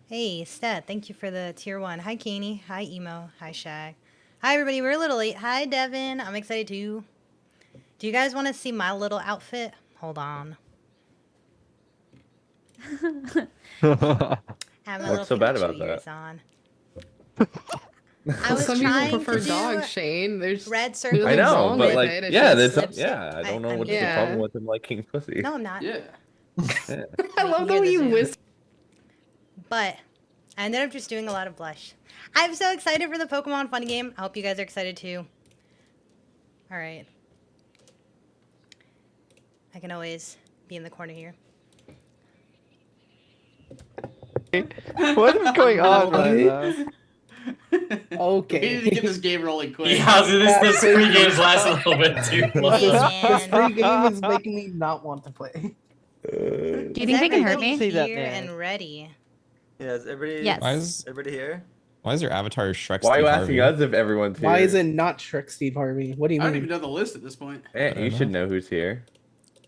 Hey, Seth, thank you for the tier 1. Hi, Kanie. Hi, Emo. Hi, Shag. Hi, everybody. We're a little late. Hi, Devin. I'm excited too. Do you guys want to see my little outfit? Hold on. I have my little What's so bad Pikachu about ears that? on. I was Some people trying prefer to do dogs, Shane. There's red circles I nothing know, wrong but with like, it. It's yeah, just lipstick. I don't know I'm what's used the to problem Yeah. with him liking pussy. No, I'm not. Yeah. Yeah. I You love can the hear way the you zoom. whisper. But I ended up just doing a lot of blush. I'm so excited for the Pokemon Fun Game. I hope you guys are excited too. All right. I can always be in the corner here. What is going on right now? We need to get Okay. this game rolling quick. Yeah, this please. pre-game's lasting a little bit too long. Hey, This man. free game is making me not want to play. Do you Is think they can hurt everybody me? See that, here man. and ready? Yeah, is everybody? Yes. Everybody here? Why is your avatar Shrek Why are Steve you Harvey? asking us if everyone's here? Why is it not Shrek Steve Harvey? What do you I don't mean? even know the list at this point. Yeah, I don't you should know. know who's here.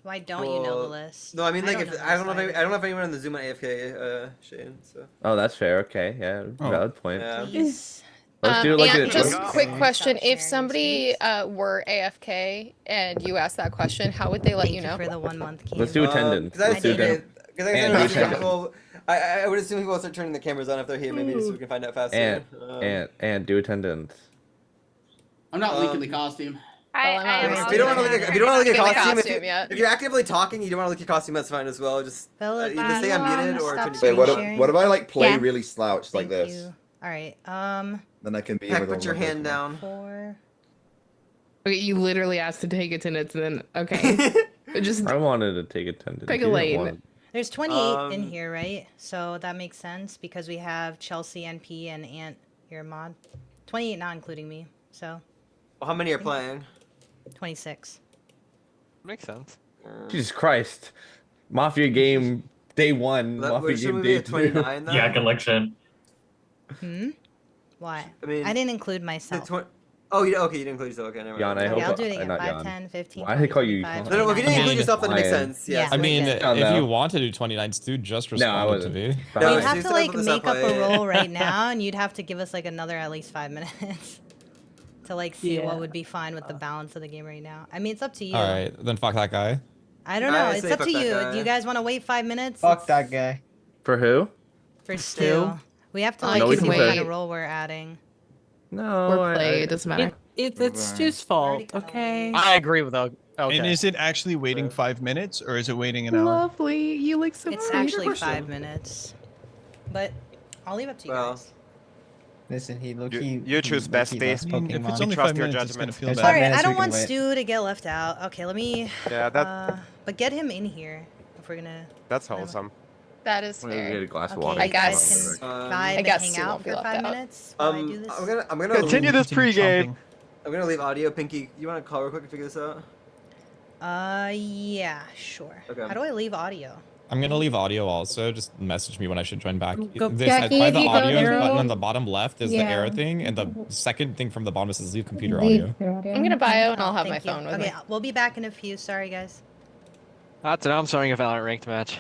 Why don't you know the list? No, I mean like don't if know the I don't know list if I don't know if anyone on the Zoom on AFK, Shane. So. Oh, that's fair. Okay, yeah, Oh. valid point. Yeah. Please. Let's do like And a just let's- quick Stop question: sharing if somebody screens. were AFK and you asked that question, how would they let Thank you know? for the 1 month game. let's do attendance. Because Let's do attendance. And do attendance. I would assume people will start turning the cameras on if they're here, maybe so we can find out faster. And do attendance. I'm not leaking the costume. If you don't want to look at Not costume, costume yet. if you're actively talking, you don't want to look at costume, that's fine as well. Just Philip, either stay unmuted or stop turn your screen camera Wait, sharing. what if I like play Yeah. really slouched like Thank this? you. All right. Then I can be Heck, with all put your my hand Pokemon. down. 4. Okay, you literally asked to take attendance, and then okay, just I wanted to take attendance. Pick a You didn't lane. want- There's 28 in here, right? So that makes sense because we have Chelsea, NP, and Ant here mod. 28 not including me. So Well, how many are playing? 26. Makes sense. Jesus Christ. Mafia game day 1. Mafia Should game we be day at 2. 29 then? Yeah, collection. Why? I mean, I didn't include myself. Oh, you didn't include yourself. Okay, never Jan, mind. I Okay, hope I'll do it again. not 5, Jan. 10, 15, Why do they 20, call you 25, Jan? No, if you didn't 29. include yourself, then it makes Lion. sense. Yes. Yeah. I mean, good. Oh, if no. you want to do 29s, dude, just No, I respond to wasn't. me. We'd No, have you to said like put this make up, up a yeah. roll right now, and you'd have to give us like another at least 5 minutes to like see Yeah. what would be fine with the balance of the game right now. I mean, it's up to you. All right, then fuck that guy. I don't know. I It's say up fuck to that you. guy. Do you guys want to wait 5 minutes? Fuck It's that guy. For who? For Stu. We have to I like No, we see can what kind wait. of roll we're adding. No, or play. It doesn't matter. It's Stu's fault, okay? I agree with that. Okay. And is it actually waiting 5 minutes or is it waiting an hour? Lovely, you look so It's pretty. actually question. 5 minutes. But I'll leave it to you Well, guys. Listen, You choose best face. I mean, if it's We only trust 5 your minutes, it's gonna judgment. feel All bad. right, I minutes, we don't can want wait. Stu to get left out. Okay, let me. Yeah, But get him in here if we're gonna. that's wholesome. That is I'm gonna get fair. a glass of Okay, water. I you guys guess. can Um, vibe I and guess hang Stu out won't be for left 5 out. minutes while I do this. I'm gonna Continue this pregame. I'm gonna leave audio. Pinky, you want to call real quick and figure this out? Yeah, sure. Okay. How do I leave audio? I'm gonna leave audio also. Just message me when I should join back. Go- This Jackie, by if the you go audio through- button on the bottom left is the Yeah. arrow thing, and the second thing from the bottom says leave computer audio. I'm gonna bio and I'll have my Thank you. phone with Okay, me. we'll be back in a few. Sorry, guys. Now I'm starting a Valorant ranked match.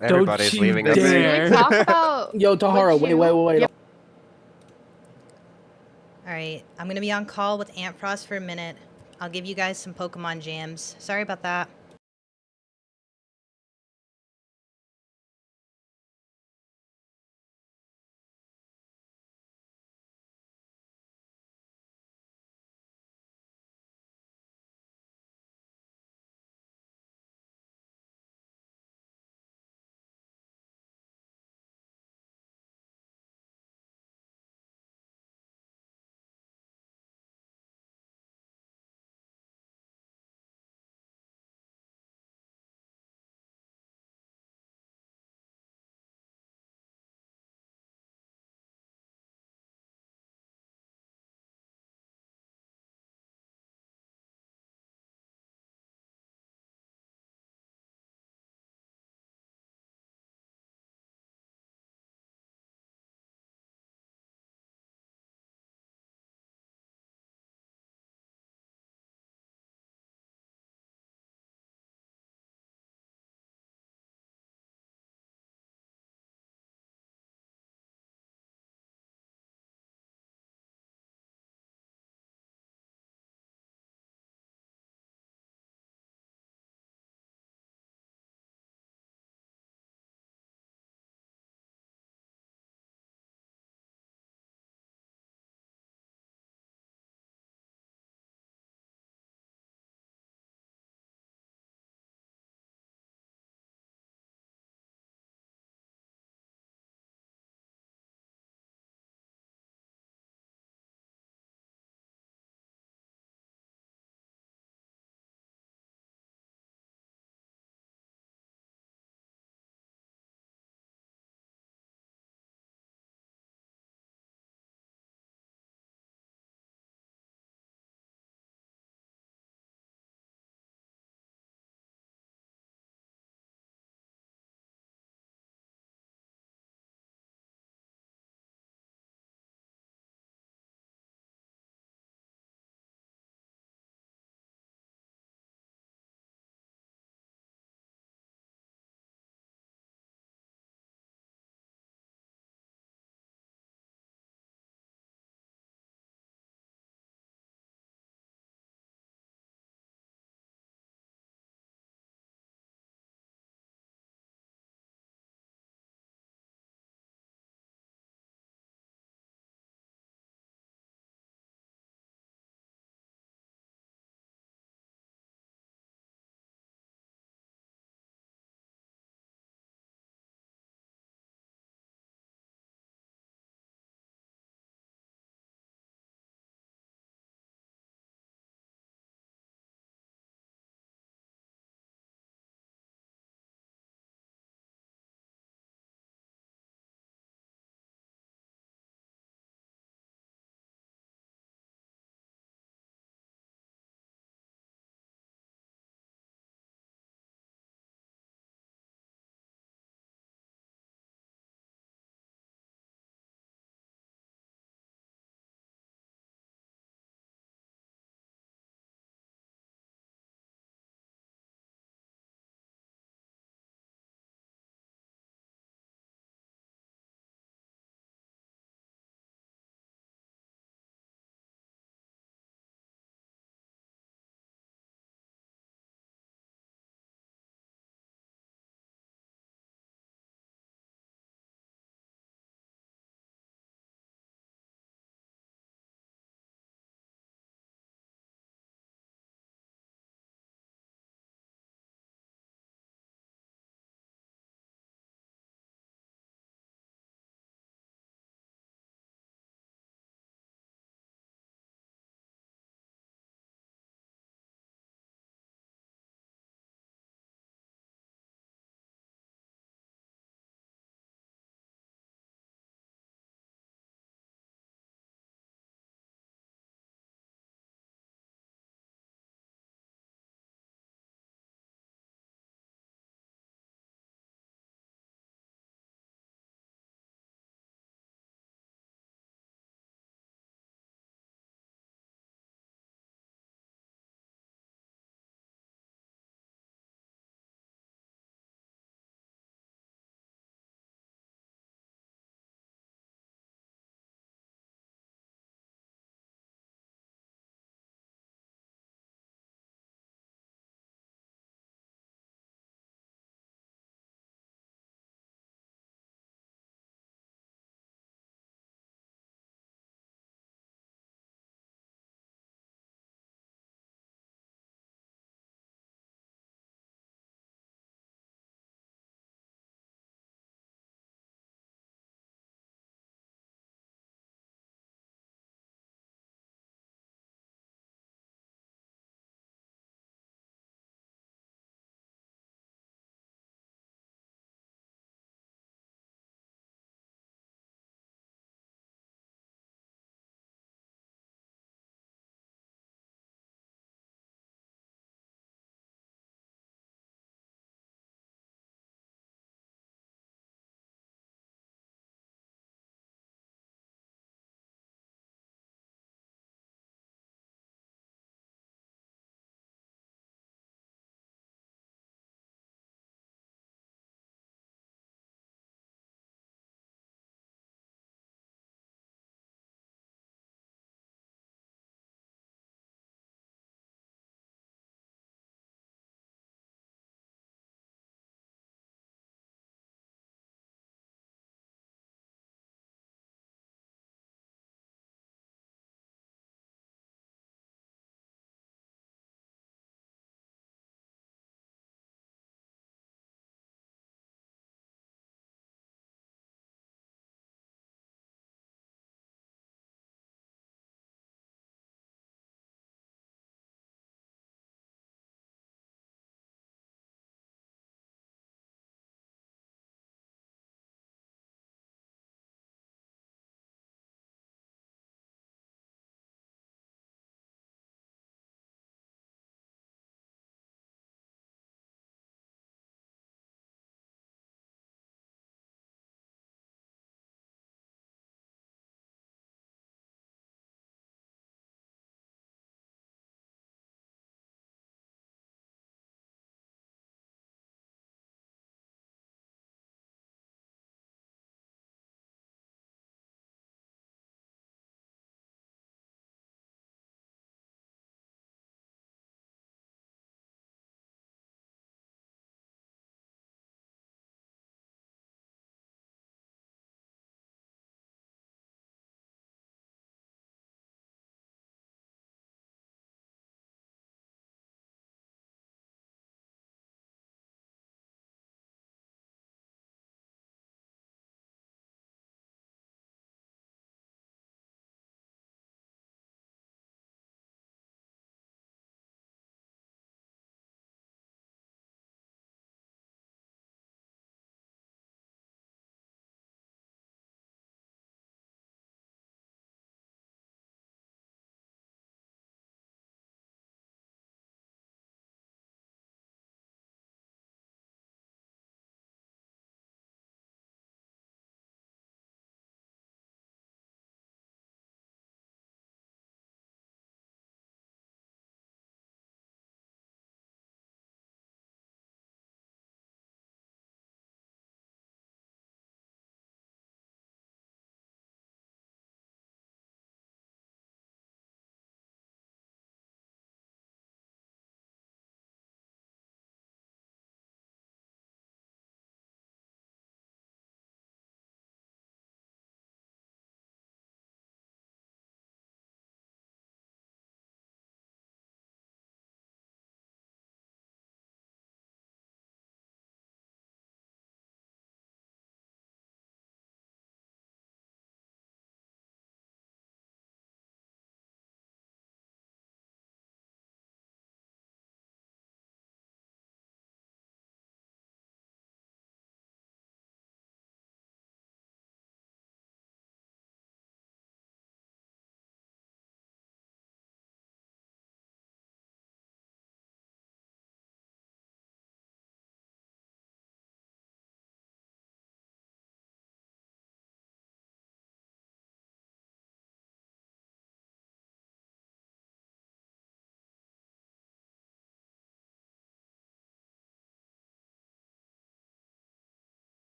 Don't Everybody's you leaving us. dare. Talk about. Yo, Tahara, wait. Yep. All right, I'm gonna be on call with Ant Frost for a minute. I'll give you guys some Pokemon jams. Sorry about that.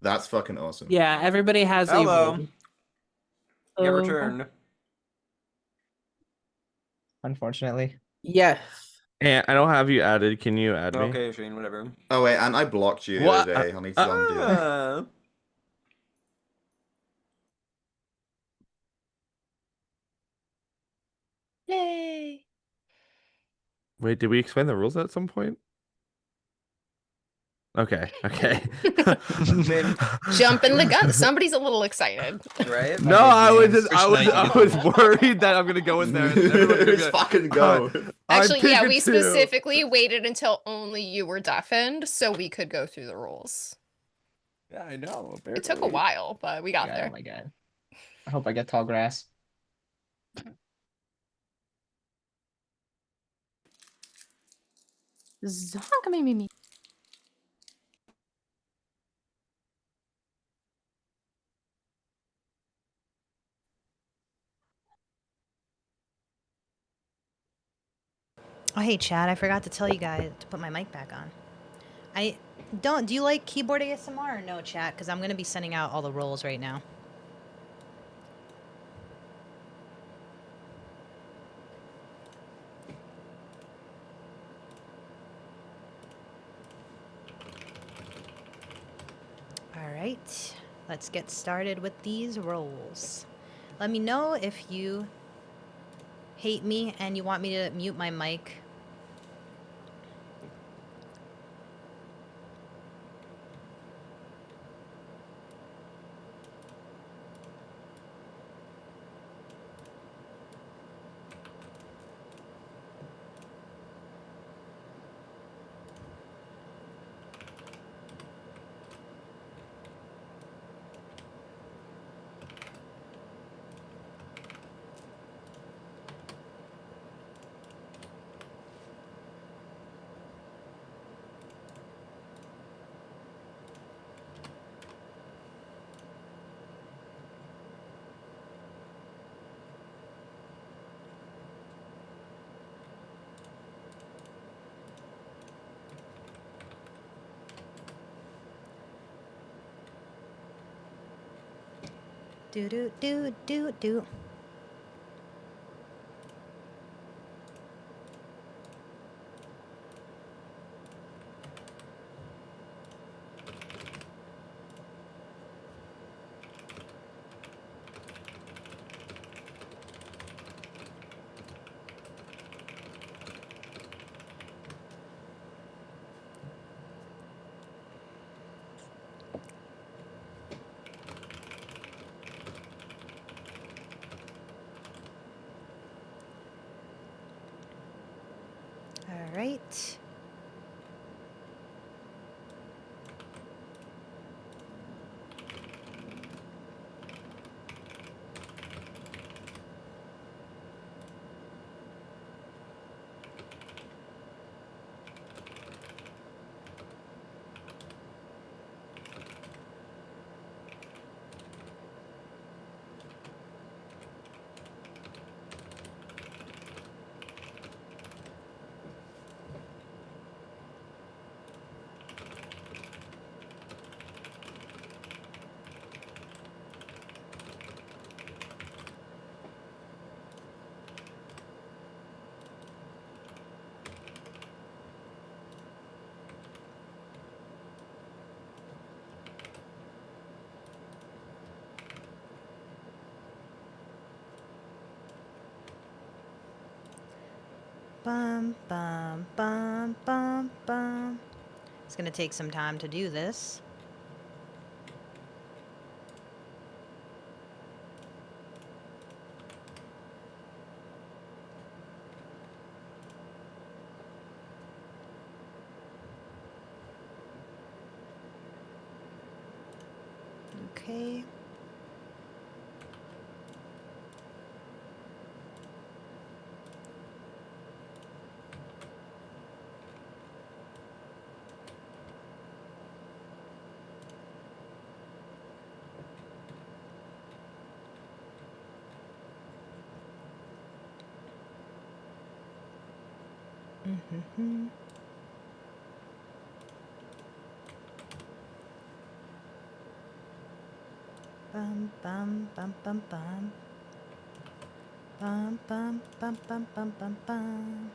That's fucking awesome. Yeah, everybody has a Hello. role. You have Oh, returned. Unfortunately. Yes. And I don't have you added. Can you add me? Okay, Shane, whatever. Oh wait, and I blocked you the What? other day. I need to undo it. Yay. Wait, did we explain the rules at some point? Okay. Jumping the gun. Somebody's a little excited. Right? No, I was First night you get was worried that I'm gonna go in there and everyone's gonna Let's fucking go. Actually, yeah, we specifically waited until only you were deafened so we could go through the rules. Yeah, I know. It took a while, but we got there. Oh my god. I hope I get tall grass. Zonk me. Oh, hey, Chad, I forgot to tell you guys to put my mic back on. Do you like keyboard ASMR or no, chat? Because I'm going to be sending out all the roles right now. All right, let's get started with these roles. Let me know if you hate me and you want me to mute my mic. Do do do do do. All right. Bum, bum, bum, bum, bum. It's going to take some time to do this. Okay. Bum bum bum bum bum. Bum bum bum bum bum bum bum.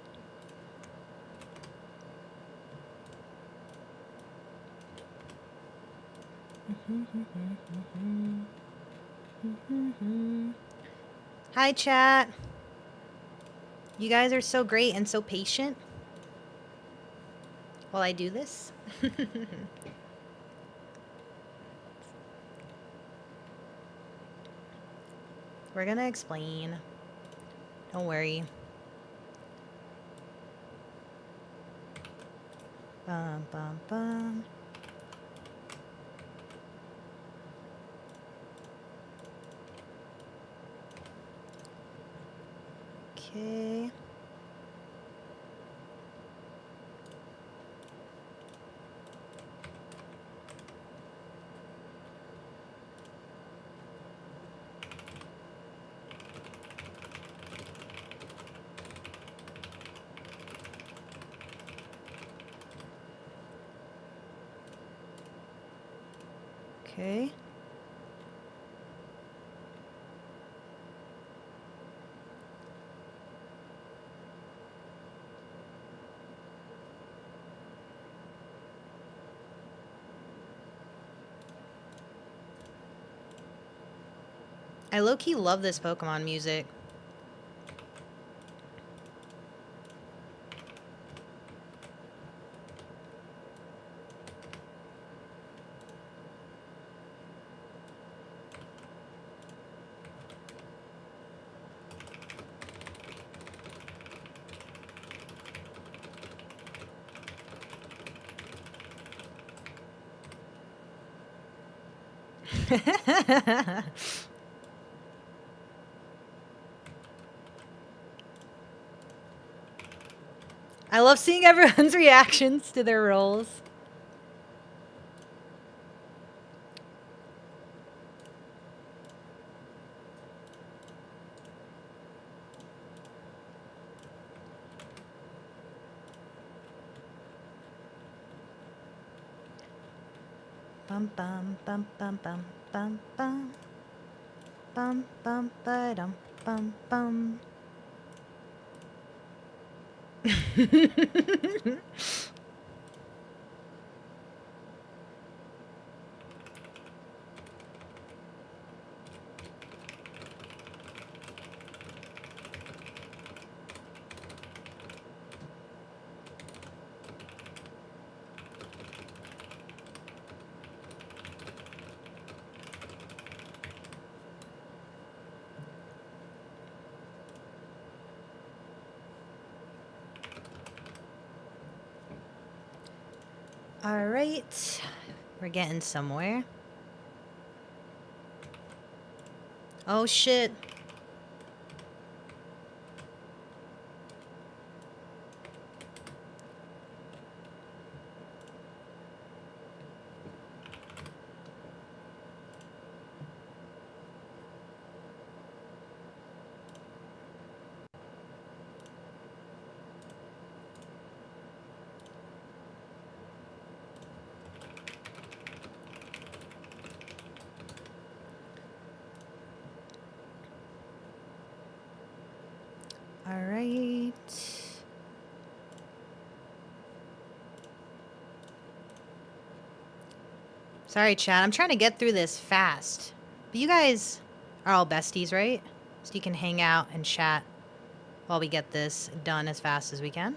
Hi, chat. You guys are so great and so patient while I do this. We're gonna explain. Don't worry. Bum bum bum. Okay. Okay. I low-key love this Pokemon music. I love seeing everyone's reactions to their roles. Bum bum bum bum bum bum bum. Bum bum ba dum bum bum. All right, we're getting somewhere. Oh shit. All right. Sorry, chat. I'm trying to get through this fast. But you guys are all besties, right? So you can hang out and chat while we get this done as fast as we can.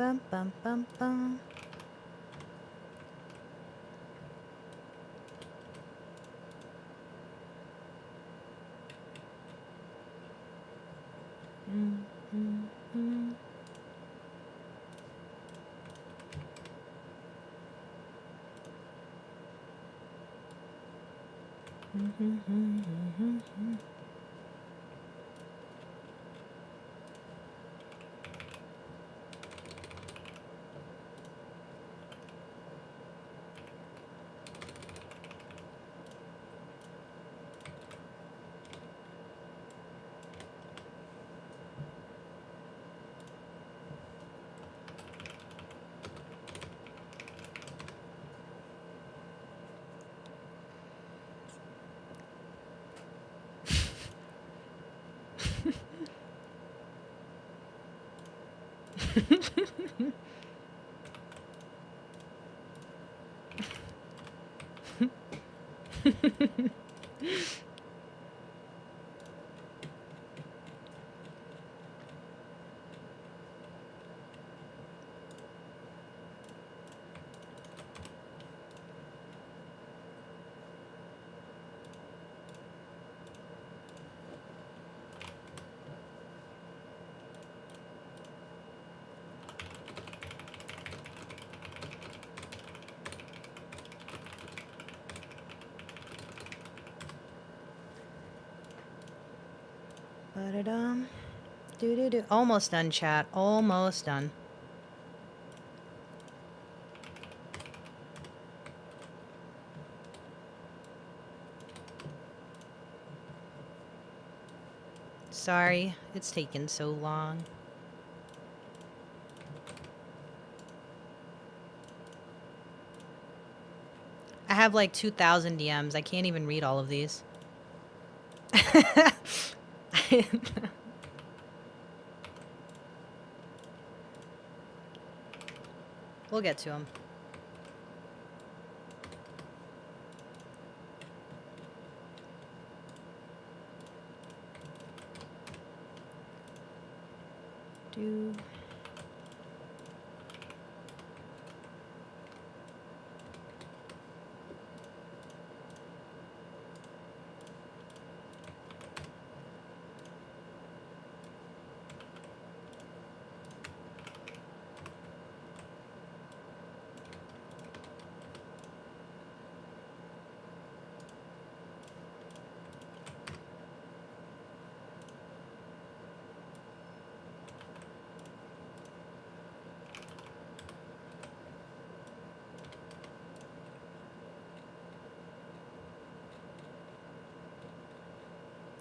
Bum, bum, bum, bum. Mm, mm, mm. Ba-da-dum. Do-do-do. Almost done, chat. Almost done. Sorry, it's taken so long. I have like 2,000 DMs. I can't even read all of these. We'll get to them. Do.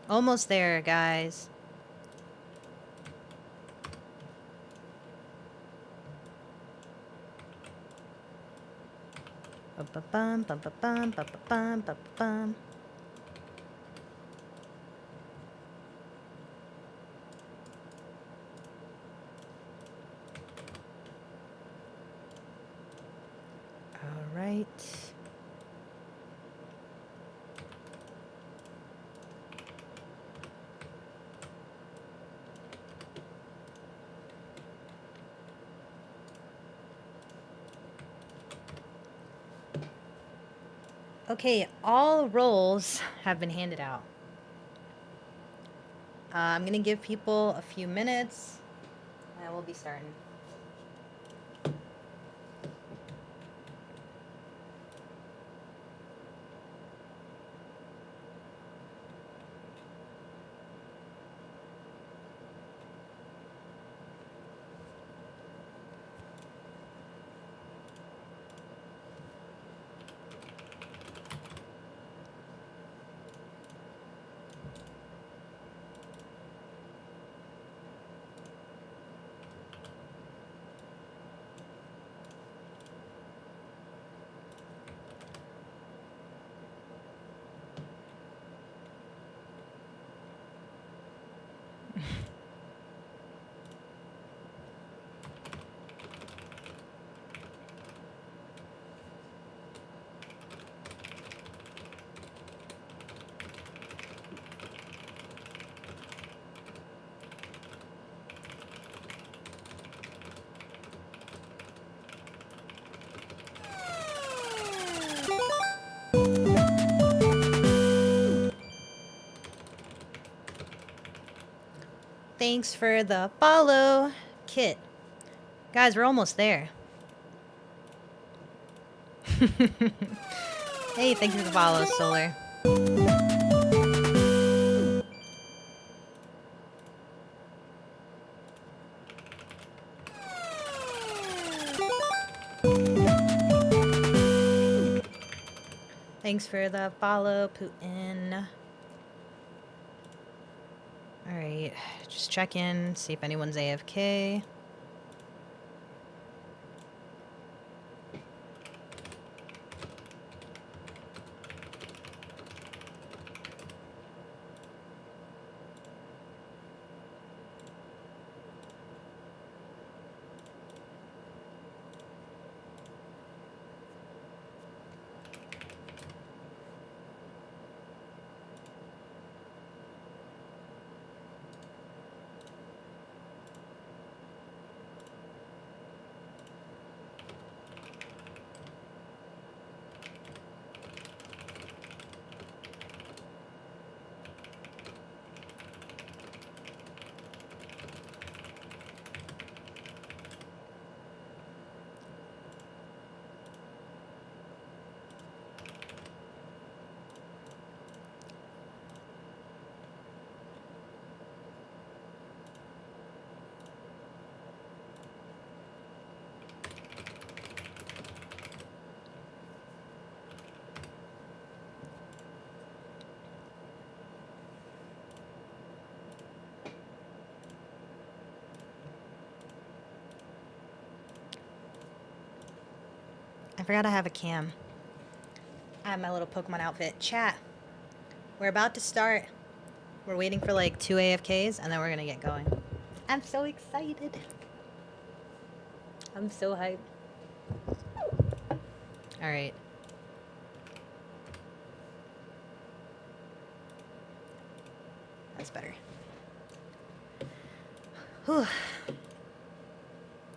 Almost there, guys. Ba-ba-bum, ba-ba-bum, ba-ba-bum, ba-ba-bum. All right. Okay, all roles have been handed out. I'm gonna give people a few minutes, and we'll be starting. Thanks for the follow, Kit. Guys, we're almost there. Hey, thank you for the follow, Solar. Thanks for the follow, Putin. Alright, just check in, see if anyone's AFK. I forgot I have a cam. I have my little Pokemon outfit. Chat. We're about to start. We're waiting for like 2 AFKs and then we're gonna get going. I'm so excited. I'm so hyped. Alright. That's better. Whew.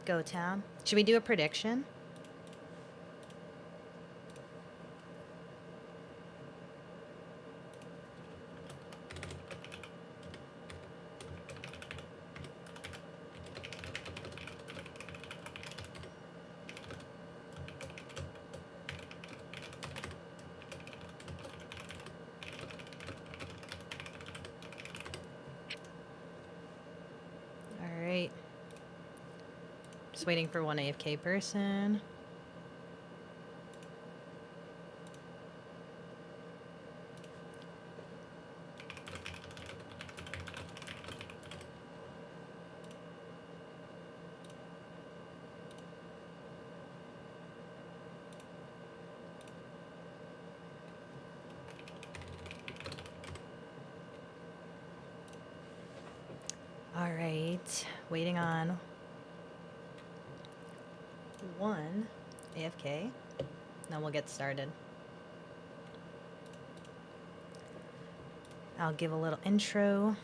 Go town. Should we do a prediction? Alright. Just waiting for one AFK person. Alright, waiting on one AFK, then we'll get started. I'll give a little intro.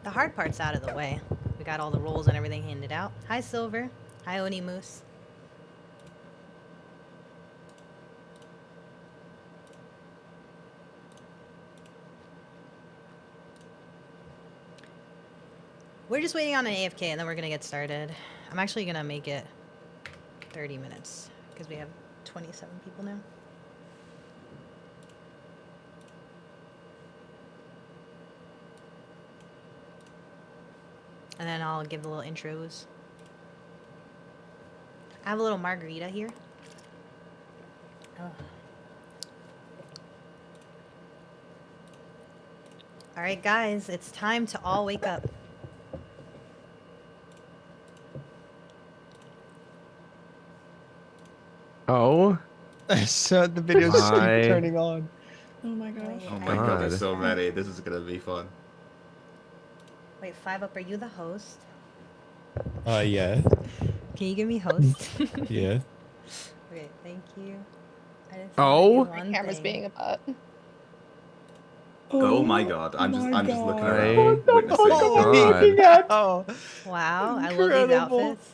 The hard part's out of the way. We got all the rolls and everything handed out. Hi, Silver. Hi, Oni Moose. We're just waiting on an AFK and then we're gonna get started. I'm actually gonna make it 30 minutes because we have 27 people now. And then I'll give the little intros. I have a little margarita here. Oh. All right, guys, it's time to all wake up. Oh. So the videos just keep My turning on. Oh my gosh. Oh my god, they're God. so ready. This is gonna be fun. Wait, 5 Up, are you the host? Yeah. Can you give me host? Yeah. Okay, thank you. I just Oh. wanna do My one camera's thing. being a butt. Oh my god, I'm just looking around, God. witnessing. God. Oh, Wow, I love these Incredible. outfits.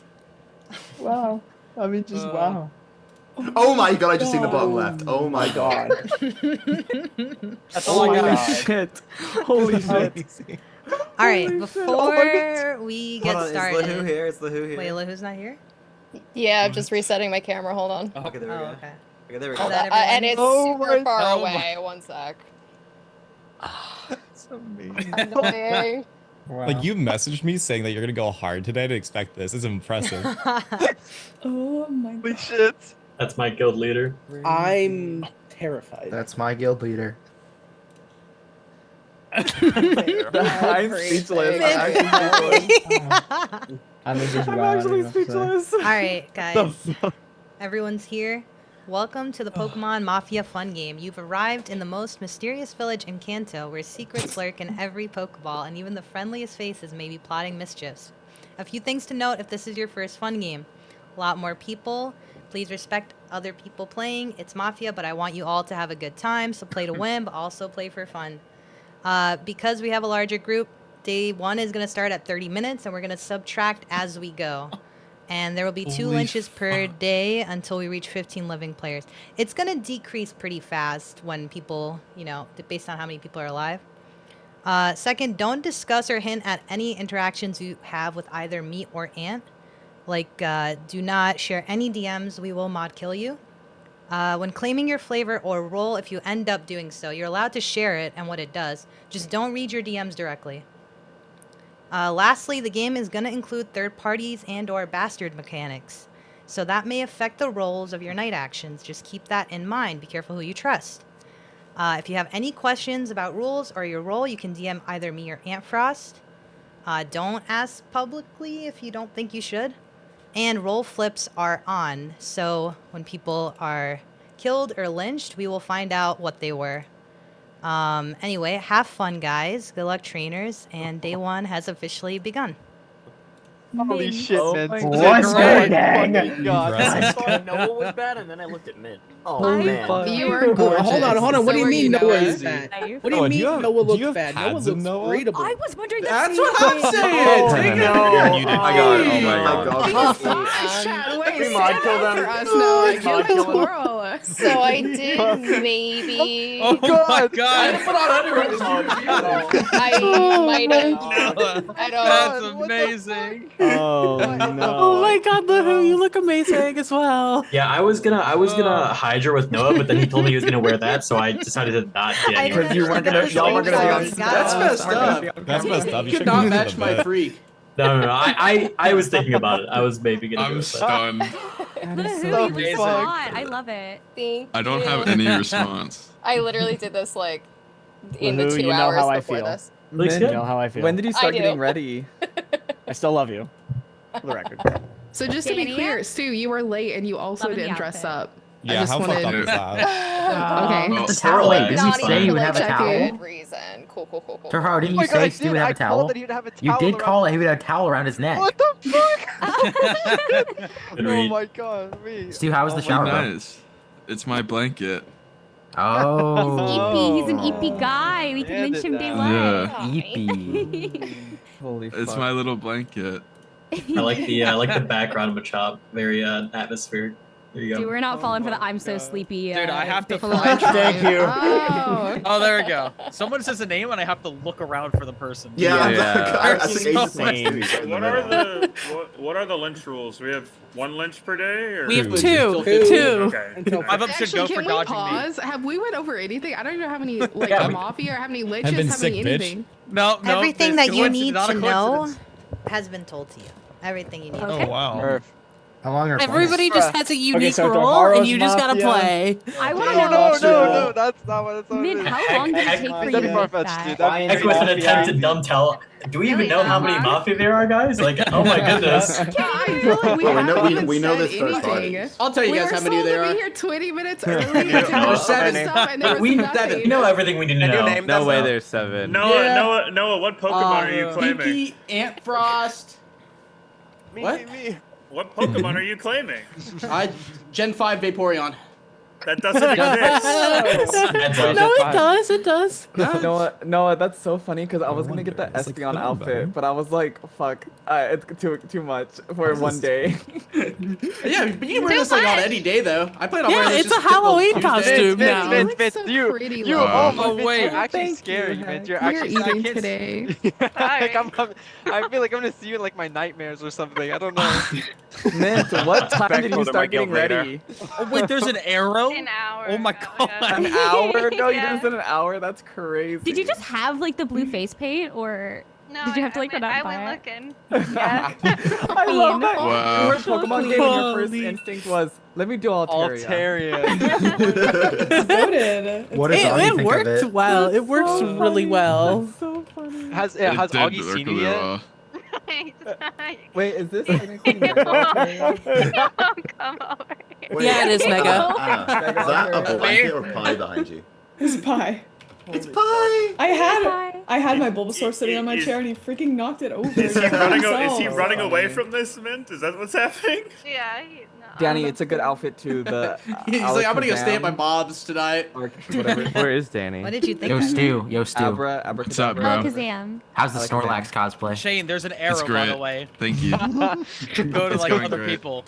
Wow. I mean, just wow. Oh my god, I just seen the bottom left. Oh my god. That's all I got. shit. Holy shit. All right, Holy shit. before we get Hold on, started. is Lahu here? Is Lahu here? Wait, Lahu's not here? Yeah, I'm just resetting my camera. Hold on. Okay, there we go. okay. Okay, there we Is go. that And everyone? it's super far away. One sec. that's amazing. Annoying. Wow. Like you messaged me saying that you're gonna go hard today to expect this. It's impressive. Oh my Holy god. shit. That's my guild leader. I'm terrified. That's my guild leader. I'm speechless. I'm just All right, guys. Everyone's here. Welcome to the Pokemon Mafia Fun Game. You've arrived in the most mysterious village in Kanto, where secrets lurk in every Pokeball, and even the friendliest faces may be plotting mischiefs. A few things to note if this is your first fun game. A lot more people. Please respect other people playing. It's Mafia, but I want you all to have a good time, so play to win, but also play for fun. Because we have a larger group, day 1 is going to start at 30 minutes, and we're going to subtract as we go. And there will be 2 lynches per day until we reach 15 living players. It's going to decrease pretty fast when people, based on how many people are alive. Second, don't discuss or hint at any interactions you have with either me or Ant. Like, do not share any DMs. We will mod kill you. When claiming your flavor or role, if you end up doing so, you're allowed to share it and what it does. Just don't read your DMs directly. Lastly, the game is going to include third parties and or bastard mechanics. So that may affect the roles of your night actions. Just keep that in mind. Be careful who you trust. If you have any questions about rules or your role, you can DM either me or Ant Frost. Don't ask publicly if you don't think you should. And role flips are on. So when people are killed or lynched, we will find out what they were. Anyway, have fun, guys. Good luck, trainers. And day 1 has officially begun. Holy shit, man. What's going on? God. I thought Noah was bad, and then I looked at Mint. Oh Holy man. fuck. You are gorgeous. Hold on. What do you mean Noah is bad? What do you Noah, do mean you have- Noah do you looks have bad? Noah pads in looks Noah? breedable. I was wondering the That's same what I'm thing. saying. Oh, Take it. no. You did. Oh my god, oh my Oh god. god. Wait, mod kill them. for us now. I feel Mod kill them. horrible. So I did maybe. Oh my I god. didn't put on underwear. I might have. I don't. That's amazing. Oh my god, Lahu, you look amazing as well. Yeah, I was gonna Hydra with Noah, but then he told me he was gonna wear that, so I decided to not get I any. didn't you weren't expect gonna- y'all the weren't same gonna be on time. stage. That's messed up. That's messed up. You You should could not have match my freak. No. I was thinking about it. I was maybe gonna do it. But... stunned. That is so Lahu, you look amazing. so hot. I love it. Thank I don't have you. any response. I literally did this like in the Lahu, 2 you know hours how I before feel. this. Looks You good. know how I feel. When did you I start do. getting ready? I still love you. For the record. So just to be Danny? clear, Stu, you were late and you also Loving the didn't dress outfit. up. Yeah, just how fucked wanted- up is that? Okay. Well, The towel, Snorlax. didn't you Not say even you for would like have a a towel? good reason. Cool. Turhar, didn't Oh my you god, I say Stu did. would have I a towel? called that he'd have a You towel did around- call it. He would have a towel around his neck. What the fuck? Good Oh read. my god, me. Stu, how was the shower? bro? It's my blanket. Oh. Eepy. He's an eepy guy. We can Yeah, lynch did him that. day Yeah. one. Eepy. Holy It's fuck. my little blanket. I like the background of Machop. Very atmospheric. There you go. Dude, we're not Oh falling for my the I'm so God. sleepy. Dude, I have to bit. find Thank you. Oh. Oh, there we go. Someone says a name and I have to look around for the person. Yeah, Yeah. I took ages to Same. find Stevie in the middle. what are the lynch rules? We have 1 lynch per day, or We have Two. two. Okay. Five of them should Actually, go for can we dodging me. pause? Have we went over anything? I don't even have any like Yeah, mafia or have any been liches, have sick, any bitch. anything. No, Everything this that you coincidence- need not a to know coincidence. has been told to you. Everything you need. Oh Okay. wow. Murph. How long are Everybody just has a unique so role, Toharo's and you just gotta Mafia. play. I want to No, know. no, that's not what it's on. Min, how long did it take for you That'd to be make far-fetched, dude. that? That'd be Heck with an Mafia. attempt to dumb tell. Do we even know how many mafia there are, guys? Like, oh my goodness. I feel like Oh, we know this third party. I'll tell you guys how many there are. here 20 minutes early. There's 7. We know everything we need to know. No way, there's 7. Noah, what Pokemon are you claiming? Pinky, Ant Frost. Me. What Pokemon are you claiming? Gen 5 Vaporeon. That doesn't exist. No, it does. It does. Noah, that's so funny because I was gonna get the Espeon outfit, but I was like, fuck, it's too much for one day. Yeah, but you can wear this like on any day though. I plan on Yeah, wearing this it's just a Halloween typical Tuesday. costume Vince, now. Vince, you, Wow. you're actually scary, man. You're actually eating I can't today. like, I feel like I'm gonna see you in like my nightmares or something. I don't know. Mint, what time did you start getting ready? Oh wait, there's an arrow. An hour. Oh my god. An hour? No, you Yeah. didn't spend an hour. That's crazy. Did you just have like the blue face paint, or No, did you have to like go down I and buy went it? looking. Yeah. I love that. Wow. You were Pokemon game and your first instinct was, let me do Altaria. What does Augie It think of worked it? well. It works So really funny. well. That's so funny. Has It Augie did seen look you really yet? raw. Wait, is this technically Mega Altaria? Come over here. Wait, Yeah, it is Mega. Anna, is that a blanket or pie behind you? It's pie. It's pie! I had my Bulbasaur sitting on my chair and he freaking knocked it over. Is he himself. running away from this, Mint? Is that what's happening? Yeah. Danny, it's a good outfit too. The He's like, I'm gonna go stay at my mom's tonight. or whatever. Where is Danny? What did you think? Yo, of Stu. Yo, Stu. What's up, Oh, bro? Kazam. How's the I like Snorlax cosplay? Shane, there's an It's arrow by the great. way. Thank you. Go to It's like going other great. people.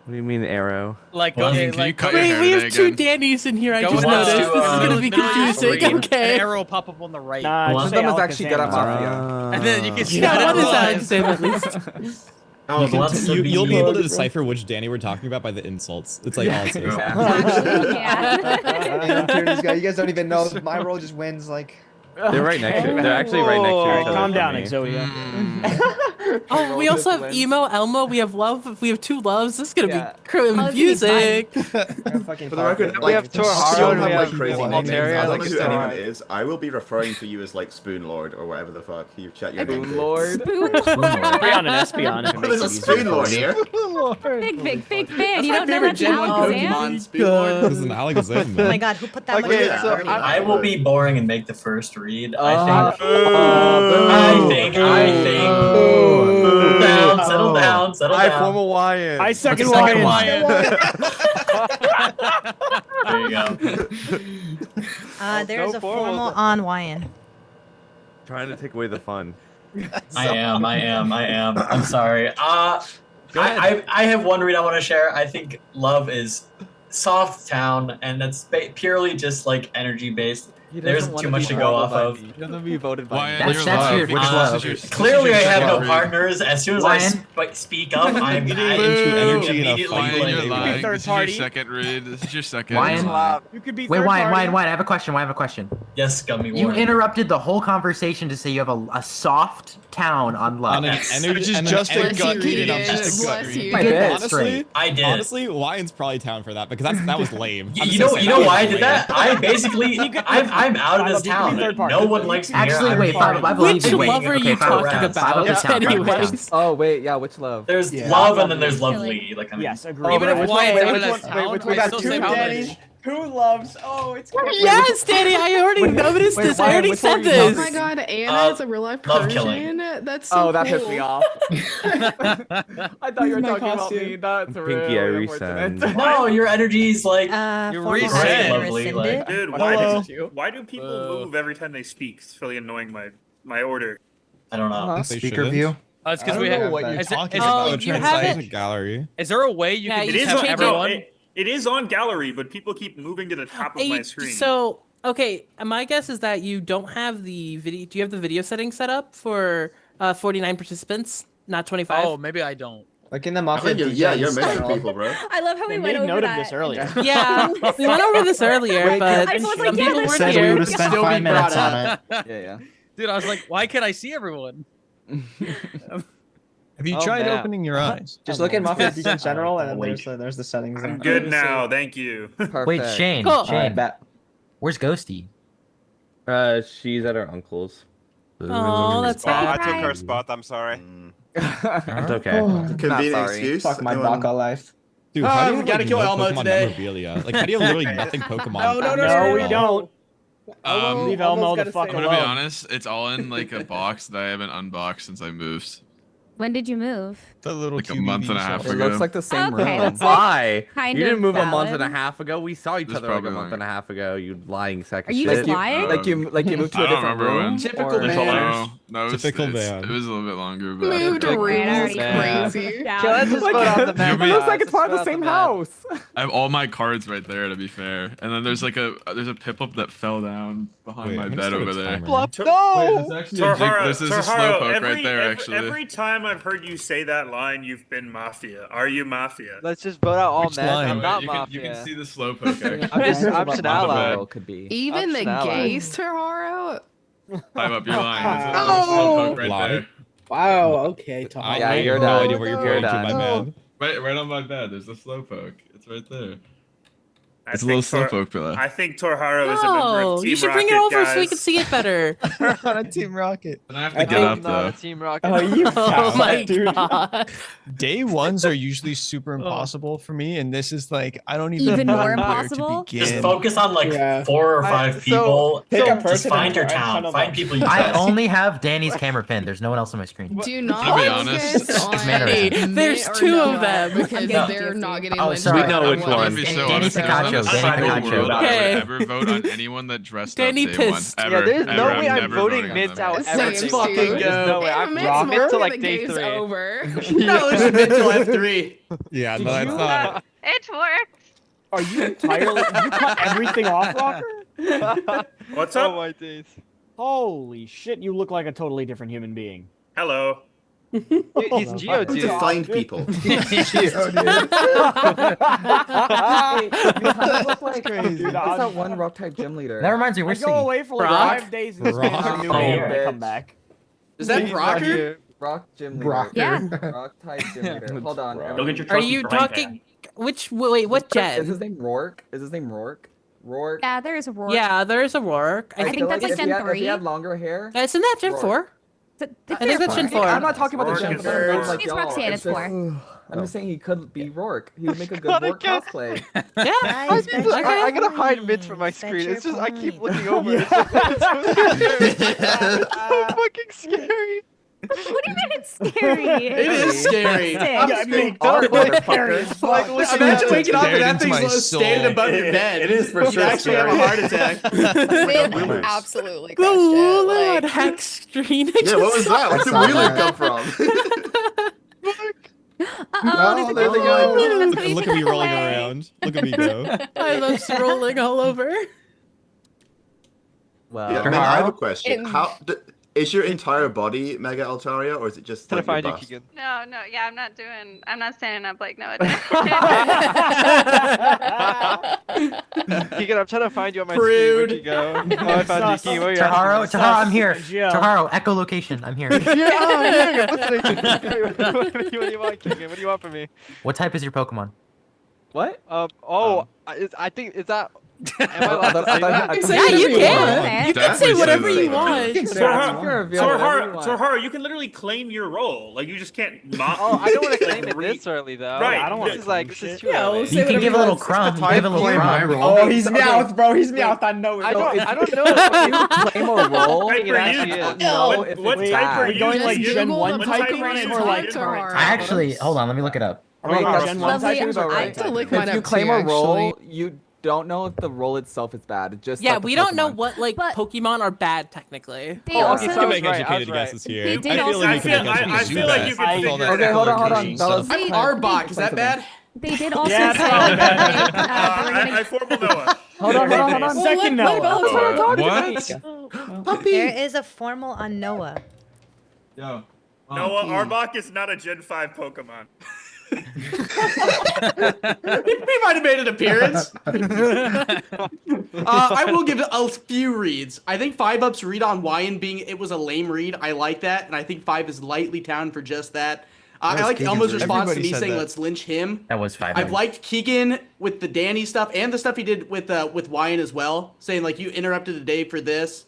What do you mean arrow? Like Well, okay, can you like cut your Wait, hair we today have two again? Dannies in here. I Go just on noticed. to, This is gonna be middle confusing. screen. an Okay. arrow pop up on the right. Nah, One of just them say is actually good at Alakazam. Mafia. And then you can see Yeah, it what is that? live. Same at least. Oh, You can lots t- of you'll be able to bro. decipher which Danny we're talking about by the insults. It's like all it says. Actually, yeah. You guys don't even know. My role just wins, like. They're right next to. They're actually right next to Alright, each other. calm for down, me. Exodia. Oh, we also have wins. Emo, Elmo. We have Love. We have two Loves. This is gonna Yeah. be confusing. For For the record, We have like, Torharo still and have we like have crazy nicknames. Altaria, I don't like, know who it's anyone alright. is. I will be referring to you as like Spoon Lord or whatever the fuck you chat your name Spoon to. Lord. Leon and Espeon. if it There's makes a it easier Spoon for Lord you. here. Big fan. You My don't know favorite that's Gen 1 Alakazam? Pokemon, Speedlord. This is an Alakazam. Oh my god, who put that much Okay, effort? so I will be boring and make the first read. I think. Settle down. I form a Hawaiian. I second Second Hawaiian. There you go. There's no a formal formal then. on Hawaiian. Trying to take away the fun. I am. I'm sorry. I have one read I want to share. I think Love is soft town, and that's purely just like energy based. There's too much to go off of. He doesn't be voted by Why me. you're That's live. weird. Which This love? is your- this is Clearly, your I have no second read. partners. As soon as I Ryan? speak up, I'm into energy enough. immediately Why you're blaming. lying. third This is your party. second read. This is your second. Ryan? You could be Wait, third Wyan, party. I have a question. Yes, Gummy You Warren. interrupted the whole conversation to say you have a soft town on Love. On an Yes. energy, Which is and an just a energy gut read. read, I'm Bless just a gut you. read. My bad. Honestly, Straight. I did. honestly, Hawaiian's probably town for that because that was lame. I'm You just know, gonna say why I was did lame. that? I basically, I'm out of this You could be town. third party. No one likes me here. Actually, I'm wait, party. I believe Which you. Wait, love are okay, you follow talking rounds. Follow about? the town, follow the Anyways. Oh wait, yeah, which love? There's Yeah. love and then there's Really? lovely. Like I mean, Yes, agreed. Even if which Hawaiian one- started wait, as which one- town, wait, which I one- we got still two say Dannies. village. Who loves? Oh, it's. Yes, Danny. I already noticed wait, this. I Ryan, already which one said are you this. talking about? God, Anna is a real life love killing. That's Oh, that pissed me off. I thought you were My talking about costume. me. That's Pinky, really I resend. unfortunate. no, your energy's like You're Formal reset. action Lovely, like- rescinded. Dude, Hello. why do people move every time they speak? It's really annoying my order. I don't know. Huh? They shouldn't. Oh, it's because I we don't know have. what you're Is it- Talking is it- about you trying have to it- size a gallery. Is there a way you Yeah, can you It just is have on everyone? it is on gallery, but people keep moving to the top of my screen. So, okay, my guess is that you don't have the video. Do you have the video settings set up for 49 participants, not 25? Oh, maybe I don't. Like in the I Mafia. think you're missing people, bro. I love how we They went made over note that. of this earlier. Yeah, we went over this earlier, but I was like, some yeah, people let's weren't Said here. we would've spent Still 5 be brought minutes on up. Yeah, yeah. Dude, I was like, why can't I see everyone? Have you Oh, tried man. opening your eyes? Just look at Mafia Fusion General, and then there's the settings. I'm there. good now. Thank you. Perfect. Wait, Shane. Cool. Shane. Alright, bet. Where's Ghosty? She's at her uncle's. Oh, that's Oh, I sad. took her spot. I'm sorry. It's okay. Convenient sorry. excuse. Fuck my Anyone- Baka life. Dude, how do you we have, gotta like, kill no Elmo Pokemon today. memorabilia? Like, how do you have literally nothing Pokemon? No, we don't. Leave Elmo the fuck I'm gonna be honest. It's all in like a box that I haven't unboxed since I moved. When did you move? The little Like a month and a half It ago. looks like the same Okay, room. that's Why? kind You didn't of move a month valid. and a half ago. We saw each That's other like a probably month and a half ago. You lying sack Are of you shit. just lying? Like you moved to I a don't different remember room. when. Typical or- man. No, it was, Typical it man. was a little bit longer. But I Moved forgot. rooms, man. crazy. Okay, let's just vote on the map. It looks like guys. it's part of Let's the vote same on map. house. I have all my cards right there, to be fair. And then there's like a Piplup that fell down behind Wait, my I'm gonna bed start a over there. timer. Bluff, Wait, no! there's actually a Torharo, this is a Torharo, slowpoke right there, actually. every time I've heard you say that line, you've been Mafia. Are you Mafia? Let's just vote out all Which men. line? I'm not you mafia. can see the slowpoke, actually. I'm just an ally. Could be. Even the Option ally. gays, Torharo. Time up, you're lying. There's a No! slowpoke right Lie. there. Wow. Okay, Tom. I Yeah, have you're no done. idea where you're You're pointing to, my done. man. Right on my bed. There's a slowpoke. It's right there. I It's a little think slowpoke pillow. I think Torharo is a member No, of Team you should bring it Rocket, over so we guys. can see it better. on a Team Rocket. And I have to get up I'm not though. a Team Rocket. Oh, you Oh my dude. god. Day ones are usually super impossible for me, and this is like I don't even Even know more where impossible? to Just begin. focus on like 4 or 5 so- people. Pick a Just person find and your try and town. tunnel Find them. people you I trust. only have Danny's camera pinned. There's no one else on my screen. Do not To be honest, focus on Mannerism. Mitt There's or 2 of Noah, them. because No. they're not getting Oh, lynched sorry. by We know that which one. one. I'm gonna be so Danny honest, guys. Picacho, I'm Danny just in the Picacho. world I Okay. would ever vote on anyone that dressed Danny up day one. pissed. Ever. Yeah, there's no ever. way I'm never voting on Mitts them. out Let's ever. Let's day fucking one. There's go. no way. Yeah, I'm Mitt's Rocket more to like the day gays 3. over. No, it's Mitchell F3. Yeah, no, that's not. It worked. Are you entirely? You cut everything off, Rocker? What's Oh up? my days. Holy shit! You look like a totally different human being. Hello. Dude, he's Geo, How dude. to find people. Dude, that's that one rock type gym leader. That reminds me, I we're go singing. away for like Brock? 5 days and spend Brock? a new name and I come back. Is that He's Brocker? not here. Rock gym leader. Brock. Yeah. Rock type gym leader. Hold on. Brock. Go get your Are you talking which wait, what Is his gen? name Rourke? Is his name Rourke? Rourke. Yeah, there's a roar. Yeah, there's a work. I think feel that's like if he Gen had- If 3. he had longer hair. Isn't that Gen Rourke. 4? I I think that's Gen 4. I'm not talking about the Rourke gym. is I'm four. like It's y'all. Roxanne, It's it's just- 4. I'm just saying he could be Rourke. He would make a good Gotta Rourke get- cosplay. Yeah. I gotta hide Mitts from my screen. It's just I keep looking over. Yeah. It's so fucking scary. What do you mean it's scary? It is scary. Yeah, I mean, Art, don't motherfucker. Like, look at Imagine that. waking up and Stared that into thing's my standing soul. above your bed. It is for You sure actually have a scary. heart attack. Mitt absolutely crushed The it. Woolad Like, hex screen. Yeah, what was that? Where did saw Wheeler that. come from? Uh-oh, there they go. Look at me rolling around. Look at me go. I love scrolling all over. Well, Yeah, man, I have a question. In- Is your entire body Mega Altaria, or is it just Trying like to your find you, bust? Keegan. No, yeah, I'm not standing up like Noah Keegan, I'm trying to find you on my Prude. screen. Where'd you go? Oh, I found you, Keegan. Where you at? Taharo, I'm here. Geo. Taharo, echolocation. I'm here. Yeah, I'm listening. What do you want, Keegan? What do you want from me? What type is your Pokemon? what? I think is that. Am I I allowed thought- to say I that? thought- Yeah, I you thought- can. You can say Definitely say whatever that. you want. You can say whatever you want. Torharo, you can literally claim your role. Like you just can't not. Oh, I don't want to claim it this early though. Right. I don't want This is like this is too Yeah, early. we'll say You can whatever give a you little want. crumb. You can give a little crumb. Oh, he's Okay. Meowth, bro. He's Meowth. I know it. I don't know. If you claim a role, Type it are actually you? is. know if What it's type bad. are you? going like Just Gen Google 1 what typing are on it you or like using? current? I actually, hold on, let me look it up. Wait, Gen that's 1 Lovely, typing is about I right. have to look If mine you up claim too, a role, actually. you don't know if the role itself is bad. It's just Yeah, that the we don't know Pokemon- what like But- Pokemon are bad technically. They Oh, also You okay, can I make was right, educated I was guesses They here. did I feel also- like I you can feel, make I educated feel like you guesses. can figure All that Okay, hold on. echolocation That was stuff. They- Arbok, is that bad? They did also Yeah, say it's not that they, I formal Noah. Hold on. Second Noah. What? There is a formal on Noah. Yo. Noah Arbok is not a Gen 5 Pokemon. He might have made an appearance. I will give a few reads. I think 5-Up's read on Wyan being it was a lame read. I like that, and I think 5 is lightly down for just that. I like Elmo's response to Everybody me said saying, that. "Let's lynch him." That was 5. I've liked Keegan with the Danny stuff and the stuff he did with Wyan as well, saying like you interrupted the day for this.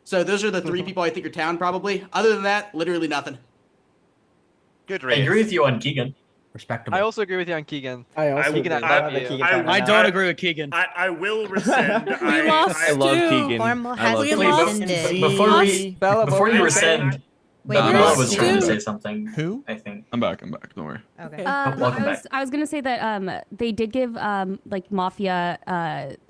So those are the 3 people I think are town probably. Other than that, literally nothing. Good I race. agree with you on Keegan. Respectable. I also agree with you on Keegan. I also Keegan, agree. I I love like you. Keegan Town. I don't agree with Keegan. I will rescind. We lost I love Stu. Keegan. Formal I has love been We Keegan. lost rescinded. Before you rescind, Wait, Bella where's was trying to Stu? say something. Who? I think. I'm back. Don't worry. Okay. welcome back. I was gonna say that they did give like Mafia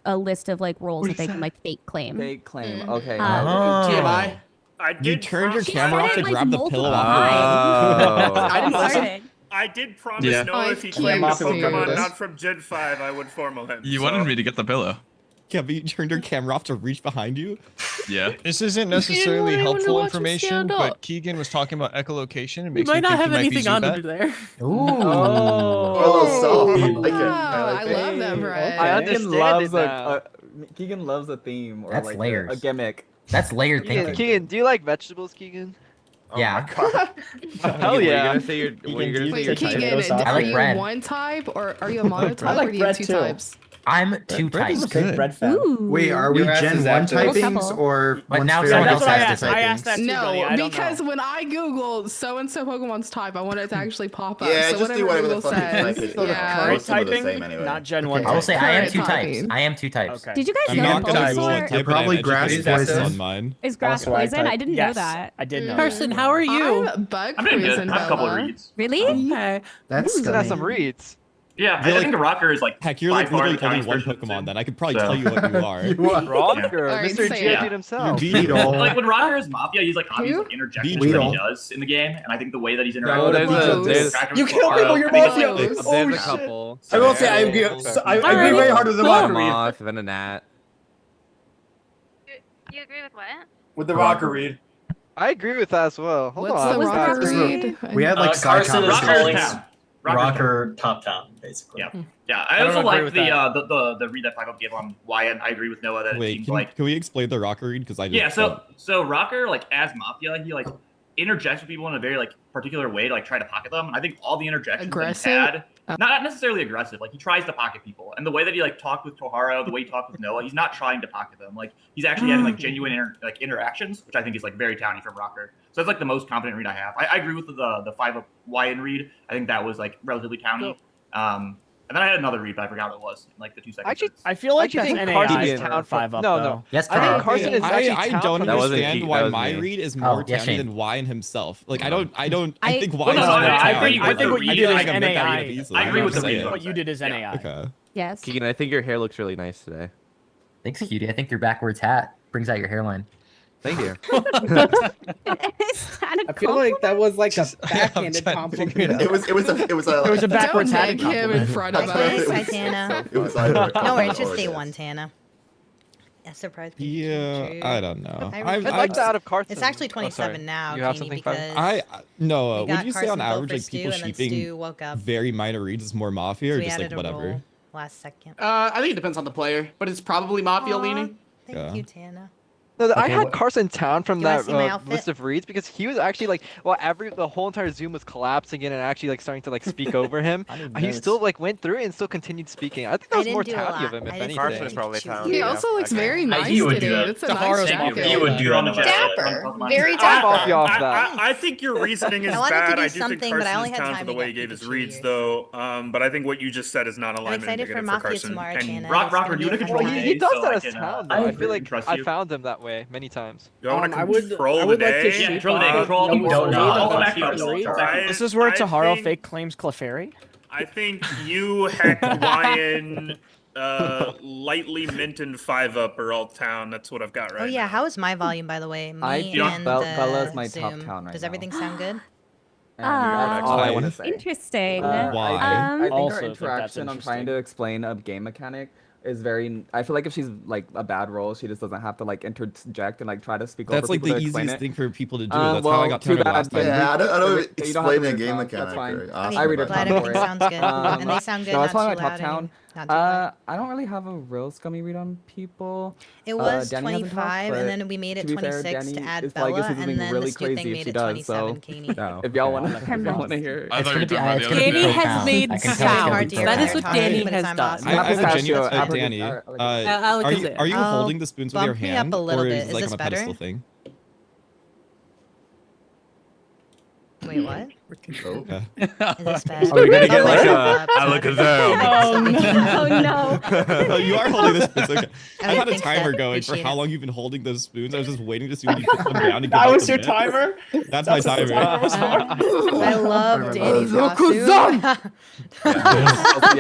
a list of like roles that they can like fake claim. Fake claim. Okay. TMI. I You did turned your promise- camera off to like, grab the multiple pillow off your head. Oh. I didn't listen. Started. I did promise Yeah. Noah if he Yeah, claimed a Mafia would cover Pokemon this. not from Gen 5, I would formal him. You so. wanted me to get the pillow. Yeah, but you turned your camera off to reach behind you. Yeah. This isn't want necessarily anyone to helpful watch him information, stand but up. Keegan was talking about echolocation. It You makes might me not think have he might be anything on Zubat. under there. Ooh. A little soft. I like it. I love that, Brett. I Keegan understand loves it now. Keegan loves a theme or That's like layers. a gimmick. That's layered thinking. Keegan, do you like vegetables, Keegan? Yeah. Hell yeah. You're gonna say your, Keegan, you're do gonna you say take your Keegan, type? tomato sauce? I like bread. one type or are you a monotype I like or do you have bread 2 too. types? I'm 2 bread is types. good. Big bread fan. Wait, are we Your ass Gen is 1 active. typings Couple. or But once now everyone someone else else has has to to type I in? asked that too, No, buddy. I don't because know. when I Google so and so Pokemon's type, I want it to actually pop up. Yeah, so just do whatever the Google fuck you type says, it. So the yeah. current Most of them are the typing, same anyway. not Gen 1 I will say I am Current 2 types. typing. I am 2 types. Okay. Did you guys I'm know not that gonna rule Bulbasaur it, but Probably I'm grass educated poison. on mine. is grass Also, I poison? type- I didn't Yes, know that. I did know. Carson, how are you? I'm bug I'm doing good. poison, I have a couple of Bella. reads. Really? Okay. That's He's got some scummy. reads. Yeah, You're I think like- the rocker is like. Heck, you're by like far literally the only tiniest one person Pokemon. too. Then I could probably So- tell you what you are. Rocker, Alright, Mr. say G it. dude himself. Beetle. Like when Rocker is Mafia, he's like obvious Who? like interjections Beetle. that he does in the game, and I think the way that he's Oh, interacting there's with a- the there's- characters You with killed me Mafia, with your I think Mafia. it's- Oh, There's a shit. couple. I will say I agree. So- I agree very hard with the rocker read. Moth, Venonat. You agree with what? With the rocker read. I agree with that as well. Hold What's on. the was the rocker rocker read? We had like side Carson is conversations. calling Rocker top town, basically. Yeah, yeah. I I don't also agree like with the read that 5-up gave on Wyatt. I agree with Noah that it Wait, seems can, like can we explain the rocker read? Because I just yeah. don't- So Rocker like as Mafia, he like interjects with people in a very like particular way to like try to pocket them. And I think all the interjections Aggressive? that he's had, not necessarily aggressive. Like he tries to pocket people, and the way that he like talked with Tohara, the way he talked with Noah, he's not trying to pocket them. Like he's actually having like genuine interactions, which I think is like very towny from Rocker. So that's like the most confident read I have. I agree with the 5-up Wyatt read. I think that was like relatively towny. And then I had another read, but I forgot what it was. In, like the 2 seconds. Actually, I feel like I that's think NAI Carson's for town 5-up no, though. no. Yes, I think Carl. Carson is actually I town don't from That wasn't understand Keith, why that was my me. read is Oh, more yeah, towny Shane. than Wyan himself. Like I don't think I- Wyan Well, no, is no, more I towny. agree. I think what you did I is can admit that NAI. easily. I agree with the I'm just read. saying. What you did is NAI. Okay. Yes. Keegan, I think your hair looks really nice today. Thanks, cutie. I think your backwards hat brings out your hairline. Thank you. I feel like that was like a backhanded compliment. It was a backwards Don't hat nag him in front of Thanks, us. Tana. It was either. No worries, just day 1, Tana. Yeah, surprise. Yeah, I don't know. I I'd like that out of Carson. It's actually Oh, sorry. 27 now, You have Keeney, something, Fab? because no. we got Would you say on Carson vote average for like Stu, people and then Stu sheeping woke up. very minor reads is more mafia So or we just added like a whatever? roll last second. I think it depends on the player, but it's probably Mafia Aw, leaning. Thank Yeah. you, Tana. No, I Okay, had what- Carson town from You wanna that see my outfit? list of reads because he was actually like, well, the whole entire Zoom was collapsing in and actually like starting to like speak over him. He still like went through it and still continued speaking. I think that I was more didn't do a towny of lot. him, if I didn't anything. do too much. He also looks very nice he would do today. that. It's a Tahara's nice Mafia. jacket. He would do that. Dapper. Very I'm dapper. off you off that. I think your reasoning is I wanted to bad. do I do think something, but I Carson only is had down time for the to way get he gave his Pikachu reads, here. though. But I think what you just said is not I'm alignment excited for negative Mafia Carson. tomorrow, And Tana. Rocker, do you want to Well, control Well, the he day does so that I as can, town though. I I feel like trust I you? found him that way many times. You want to I would control like the to day? see control the day, control no, the don't know. no, I'll no, back you up, no, I'll back you up. This is where I Tahara think- fake claims Clefairy. I think you, Heck, Wyan, lightly mint and 5-up are all town. That's what I've got right Oh yeah, now. how is my volume, by the way? Me I think and Bella's the my top Zoom. town right Does now. everything sound good? And that's all I Why? want to say. Interesting. Why? I think Also our think that's interaction on trying to explain a game mechanic is very. I feel like if she's like a bad role, she just doesn't have to like interject and like try to speak That's over like people the to explain easiest it. thing for people to do. That's how I got too countered bad. last time. Yeah, I don't You don't have to explain read the game it, that's mechanic. fine. Or I ask mean, I read it. glad for everything it. sounds good, and they sound good. So Not that's why too my top loud. town. Not too quiet. I don't really have a real scummy read on people. It was Danny hasn't talked, 25, and but then we made it to be fair, 26 to Danny add is probably Bella, gonna say something and then really the Stu thing crazy if made she it does. 27, So Keeney. if y'all want to Criminals. hear it. I thought you were It's talking gonna about be- the it's other gonna be Danny two. pro has town. made I can tell Very it's sounds. gonna hard be to pro hear That when is they're what talking, Danny but it's has on done. Mafia. I have a Pistachio, genuine I heard Danny. it. Look Are is you there. are you Oh, holding the spoons with your bump me up hand, a little or bit. is it Is like this on a pedestal better? thing? Wait, what? Oh. Okay. Is this bad? Are we gonna get Bump like myself a up so I alakazam? can make this a big Oh deal. no. Oh, you are holding the spoons. Okay. I've had a thanks, timer Seth. going for Appreciate how it. long you've been holding those spoons. I was just waiting to see when you put them down and give That up was the your bit. timer? That's my what the timer. timer was for? I love Danny's Alakazam! costume. Hey,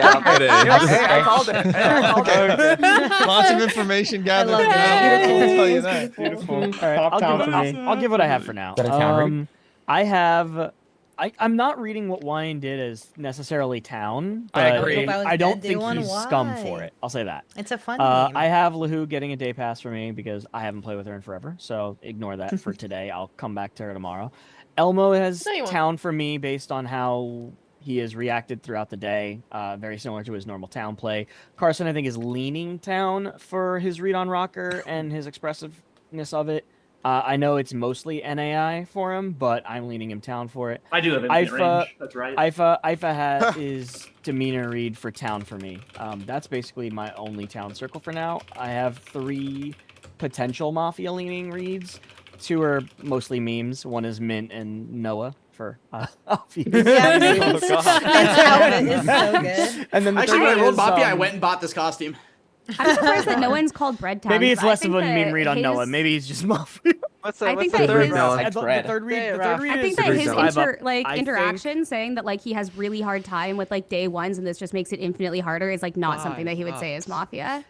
I called it. Hey, I called it. Lots of information gathered. love from that. that one, I'll tell you It's that. beautiful. All right, Top town for me. I'll give what I have for now. Is that a town read? I have. I'm not reading what Wine did as necessarily town, I but agree. Hope I was I don't dead day think one. he's scum Why? for it. I'll say that. It's a fun game. I have Lahu getting a day pass for me because I haven't played with her in forever, so ignore that for today. I'll come back to her tomorrow. Elmo has No, you won't. town for me based on how he has reacted throughout the day, very similar to his normal town play. Carson, I think, is leaning town for his read on Rocker and his expressiveness of it. I know it's mostly NAI for him, but I'm leaning him town for it. I do have infinite range. That's right. Ifa is demeanor read for town for me. That's basically my only town circle for now. I have 3 potential Mafia leaning reads. 2 are mostly memes. One is Mint and Noah for obvious. Yeah, Oh, God. Mint's outfit is so good. And then the Actually, third when I one rolled is, Mafia, I went and bought this costume. I'm surprised that no one's called Bread Town. Maybe it's 'cause I less of think a that meme read on Noah. his- Maybe he's just Mafia. What's I the think what's the that third his- round? The third read I think is that his Survivor. like I think- interaction saying that like he has really hard time with like day ones and this just makes it infinitely harder is like not something that he would say is Mafia.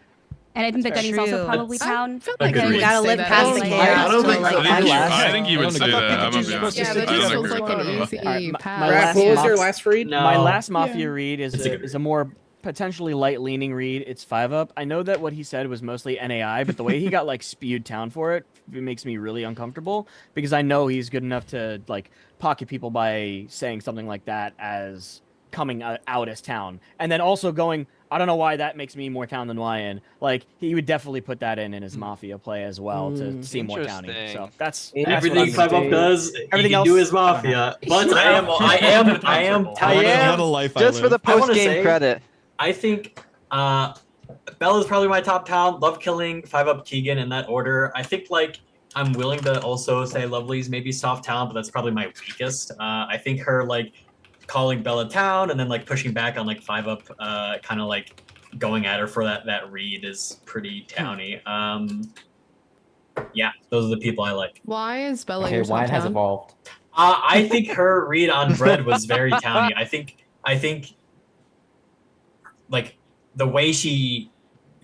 And I think that Gunny's also True. probably town. like You would gotta say live that past as the like- chaos. I don't to, think like, so. I think you would say I thought that. people I'm just gonna be supposed to honest. Yeah, stick that just I don't feels agree like with an that at all. easy My pass. last What was Maf- your last read? My last Yeah. Mafia read is a more potentially light leaning read. It's 5 up. I know that what he said was mostly NAI, but the way he got like spewed town for it makes me really uncomfortable because I know he's good enough to like pocket people by saying something like that as coming out as town, and then also going. I don't know why that makes me more town than YN. Like he would definitely put that in his Mafia play as well to seem more towny. So that's Everything what I'm 5 up gonna does, Everything he can else- do is Mafia. But I am What a life I Just for live. the I wanna post game say- credit. I think Bella's probably my top town. Love killing 5 up Keegan in that order. I think like I'm willing to also say Lovely's maybe soft town, but that's probably my weakest. I think her like calling Bella town and then like pushing back on like 5 up, kind of like going at her for that read is pretty towny. Yeah, those are the people I like. Why is Bella Okay, your top wine has town? evolved. I think her read on Bread was very towny. I think like the way she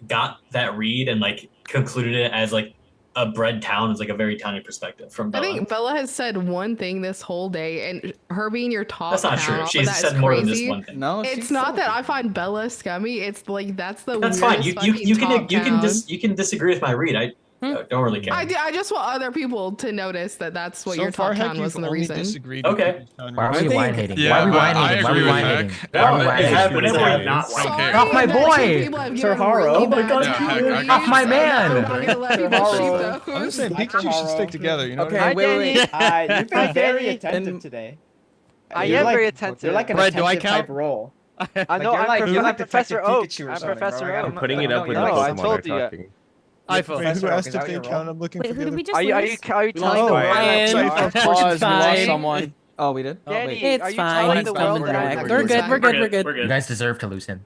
got that read and like concluded it as like a Bread town is like a very towny perspective from I Bella. think Bella has said one thing this whole day, and her being your top That's not town, true. but She's that is said more than crazy. just one thing. No, It's not that I find Bella scummy. It's like that's the That's fine. weirdest You fucking top town. you can disagree with my read. I don't really care. I just want other people to notice that that's what So your far, top Heck, town was you've and the only reason. disagreed Okay. with people's Why are town we reads. wine hating? Yeah, Why are we but wine I hating? Why are we agree with wine Heck. hating? No, Why are we it wine hating? happens. It's It fine. happens. Not Sorry, like Off my that two boy! people have Sir given Haro. really Oh my bad God. town Yeah, reads. Off my man! I'm not gonna let people Haro. shoot I'm just saying, those. think you should stick together. You know what I Okay, Hi, mean? wait. Danny. You've been very And- attentive today. I You're am like- very attentive. You're like an Brett, do I attentive count? type role. I Like, know. you're like- you're like Professor Detective Oak. Pikachu or I'm something, Professor bro. Like, I Oak. don't know- Putting I it don't up with know like No, I Pokemon told are you. talking. Wait, Professor who Oak, asked is if that they your count? role? I'm looking Wait, for who the did we other just Are you lose? talking lost the Ryan. world? Sorry, Pause, of course we it's lost fine. someone. Oh, we did. Danny, It's are you fine. telling He's the coming world that back. I'm We're good. We're good. We're We're good. good. You guys deserve to lose him.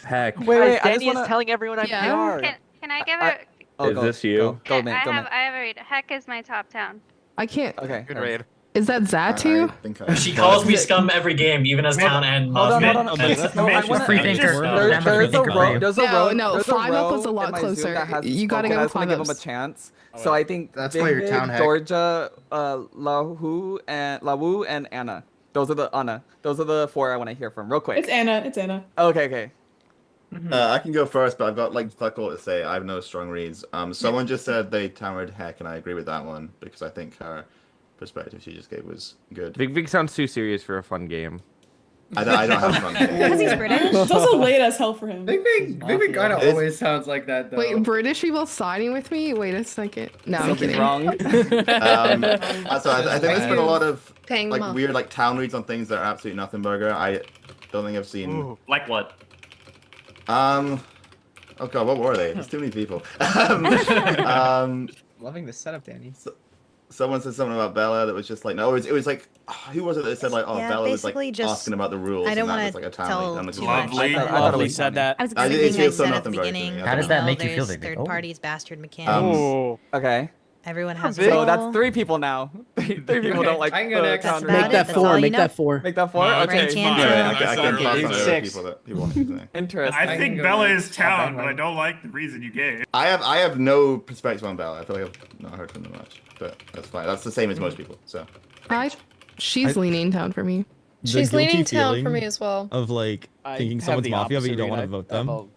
Heck. Wait, Guys, wait. I Danny just wanna. is telling everyone I'm Yeah. PR. Can I give I- it? Oh, Is go, this you? Go, man. I Go, have man. I have a read. Heck is my top town. I can't. Okay. Good here. raid. Is that Zatu? I think I She calls me scum every game, even as town and Hold on, Mafia. hold on. That's- No, I Man's wanna. Free thinker. There's Damn, a free thinker for row. you. There's a No, row. no, There's 5 up was a row lot in my Zoom closer. that has You gotta spoken. go I just want to give him a 5 ups. chance. So I think That's why you're David, town hack. Georgia, Lahu, and Anna. Those are the 4 I want to hear from real quick. It's Anna. It's Anna. Okay, okay. I can go first, but I've got like fuck all to say. I have no strong reads. Someone just said they towered Heck, and I agree with that one because I think her perspective she just gave was good. Vic sounds too serious for a fun game. I don't have fun games. Because he's British. It's also late as hell for him. Vic kind of It's- always sounds like that though. Wait, British people siding with me? Wait a second. No, I'm kidding. Wrong. So I think there's been a lot of Paying them like off. weird like town reads on things that are absolutely nothing burger. I don't think I've seen. Like what? Oh god, what were they? There's too many people. Loving the setup, Danny. Someone said something about Bella that was just like no, it was like who was it that said like Yeah, Bella was like basically just- asking about the rules. I don't and that wanna was like a town tell lead. I'm too like, much. Lovely. I totally said that. I was I gonna did say feel I so said at the nothing burger to beginning. me. How does all that make you feel, there's Vic? third Oh. parties, bastard mechanics. Okay. Everyone has So a role. that's 3 people now. 3 people don't like I can go the next. town That's read. about it. That's all you know. Make that 4? No, Okay. it's Can fine. do it. I I can said pass on earlier. other 6. people that people want to say. Interesting. I can think go Bella next. is town, but I don't like the reason you gave. I have no perspective on Bella. I feel like I've not heard from them much, but that's fine. That's the same as most people. So She's leaning town for me. She's leaning town for me as well. Of like I thinking have someone's the mafia, but you opposite don't want read. to vote I have them.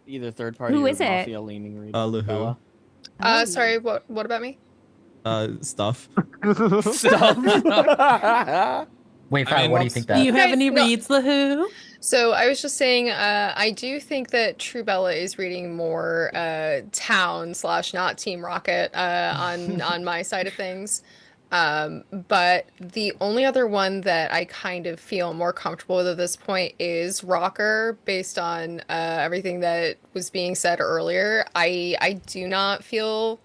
either third party Who or is it? mafia leaning read. Luhu. Bella. Sorry, what about me? Stuff. Stuff. Wait, Fran, what do you think that? Do you have Okay, any no. reads, Lahoo? So I was just saying, I do think that True Bella is reading more town / not Team Rocket on my side of things. But the only other one that I kind of feel more comfortable with at this point is Rocker, based on everything that was being said earlier. I do not feel.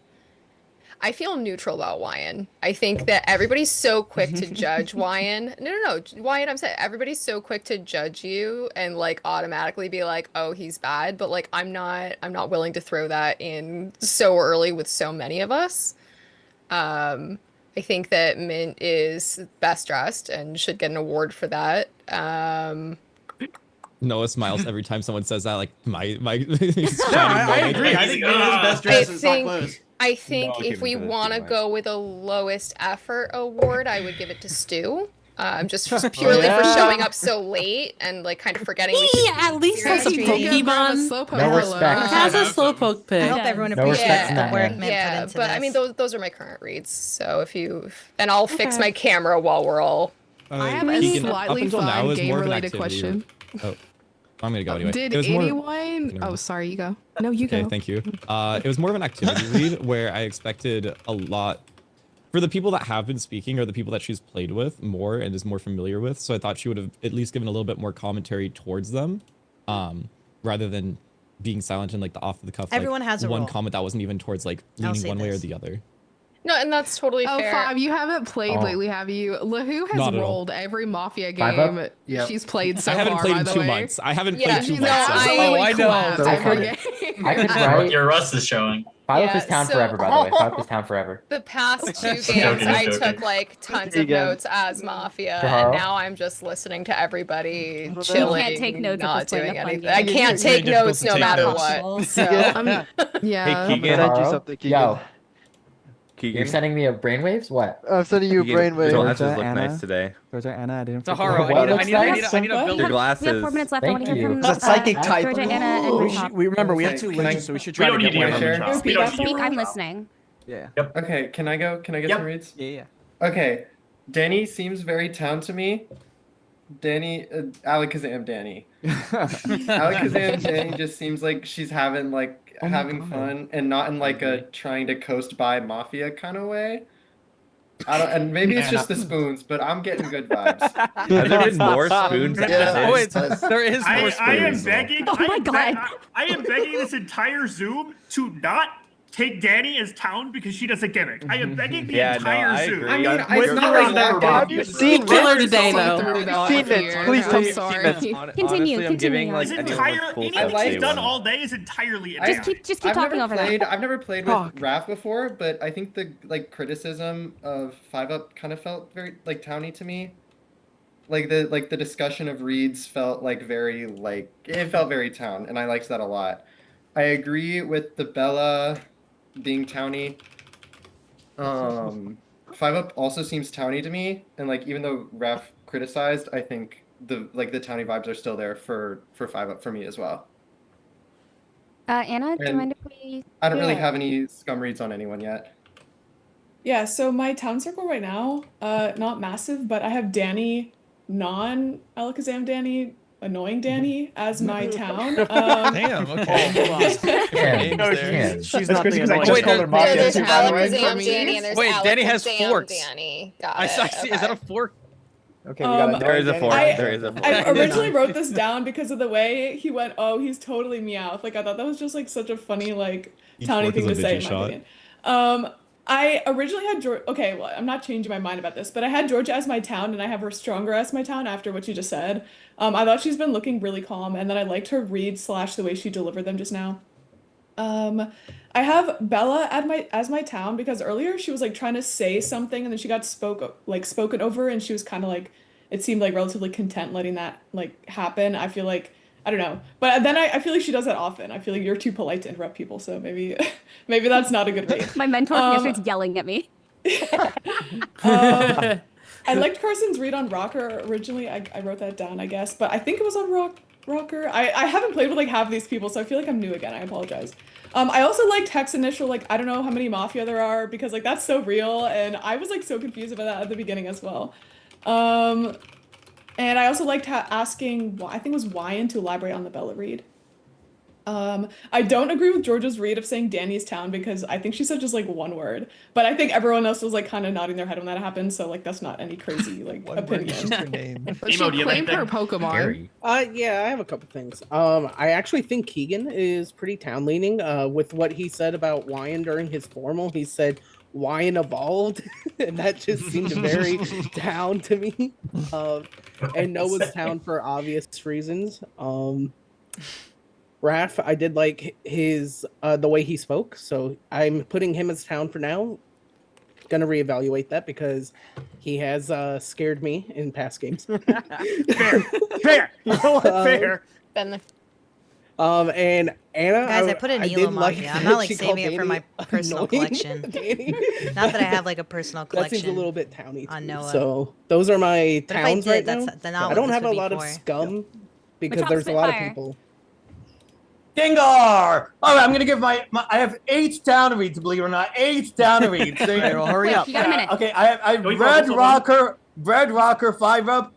I feel neutral about Wyan. I think that everybody's so quick to judge Wyan. No. Wyan, I'm saying everybody's so quick to judge you and like automatically be like, oh, he's bad. But like I'm not willing to throw that in so early with so many of us. I think that Mint is best dressed and should get an award for that. Noah smiles every time someone says that. Like my I agree. I think Mint is best dressed and sock clothes. I think No, if we give it to want to Stu. go with a lowest effort award, I would give it to Stu. Just purely for showing up so late and like kind of forgetting. we He should be at least has some serious. Pokemon. No respect. Has a slowpoke pick. I hope everyone No respect appreciates in the that, work man. Mint put Yeah, into but this. I mean those are my current reads. So if you and I'll fix my camera while we're all. I have a Keegan, up slightly until now, fun it was more of an game-related activity. question. Oh, I'm gonna go anyway. Did It was more- anyone? Oh, sorry, you go. No, you Okay, go. thank you. It was more of an activity read where I expected a lot for the people that have been speaking or the people that she's played with more and is more familiar with. So I thought she would have at least given a little bit more commentary towards them, rather than being silent and like the off the cuff. Everyone like, has a one role. comment that wasn't even towards like I'll leaning say one way or this. the other. No, and that's totally Oh, fair. Five, you haven't played Oh. lately, have you? Lahoo has Not at all. rolled every Mafia Five Up? game Yep. she's played so I haven't far, played by in the 2 way. months. I haven't Yeah, played 2 no, months. Absolutely I know. collapsed So every I game. I could write. Your rust is showing. Five Yeah, is town so- forever, by the way. Five is town forever. The past 2 games, Joking, I joking. took like tons There of you go. notes as Mafia, Sure. and now I'm just listening to everybody You chilling, can't take notes if not it's playing doing a fun anything. game. I It's can't very take difficult notes to no take matter notes. what. So Yeah. Hey, I'm Keegan. gonna send you something, Keegan. Yo, Keegan. you're sending me a brainwaves? What? I'm sending you a Keegan, brainwave. your glasses Georgia, look Anna. nice today. Georgia, Anna, I didn't. Taharo, What I looks need a nice? build. We have 4 glasses. minutes left. I want to Thank hear you. from Is that psychic type? Georgia, Anna, and We, Chop. remember we have Okay, 2 can I- legions, so we should We try don't to need get to one hear of them. from Chop. Repeat We don't that need for to me. I'm listening. Yeah. Okay, can I go? Can I get Yep. some reads? Yeah. Okay, Danny seems very town to me. Danny, Alakazam Danny. Alakazam Danny just seems like she's having having fun and not in like a trying to coast by mafia kind of way. I don't, and maybe it's just the spoons, but I'm getting good vibes. Have there been more spoons Yeah. added? Oh, wait, there is more I am spoons. begging. Oh my God. I am begging this entire Zoom to not take Danny as town because she does a gimmick. I am begging the Yeah, no, entire I Zoom. agree. I mean, You're it's not right, like never that. mind. Have you seen Killer Vince? today, See though. through that Seen fear. Vince, please I'm tell me sorry. Vince. Continue, I'm giving continue. like His anyone entire with full anything stuff he's day done one. all day is entirely I- AI. Just keep talking over that. I've never played with Raph before, but I think the criticism of 5-Up kind of felt very like towny to me. Like the discussion of reads felt like very it felt very town, and I liked that a lot. I agree with the Bella being towny. 5-Up also seems towny to me, and like even though Raph criticized, I think the towny vibes are still there for 5-Up for me as well. Anna, do you And mind if we? I don't really Yeah. have any scum reads on anyone yet. Yeah, so my town circle right now, not massive, but I have Danny, non-Alakazam Danny, annoying Danny as my town. Damn. Okay. Hold on. Different names there. She's That's not crazy the 'cause I annoying. just called her So Mafia there's too, by the way. Alakazam Danny and there's Wait, Danny has Alakazam forks. Danny. Got I it. see. Is that a fork? Okay, we got There is a Danny. fork. I- There is a fork. I originally wrote this down because of the way he went, oh, he's totally Meowth. Like, I thought that was just, like, such a funny, like, Each towny fork is thing a to say, in Vigi my shot. opinion. I originally had Georgia. Okay, well, I'm not changing my mind about this, but I had Georgia as my town, and I have her stronger as my town after what you just said. I thought she's been looking really calm, and then I liked her read / the way she delivered them just now. I have Bella as my town because earlier she was like trying to say something, and then she got spoken over, and she was kind of like, it seemed like relatively content letting that like happen. I feel like I don't know, but then I feel like she does that often. I feel like you're too polite to interrupt people, so maybe maybe that's not a good read. My mentor from yesterday's yelling at me. I liked Carson's read on Rocker originally. I wrote that down, I guess, but I think it was on Rocker. I haven't played with like half of these people, so I feel like I'm new again. I apologize. I also liked Heck's initial, like, I don't know how many Mafia there are because like that's so real, and I was like so confused about that at the beginning as well. And I also liked asking, I think it was Wyan to elaborate on the Bella read. I don't agree with Georgia's read of saying Danny's town because I think she said just like one word, but I think everyone else was like kind of nodding their head when that happened, so like that's not any crazy like opinion. But she claimed her Pokemon. Yeah, I have a couple things. I actually think Keegan is pretty town leaning. With what he said about Wyan during his formal, he said Wyan evolved, and that just seemed very town to me. And Noah's town for obvious reasons. Raph, I did like his the way he spoke, so I'm putting him as town for now. Gonna reevaluate that because he has scared me in past games. Fair. You know what? Fair. Been there. And Anna, Guys, I put an I Elo did like Mafia. I'm that not like she called saving it for my Danny personal annoying. collection. Not that I have like a personal That collection. seems a little bit towny. On Noah. So those are my But if I towns did, right that's now. not I what don't this have a would be lot of for. scum because What's there's up, a lot of Spitfire? people. Gengar! All right, I'm gonna give my I have 8 down reads, believe it or not. 8 down reads. Okay, well, hurry up. You got a minute. Okay, I have Can we Red focus on Rocker, 5-up,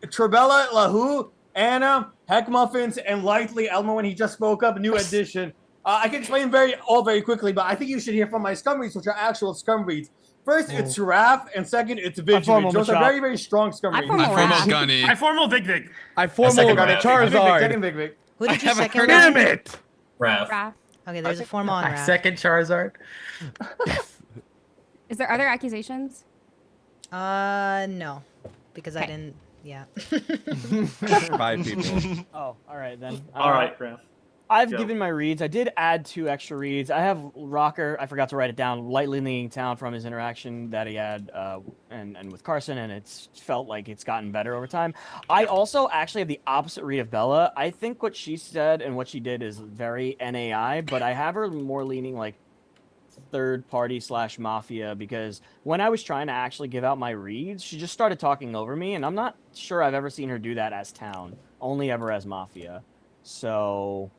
Trebella, Lahu, Anna, Heck Muffins, and Lightly Elmo when he just spoke up, new addition. I can explain very quickly, but I think you should hear from my scum reads, which are actual scum reads. First, it's Raph, and second, it's formal Vigilance. Those are Machop. very, very strong scum I reads. formal Raph. Gunny. I formal Vic Vic. I formal Second Charizard. Vic Vic. Who did you Have a second? Damn Ryan? it! Raph. Raph. Okay, there's a formal on Raph. Second Charizard. Is there other accusations? No, because I didn't. Yeah. 5 people. Oh, all right then. All right, Raph. I've Go. given my reads. I did add 2 extra reads. I have Rocker. I forgot to write it down. Lightly leaning town from his interaction that he had and with Carson, and it's felt like it's gotten better over time. I also actually have the opposite read of Bella. I think what she said and what she did is very NAI, but I have her more leaning like third party / mafia because when I was trying to actually give out my reads, she just started talking over me, and I'm not sure I've ever seen her do that as town. Only ever as mafia. So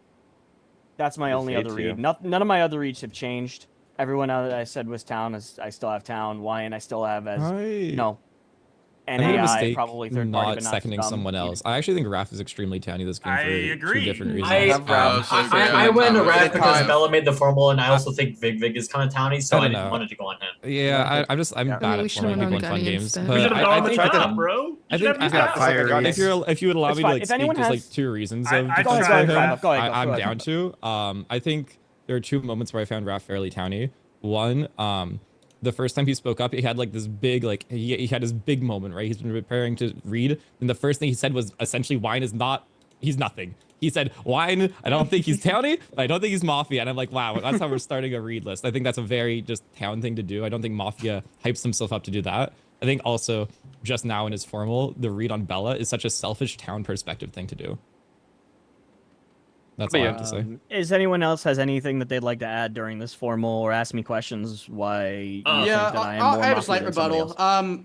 that's my only other read. None of my other reads have changed. Everyone that I said was town I still have town. Wyan I still have as I made a NAI, mistake probably third party, not but not seconding scum. someone else. I actually think Raph is extremely towny this game for agree. 2 different reasons. I went to Raph because Bella made the formal, and I also think Vig is kind of towny, so I don't didn't know. wanted to go on him. Yeah, I'm bad We at should've forming people known in fun Gunny games. instead. But We should've gone I on the think top, bro. You I should think have used that. if you would allow me to like If speak anyone just has- like 2 reasons I of tried, defense for him, Raph. Go ahead. I'm down to. I think there are 2 moments where I found Raph fairly towny. One, the first time he spoke up, he had like this big, like he had his big moment, right? He's been preparing to read, and the first thing he said was essentially, "Wine is not. He's nothing." He said, "Wine. I don't think he's towny, but I don't think he's mafia." And I'm like, wow, that's how we're starting a read list. I think that's a very just town thing to do. I don't think mafia hypes himself up to do that. I think also just now in his formal, the read on Bella is such a selfish town perspective thing to do. That's all I have to say. Is anyone else has anything that they'd like to add during this formal or ask me questions why you think Yeah, that I am more I have a mafia slight than somebody rebuttal. else?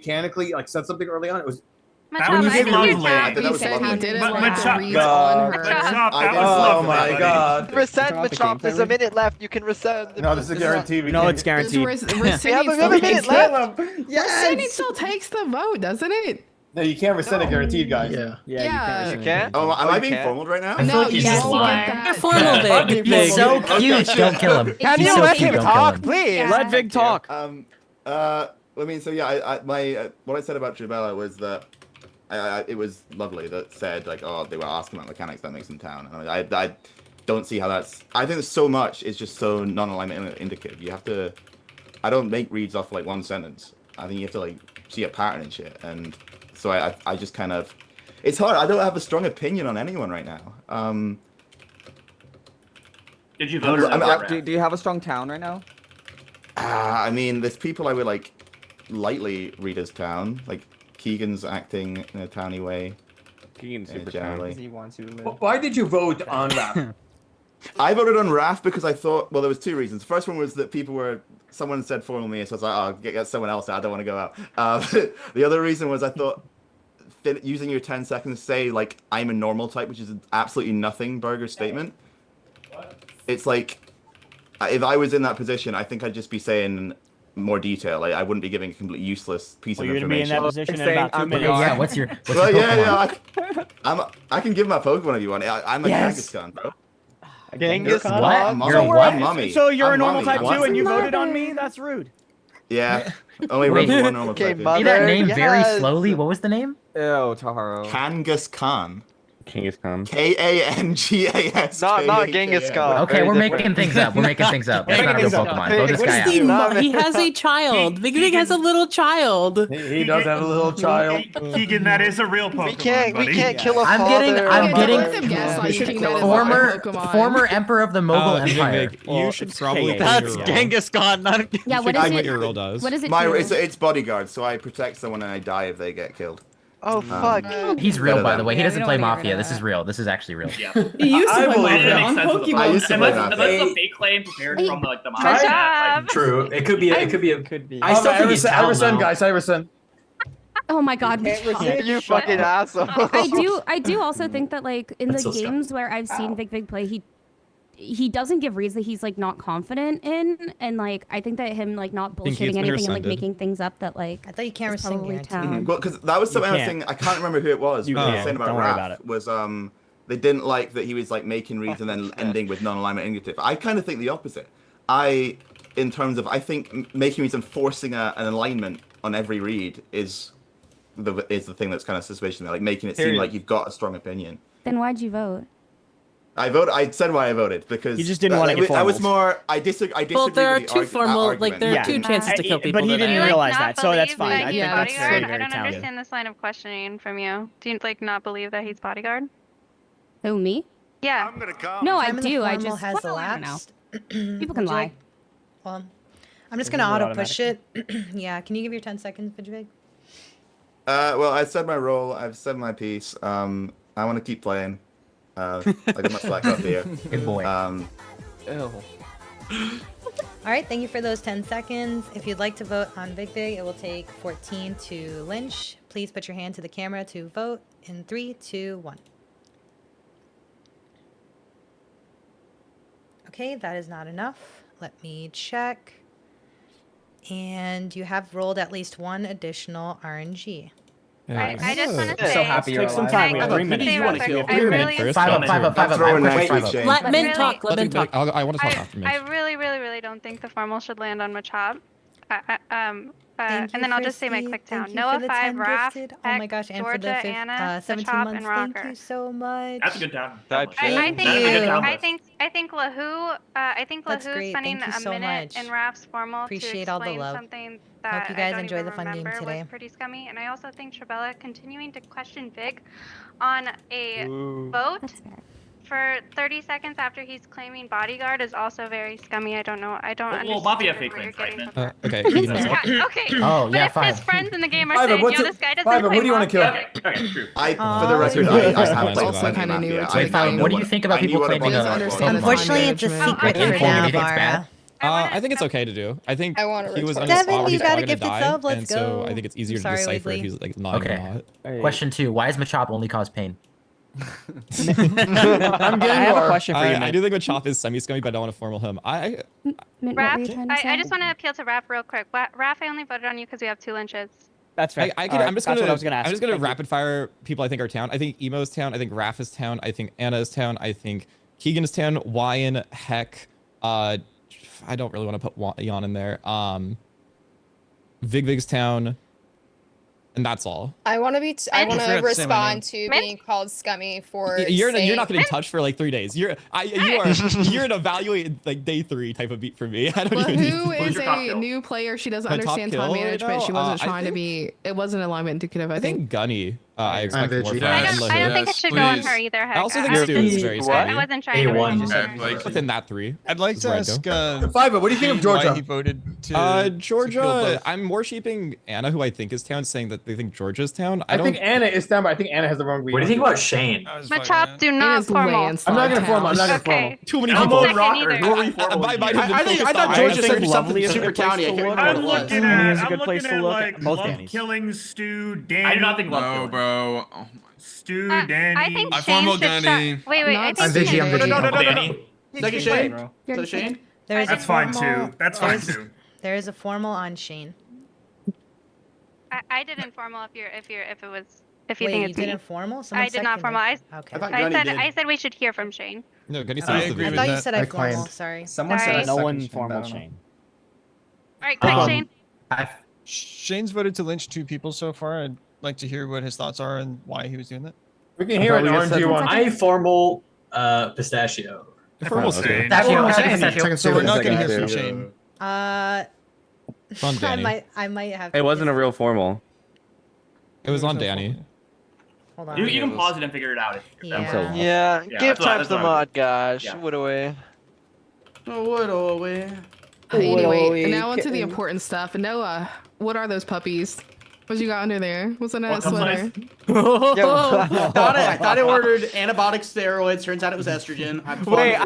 mechanically like said something early on, it was That was lovely. You said he didn't But like the Machop, reads on her. Machop, that was Oh lovely, my buddy. god. Resend, Machop. There's a minute left. You can resend. No, this is a guarantee. No, it's guaranteed. We have a minute minute left. Rescinding still takes the vote, doesn't it? No, you can't rescind it guaranteed, guys. Yeah. You can? Oh, am I being formal right now? No, he's you just won't lying. get that. You're formal, Vic. He's so cute. Don't kill him. Can He's you so let cute, him don't kill talk, him. please? Let Vic talk. I mean, so yeah, what I said about Trubella was that it was lovely that said like, oh, they were asking about mechanics that makes them town. And I don't see how that's. I think there's so much. It's just so non-alignment indicative. You have to. I don't make reads off like one sentence. I think you have to like see a pattern and shit. And so I just kind of. It's hard. I don't have a strong opinion on anyone right now. Did you vote or not? Do you have a strong town right now? I mean, there's people I would like lightly read as town. Like Keegan's acting in a towny way. Keegan's super generally. He wants you to live. Why did you vote on that? I voted on Raph because I thought, well, there was two reasons. The first one was that someone said formal me, so I was like, oh, get someone else out. I don't want to go out. The other reason was I thought using your 10 seconds to say, like, I'm a normal type, which is an absolutely nothing burger statement. It's like, if I was in that position, I think I'd just be saying more detail. Like, I wouldn't be giving a completely useless piece of You're gonna be in information. that position in about 2 minutes. Yeah, what's your Well, Pokemon? I can give my Pokemon if you want. I'm a Kangaskhan, bro. Genghis What? Khan? You're what? Mummy. So you're I'm a normal Mummy. type What? too, and you voted on me? That's rude. Yeah, only room for one normal Okay, type. mother. Say that name very Yes. slowly. What was the name? Ew, Taharo. Kangaskhan. Genghis Khan. Kangas. Not Genghis Khan. Okay, Very we're different. making things up. We're making things up. That's not a real Pokemon. Vote this guy out. He has a child. Big Big has a little child. He does have a little child. Keegan, that is a real Pokemon, We can't kill a I'm father. getting former emperor of the Mogul Empire. Vic, you should probably. That's put your role. Genghis Khan. Not Yeah, what I is what it? your role does. What is it? It's bodyguard, so I protect someone and I die if they get killed. Oh fuck. He's real, by the way. He Yeah, doesn't we play don't wanna Mafia. get rid of This is that. real. This is actually real. Yeah. He used to I play believe Mafia it. on Makes sense with the Pokemon. I used to play Unless Mafia. it's a fake claim prepared from like the Good mind. job. True. It could be. Could be. I still think I rescind, guys. I rescind. Oh my god. You fucking asshole. I do also think that like in That's the so games where I've seen Big play, he doesn't give reads that he's like not confident in, and like I think that him like not Think he's bullshitting been anything and like rescinded. making things up that like I thought you can't is rescind probably guarantee. town. Well, because that was something I was can't. saying. I can't remember who it was. You but I was can't. saying about Don't worry Raph about it. was they didn't like that he was like making reads and then ending with non-alignment indicative. I kind of think the opposite. I think making reads and forcing an alignment on every read is the thing that's kind of suspicious. Like making it seem like you've got a strong opinion. Then why'd you vote? I said why I voted because You just didn't want to get That was formals. more. I disagree. Well, there are with two the formal, like argument. there are Yeah. two chances to kill people. But he that didn't I- realize not that, so that's believe fine. that I he's think that's very, bodyguard? very I don't Italian. understand this line of questioning from you. Do you like not believe that he's bodyguard? Who, me? Yeah. No, I Time in the do. I formal just has well, I don't know. elapsed. People can lie. Well, I'm just Isn't gonna it auto push it. Yeah, can you give your 10 seconds, Vijay? Well, I said my role. I've said my piece. I want to keep playing. I got my Slack up here. Good boy. Ew. All right, thank you for those 10 seconds. If you'd like to vote on Big Big, it will take 14 to lynch. Please put your hand to the camera to vote in 3, 2, 1. Okay, that is not enough. Let me check. And you have rolled at least one additional RNG. I just want to say. So happy you're Take some alive. time. We We have have 3 minutes. You want to kill? I really, First. 5 up. I'm throwing next week, Shane. Let Min really- talk. Let Min talk. I want to talk after I Mitch. really don't think the formal should land on Machop. Thank And you, then I'll just say my Frisky. quick town. Thank you Noah for the 5, 10 Raph, gifted. Oh my Heck, gosh, and for the Georgia, Anna, 17 Machop, months. and Thank Rocker. you so much. That's a good town. Type definitely. I shit. think That'd be a good town I list. think Lahu That's Lahu great. spending Thank you a so minute much. in Raph's formal Appreciate to all the explain love. something that you guys I don't enjoy even the fun game remember today. was pretty scummy. And I also think Trabella continuing to question Vig on a vote That's fair. for 30 seconds after he's claiming bodyguard is also very scummy. I don't understand Well, Mafia where fake you're claims getting right, from man. Okay. that. Okay. Oh, but yeah, if fine. his friends in the game are Five, saying, what's yo, it- this guy doesn't Five, play what do you wanna kill? Mafia. Okay, true. For the record, I have That's played also kinda new, Mafia. which I is know fine. What do you think about I knew people what a claiming bodyguard a was. Pokemon Unfortunately, it's a management. secret for Okay. now, Do you think Bara. I think it's okay to do. I think I wanna he was on retort. a spot Devin, where you he's gotta probably gonna gift it die, sub, let's and so go. I think it's easier I'm to sorry, decipher if Wiggly. he's like lying or not. Question 2: Why does Machop only cause pain? I'm getting I have a more. question for you, I Mint. do think Machop is semi-scummy, but I don't want to formal him. Mint, what Raph, were you trying to say? I just want to appeal to Raph real quick. Raph, I only voted on you because we have 2 lynches. That's fair. I All can, right, I'm just that's gonna. what I was gonna ask. I'm just gonna Thank you. rapid fire people I think are town. I think Emo's town. I think Raph is town. I think Anna is town. I think Keegan is town. Wyan, Heck. I don't really want to put Jan in there. Vig's town. And that's all. I want to I want to forgot to say my respond to being called scummy for You're not saying- getting touched for like 3 days. You're an evaluate like day 3 type of beat for me. I don't But even who need is a new player? She doesn't My top understand kill time right management. now? She wasn't I trying to think- be. It wasn't alignment indicative. I I think. think Gunny. I expect more Vigi. from I him. don't think it should go on her either. Heck. I also think was Stu is just- very I scummy. wasn't trying to. Like within that 3. I'd like is to where I'd ask go. Fiverr, what do you think of Shane why Georgia? he voted to Georgia. both. I'm more sheeping Anna, who I think is town, saying that they think Georgia's town. I think Anna is down, but I think Anna has the wrong read. What do you think about Shane? Machop, do not formal. I'm not gonna formal. I'm not gonna formal. Too many Elmo people. Rocker, who are we formal I thought Georgia said something super towny. I can't remember I'm what it was. looking Danny at, is a I'm good place looking to at look. like Both love Dannys. killing Stu, Danny. I do not think love No, killing. bro. Oh, Stu, I Danny. think I Shane formal should Danny. shut. Wait, I think I'm Vigi, Shane I'm should- Vigi. No, Danny. Second Shane. Is that Shane? There's That's a fine formal, too. That's fine there's- too. There is a formal on Shane. I did informal if you Wait, think you it's did me. informal? Someone I did not seconded. formal. Okay. I thought Gunny did. I said we should hear from Shane. No, Gunny I says agree I with thought you that. said I formal. Sorry. Someone said I No second one Shane, formal but I don't know. Shane. All right, quick, Shane. Shane's voted to lynch 2 people so far. I'd like to hear what his thoughts are and why he was doing that. We can hear an RNG one. I formal pistachio. Formal Shane. So we're not going to hear from Shane. It's on I Danny. might have. It wasn't a real formal. It was on Danny. Hold on. You can pause it and figure it out. Yeah. Yeah, Yeah, give that's what- times that's the what I would mod, guys. Yeah. What away. What are we? Anyway, and now onto the important stuff. Noah, what are those puppies? What you got under there? What's in that Welcome, sweater? I thought I ordered antibiotic steroids. Turns out it was estrogen. Wait,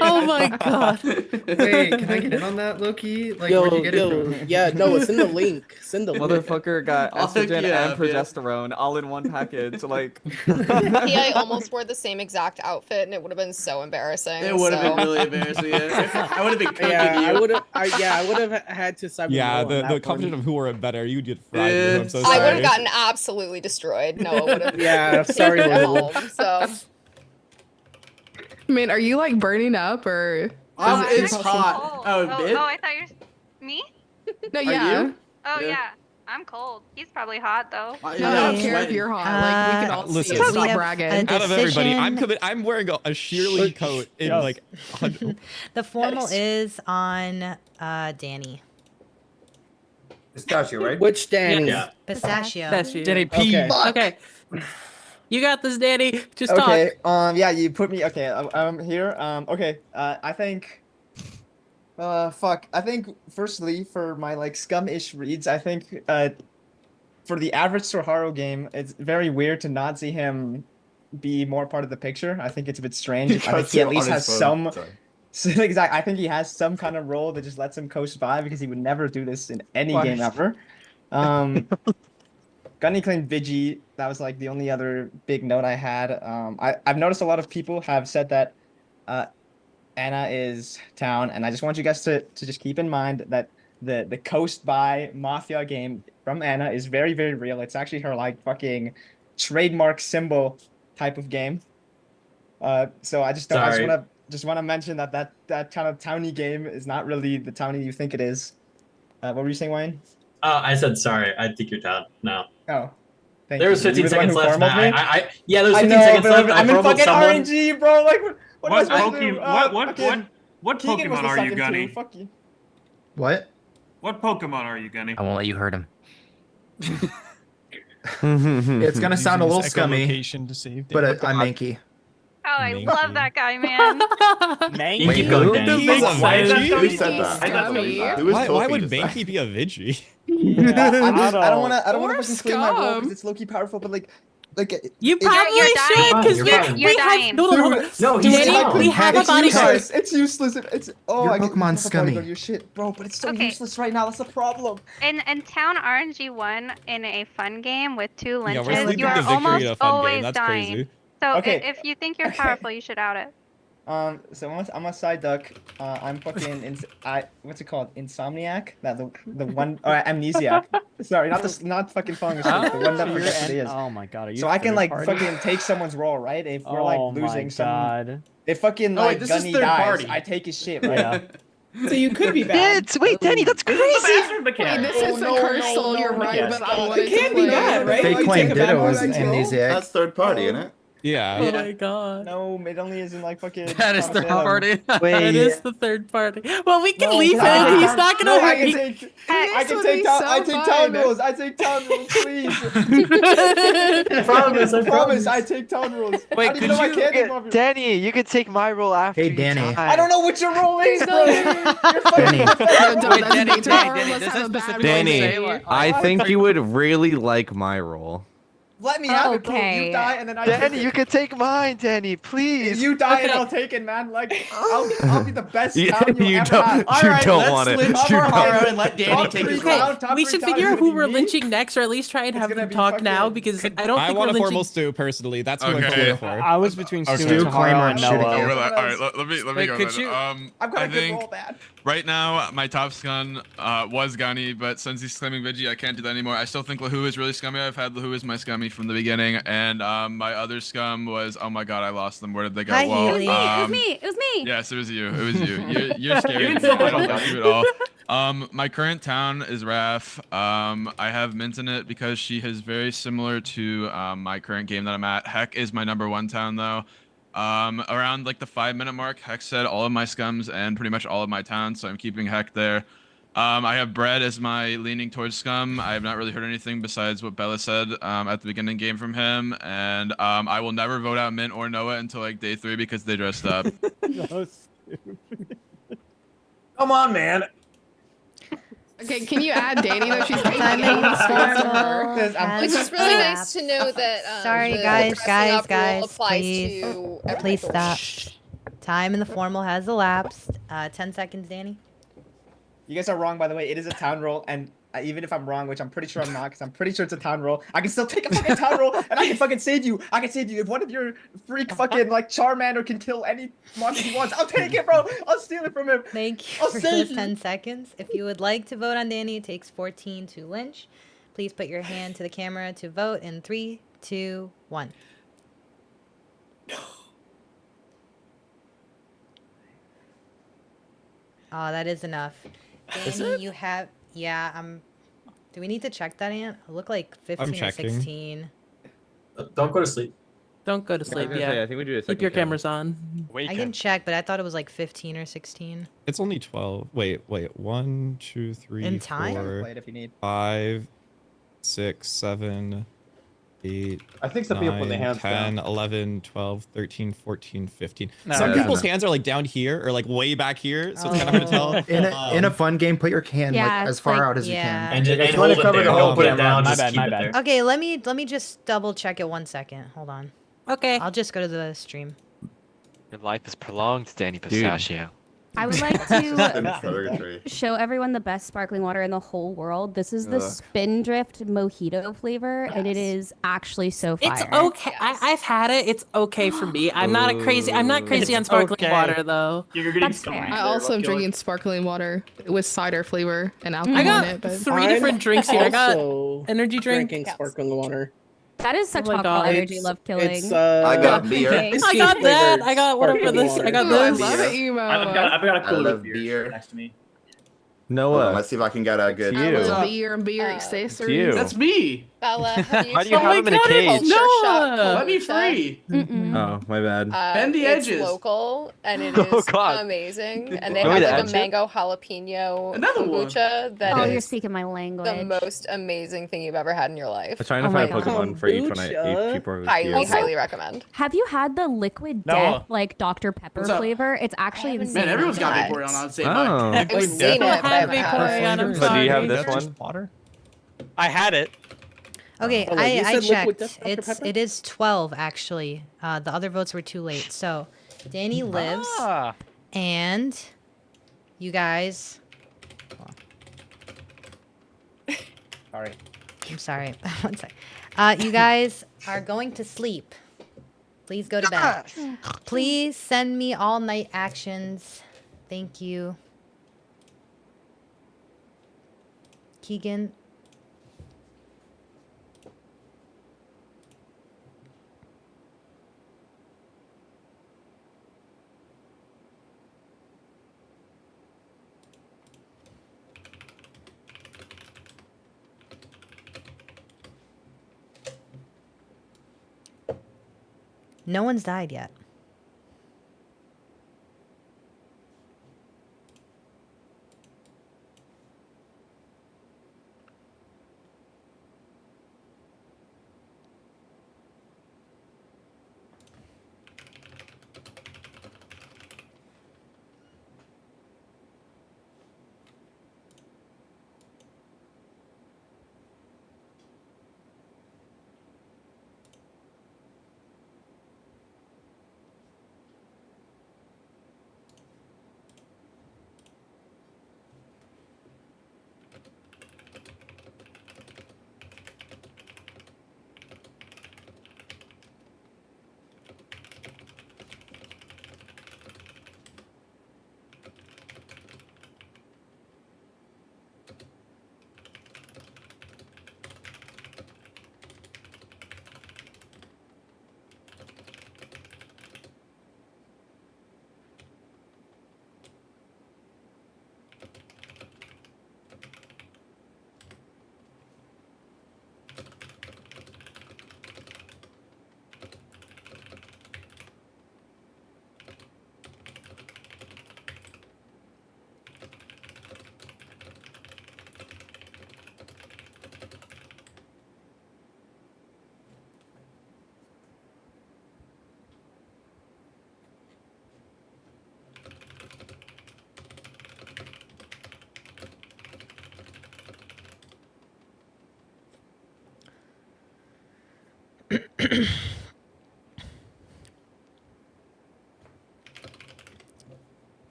Oh my god. Wait, can I get in on that, Loki? Like, Yo, where'd you get it from? yeah, no, it's in the link. Send the link. Motherfucker got I'll hook estrogen you and up, yeah. progesterone all in one package. Like, I almost wore the same exact outfit, and it would have been so embarrassing. It would have so- been really embarrassing. Yeah. I would have been cooking Yeah, you. I would have. I would have had to cyber. Yeah, Noah on the that competition one. of who were better, you did fried. I'm so I sorry. would have gotten absolutely destroyed. Noah would have. Yeah, sorry, taken it Will. home. So I mean, are you like burning up or? It's hot. Oh, bit? I thought you're me. No, Are yeah. you? Oh Yeah. yeah, I'm cold. He's probably hot though. No, I don't care if you're hot. Like we can all Listen, see it. we Stop have bragging. Out of everybody, decision. I'm wearing a shearling coat in Yes. like. The formal is on Danny. Pistachio, right? Which Danny? Yeah. Pistachio. That's you. Danny P. Okay. You got this, Danny. Just okay, talk. yeah, you put me. Okay, I'm here. Okay, I think. Fuck. I think firstly for my like scum-ish reads, I think for the average Soharu game, it's very weird to not see him be more part of the picture. I think it's a bit strange. I think he at least has some. Exactly. I think he has some kind of role that just lets him coast by because he would never do this in any game ever. Gunny claimed Vigi. That was like the only other big note I had. I've noticed a lot of people have said that Anna is town, and I just want you guys to just keep in mind that the coast by Mafia game from Anna is very, very real. It's actually her like fucking trademark symbol type of game. So I just want to mention that kind of towny game is not really the towny you think it is. What were you saying, Wayne? I said sorry. I think you're down now. Oh, thank There was you. You 15 were the one seconds who left. formaled me? Yeah, there was I 15 know, seconds but left. I'm in fucking someone. RNG, bro. Like, what am I supposed to do? What Keegan was Pokemon the are you, second Gunny? too. Fuck you. What? What Pokemon are you, Gunny? I won't let you hurt him. It's gonna sound a little Using scummy, echolocation to save but Danny. I'm Mankey. Oh, I love that guy, man. Manky. You keep going, Danny. He's a Why is that Vigi? Gunny? Who said that? I thought Scummy. Who was Why talking would just then? Banky be a Vigi? I don't want to. I don't want Or to fucking claim my role scum. because it's low key powerful. But like, Like You it's- probably You're should dying. because You're fine. You're dying. no, No, he's Danny, down. we have a it's bodyguard. useless. It's useless. It's Your I get Pokemon's you have a scummy. bodyguard, Your shit, bro. But it's so Okay. useless right now. That's the problem. In town RNG won in a fun game with 2 Yeah, we're lynches. sleeping You are the victory almost in a fun game. always That's dying. crazy. So Okay. if you think you're powerful, you should out it. So I'm a side duck. I'm fucking what's it called? Insomniac? That the one or amnesiac. Sorry, not fucking falling asleep. The one that forgets what it is. Oh my god, are you So I can third like party? fucking take someone's role, right? If we're like Oh my losing some, god. if fucking Oh, wait, like this is Gunny third dies, party. I take his shit, right? Yeah. So you could be bad. Wait, Danny, that's This crazy. is the bastard Wait, mechanic. this is the cursed soul. You're right, yes. but I It wanted to can't be play. bad, right? Fake You Queen take a bad Ditto was bodyguard's role? amnesiac. That's third party, isn't it? Yeah. Oh my god. No, it only isn't like fucking. That is third Thomas party. Allen. It is the third party. Well, we can No, leave I him. can He's take- not gonna No, I hurt can you. take. This would be I so take fun. town rules. I take town rules, please. I promise. I take town rules. Wait, How do you could know I you can't get, move you? Danny? You could take my role after. Hey, you Danny. die. I don't know what your role is, bro. You're fucking Danny. No, don't, Wait, that's Danny, Danny, Danny, let's does have a that bad specifically role, Danny, baby. I think you would really like my role. Let me have it, bro. Okay. You die and then I Danny, take you it. could take mine, Danny, please. You die and Okay. I'll take it, man. Like I'll be the best You- town you you ever don't- had. All You right, don't let's want it. lynch You Haro don't. and let Danny Top take his three role. town, top We three should town figure is out who gonna be we're me. lynching next, or at least try and have gonna him be talk now fucking- because I don't I think want we're a lynching. formal stew personally. That's who Okay. I'm voting for. I was between Okay. Stu Stu, and claim Haro on and shooting Noah. you. All right, let me Wait, go could then. you- I've got I a good think roll, bad. right now my top scum was Gunny, but since he's claiming Vigi, I can't do that anymore. I still think Lahu is really scummy. I've had Lahu as my scummy from the beginning, and my other scum was, oh my god, I lost them. Where did they go? Hi, Well, Healy. It was me. It was me. Yes, it was you. It was you. You're scary. You to can me. still I vote don't on like Gunny. you at all. My current town is Raf. I have Mint in it because she is very similar to my current game that I'm at. Heck is my #1 town though. Around like the 5-minute mark, Heck said all of my scums and pretty much all of my towns, so I'm keeping Heck there. I have Bread as my leaning towards scum. I have not really heard anything besides what Bella said at the beginning game from him, and I will never vote out Mint or Noah until like day 3 because they dressed up. Come on, man. Okay, can you add Danny though? She's Timing making formal it. has It's just really elapsed. nice to know that. Sorry, the guys, dressing up rule applies please, to please everyone. stop. Time in the formal has elapsed. 10 seconds, Danny. You guys are wrong, by the way. It is a town roll, and even if I'm wrong, which I'm pretty sure I'm not, because I'm pretty sure it's a town roll, I can still take a fucking town roll, and I can fucking save you. I can save you. If one of your freak fucking like Charmander can kill any monster he wants, I'll take it, bro. I'll steal it from him. Thank you I'll for save those you. 10 seconds. If you would like to vote on Danny, it takes 14 to lynch. Please put your hand to the camera to vote in 3, 2, 1. Oh, that is enough. Danny, you have... Yeah, do we need to check that, Ant? It looked like 15 or checking. 16. Don't go to sleep. Don't go to sleep gonna yet. say, I think we do a Keep second your count. cameras on. I can check, but I thought it was like 15 or 16. It's only 12. Wait. 1, 2, 3, In time? 4, Play it if you need. 5, 6, 7, 8. I think some people put their 9, hands 10, down. 11, 12, 13, 14, 15. No, Some yeah, people's no. hands are like down here or like way back here, so it's kind of hard to tell. In a fun game, put your hand Yeah, like as far like- out as yeah. And, Yeah, and you wanna hold it cover the there. whole Don't put it camera. down. My Just bad, keep my it bad. there. Okay, let me just double check it 1 second. Hold on. Okay. I'll just go to the stream. Your life is prolonged, Danny Pistachio. I would like to Purgatory. show everyone the best sparkling water in the whole world. This is the Spindrift Mojito flavor, and it is actually so fire. It's okay. I've had it. It's okay for me. I'm not crazy on sparkling okay. water though. You're getting That's scummy. fair. I also am drinking sparkling water with cider flavor and alcohol I got in it. But 3 different drinks here. I got also energy drink. drinking sparkling water. That is such Oh my alcohol God. energy. Love killing. It's I got beer. Okay. I got that. I got whatever sparkling this. I water. got Ooh, I this. love it, emo. I've got a I cooler love of beer beer. next to me. Noah. Noah. Let's see if I can get a good. you. I What's love up? beer and beer Uh, accessories. you. That's me. Bella, have you Why do you tried have him in a cage? culture shock Noah! Let me kombucha? free. Mm-mm. Oh, my bad. Bend the It's edges. local and it Oh, is God. amazing. And they You want have me to like add a you? mango jalapeno Another one. kombucha that Oh, is you're speaking my language. the most amazing thing you've ever had in your life. I'm trying to Oh find a my God. Pokemon for each one I Kombucha? each one. Highly, Also- highly recommend. Have you had the liquid Noah. death like Dr. Pepper What's up? flavor? It's actually haven't insane. Man, everyone's got Nice. Vaporeon on. Say Oh. bye. I've seen it, but I have haven't had it. Vaporeon, I'm So do you have sorry. this one? I had it. Okay, Oh, like, you I said liquid checked. Dr. Pepper? It is 12 actually. The other votes were too late. So, Danny lives, Ah. and you guys. Sorry. I'm sorry. One sec. You guys are going to sleep. Please go to bed. Please send me all night actions. Thank you. Keegan. No one's died yet.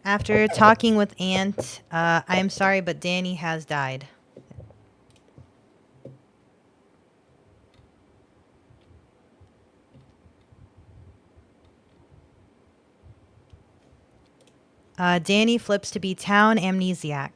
After talking with Ant, I am sorry, but Danny has died. Danny flips to be town amnesiac.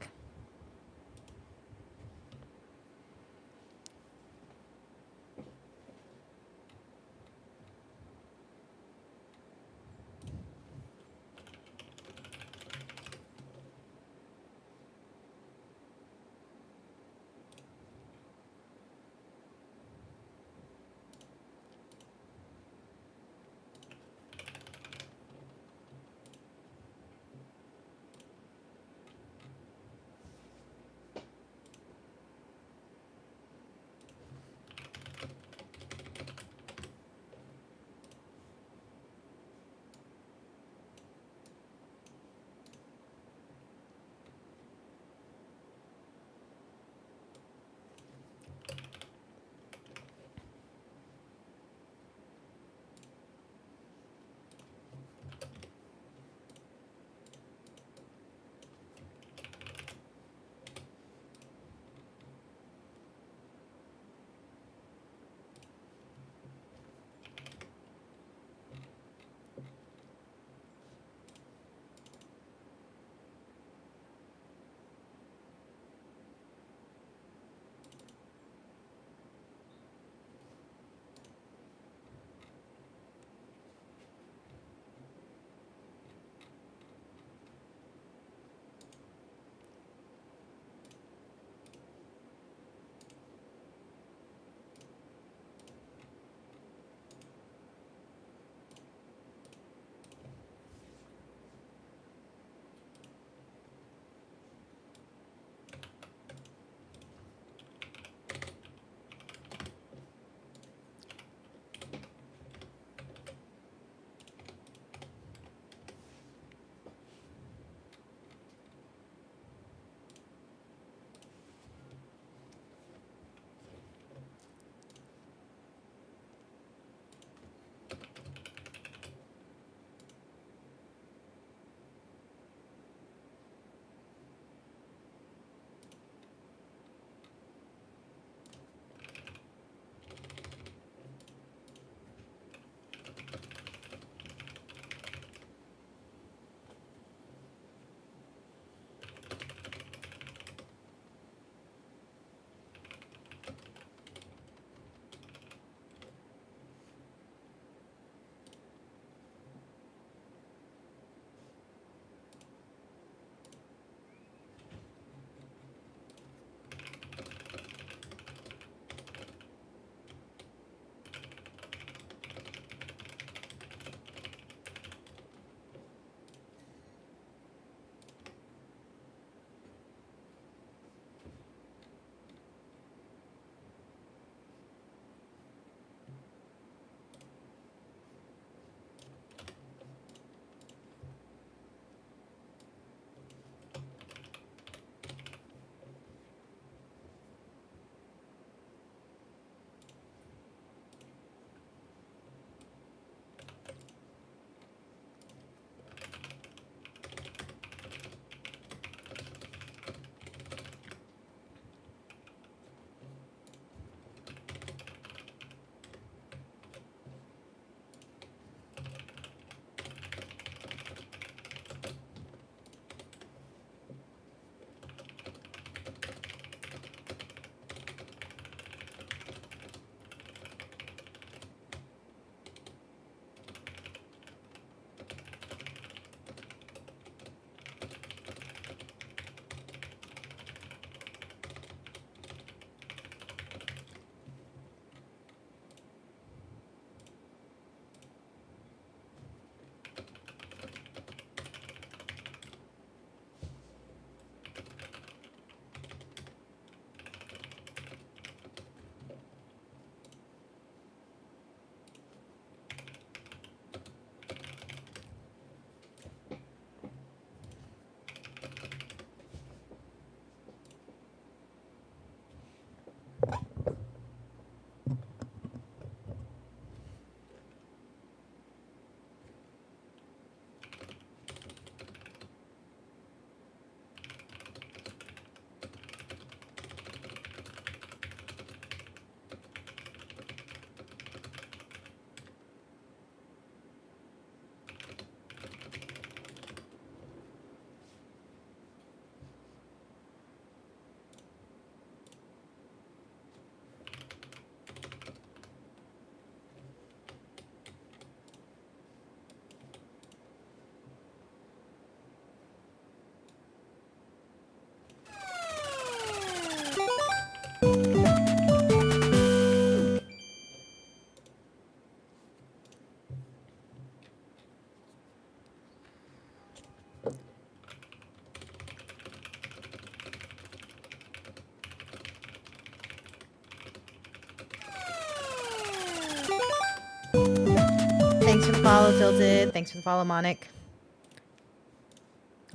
Thanks for the follow, Tilted. Thanks for the follow, Monic.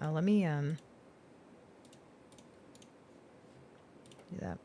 Oh, let me do that.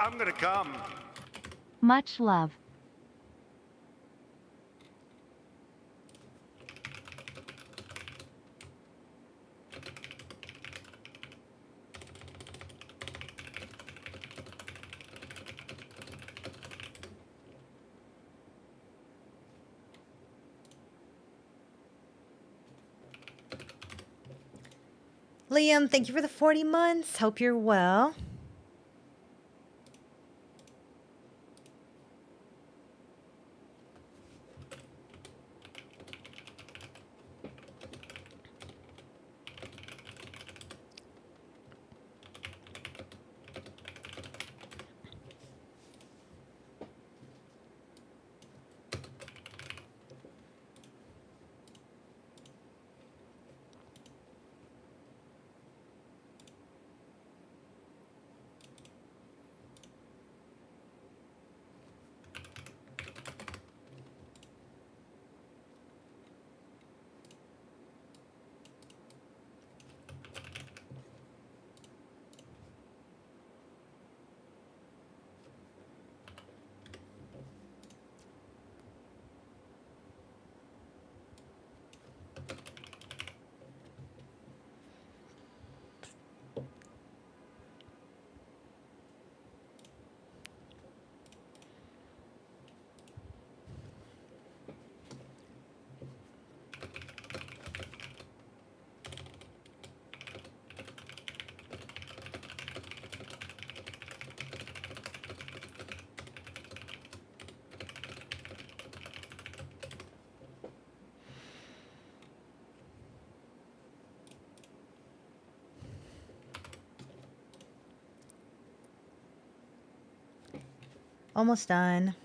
I'm gonna come. Much love. Liam, thank you for the 40 months. Hope you're well. Almost done.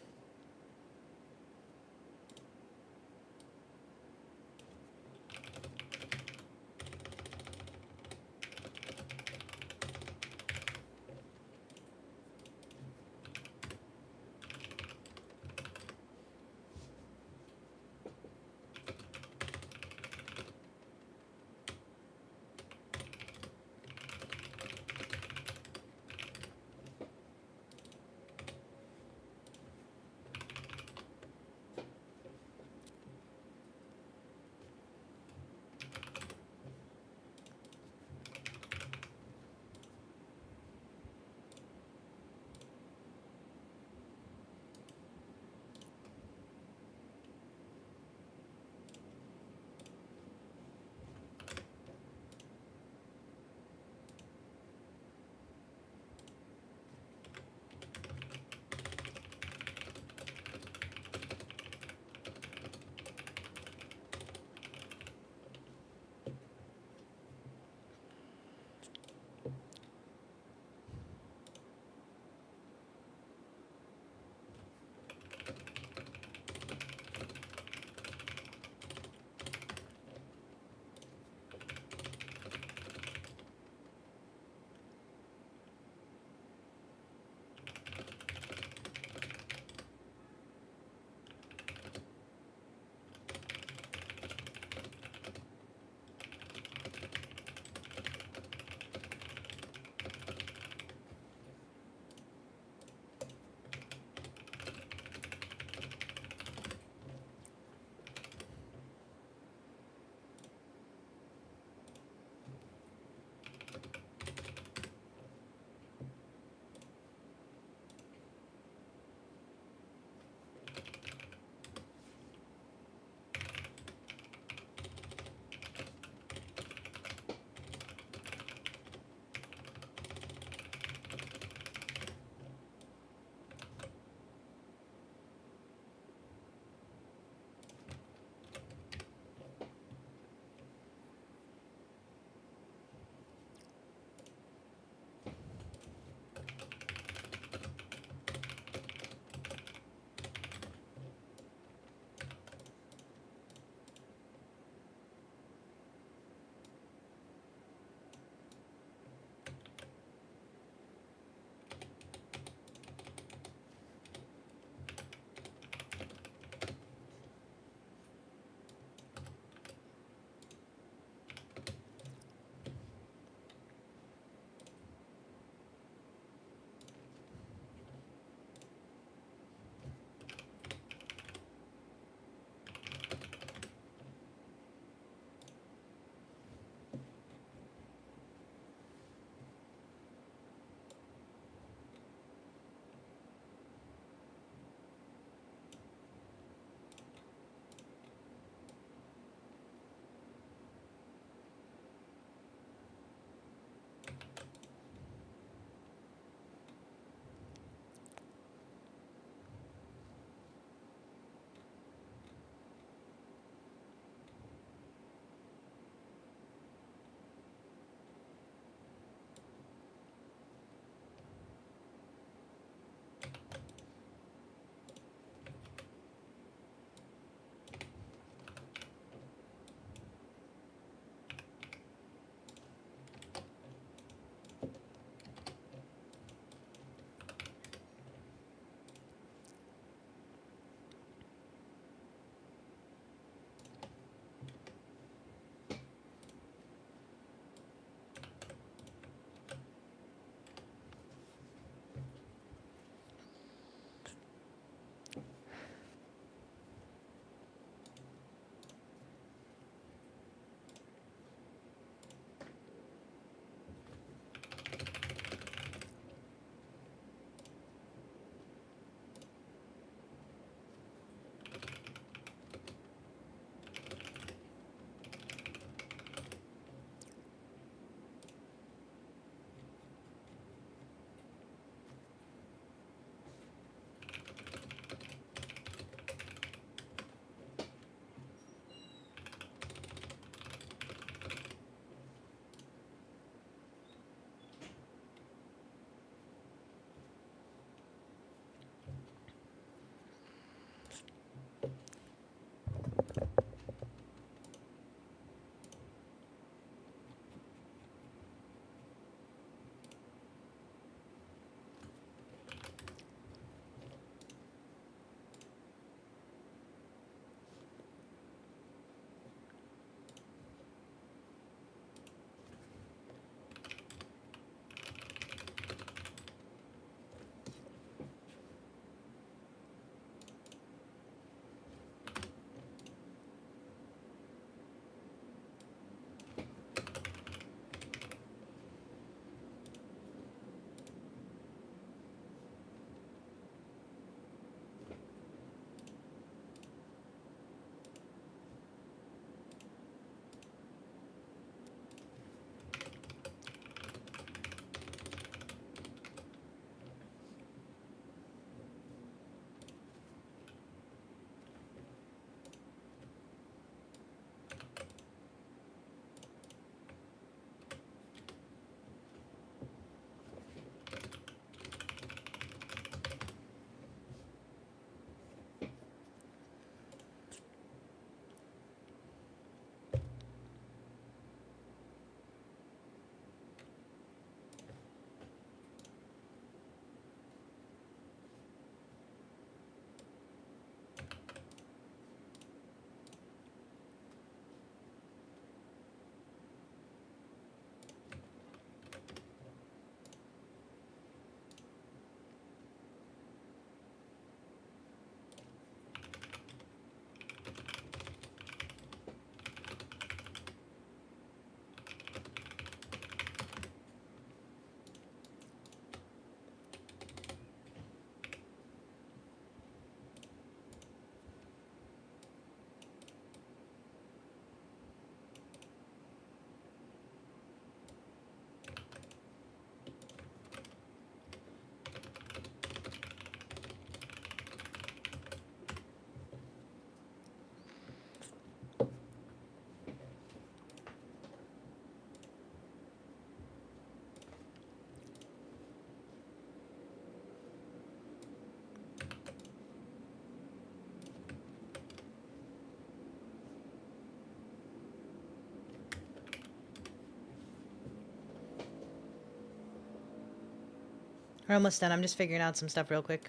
We're almost done. I'm just figuring out some stuff real quick.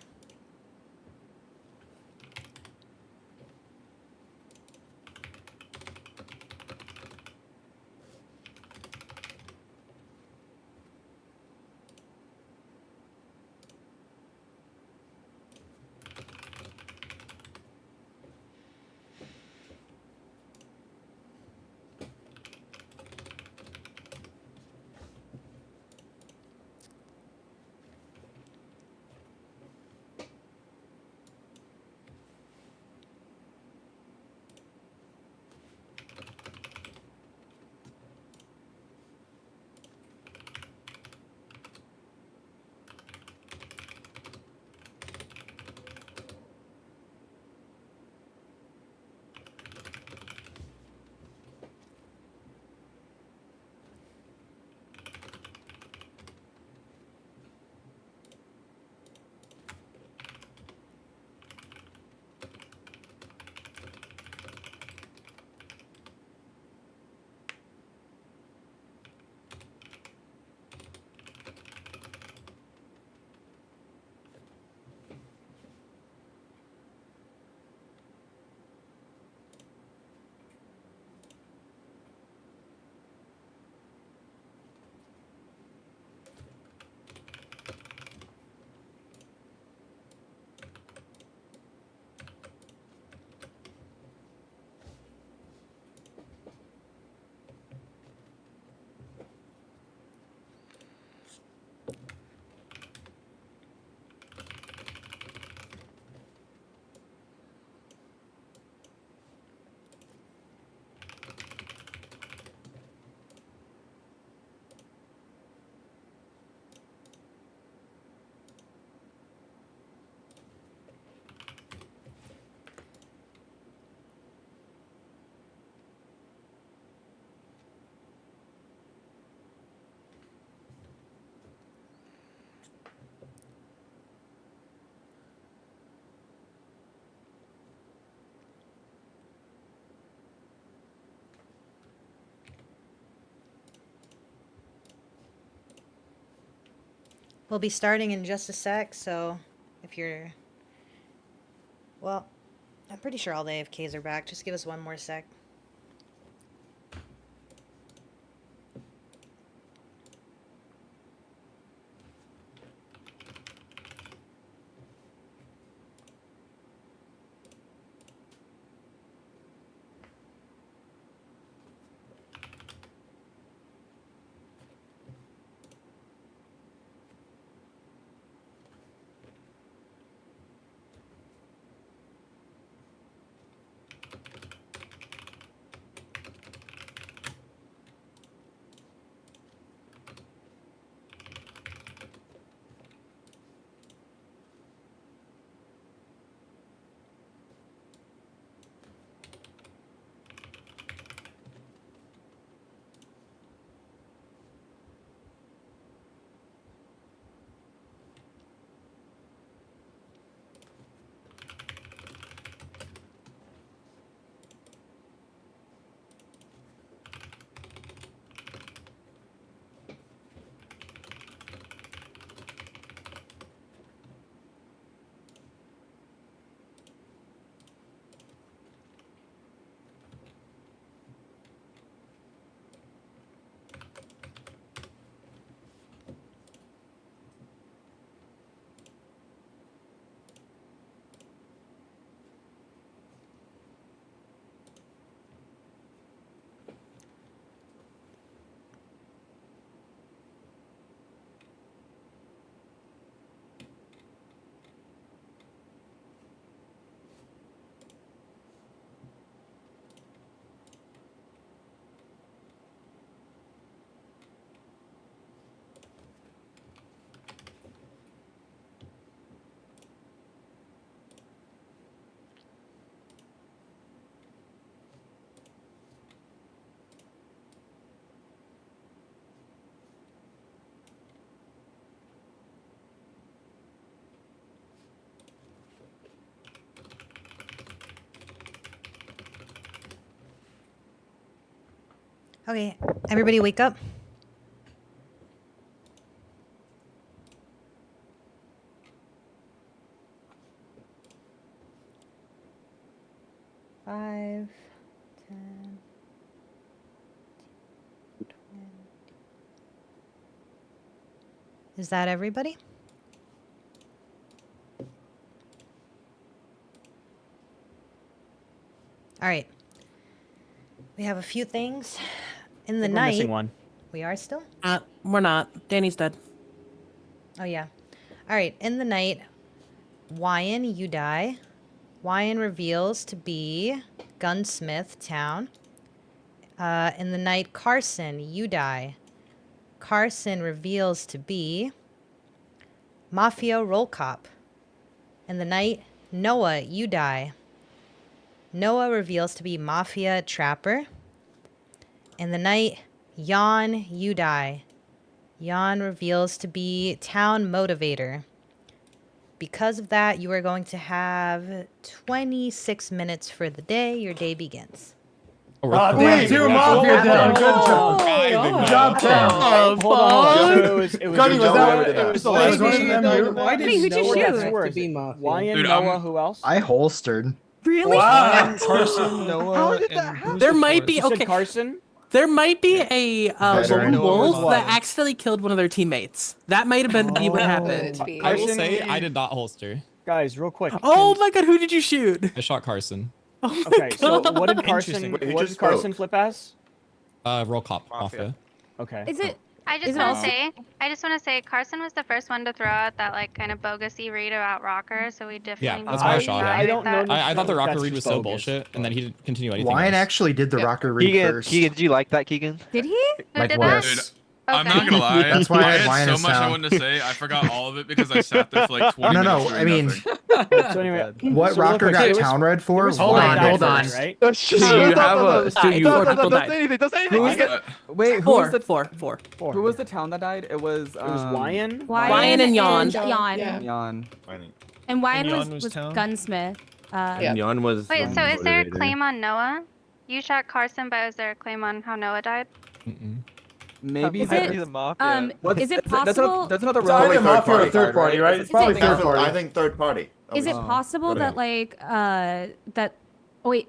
We'll be starting in just a sec, so if you're... Well, I'm pretty sure all the AFKs are back. Just give us one more sec. Okay, everybody wake up. 5, 10. Is that everybody? All right. We have a few things in the We're night. missing one. We are still? We're not. Danny's dead. Oh, yeah. All right. In the night, Wyan, you die. Wyan reveals to be Gunsmith Town. In the night, Carson, you die. Carson reveals to be Mafia Roll Cop. In the night, Noah, you die. Noah reveals to be Mafia Trapper. In the night, Jan, you die. Jan reveals to be Town Motivator. Because of that, you are going to have 26 minutes for the day. Your day begins. Damn, 2 Mafia down. Good job. Good job, Cam. Hold on. So it was Gunny, was that it was the last one of them you? Why did Wait, who'd you Noah shoot? have to be Mafia? Wyan, Dude, Noah, who else? I holstered. Really? Wow. Carson, Noah, How did that and happen? There might be You said okay. Carson? There might be a Veteran. lone wolf Noah that was accidentally killed one of their teammates. That might have been be what happened. I will say I did not holster. Guys, real quick. Oh my god, who did you shoot? I shot Carson. Oh my Okay, so God. what did Carson? Wait, who What just did Carson spoke? flip as? Roll cop Mafia. Okay. Is it? I just Is it want also- to say, Carson was the first one to throw out that like kind of bogusy read about Rocker, so we definitely need That's to why I shot him. evaluate that. I thought the rocker That's read was just so bogus, bullshit, and then he didn't continue anything Wyan else. actually did the rocker read first. Keegan, did you like that, Keegan? Did he? Who Like did what? that? Dude, Okay. I'm not gonna lie. That's why I had had Wyan so as much I sound. wanted to say. I forgot all of it because I sat there for like 20 No, minutes. no, doing I mean, nothing. So anyway, what so real rocker quick, got it was- town red for? was Hold Wyan on, hold first, on. Right? Stu, you have a Stu, you Four people don't died. say anything. Don't say Who was anything. the wait? Who Four, was the four. who was the town that died? It was It was Wyan. Wyan and Jan. Jan. Yeah. Jan. And Wyan Jan was was town? Gunsmith. And Jan was. Wait, so is there a claim on Noah? You shot Carson, but is there a claim on how Noah died? Maybe Is it? Is it possible? That's another It's either Mafia or party, third party, right? It's probably third party. I think third party. Is it Oh, possible go that ahead. like that? Oh wait,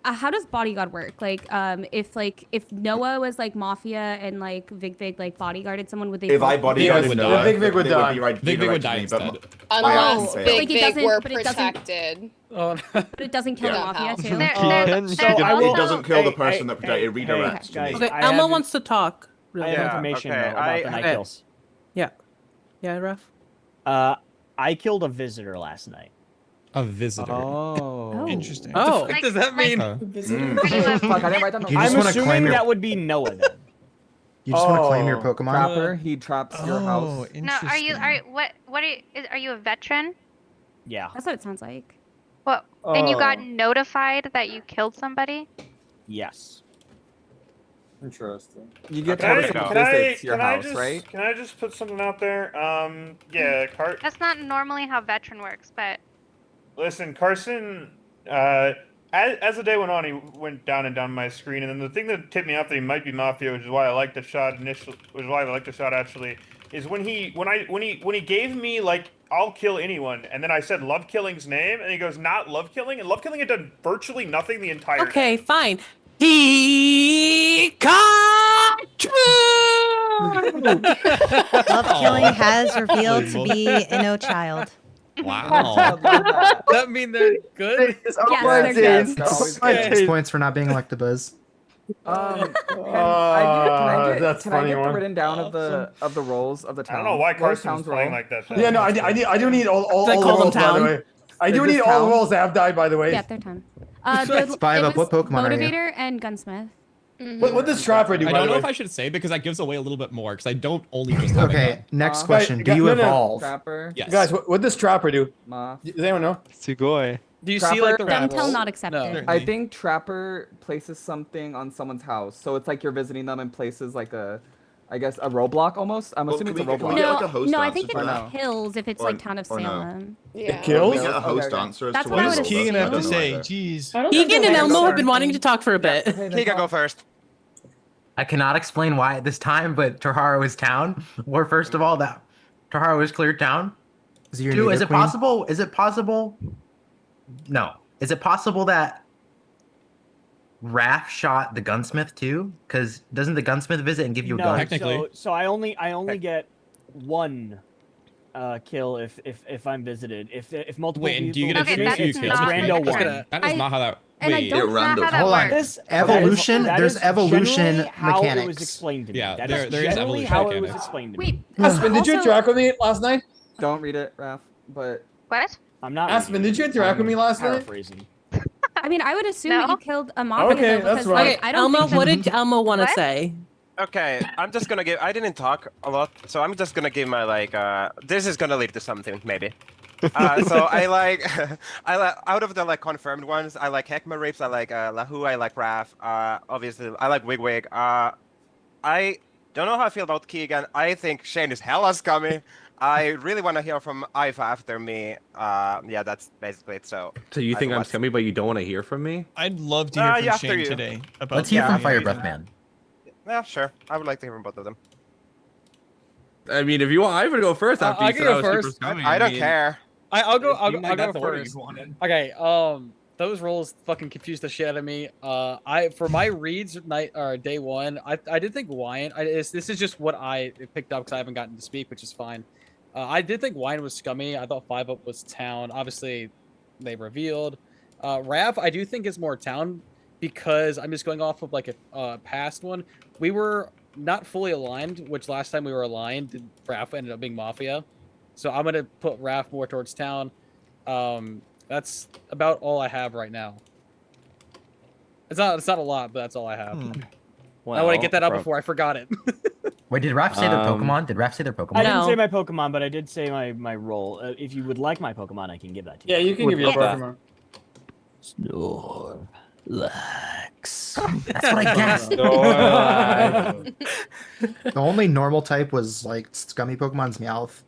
how does bodyguard work? Like if Noah was like Mafia and like Vig like bodyguarded someone, would they? If I both- bodyguarded Noah, Big Vig would they would die. be right. Big be Vig right would to die me, but instead. Unless failed. Big Like, it Vig doesn't- were but it doesn't- protected. But it doesn't kill the Mafia too. It doesn't kill the person that protected. It redirects to guys, me. Okay, I Elmo have- wants to talk. I have information though, about the night kills. Yeah, Ref. I killed a visitor last night. A visitor. Oh. Interesting. Oh. What the fuck does that mean? Fuck, I didn't write down. Do you just I'm want to assuming claim your? that would be Noah then. You just want to claim your Pokemon? Trapper. He traps your house. No, are you are you a veteran? Yeah. That's what it sounds like. What? And you got Oh. notified that you killed somebody? Yes. Interesting. You get Can I, told can to I, visit your can I house, just, right? Can I just put something out there? Yeah, That's not normally how veteran works, but listen, Carson, as the day went on, he went down and down my screen, and then the thing that tipped me off that he might be Mafia, which is why I liked the shot initially, which is why I liked the shot actually, is when he gave me like I'll kill anyone, and then I said Love Killing's name, and he goes not Love Killing, and Love Killing had done virtually nothing the entire. Okay, fine. He got true. Love Killing has revealed to be Inno Child. Wow. Does that mean they're good? Yes, they're good. It's 6 points for not being Electabuzz. Can That's can I funny get the one. written down of the roles of the I town? don't know why What Carson's towns playing roll? like that. Yeah, no, I do need all They the call them rolls, by the town? way. I do Is need this all the town? rolls that have died, by the way. Yeah, they're time. Five it up, was what Pokemon are you? Motivator and Gunsmith. What does Trapper do, I by don't the know way? if I should say because that gives away a little bit more because I don't only just have a Okay, gun. next question. Do Guys, you no, no. evolve? Trapper. Yes. Guys, what does Trapper do? Moth. Does anyone know? Sugoi. Do you see like the Dumb rabbits? tell not accepted. I think Trapper places something on someone's house, so it's like you're visiting them and places like a roadblock almost. I'm Well, assuming can it's a we get roadblock. like a host No, I answer think for it that? kills if it's Or- like Town of or no? Salem. Yeah. It kills? Can we get a host Okay. answer as That's to what why I he was rolled Keegan that? have I to don't know say? either. Jeez. I don't think Keegan they'll and let us Elmo know. have been wanting to talk for a bit. Keegan, go first. I cannot explain why at this time, but Tahara is town. Or first of all, that Tahara was cleared town. Is your Two, is Nidoqueen? it possible? Is it possible? No. Is it possible that Raph shot the gunsmith too? Because doesn't the gunsmith visit and give you a No, gun? so I only get one kill if I'm visited. If multiple Wait, and do you people get a visit few me, it's kills? rando That's one. gonna- That is not how that. And I Wait. don't Not how that Hold on. works. Evolution. That There's is evolution generally how it was mechanics. explained to me. Yeah, That there is is generally evolution how it was mechanics. explained to me. Wait. Aspen, did you also- interact with me last night? Don't read it, Raph. But What? I'm not. Aspen, reading did you it. interact with I'm me last night? paraphrasing. I mean, I would assume No? that you killed a mafia Okay, though, that's because right. like, I don't Elmo, think what did Elmo want to What? say? Okay, I'm just gonna give. I didn't talk a lot, so I'm just gonna give my like. This is gonna lead to something maybe. So I like, out of the like confirmed ones, I like Heckma Rapes, I like Lahu, I like Raph. Obviously, I like Wigwig. I don't know how I feel about Keegan. I think Shane is hella scummy. I really want to hear from Ive after me. Yeah, that's basically it. So you think I'm scummy, but you don't want to hear from me? I'd love to hear from yeah, after Shane you. today. About Let's hear from the- Fire Breath Man. Yeah, sure. I would like to hear from both of them. I mean, if you want, I would go first after I you can said go I was super first. scummy. I don't mean, care. I'll go. If I'll you go, like, I'll go that's the order first. you wanted. Okay. Those rolls fucking confused the shit out of me. For my reads night or day one, I did think Wyan. This is just what I picked up because I haven't gotten to speak, which is fine. I did think Wyan was scummy. I thought 5-Up was town. Obviously, they revealed. Rav, I do think is more town because I'm just going off of like a past one. We were not fully aligned, which last time we were aligned, Raph ended up being Mafia. So I'm gonna put Raph more towards town. That's about all I have right now. It's not a lot, but that's all I have. I want to get that out before I forgot it. Wait, did Raph say their Pokemon? Did Raph say their Pokemon? I didn't say my Pokemon, but I did say my role. If you would like my Pokemon, I can give that to you. Yeah, you can give your Pokemon. Snorlax. That's what I guessed. The only normal type was like scummy Pokemon's Meowth.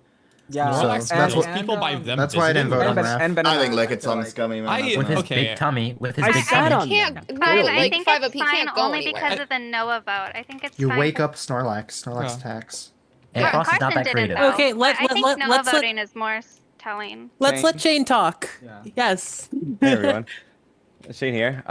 Yeah, so that's what people by them. That's why I didn't vote on Raph. I think Lickitzung's scummy, man. With his big tummy. With his I big said tummy. he can't. Fine, Like I think 5-Up, it's he fine can't go only anywhere. because of the Noah vote. I think it's You fine. wake up Snorlax. Snorlax attacks. And Frost is not Carson that didn't creative. vote, Okay, but I think Noah let's let- voting is more telling. Let's let Shane talk. Yeah. Yes. Hey everyone, Shane here.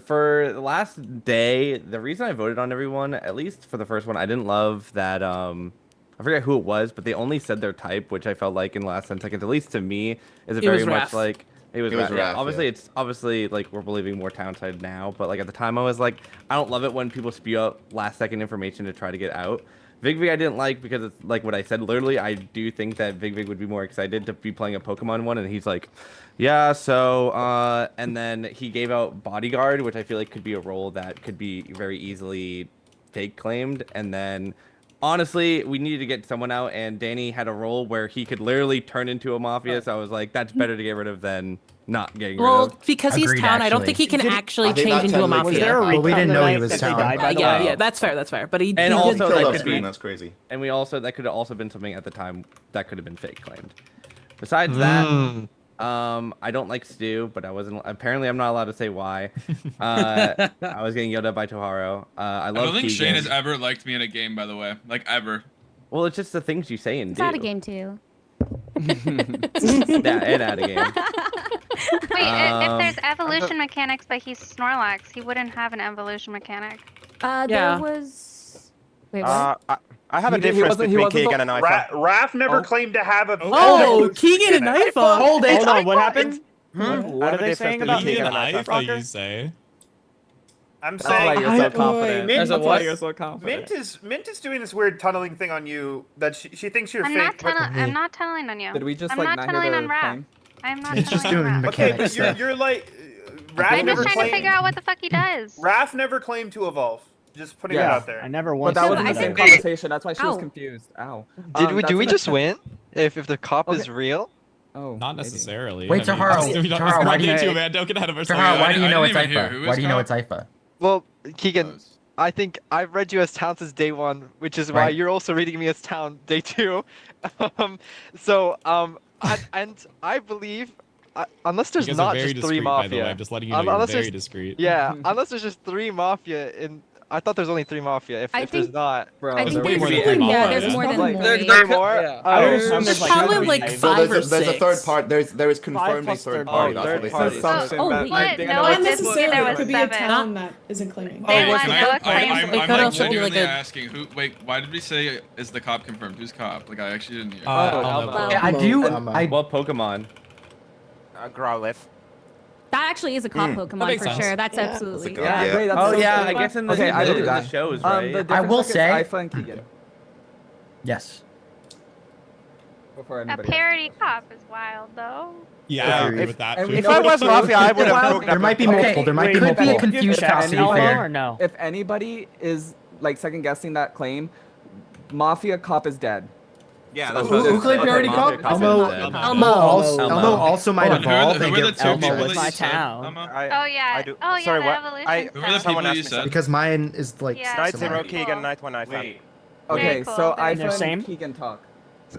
For the last day, the reason I voted on everyone, at least for the first one, I didn't love that. I forget who it was, but they only said their type, which I felt like in the last 10 seconds, at least to me, is It very was much Raph. like it was It was Raph. Yeah, Raph, obviously, yeah. it's obviously like we're believing more Townside now, but like at the time, I was like, I don't love it when people spew out last second information to try to get out. Vigvig I didn't like because it's like what I said. Literally, I do think that Vigvig would be more excited to be playing a Pokemon one, and he's like, yeah, so, and then he gave out Bodyguard, which I feel like could be a role that could be very easily fake claimed, and then honestly, we needed to get someone out, and Danny had a role where he could literally turn into a Mafia, so I was like, that's better to get rid of than not getting rid Well, of. because he's town, I don't think he can actually I think change that into a totally mafia. Was there a Well, we didn't know he night was that they town. died, by the yeah, way? yeah, that's fair, that's fair. But he And he also, did, that Kill could off be, screen, that's crazy. and that could have also been something at the time that could have been fake claimed. Besides that, I don't like Stu, but apparently I'm not allowed to say why. I was getting yelled at by Toharo. I I love don't think Keegan. Shane has ever liked me in a game, by the way. Like, ever. Well, it's just the things you say and It's do. out of game too. Yeah, and out of game. Wait, if there's evolution mechanics, but he's Snorlax, he wouldn't have an evolution mechanic. There Yeah. was. Wait, what? I have a difference between Keegan and Ifa. Raph never claimed to have a. Oh, Keegan and Ifa. Hold it. Hold on, what happened? I What have are a they difference saying between about me? Keegan Keegan and and Ifa. Ifa, you say? I'm That's why saying. you're so confident. Mint, That's why you're so confident. Mint is doing this weird tunneling thing on you that she thinks you're I'm fake. not tunneling on you. Did we just I'm like not not tunneling hear on the Raph. claim? I'm not It's just tunneling on doing Raph. Okay, mechanics. but you're like. Raph I'm never just trying to claimed. figure out what the fuck he does. Raph never claimed to evolve. Just putting it Yeah, out there. I never But once. that said was in the I same think- conversation. That's why she was Ow. confused. Ow. Did we That's just win? If the cop is Okay. real? Oh, Not maybe. necessarily. Wait, I mean, Taharo, we don't- Taharo, why do you- too, man. Don't get ahead of ourselves. Taharo, why do you I know it's didn't even hear. Ifa? Who Why is do you know cop? it's Ifa? Well, Keegan, I think I've read you as town since day one, which is why Right. you're also reading me as town day two. And I believe, unless there's You guys are not very just three discreet, by the way. mafia. I'm just letting you know you're Unless very there's- discreet. Yeah, unless there's just three mafia in I thought there's only 3 Mafia. If I there's think- not, Bro, I think way there's more than probably three yeah, more. there's There's more than probably- 3. there's more. Yeah. I would Oh, assume There's there's probably like like five. So 5 or there's a 6. third part. There is confirmed a plus third third party. party. That's what they Third said. party. Some Oh, Matt, wait. I think I know Not what necessarily. Noah did this say It there was could be a 7. town that isn't claiming. They Oh, let Can Noah claim I'm It could like also be like genuinely a- asking who. Wait, why did we say is the cop confirmed? Who's cop? Like I actually didn't hear. Elmo. Yeah, I do. I What Pokemon? Growlithe. That actually is a cop Pokemon makes for sense. sure. That's Yeah. absolutely. That's a Yeah, Yeah. great. That's Oh so yeah, cool. I guess in the, Okay, I the, believe the that. shows, The right? difference I will is say- Ifa and Keegan. Yes. Before A anybody parody cop is wild, though. Yeah, I agree with that. and for we If sure. I was Mafia, I would have Well, broke There up might be with- multiple. There might be Could be a multiple. confused If cop, to be anyone- fair. or no? If anybody is like second guessing that claim, Mafia cop is dead. Yeah, So that's who- what who claimed parody Mafia cop? Elmo, Elmo. Elmo also might Hold on, evolve who and are the give two Elmo people voice. that My you said, town. Emma? Oh yeah. I do. Oh yeah, Sorry, the what? evolution I, Who are the stuff. someone people asked you me said? something. Because mine is like Yeah. Night similar. Zero, Cool. Keegan, Night 1, Night 5. Okay, Very cool, so very Ifa cool. Same? and Keegan talk.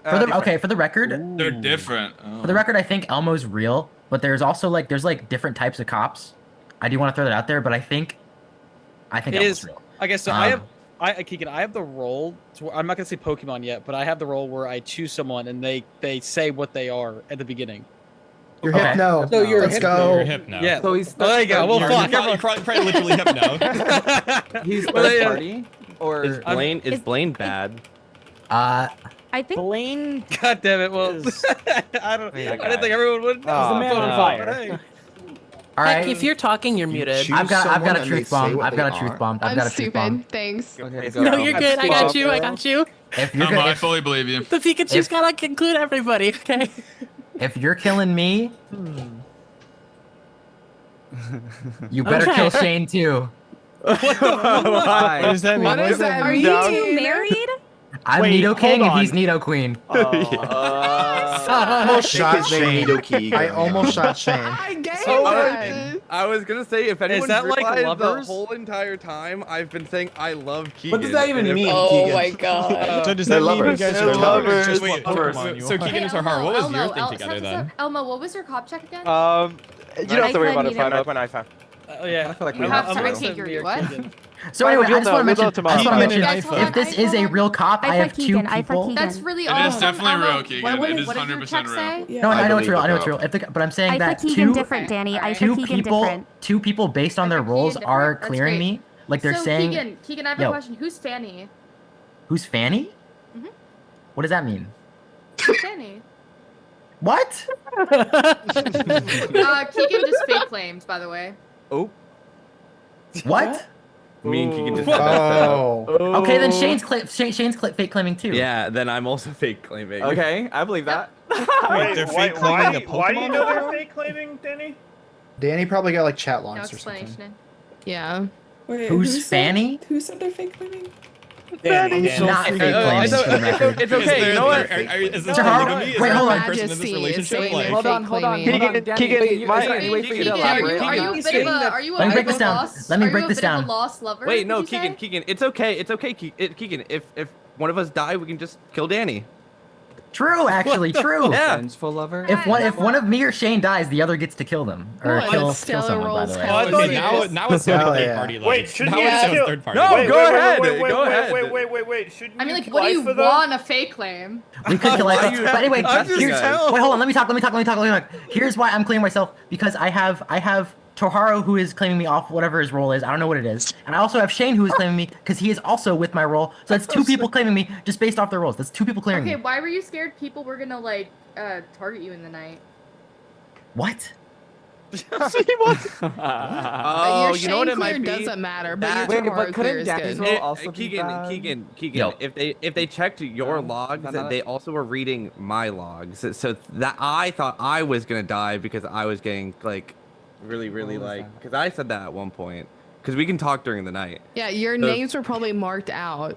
Okay, for the record, They're different. Oh. for the record, I think Elmo's real, but there's also like different types of cops. I do want to throw that out there, but I think It Elmo's is. real. Okay, so Keegan, I have the role. I'm not gonna say Pokemon yet, but I have the role where I choose someone and they say what they are at the the You're Okay. Hypno. So you're Let's Hypno. go. You're hip now. Yeah. So he's Oh, there you go. Well, You're fuck. probably literally hip now. He's Well, third yeah. party, or Is Blaine bad? I think Blaine God damn it! Well, is I don't. Wait, I didn't think everyone would know. Oh, the man on but fire. hey. All Heck, right, if you're talking, you're muted. choose I've got someone a and they truth say bomb. what I've they got a truth are. bomb. I've I'm got a truth bomb. stupid. Thanks. okay, No, go. you're good. I got you. I got you. If you're Emma, I gonna, fully believe you. The Pikachu's If- gotta conclude everybody. Okay. if you're killing me, you better kill Okay. Shane too. Why? What does that mean? What does that mean? Are you two married? I'm Wait, Nido King hold and he's on. Nido Queen. Almost shot Shane. Nido Keegan. I almost shot Shane. I gave Oh, that. I was gonna say if anyone that like realized the lovers? whole entire time I've been saying I love Keegan. What does that even and if- mean, Oh Keegan? my god. So does They're that mean you lovers. guys They're are lovers. Just wait, Lovers. so Keegan and Tahar, what was your thing together then? Elmo, what was your cop check again? You don't have to worry about it, Night Five Night 1, Night 5. Oh yeah. I feel like You we have have to to. repeat your what? So anyway, I You'll just know- want to you'll know mention. tomorrow. I just want to Keegan, mention. guys, hold If on, this is a real cop, I have two people. That's really It awesome. is definitely Elmo, real, Keegan. What, It is what did your 100% check real. say? Yeah. No, I know I it's real. I know believe it's the real. But I'm saying I that thought Keegan two different, Danny. I two thought Keegan people different. two people based on their Keegan roles different? are That's clearing great. me. Like they're So, saying, Keegan, I have Yo. a question. Who's Fanny? who's Fanny? Mhm. What does that mean? Who's Fanny? What? Keegan just fake claimed, by the way. Oh, What? me and Keegan just had that Oh. Okay, then Shane's fake claiming too. Yeah, then I'm also fake claiming. Okay, I believe that. Wait, they're fake claiming a Why do you know Pokemon? they're fake claiming, Danny? Danny probably got like chat No logs or something. explanation. Yeah. Wait, Who's who said- Fanny? Who said they're fake claiming? Not fake claiming. It's, for the record. it's okay. You know what? Is this Tahar, polygamy? Is wait, there hold one on. person in this Majesty is relationship? saying Like, they're Hold on, fake hold on. claiming. Hold on, Danny, Keegan, wait, you- my- is there any way for you to Keegan, elaborate? are you a bit of a, are you a, Let me are break you this a down. lost, Let me are break you a this bit of down. a lost lover? Wait, no, would you say? Keegan. It's okay. It's okay, Keegan. If one of us die, we can just kill Danny. True, actually, true. Yeah. Vengeful lover. If one of me or Shane dies, the other gets to kill them or Oh, kill it's still someone. By rolls the way. hell. oh, see, now it's sounding Hell third yeah. party. Like, Wait, should now you it sounds kill- third party. No, Wait, go wait, ahead, Wait, wait, go wait, ahead. wait. Shouldn't I mean, you like, what do apply you for them? want a fake claim? We could kill it. But anyway, I'm just here's, saying. wait, hold on. Let me talk. Here's why I'm claiming myself, because I have Toharu, who is claiming me off whatever his role is. I don't know what it is. And I also have Shane, who is claiming me because he is also with my role. So that's two people claiming me just based off their roles. That's two people clearing Okay, me. why were you scared people were gonna, like, target you in the night? What? Oh, Your you know what Shane it might clear be? doesn't matter, but That- your Wait, Toharu but clear couldn't is Daffy's good. role also be Keegan, bad? Keegan. If they checked your logs, not- they also were reading my logs. So that I thought I was gonna die because I was getting like really What was like that? because I said that at one point. Because we can talk during the night. Yeah, your So- names were probably marked out.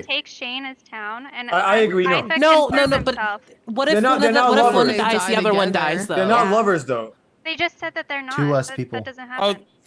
agree. take Shane as town, and I agree, no. Typhus No, can no, prove no, but himself. what if They're not- one they're of the, not what if one lovers. dies, the They other one die dies though? They're not Yeah. lovers though. They just said that they're not. Two less That people. doesn't Oh, happen.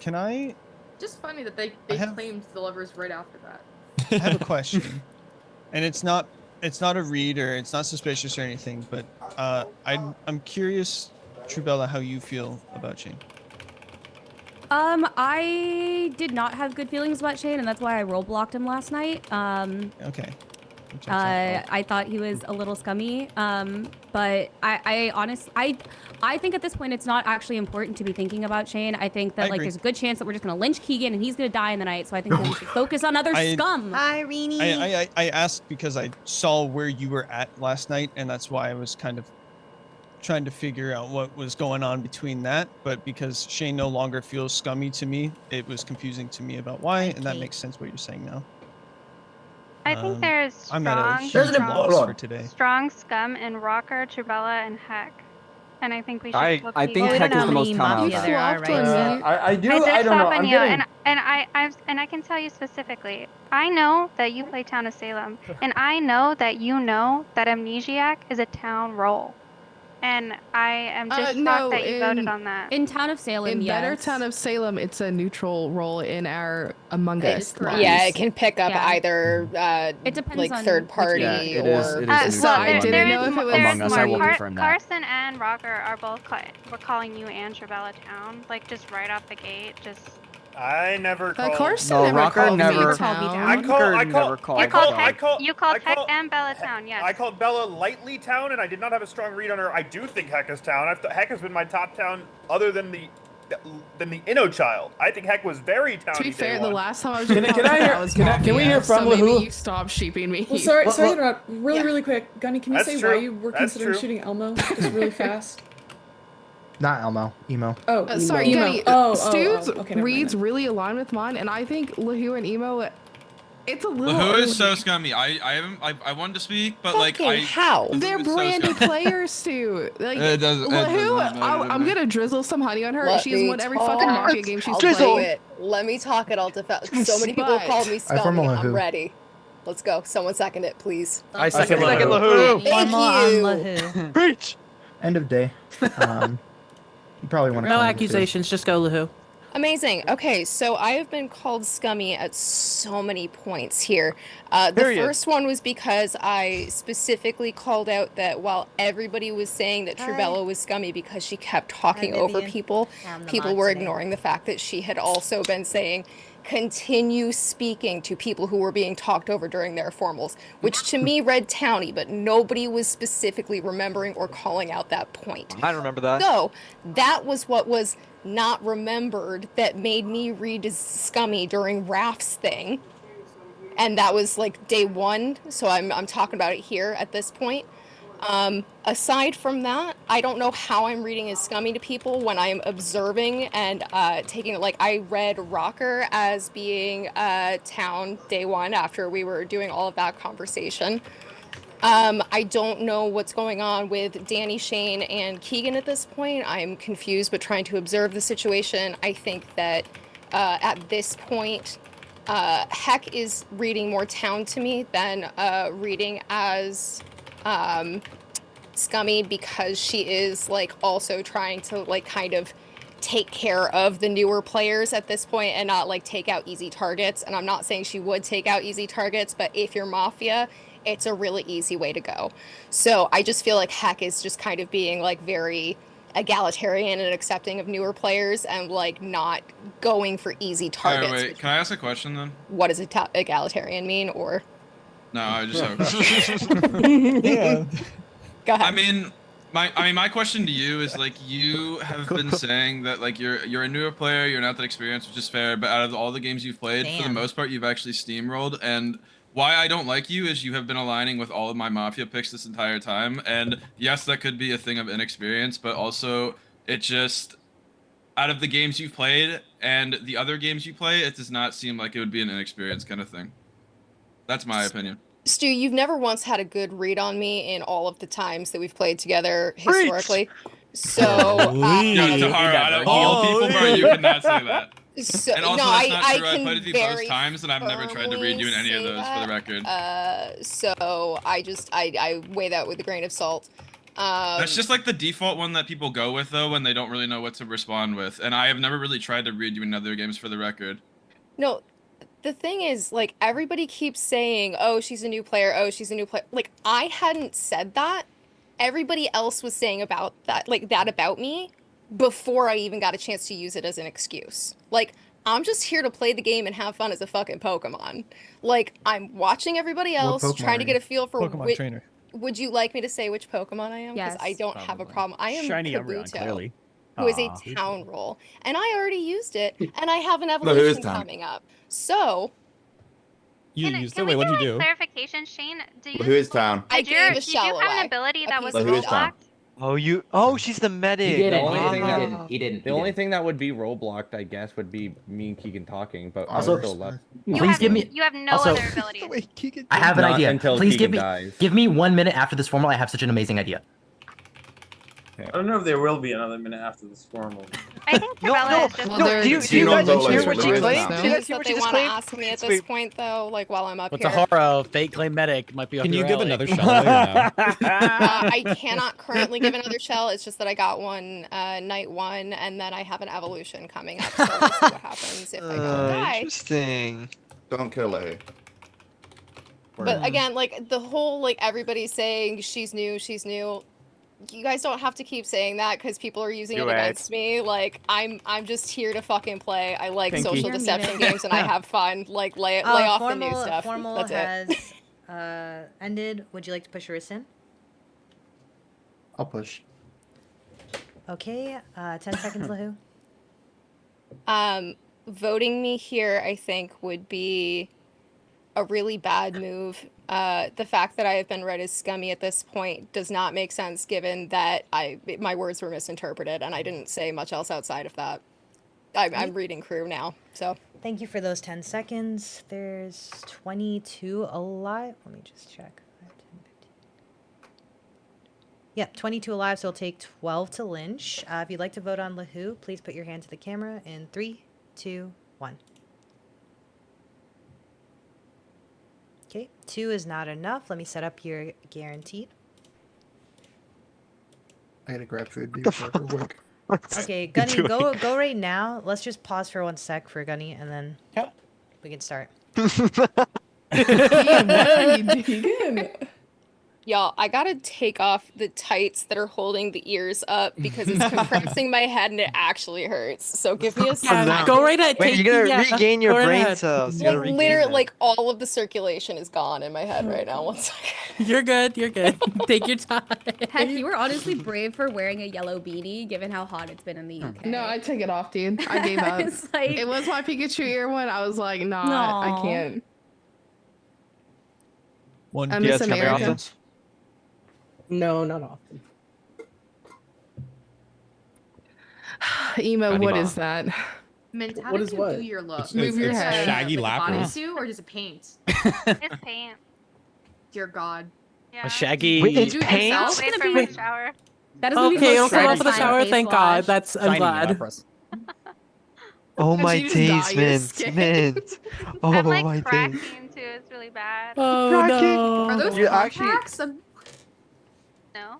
Can I Just funny that they claimed the lovers right after that. I have a question, and it's not a read or it's not suspicious or anything, but I'm curious, Trubella, how you feel about Shane. I did not have good feelings about Shane, and that's why I role blocked him last night. Okay. That checks out. I thought he was a little scummy. But I think at this point it's not actually important to be thinking about Shane. I think that I agree. there's a good chance that we're just gonna lynch Keegan and he's gonna die in the night. So I think that we should focus on other scum. Hi, Reenie. I asked because I saw where you were at last night, and that's why I was kind of trying to figure out what was going on between that. But because Shane no longer feels scummy to me, it was confusing to me about why, and that makes sense what you're saying now. I think there's I'm at a strong, huge loss for today. strong scum in Rocker, Trubella, and Heck. And I think we should. I flip think these. Heck is the most town You out there of are, that. right? I do. I did I don't know. swap I'm on you, getting. and I can tell you specifically. I know that you play Town of Salem, and I know that you know that Amnesiac is a town role. And I am just shocked that you voted on that. In Town of Salem, In Better yes. Town of Salem, it's a neutral role in our Among It Us. is correct. Yeah, lobbies. it can pick up either it depends like on third party Yeah, it or. is So I neutral didn't on know if it was Among Us, I will more. confirm that. Carson and Rocker are both we're calling you and Trubella Town, like just right off the gate. Just I never called. Carson No, never Rocker called me never. town. I called. you called Heck and Bella Town. Yes. I called Bella lightly town, and I did not have a strong read on her. I do think Heck is town. Heck has been my top town, other than the Inno Child. I think Heck was very towny. To be fair, day the one. last time I was Can we hear from so maybe Lahoo? you stop sheeping me. Well, sorry What- to interrupt. Really quick. Gunny, can you That's say true. why you were That's considering true. shooting Elmo? Just really fast. Not Elmo, Emo. Oh, Sorry, Emo. Gunny. Stu's Okay, never reads mind. really aligned with mine, and I think Lahoo and Emo, it's a little. Who early. is so scummy? I wanted to speak, but like Fucking how? They're Who is so brandy scummy? players, Stu. Like, It doesn't Lahoo, matter to I'm me. gonna drizzle some honey on her. Let She has me won every fucking talk. Mafia game she's I'll played. do it. Let me talk it all to so many people But- called me I form scummy. a I'm Lahoo. ready. Let's go. Someone second it, please. I second second Lahoo. Lahoo. Thank you. Preach. End of day. You probably want to. No accusations, just go Lahoo. Amazing. Okay, so I have been called scummy at so many points here. The Period. first one was because I specifically called out that while everybody was saying that Trubella was scummy because she kept talking over Vivian. people, I'm the people mod were today. ignoring the fact that she had also been saying, continue speaking to people who were being talked over during their formals, which to me read towny, but nobody was specifically remembering or calling out that point. I remember that. So that was what was not remembered that made me read as scummy during Raph's thing. And that was like day one, so I'm talking about it here at this point. Aside from that, I don't know how I'm reading as scummy to people when I'm observing and taking it. Like, I read Rocker as being town day one after we were doing all of that conversation. I don't know what's going on with Danny, Shane, and Keegan at this point. I'm confused, but trying to observe the situation. I think that at this point, Heck is reading more town to me than reading as scummy, because she is like also trying to like kind of take care of the newer players at this point and not like take out easy targets. And I'm not saying she would take out easy targets, but if you're Mafia, it's a really easy way to go. So I just feel like Heck is just kind of being like very egalitarian and accepting of newer players and like not going for easy targets. Alright, wait. Can I ask a question then? What does egalitarian mean? Or No, I just have. Yeah. go ahead. I mean, my question to you is like, you have been saying that like you're a newer player, you're not that experienced, which is fair, but out of all the games you've played, for the Damn. most part, you've actually steamrolled. And why I don't like you is you have been aligning with all of my Mafia picks this entire time. And yes, that could be a thing of inexperience, but also it just, out of the games you've played and the other games you play, it does not seem like it would be an inexperienced kind of thing. That's my opinion. Stu, you've never once had a good read on me in all of the times that we've played together historically. So, Yo, Tahara, out of all people, bro, you cannot say that. so And also, no, that's not I true. I can played with you very both times, and I've never tried to read you in any of say those, for the that. record. So I weigh that with a grain of salt. That's just like the default one that people go with, though, when they don't really know what to respond with. And I have never really tried to read you in other games, for the record. No, the thing is, like, everybody keeps saying, oh, she's a new player, oh, she's a new player. Like, I hadn't said that. Everybody else was saying about that, like, that about me. before I even got a chance to use it as an excuse. Like, I'm just here to play the game and have fun as a fucking Pokemon. Like, I'm watching everybody else, Pokemon trying to are get a feel for Pokemon which. trainer. Would you like me to say which Pokemon I am? Because I Yes. don't have a problem. I am Shiny Umbreon, Kabuto, clearly. who is a Aw. town role, and I already used it, and I have an No, who is evolution town? coming up. So You Can, used can it. we Wait, get what'd you like do? clarification, Shane? Do you Who is town? I did your gave a did you shell have an away. ability A that piece was of Who a is shell. town? Oh, oh, she's the medic. He didn't. The only thing that He didn't. the only thing that would be role blocked, I guess, would be me and Keegan talking, but I'm Also, still left. please give me. you have no also, other abilities. I have an Not idea. until Please Keegan give me dies. give me 1 minute after this formal. I have such an amazing idea. I don't know if there will be another minute after this formal. I think No, Trabella no, is just. Well, no. there's- Do you You guys don't hear vote what like she Louis claimed? now. Do you guys Just hear that what they she just want to claimed? ask me at Wait. this point, though, like while I'm up With here. Tahara, fake claim medic might be up Can you your give alley. another shell while you're now? I cannot currently give another shell. It's just that I got one night 1, and then I have an evolution coming up. So we'll see what happens if I don't die. Interesting. Don't kill her. But again, like the whole like everybody's saying she's new. You guys don't have to keep saying that because people are using Do it it. against me. Like I'm just here to fucking play. I like Pinky. social You're deception muted. games and I have fun. Like lay off the new stuff. Formal That's it. has ended. Would you like to push your in? I'll push. Okay, 10 seconds, Lahu. Voting me here, I think, would be a really bad move. The fact that I have been read as scummy at this point does not make sense, given that my words were misinterpreted and I didn't say much else outside of that. I'm reading crew now, so. Thank you for those 10 seconds. There's 22 alive. Let me just check. 5, 10, 15. Yep, 22 alive, so it'll take 12 to lynch. If you'd like to vote on Lahu, please put your hand to the camera in 3, 2, 1. Okay, 2 is not enough. Let me set up your guaranteed. I gotta grab food before work. Okay, Gunny, go right now. Let's just pause for 1 sec for Gunny, and then we can start. What are you doing? Y'all, I gotta take off the tights that are holding the ears up because it's compressing my head and it actually hurts. So give me a second. Go right ahead. Wait, you're gonna regain your Go right brain ahead. cells. You Like gotta regain literally, them. like all of the circulation is gone in my head right now. 1 second. You're good. You're good. Take your time. Heck, you were honestly brave for wearing a yellow beanie, given how hot it's been in the UK. No, I take it off, dude. I gave up. It's like- It was my Pikachu ear one. I was like, nah, I Aw. can't. One. I Do you miss guys come here America. often? No, not often. Emo, what Anima. is that? Mint, how What did is you what? do your look? Move your it's head. Shaggy like a Lapras. bodysuit or just a paint? It's paint. Dear God. Yeah. A Shaggy. Wait, it's Did you paint? yourself? Wait gonna for be- my shower. That is gonna be Okay, the I'll most come up with a satisfying shower. face Thank God. wash. That's I'm Shiny glad. Lapras. Oh my you just dye days, your Mint. skin? Mint. Oh I'm like my days. cracking too. It's really bad. Oh Cracking. no. Are those You actually- contacts? No.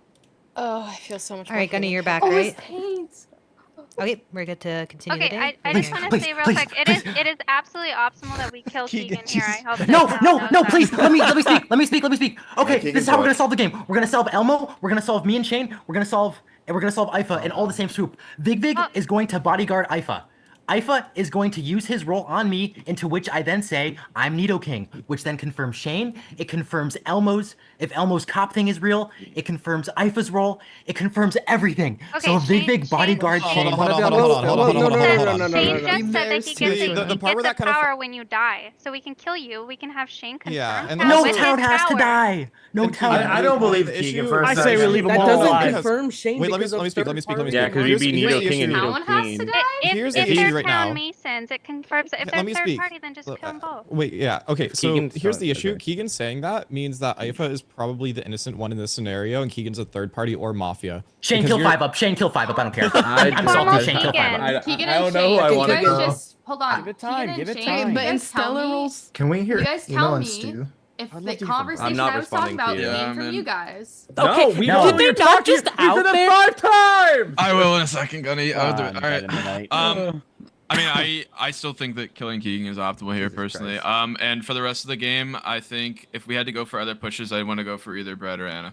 Oh, I feel so much. All right, more Gunny, human. you're back, Oh, right? it's paint. Okay, we're good to continue the Okay, day. I just want to say real quick, it is absolutely optimal that we kill Keegan, Keegan here. I hope that No, Cal no, knows no, that. please, let me speak. Okay, Keegan this is how we're gonna talk. solve the game. We're gonna solve Elmo, we're gonna solve me and Shane, we're gonna solve Ifa and all the same swoop. Vig Oh. is going to bodyguard Ifa. Ifa is going to use his role on me, into which I then say, I'm Nidoking, which then confirms Shane, it confirms Elmo's, if Elmo's cop thing is real, it confirms Ifa's role, it confirms everything. Okay, So Shane- Vig bodyguard Shane- Shane. Hold on. Shane just said that There's he two gets, people. the The part where that kind of power when you die. So we can kill you. We can have Shane confirm Yeah, and Cal No with town his has to power. die. No town. I don't believe The Keegan issue- for a I say second. we leave him That all doesn't alive. confirm Shane. Wait, let because me of speak. third party. Yeah, because you'd be Here's Nido the King and issue. Nido Town has to Queen. die? Here's If the issue they're right town now. Masons, it confirms if Let they're me third speak. party, then just kill them both. Wait, yeah, okay. So Keegan's here's the telling- issue. okay. Keegan saying that means that Ifa is probably the innocent one in this scenario, and Keegan's a third party or mafia. Shane Because kill you're- 5 up. Shane kill 5 up. I don't care. I I'm do. salty. Shane kill 5 Keegan. up. Keegan I and don't know who Shane, I you want to guys kill. just hold on. Give it time, Keegan give and it Shane, time. you But in guys tell Stellar me rules, Can we hear You guys tell Emo and me Stu? if I'd the love to hear from conversation I'm not I was talking responding about to you. came Yeah, from man. you guys. Okay, No, we no. don't. Did they not just We out did it there? 5 times. I will in a second, Gunny. I'll do it. I'm All dead right. in the night. I mean, I still think that killing Keegan is optimal here personally. And for the rest of the game, I think if we had to go for other pushes, I'd want to go for either Brett or Anna.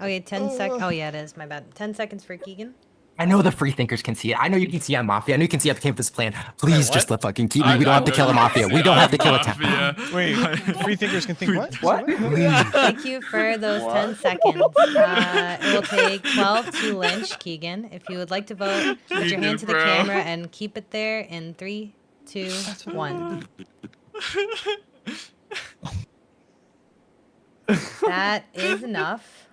Okay, 10 sec. Oh yeah, it is. My bad. 10 seconds for Keegan. I know the free thinkers can see it. I know you can see on Mafia. I know you can see at the campus plan. Please what? just let fucking keep me. We don't have to kill a Mafia. We don't have to kill a town. Wait, free thinkers can think what? What? Thank you for those 10 seconds. It will take 12 to lynch Keegan. If you would like to vote, put your hand to the camera and keep it there in 3, 2, 1. That is enough.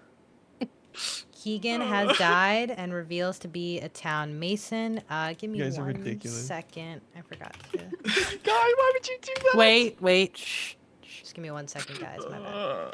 Keegan has died and reveals to be a town mason. Give me You guys are 1 ridiculous. second. I forgot to. Guy, why would you do that? Wait. Shh. Just give me 1 second, guys. My bad.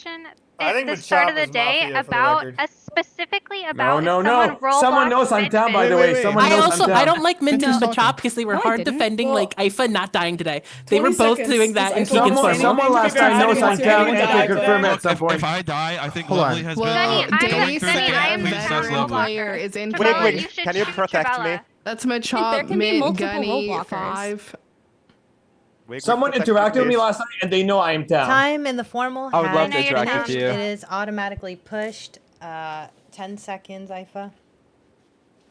discussion I at think the Machop start of the is day Mafia, for the about record. specifically No, about no, if someone no. Someone Roblox knows I'm down, by the Wait, way. wait. Someone I knows also I'm down. I don't like Mint and Fenton's Machop because they were No, I hard didn't. defending Well, like Ifa not dying today. They 20 were both seconds. doing that Does in Ifa want Keegan's to say corner. Someone last time knows I'm down and can confirm Look, at some point. if I die, I think Hold Lovely on. has Well, been Sunny, going through Danny Sunny, said I thick am a with the since town veteran Lovely. player is in Trabella, play. you should Can you choose protect me? Trabella. That's There Machop, can be Mint, multiple Gunny, role blockers. 5. Someone interacted with me last night, and they know I am down. Time in the formal I would has love to interact with you. It is automatically pushed. 10 seconds, Ifa.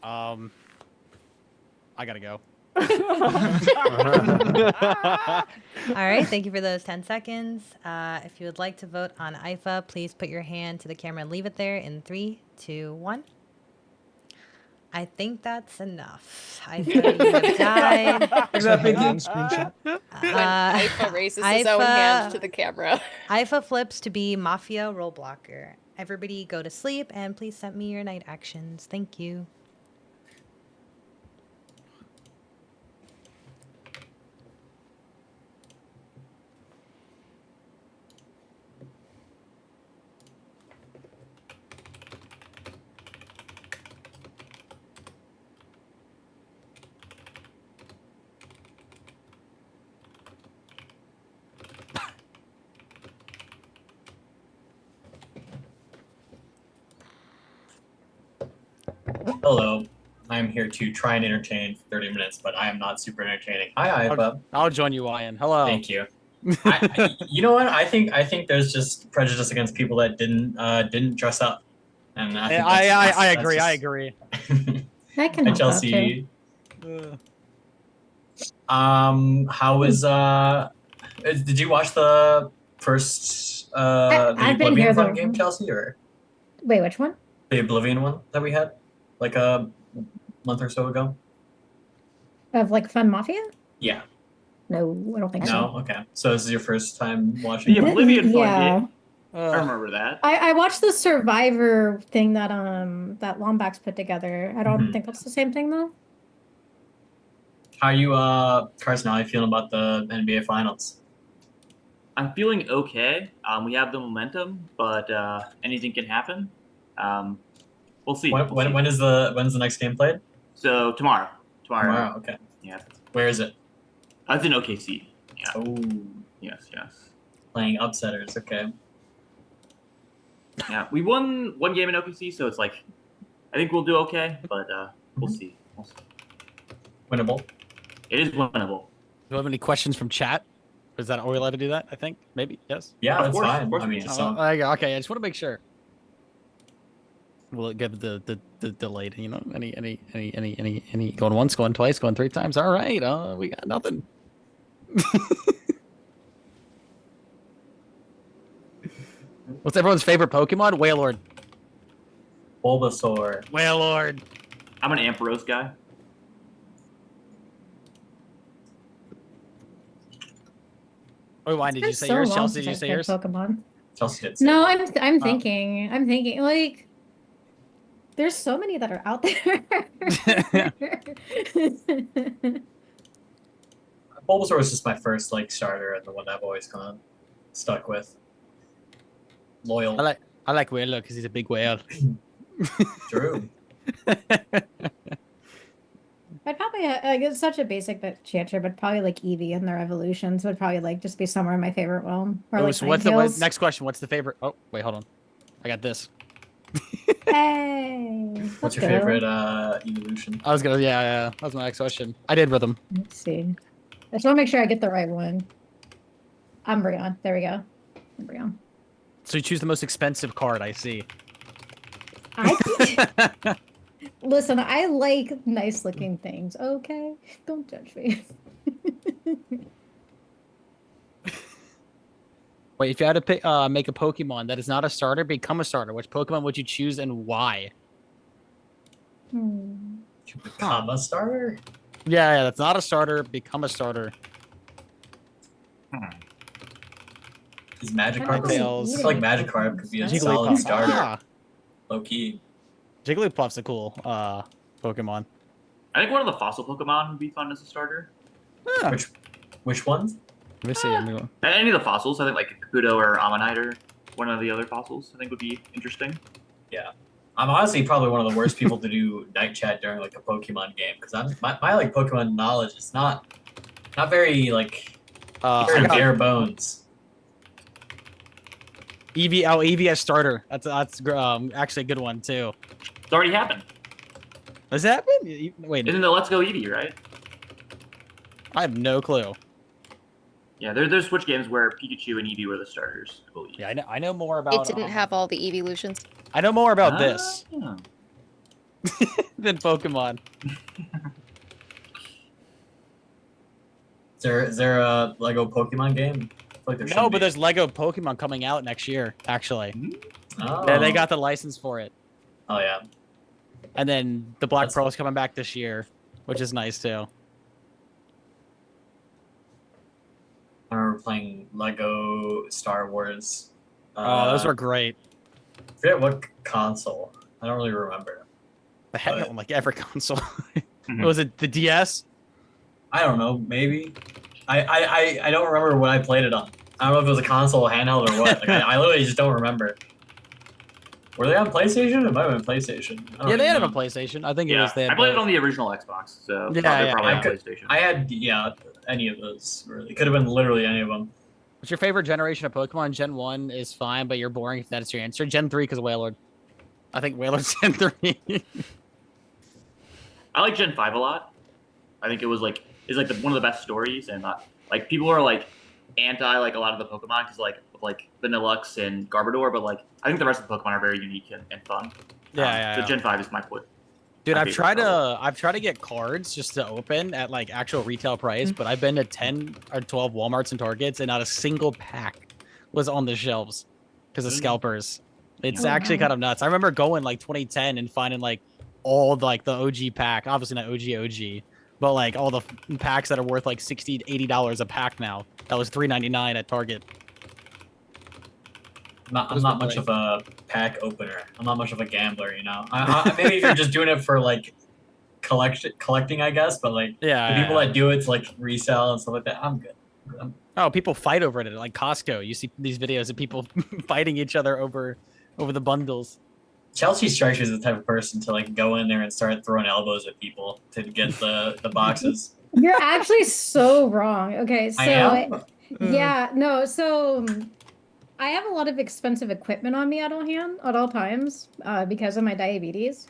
I gotta go. All right, thank you for those 10 seconds. If you would like to vote on Ifa, please put your hand to the camera and leave it there in 3, 2, 1. I think that's enough. Ifa, you have died. Ifa raises his own hand to the camera. Ifa flips to be Mafia role blocker. Everybody go to sleep and please send me your night actions. Thank you. Hello. I'm here to try and entertain for 30 minutes, but I am not super entertaining. Hi, Iva. I'll join you, Ian. Hello. Thank you. You know what? I think there's just prejudice against people that didn't dress up, and I think I agree. I agree. I can Hi, help out too. Chelsea. How was did you watch the first the I've been Oblivion here Fun though. game, Chelsea, or Wait, which one? the Oblivion one that we had like a month or so ago? Of like Fun Mafia? Yeah. No, I don't think so. No? Okay. So this is your first time watching The Oblivion Fun game. I remember that. I watched the Survivor thing that that Lombax put together. I don't Mhm. think that's the same thing though. How are you Carson, how are you feeling about the NBA finals? I'm feeling okay. We have the momentum, but anything can happen. We'll see. When's the next game played? So tomorrow. Tomorrow, okay. Yeah. Where is it? It's in OKC. Yeah. Oh. Yes. Playing upsetters, okay. Yeah. We won one game in OKC, so it's like I think we'll do okay, but we'll see. Winnable. It is winnable. Do you have any questions from chat? Is that are we allowed to do that? I think maybe yes. Yeah, that's fine. I mean, okay. I just want to make sure. Will it give the delayed? You know, any going once, going twice, going 3 times? All right. We got nothing. What's everyone's favorite Pokemon? Wailord. Bulbasaur. Wailord. I'm an Ampharos guy. Oh, why did you It's say so yours? long Chelsea, did you since say I've yours? played Pokemon. Chelsea did. No, I'm thinking like there's so many that are out there. Bulbasaur was just my first like starter and the one I've always kind of stuck with. Loyal. I like Wailord because he's a big whale. True. I'd probably like it's such a basic answer, but probably like Eevee and their evolutions would probably like just be somewhere in my favorite realm. Or Oh, like so what's the Ninetales. next question? What's the favorite? Oh, wait, hold on. I got this. Hey, What's your let's go. favorite evolution? I was gonna, yeah. That was my next question. I did rhythm. Let's see. I just want to make sure I get the right one. Umbreon. There we go. Umbreon. So you choose the most expensive card. I see. Listen, I like nice looking things. Okay, don't judge me. Wait, if you had to pick, make a Pokemon that is not a starter, become a starter, which Pokemon would you choose and why? Become a starter? Yeah, that's not a starter. Become a starter. Is Magikarp? I Tails. feel like Magikarp could be a Jigglypuff. solid starter. Ah. Low key. Jigglypuff's a cool Pokemon. I think one of the fossil Pokemon would be fun as a starter. Which ones? Let me see. Any of the fossils, I think like Kabuto or Ammonite or one of the other fossils, I think would be interesting. Yeah. I'm honestly probably one of the worst people to do night chat during like a Pokemon game because my like Pokemon knowledge is not very like very bare bones. Eevee, Eevee as starter. That's actually a good one too. It's already happened. Has it happened? Wait. Isn't it Let's Go Eevee, right? I have no clue. Yeah, there's Switch games where Pikachu and Eevee were the starters, I believe. Yeah, I know more about. It didn't have all the evolutions. I know more about this Ah. than Pokemon. Is there a Lego Pokemon game? I feel like there No, should but be. there's Lego Pokemon coming out next year, actually. Oh. Yeah, they got the license for it. Oh yeah. And then the Black Pearl is coming back this year, which is nice too. I remember playing Lego Star Wars. Oh, those were great. I forget what console. I don't really remember. I had it on like every console. Mhm. Was it the DS? I don't know. Maybe. I don't remember what I played it on. I don't know if it was a console, handheld, or what. Like, I literally just don't remember. Were they on PlayStation? It might have been PlayStation. I don't Yeah, they had it know. on PlayStation. I think it Yeah, was. They had I played it both. on the original Xbox, so Yeah, they're yeah, probably yeah. on PlayStation. I had any of those really. It could have been literally any of them. What's your favorite generation of Pokemon? Gen 1 is fine, but you're boring if that's your answer. Gen 3 because of Wailord. I think Wailord's Gen 3. I like Gen 5 a lot. I think it's like one of the best stories, and like people are like anti like a lot of the Pokemon because like Vanillux and Garbodor, but like I think the rest of the Pokemon are very unique and fun. Yeah. So Gen 5 is my point. Dude, My I've favorite tried to get cards just to open at like actual retail price, but I've been to 10 or 12 Walmarts and Targets and not a single pack was on the shelves because of scalpers. It's actually kind of nuts. I remember going like 2010 and finding like all like the OG pack, obviously not OG, but like all the packs that are worth like $60 to $80 a pack now. That was $3.99 at Target. I'm not much of a pack opener. I'm not much of a gambler, you know. Maybe if you're just doing it for like collecting, I guess. But like Yeah, the people that do it to like resell and stuff like that, I'm good. Oh, people fight over it at like Costco. You see these videos of people fighting each other over the bundles. Chelsea strikes me as the type of person to like go in there and start throwing elbows at people to get the boxes. You're actually so wrong. Okay, so I am? yeah, no, so I have a lot of expensive equipment on me at all times because of my diabetes.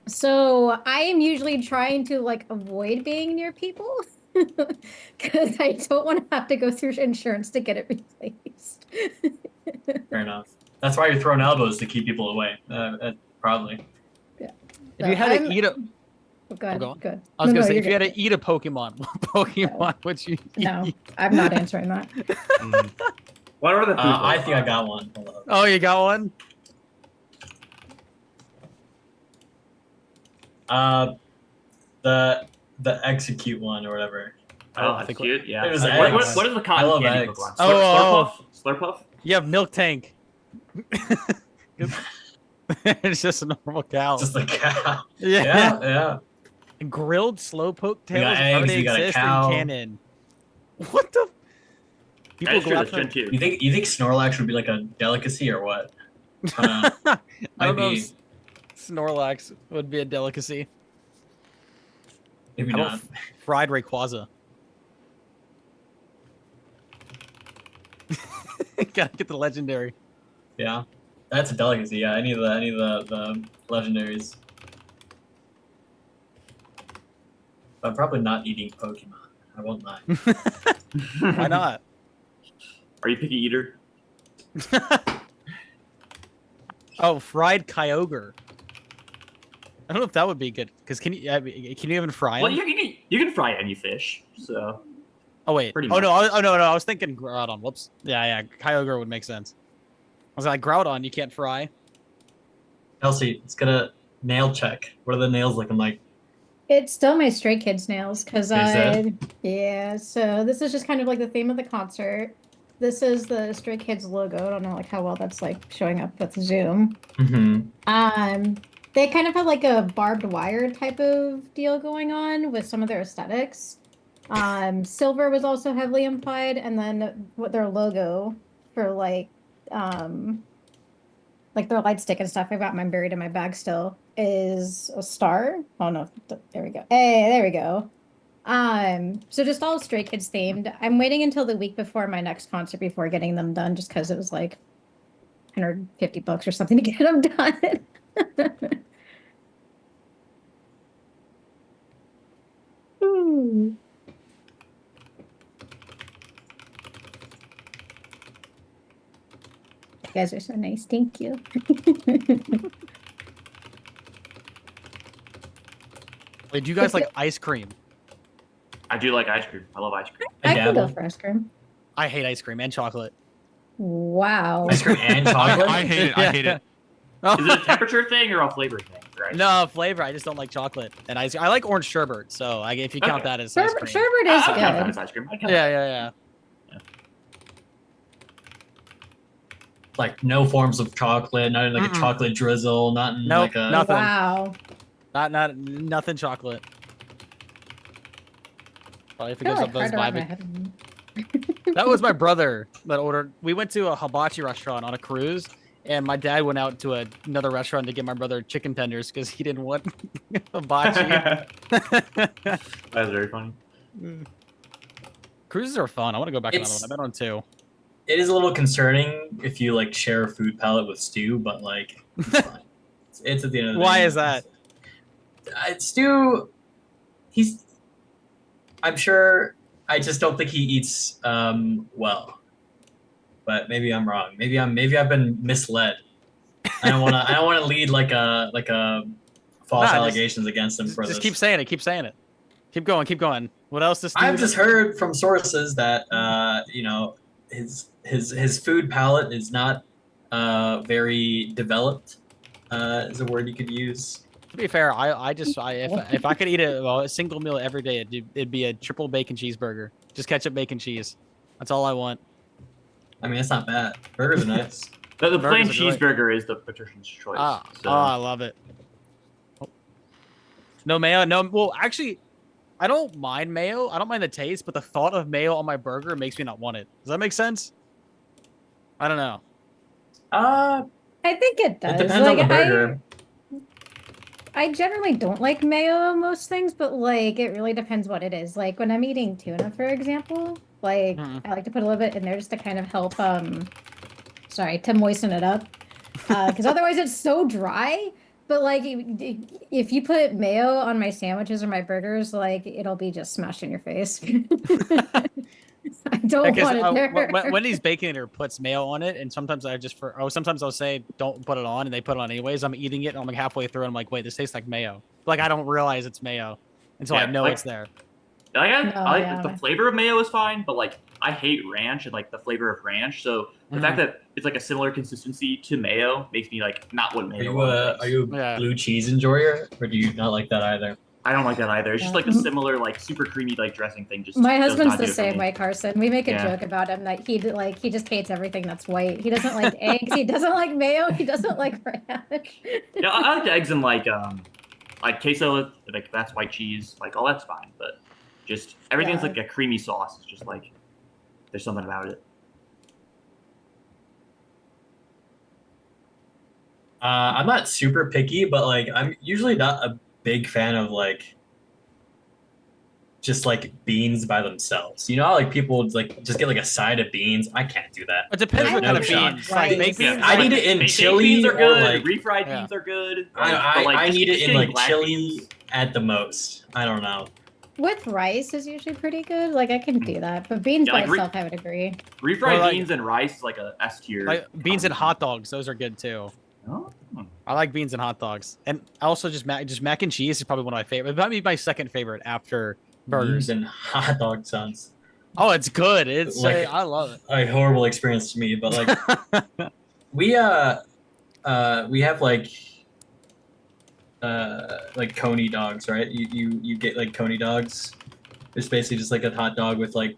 So I am usually trying to like avoid being near people because I don't want to have to go through insurance to get it replaced. Fair enough. That's why you're throwing elbows to keep people away. Probably. Yeah. If you had to eat a Good. go on. Good. I was No, gonna no, say you're if you had good. to eat a Pokemon, what Pokemon would you eat? No, I'm not answering that. What are the food? I think I got one. Hold on. Oh, you got one? The execute one or whatever. Oh, that's cute. Yeah. It was What eggs. is the I cotton love candy eggs. Pokemon? Oh, Slurpuff? You have Milk Tank. It's just a normal cow. Just a cow. Yeah. Yeah. Grilled slowpoke We tails got eggs, already we got a exist in cow. canon. What the? That is true, after- that's Gen 2. You think Snorlax would be like a delicacy or what? I don't know be. if Snorlax would be a delicacy. Maybe How not. about fried Rayquaza? Gotta get the legendary. Yeah, that's a delicacy. Yeah, any of the legendaries. But I'm probably not eating Pokemon. I won't lie. Why not? Are you picky eater? Oh, fried Kyogre. I don't know if that would be good because can you even fry Well, them? you can fry any fish, so. Oh wait. Pretty Oh much. no. No. I was thinking Groudon. Whoops. Yeah. Kyogre would make sense. I was like Groudon. You can't fry. Kelsey, it's gonna nail check. What are the nails looking like? It's still my Stray Kids nails because They yeah, so this is just kind of like the theme of the concert. This is the Stray Kids logo. I don't know like how well that's like showing up with Zoom. Mm-hmm. They kind of have like a barbed wire type of deal going on with some of their aesthetics. Silver was also heavily implied, and then what their logo for like their light stick and stuff. I've got mine buried in my bag still. Is a star. Oh no, there we go. Hey, there we go. So just all Stray Kids themed. I'm waiting until the week before my next concert before getting them done, just because it was like $150 or something to get them done. guys are so nice. Thank you. Wait, do you guys like ice cream? I do like ice cream. I love ice cream. I can go for ice cream. I hate ice cream and chocolate. Wow. Ice cream and chocolate. I hate it. I hate it. Is it a temperature thing or a flavor thing? Right? No flavor. I just don't like chocolate and ice. I like orange sherbet. So if you count that as ice cream. Sherbet is I count that good. as ice cream. Yeah. Like no forms of chocolate, not in like a chocolate drizzle, not in Nope, like a nothing. Wow. Nothing chocolate. Probably if it I feel goes like up those hard to wrap my vibing. head around. That was my brother that ordered. We went to a hibachi restaurant on a cruise, and my dad went out to another restaurant to get my brother chicken tenders because he didn't want hibachi. That's very funny. Cruises are fun. I want to go back on another one. It's- I've been on two. It is a little concerning if you like share a food palette with Stu, but like it's fine. It's at the end of the day. Why is that? Stu, I'm sure. I just don't think he eats well. But maybe I'm wrong. Maybe I've been misled. I don't wanna lead like a false allegations against him for this. Just keep saying it. Keep saying it. Keep going. What else does I've just heard from sources that his food palette is not very developed. Is a word you could use. To be fair, if I could eat a single meal every day, it'd be a triple bacon cheeseburger. Just ketchup, bacon, cheese. That's all I want. I mean, it's not bad. Burgers are nice. The Burgers plain are great. cheeseburger is the patrician's choice. I love it. No mayo. No. Well, actually, I don't mind mayo. I don't mind the taste, but the thought of mayo on my burger makes me not want it. Does that make sense? I don't know. I think it does. It depends on the burger. I generally don't like mayo on most things, but like it really depends what it is. Like when I'm eating tuna, for example, like I like to put a little bit in there just to kind of help to moisten it up. Because otherwise it's so dry. But like if you put mayo on my sandwiches or my burgers, like it'll be just smashed in your face. I don't want it there. Wendy's Bacon Eater puts mayo on it, and sometimes sometimes I'll say don't put it on, and they put it on anyways. I'm eating it, and I'm like halfway through, and I'm like, wait, this tastes like mayo. Like I don't realize it's mayo until I know it's there. The flavor of mayo is fine, but like I hate ranch and like the flavor of ranch. So the fact that it's like a similar consistency to mayo makes me like not want mayo. Are you a blue cheese enjoyer, or do you not like that either? I don't like that either. It's just like a similar, like super creamy, like dressing thing. Just My does husband's not the do it for same me. way, Carson. We make a joke about him that he just hates everything that's white. He doesn't like eggs. He doesn't like mayo. He doesn't like ranch. Yeah, I like the eggs and like queso, like that's white cheese, like all that's fine. But just everything's like a creamy sauce. It's just like there's something about it. I'm not super picky, but like I'm usually not a big fan of like just like beans by themselves. You know how like people would, like just get like a side of beans? I can't do that. It depends what kind of beans. Like baked beans. I need it in baked chili beans are or good. like Refried beans are good. but, I like, just need it in getting like black chili beans- at the most. I don't know. With rice is usually pretty good. Like I can do that, but beans Yeah, by like itself, I would agree. Refried beans and rice is like a S tier. Like beans and hot dogs, those are good too. Oh. I like beans and hot dogs, and also just mac and cheese is probably one of my favorite. It might be my second favorite after burgers. Beans and hot dog sounds Oh, it's good. It's like I love it. a horrible experience to me, but like we have like coney dogs, right? You get like coney dogs. It's basically just like a hot dog with like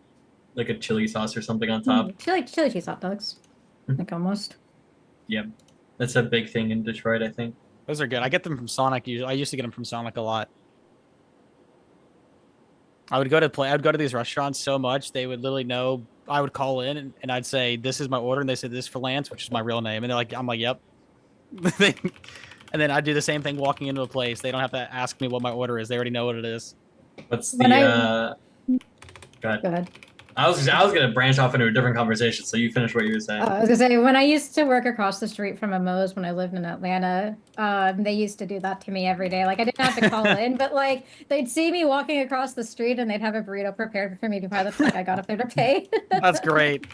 a chili sauce or something on top. Chili cheese hot dogs. Like almost. Yep. That's a big thing in Detroit, I think. Those are good. I get them from Sonic. I used to get them from Sonic a lot. I would go to these restaurants so much they would literally know. I would call in and I'd say, "This is my order," and they said, "This is for Lance," which is my real name, and they're like, "I'm like, yep." And then I do the same thing walking into a place. They don't have to ask me what my order is. They already know what it is. What's When the Go ahead. Go ahead. I was gonna branch off into a different conversation, so you finish what you were saying. I was gonna say when I used to work across the street from a Moe's when I lived in Atlanta, they used to do that to me every day. Like I didn't have to call in, but like they'd see me walking across the street and they'd have a burrito prepared for me by the time I got up there to pay. That's great.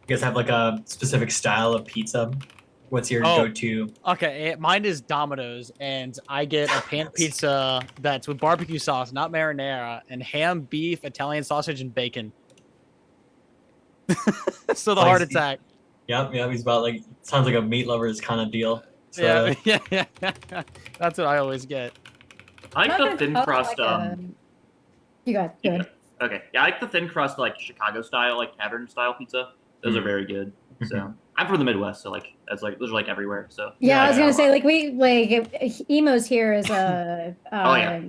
guys have like a specific style of pizza? What's your Oh. go-to? Okay, mine is Domino's, and I get a pan pizza that's with barbecue sauce, not marinara, and ham, beef, Italian sausage, and bacon. So the heart attack. Yep, he's about like sounds like a meat lovers kind of deal. So, Yeah. That's what I always get. I like Not the thin gonna crust. call it like You got good. Okay, yeah, I like the thin crust, like Chicago style, like tavern style pizza. Those are very good. So I'm from the Midwest, so like that's like those are like everywhere. So Yeah, I was gonna say like emos here is a. Oh yeah.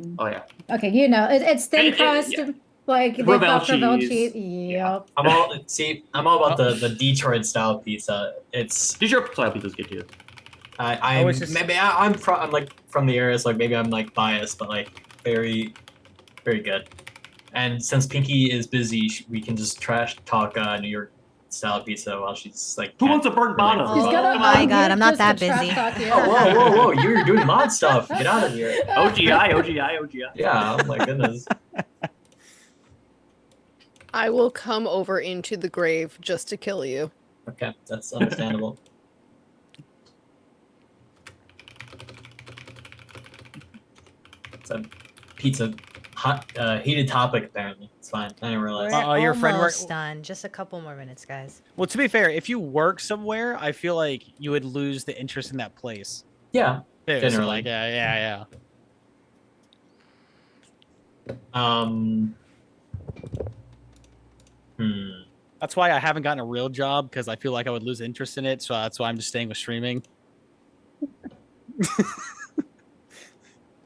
Okay, you know it's thin crust, yeah. like they've Provel got Provel cheese. cheese. Yep. I'm all about the Detroit style pizza. It's Detroit style pizza is good too. I'm like from the area, so like maybe I'm like biased, but like very, very good. And since Pinky is busy, we can just trash talk New York style pizza while she's like. Who wants a burnt bottom? Oh my god, I'm not that busy. Whoa! You're doing mod stuff. Get out of here. OGI. Yeah. Oh my goodness. I will come over into the grave just to kill you. Okay, that's understandable. It's a pizza hot heated topic apparently. It's fine. I didn't realize. We're your friend almost done. Just a couple more minutes, guys. Well, to be fair, if you work somewhere, I feel like you would lose the interest in that place. Yeah, Too, so generally. like, yeah. That's why I haven't gotten a real job, because I feel like I would lose interest in it. So that's why I'm just staying with streaming.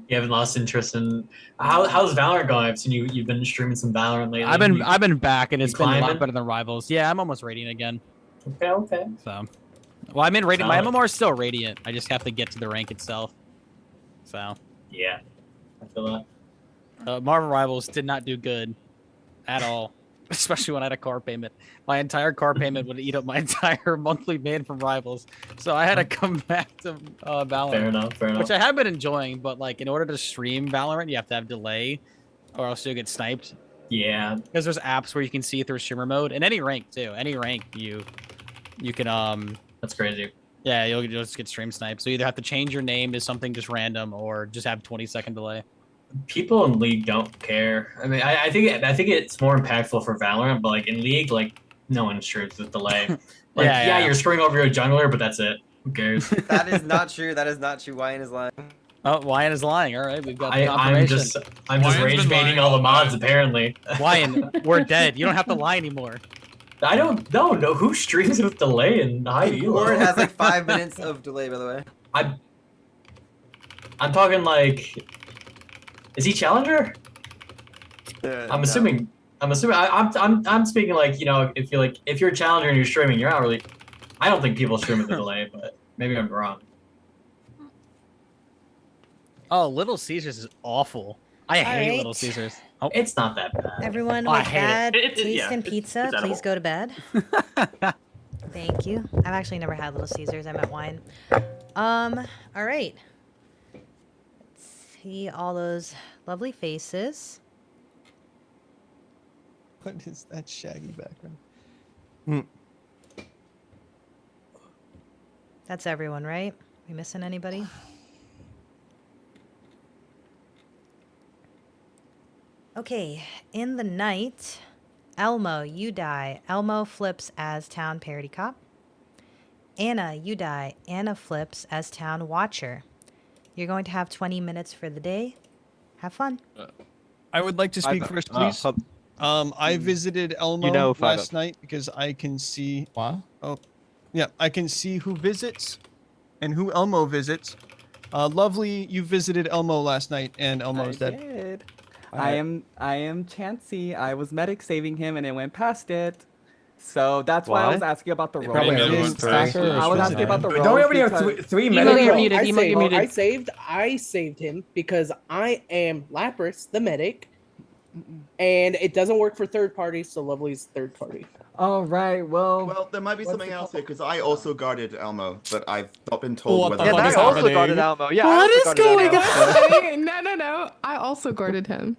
You haven't lost interest in how's Valorant going? I've seen you've been streaming some Valorant lately. I've been back, and it's been a climbing? lot better than Rivals. Yeah, I'm almost Radiant again. Okay. So, well, I'm in Radiant. My Solid. MMR is still Radiant. I just have to get to the rank itself. So. Yeah, I feel that. Marvel Rivals did not do good at all, especially when I had a car payment. My entire car payment would eat up my entire monthly ban from Rivals, so I had to come back to Valorant. Fair enough. Which I have been enjoying, but like in order to stream Valorant, you have to have delay, or else you'll get sniped. Yeah. Because there's apps where you can see through streamer mode, and any rank too. Any rank you can That's crazy. Yeah, you'll just get stream sniped. So you either have to change your name to something just random, or just have 20-second delay. People in League don't care. I mean, I think it's more impactful for Valorant, but like in League, like no one streams with delay. Like Yeah. you're screwing over your jungler, but that's it. Who cares? That is not true. That is not true. Wyan is lying. Oh, Wyan is lying. All right, we've got the I'm confirmation. just Wyan's rage been baiting lying all the all mods day. apparently. Wyan, we're dead. You don't have to lie anymore. I don't know who streams with delay and high elo. Ward has like 5 minutes of delay, by the way. I'm talking like, is he challenger? I'm assuming. I'm speaking like, you know, if you're a challenger and you're streaming, you're not really. I don't think people stream with the delay, but maybe I'm wrong. Oh, Little Caesars is awful. I hate right. Little Caesars. Oh. It's not that bad. Everyone Oh, I with hate bad it. taste in pizza, it's edible. please go to bed. Thank you. I've actually never had Little Caesars. I meant wine. All right. Let's see all those lovely faces. What is that shaggy background? That's everyone, right? We missing anybody? Okay, in the night, Elmo, you die. Elmo flips as Town Parody Cop. Anna, you die. Anna flips as Town Watcher. You're going to have 20 minutes for the day. Have fun. I would like to speak first, please. I visited Elmo last night because I can see. What? Oh, yeah, I can see who visits and who Elmo visits. Lovely, you visited Elmo last night, and Elmo's dead. Did. Alright. I am Chansey. I was medic saving him, and it went past it. So that's why I was asking about the role. probably I was asking about the role. Don't we already have three medics? I saved him because I am Lapras, the medic, and it doesn't work for third parties, so Lovely's third party. All right, Well, there might be something else here because I also guarded Elmo, but I've not been told whether. Yeah, I also guarded Elmo. Yeah, I What also is guarded going Elmo. on? No. I also guarded him.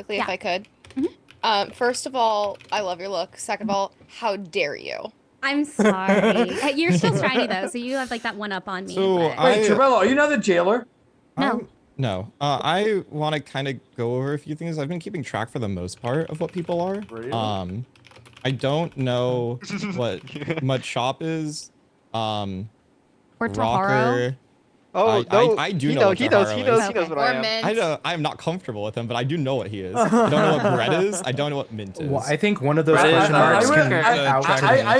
quickly Yeah. if I could. Mhm. First of all, I love your look. Second of all, how dare you? I'm sorry. You're still shiny though, so you have like that one up on me. So but- Wait, Trevello, are you not the jailer? No. No. I want to kind of go over a few things. I've been keeping track for the most part of what people are. Really? I don't know what Mudshop is. Or Taharo. Rocker. Oh, no. I do he know what he knows. Taharo He knows. is. He knows what I am. I am not comfortable with him, but I do know what he is. I don't know what bread is. I don't know what mint is. Well, I think one of those Bread is, question marks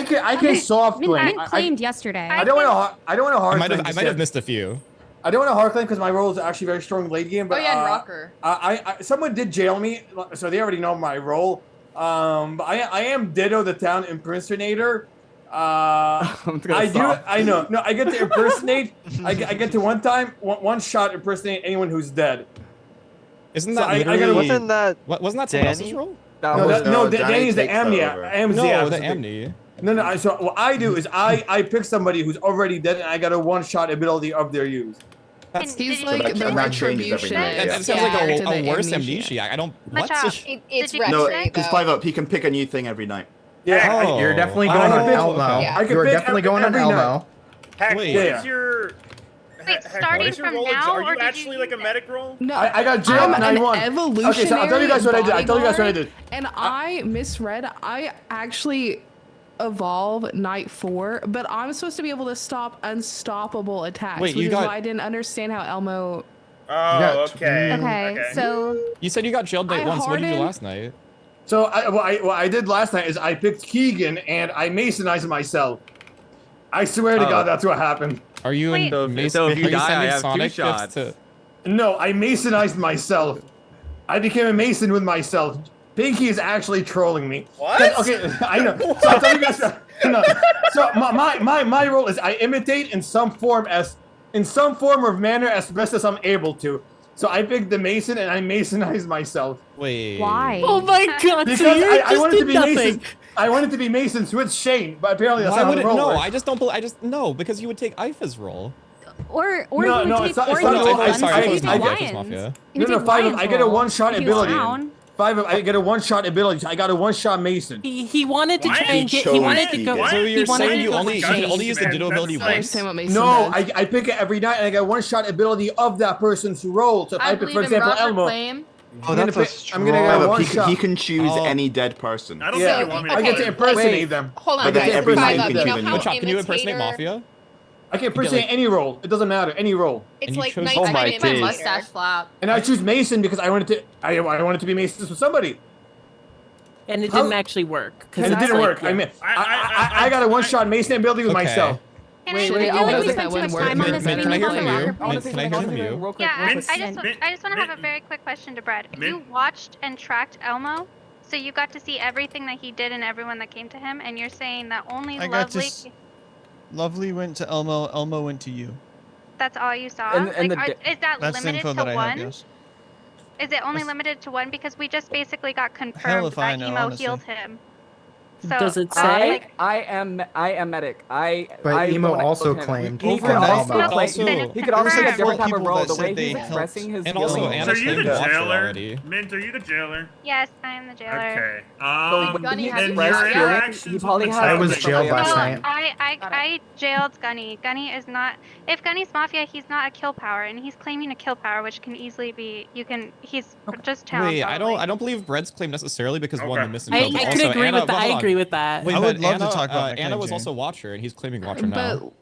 can I can soft claim. Mint claimed yesterday. I don't want to hard claim. I might have missed a few. I don't want to hard claim because my role is actually very strong late game. But, and Rocker. Someone did jail me, so they already know my role. But I am Ditto the Town Impersonator. I know. No, I get to impersonate. I get to one shot impersonate anyone who's dead. Isn't So that I literally... gotta- Wasn't that Wasn't that someone else's role? Danny's the Amnia. No, the Amni. No. So what I do is I pick somebody who's already dead, and I got a one-shot ability of their use. He's like the retribution. That sounds like a worse amnesiac. I don't... What? It's No, retro, because though. 5-up, he can pick a new thing every night. Yeah, You're definitely going on Elmo. You're definitely going on Elmo. Heck, Wait. what is your... Wait, Heck, starting what is your from role? now, Are or you did actually you like a use medic role? No, I got jailed I'm at an 9-1. evolutionary Okay, so I'll tell you guys what I did. I'll tell you guys what I did. And I misread. I actually evolve night 4, but I'm supposed to be able to stop unstoppable attacks, Wait, which you is got- why I didn't understand how Elmo. Oh, okay. Okay, so You said you got jailed night I once. What did you do hardened- last night? So what I did last night is I picked Keegan and I masonized myself. I swear to God, that's what happened. Are you in Wait. So if you are die, I sending have 2 Sonic gifts shots. to- No, I masonized myself. I became a mason with myself. Pinky is actually trolling me. What? Okay, I know. So I'll tell you guys. No. So my role is I imitate in some form or manner as best as I'm able to. So I picked the mason and I masonized myself. Wait. why? Oh my god, Because so you I just wanted to did be nothing. mason. I wanted to be masons with Shane, but apparently that's Why not would how it? the role No, works. I just don't believe. I just no, because you would take Ifa's role. Or No, you would no, take, it's not- or it's you not would at take all. Guns, I or you would thought take it was Lions. Mafia. You would No, take 5-up. Lions I get a role one-shot if he was ability. down. 5-up. I get a one-shot ability. I got a one-shot mason. He wanted to Why? try and He get. He wanted chose to go. Keegan. So he you're wanted saying to you go only for you can only Shane. use the Ditto ability That's like- once? Understand what Mason No, does. I pick it every night, and I get a one-shot ability of that person's role. So if I pick, for example, Elmo, Oh, that's a strong. I'm gonna get a 5-up, one-shot. he can choose Oh. any dead person. I don't Yeah, think you want me to I get do to it. impersonate Wait. them. Hold on, But then guys. every night you 5-up, can you choose know a new how one. Chop, can you impersonate imitator- Mafia? I can impersonate any role. It doesn't matter. Any role. It's And you like chose- night Oh time my imitator. days. Mustache flap. And I choose Mason because I wanted to. I wanted to be Mason with somebody, And it How- didn't actually work. 'cause and it it's didn't like, work. yeah. I mean, I got a one-shot Mason ability with Okay. myself. Can Wait, I, wait, I I feel like wanna we say spent that too much one time on word. this. Mint, We can I need hear to from go you? to Rocker, Mint, please. can I hear from you? Real quick, Yeah, real I quick. just want to have a very quick question to Brad. You watched and tracked Elmo, so you got to see everything that he did and everyone that came to him, and you're saying that only I got to Lovely. Lovely went to Elmo. Elmo went to you. That's all you saw. And Like, is that That's the limited info to that I one? have. Yes. Is it only That's- limited to one? Because we just basically got confirmed if I that know, Emo honestly. healed him. So, Does it say? I am medic. But Emo when I also killed him, claimed he for could Elmo. also play- Also- he could also take a Confirmed. different type of People role. that The said way they he's helped. expressing his And also, feelings. Anna So are you claimed the Watcher jailer? already. Mint, are you the jailer? yes, I am the jailer. Okay. So when Gunny he has expressed feelings, feelings, he probably with has. I was Metallica. jailed No, last night. I jailed Gunny. Gunny is not. If Gunny's Mafia, he's not a kill power, and he's claiming a kill power, which can easily be. He's just town. Wait, probably. I don't believe Bread's claim necessarily because one, Okay. the missing I, code, but I also could agree Anna, with that. I hold on. agree with that. Wait, I would but love to Anna, talk about my Anna claim, was Jane. also Watcher, and he's claiming Watcher now.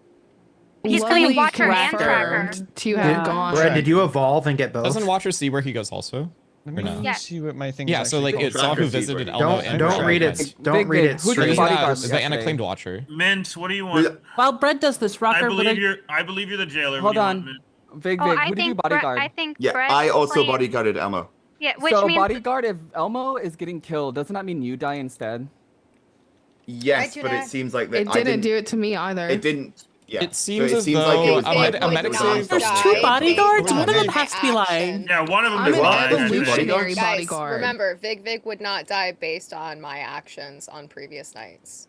But He's claiming Lovely Watcher and confirmed Tracker. to have gone. Brad, did you evolve and get both? Doesn't Watcher see where he goes also? Let Or me no? Yeah. see what my thing. Yeah, is so like actually it's called. someone who Tracker sees visited where Elmo he and Don't Tracker. read it. Nice. Don't Big read Big, it who did straight. you Who's bodyguard that? Anna yesterday? claimed Watcher. Mint, what do you want? While Brett does this, Rocker, I what believe are- you're. I believe you're the jailer. Hold what do you want, on. Mint? Big Oh, Big, I who did you think bodyguard? I think Yeah, Brett I also claimed- bodyguarded Elmo. Yeah, which So means bodyguard, if Elmo is getting killed, doesn't that mean you die instead? Yes, Hi, but Tuna. it seems like that. It didn't do it to me either. It didn't. Yeah. It seems so it as seems though like it was a medic non-stop. There's two bodyguards. One of them has to be lying. Yeah, one of them I'm is an lying. I think. evolutionary Guys, bodyguard. remember, Vig would not die based on my actions on previous nights.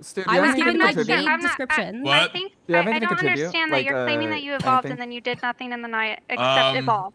Stu, do I you was have anything giving to like contribute? vague descriptions. I think Do you have I anything to don't contribute? understand that Like, you're claiming that you evolved anything? and then you did nothing in the night except evolve.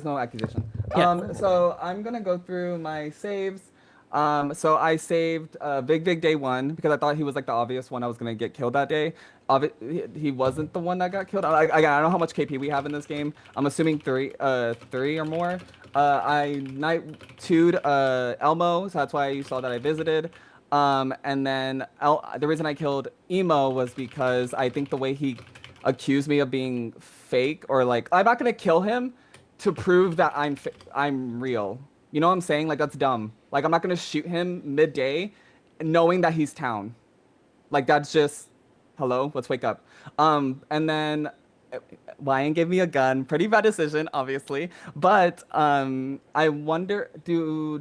there's no accusation. Yeah. So I'm gonna go through my saves. So I saved Big day 1 because I thought he was like the obvious one I was gonna get killed that day. He wasn't the one that got killed. I don't know how much KP we have in this game. I'm assuming three or more. I night 2'd Elmo, so that's why you saw that I visited. And then the reason I killed Emo was because I think the way he accused me of being fake, or like, I'm not gonna kill him to prove that I'm real. You know what I'm saying? Like, that's dumb. Like, I'm not gonna shoot him midday knowing that he's town. Like, that's just, hello, let's wake up. And then Wyan gave me a gun. Pretty bad decision, obviously. But I wonder,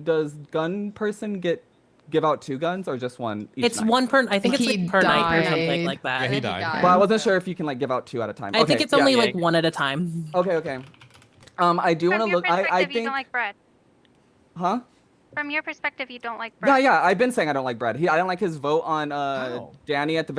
does gun person give out 2 guns or just one each It's night? one per. I think it's He like per night or something died. like that. Yeah, he died. Well, I wasn't sure if you can like give out 2 at a time. I think Okay, it's yeah. only like one at a time. Okay. I do want to From your look. perspective, I you think. don't like bread. Huh? From your perspective, you don't like bread. Yeah. I've been saying I don't like bread. I don't like his vote on Danny at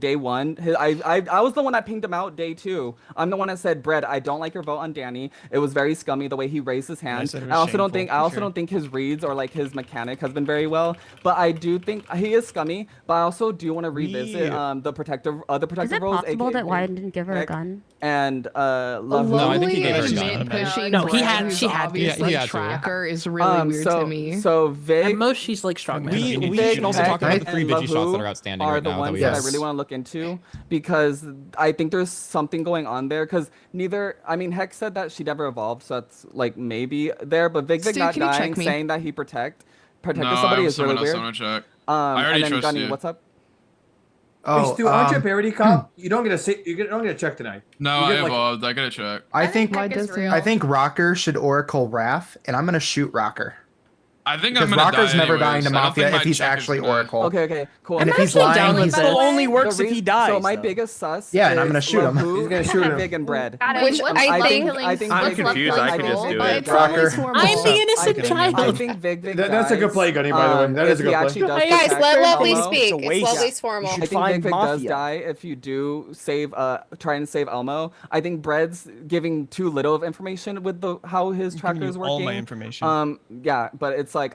day 1. I was the one that pinged him out day 2. I'm the one that said, bread, I don't like your vote on Danny. It was very scummy the way he raised his hand. said it was I also shameful, don't think his reads or like his mechanic has been very well. But I do think he is scummy. But I also do want to revisit the protective Is it roles. possible aka that Wyan didn't give her a Nick gun? And love. No, I think he Lovely gave her a admit gun. pushing No, he Brett, had- who's she had to. obviously He had to. tracker is really weird to me. So Vic. At most, she's like strongman. We Vic, should also Heck, talk about the 3 and Vigi shots that Lahu are outstanding are right the now. ones that that I really want to look into, because I think there's something going on there. Because Heck said that she never evolved, so that's like maybe there. But Vic Stu, not can you check dying, me? saying that he protected No, somebody I is really someone else weird. want to check. I already And then trust Gunny, you. what's up? Hey, Stu, aren't you a parody cop? You don't get a check tonight. No, You I get, like- evolved. I gotta check. I think Why does he? I think Rocker should Oracle Raph, and I'm gonna shoot Rocker. I think Because I'm gonna Rocker's die never anyways. dying to I don't Mafia think my if he's check is actually gonna- Oracle. Okay, cool. And if I'm he's actually down lying, with he's that. a... It only works if he dies. So my though. biggest sus. Yeah, and I'm is gonna shoot him. Lahu, He's gonna shoot him. Vig, and Bread. Which I think I'm confused. I could just do But it. it's always Rocker. formal. I'm the innocent Okay. child. I think Vig That's a good dies, play, Gunny, by the way. That is if a he good actually play. does Guys, protect let Lovely Elmo. speak. It's a waste. It's Lovely's formal. You I should think find Big Big does Mafia. die if you do save, try and save Elmo. I think Bread's giving too little of information with how his I'm tracker giving is you working. all my information. Yeah, but it's like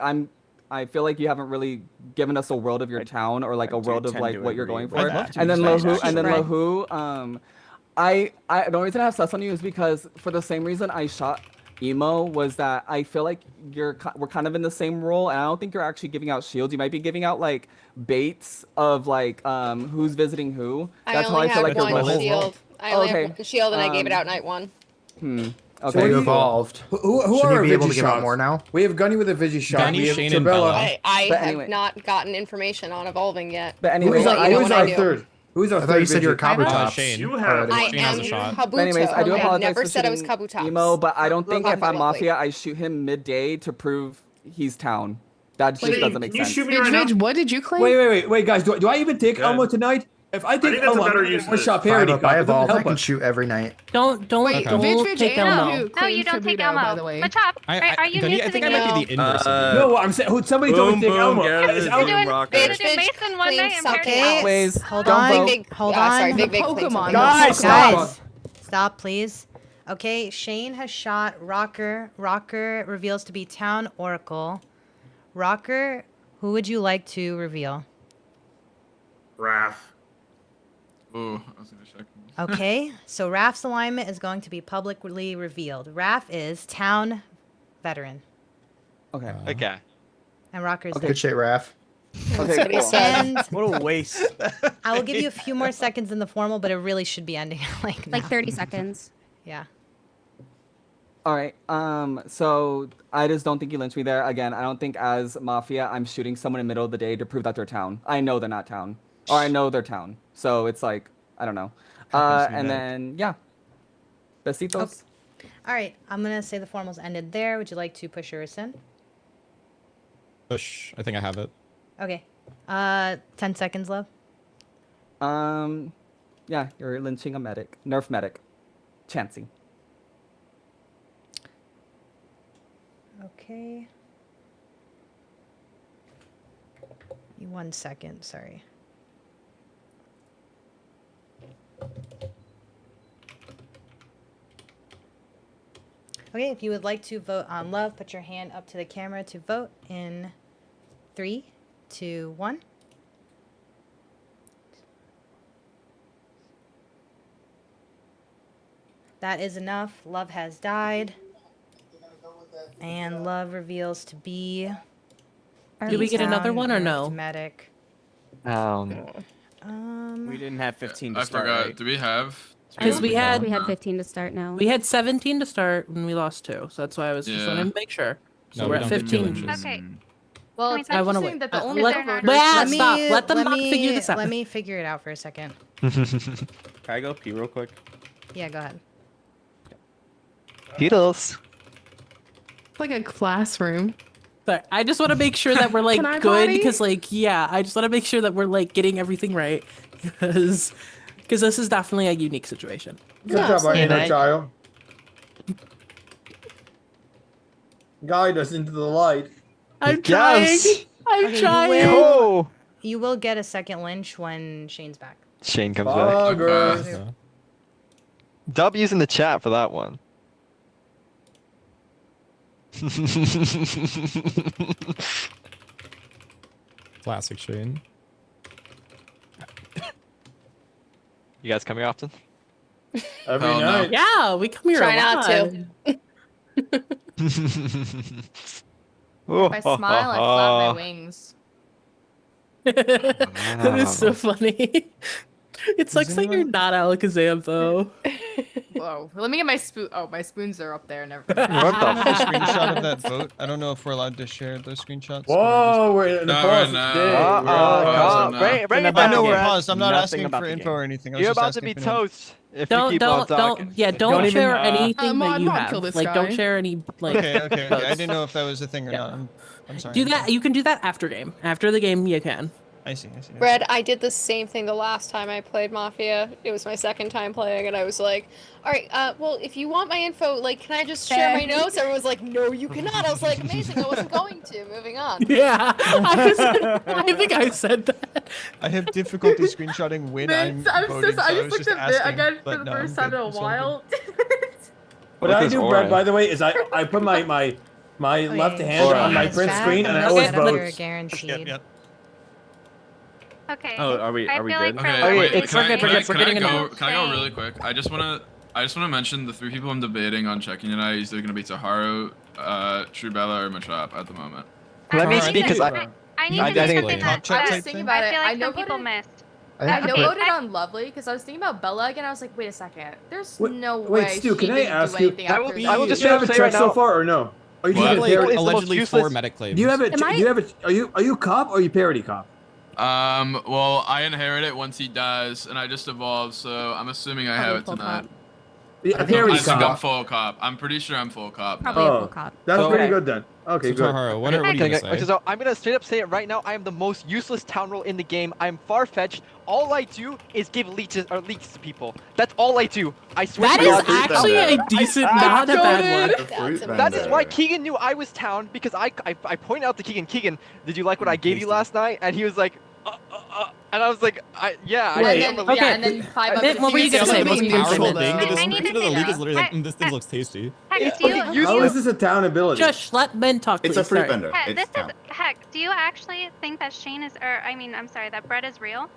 I feel like you haven't really given us a world of your town or like I a do world of tend like to what you're agree going with for. I'd love to And then use that, Lahu, actually. the reason I have sus on you is because for the same reason I shot Emo was that I feel like we're kind of in the same role, and I don't think you're actually giving out shields. You might be giving out like baits of like who's visiting who. I That's how only I feel had like you're one rolling. shield. I only have one shield, and I gave it out night 1. Okay. So you evolved. Who Should are he our be able Vigi to give out shots? more now? We have Gunny with a Vigi shot. Gunny, we have Shane, and Trabella. Bella. I But have anyway. not gotten information on evolving yet. But anyway, Who's our, I'll let you know who's when I our do. third? Who's our I third thought you said you were Vigi? Kabutops. Shane. You have. I Shane am has a shot. Kabuto. But anyways, I do I've apologize never for said I was shooting Kabutops. Emo, but I don't think if I'm Publicly. Mafia, I shoot him midday to prove he's town. That just Shane, doesn't make can you sense. shoot me Vidge, right now? Vidge, what did you claim? Wait, guys. Do I even take Good. Elmo tonight? If I take think that's a Elmo, I'm better gonna get use of one this. shot 5 parody up, cop. I It doesn't evolved. I help can us. shoot every night. Don't Wait, Okay. Vidge, take Anna, Elmo. who No, you claimed don't take Kabuto, Elmo. by the way. Machop, are you Gunny, new I to the think I game? might be the inverse of you. No, I'm saying somebody told me to take Elmo. Is Elmo- Doing, Rocker. gonna do Vidge Mason one claimed night and something Paradise. else. Please, Hold don't on. vote. Big, Hold sorry, on. Big Big claimed Pokemon. something Guys, else. stop. Guys, stop, please. Okay, Shane has shot Rocker. Rocker reveals to be Town Oracle. Rocker, who would you like to reveal? Raph. Ooh, I was gonna check. Okay, so Raph's alignment is going to be publicly revealed. Raph is Town Veteran, Okay. Okay. and Rocker's Good shit, Raph. Okay, what he cool. said. And What a waste. I will give you a few more seconds in the formal, but it really should be ending like now. Like 30 seconds. Yeah. All right. So I just don't think you lynched me there. Again, I don't think as Mafia, I'm shooting someone in the middle of the day to prove that they're town. I know they're not town, or I know they're town. So it's like, I don't know. Happens to be And medic. then, yeah. Besitos. All right, I'm gonna say the formals ended there. Would you like to push yours in? Push. I think I have it. Okay. 10 seconds, love. Yeah, you're lynching a medic. Nerf medic. Chansey. Okay. 1 second, sorry. Okay, if you would like to vote on love, put your hand up to the camera to vote in 3, 2, 1. That is enough. Love has died. And love reveals to be Do we get another one or no? Medic. We didn't have 15 to I start, forgot. right? Do we have? Because we had 15 to start now. We had 17 to start and we lost 2, so that's why I was just wanting to make sure. So No, we're we at don't get 15. inches. Okay. Well, Can we it's talk- I wanna interesting wait. that the only let- voters. Let stop. Let them not figure this out. Let me figure it out for a second. Can I go pee real quick? Yeah, go ahead. Beatles. It's like a classroom. Sorry, I just want to make sure that we're like Can I good potty? because I just want to make sure that we're like getting everything right because this is definitely a unique situation. Good job, our inner child. Guide us into the light. I'm trying. I'm Okay, trying. You will get a second lynch when Shane's back. Shane comes back. Buggers. W's in the chat for that one. Classic Shane. You guys coming often? Every Hell no. night. Yeah, we come here Try a not lot. to. If I smile, I flap my wings. That is so funny. It sucks that you're not Alakazam though. Whoa. Let me get my spoon. Oh, my spoons are up there. Never I mind. have a screenshot of that vote. I don't know if we're allowed to share those screenshots. Whoa, we're in the No, pause. we're not. Bring it I know back. we're Brad. paused. I'm not Nothing asking about for the info game. or anything. I was You're just about to asking be for info. toast if you keep on talking. Don't even, share anything that Mod, you mod, kill have. this Like, don't guy. share any like. Okay. I votes. didn't know if that was a thing or not. I'm sorry. Do that. You can do that after game. After the game, you can. I see. Red, I did the same thing the last time I played Mafia. It was my second time playing, and I was like, all right, well, if you want my info, like, can I just share my notes? Everyone was like, no, you cannot. I was like, amazing, I wasn't going to. Moving on. Yeah, I think I said that. I have difficulty screenshotting when I'm voting, so I was just asking. But no, I'm good. I'm so good. What I do, Brett, by the way, is I put my left hand on my print screen and I always vote. Guaranteed. Okay. Oh, are we I good? feel like for Okay, Lily, wait, it's can I getting go? annoying. Can I go really quick? I just wanna mention the 3 people I'm debating on checking tonight. Is either gonna be Taharu, Trubella, or Machop at the moment. Let me Actually, speak because I need I to say think something that I was thinking about I feel it. like I know some people voted- missed. I know Okay. voted on Lovely because I was thinking about Bella again. I was like, wait a second. There's no Wait, way Stu, she can I didn't ask do you? anything after I will that. just Do you have a say check right so now. far or no? Are you What? taking a Like, parody? it's the most Allegedly useless- 4 medic claims. Do you have a? Am I- Do you have a? Are you cop or are you parody cop? Well, I inherit it once he dies, and I just evolved, so I'm assuming I have it full tonight. cop. Yeah, I parody think I'm cop. full cop. I'm pretty sure I'm full cop. Probably a full Oh, cop. that's So- pretty Okay. good then. Okay, So good. Taharu, what are you gonna say? So I'm gonna straight up say it right now. I am the most useless town role in the game. I'm far-fetched. All I do is give leeches to people. That's all I do. I swear That to is God. actually a decent, not a bad one. That is why Keegan knew I was town because I pointed out to Keegan. Keegan, did you like what I gave you last night? And he was like, and I was like, yeah. And I then, don't believe yeah, it. and then 5 Then what were you gonna say? The What most were you gonna say? powerful thing. The I need description to of the say league is that. literally like, this thing looks tasty. Heck, do you, How is this a town ability? Just let men talk. It's a please. fruit Sorry. vendor. heck, It's this town. is heck. Do you actually think that Shane is, or I mean, I'm sorry, that Brett is real?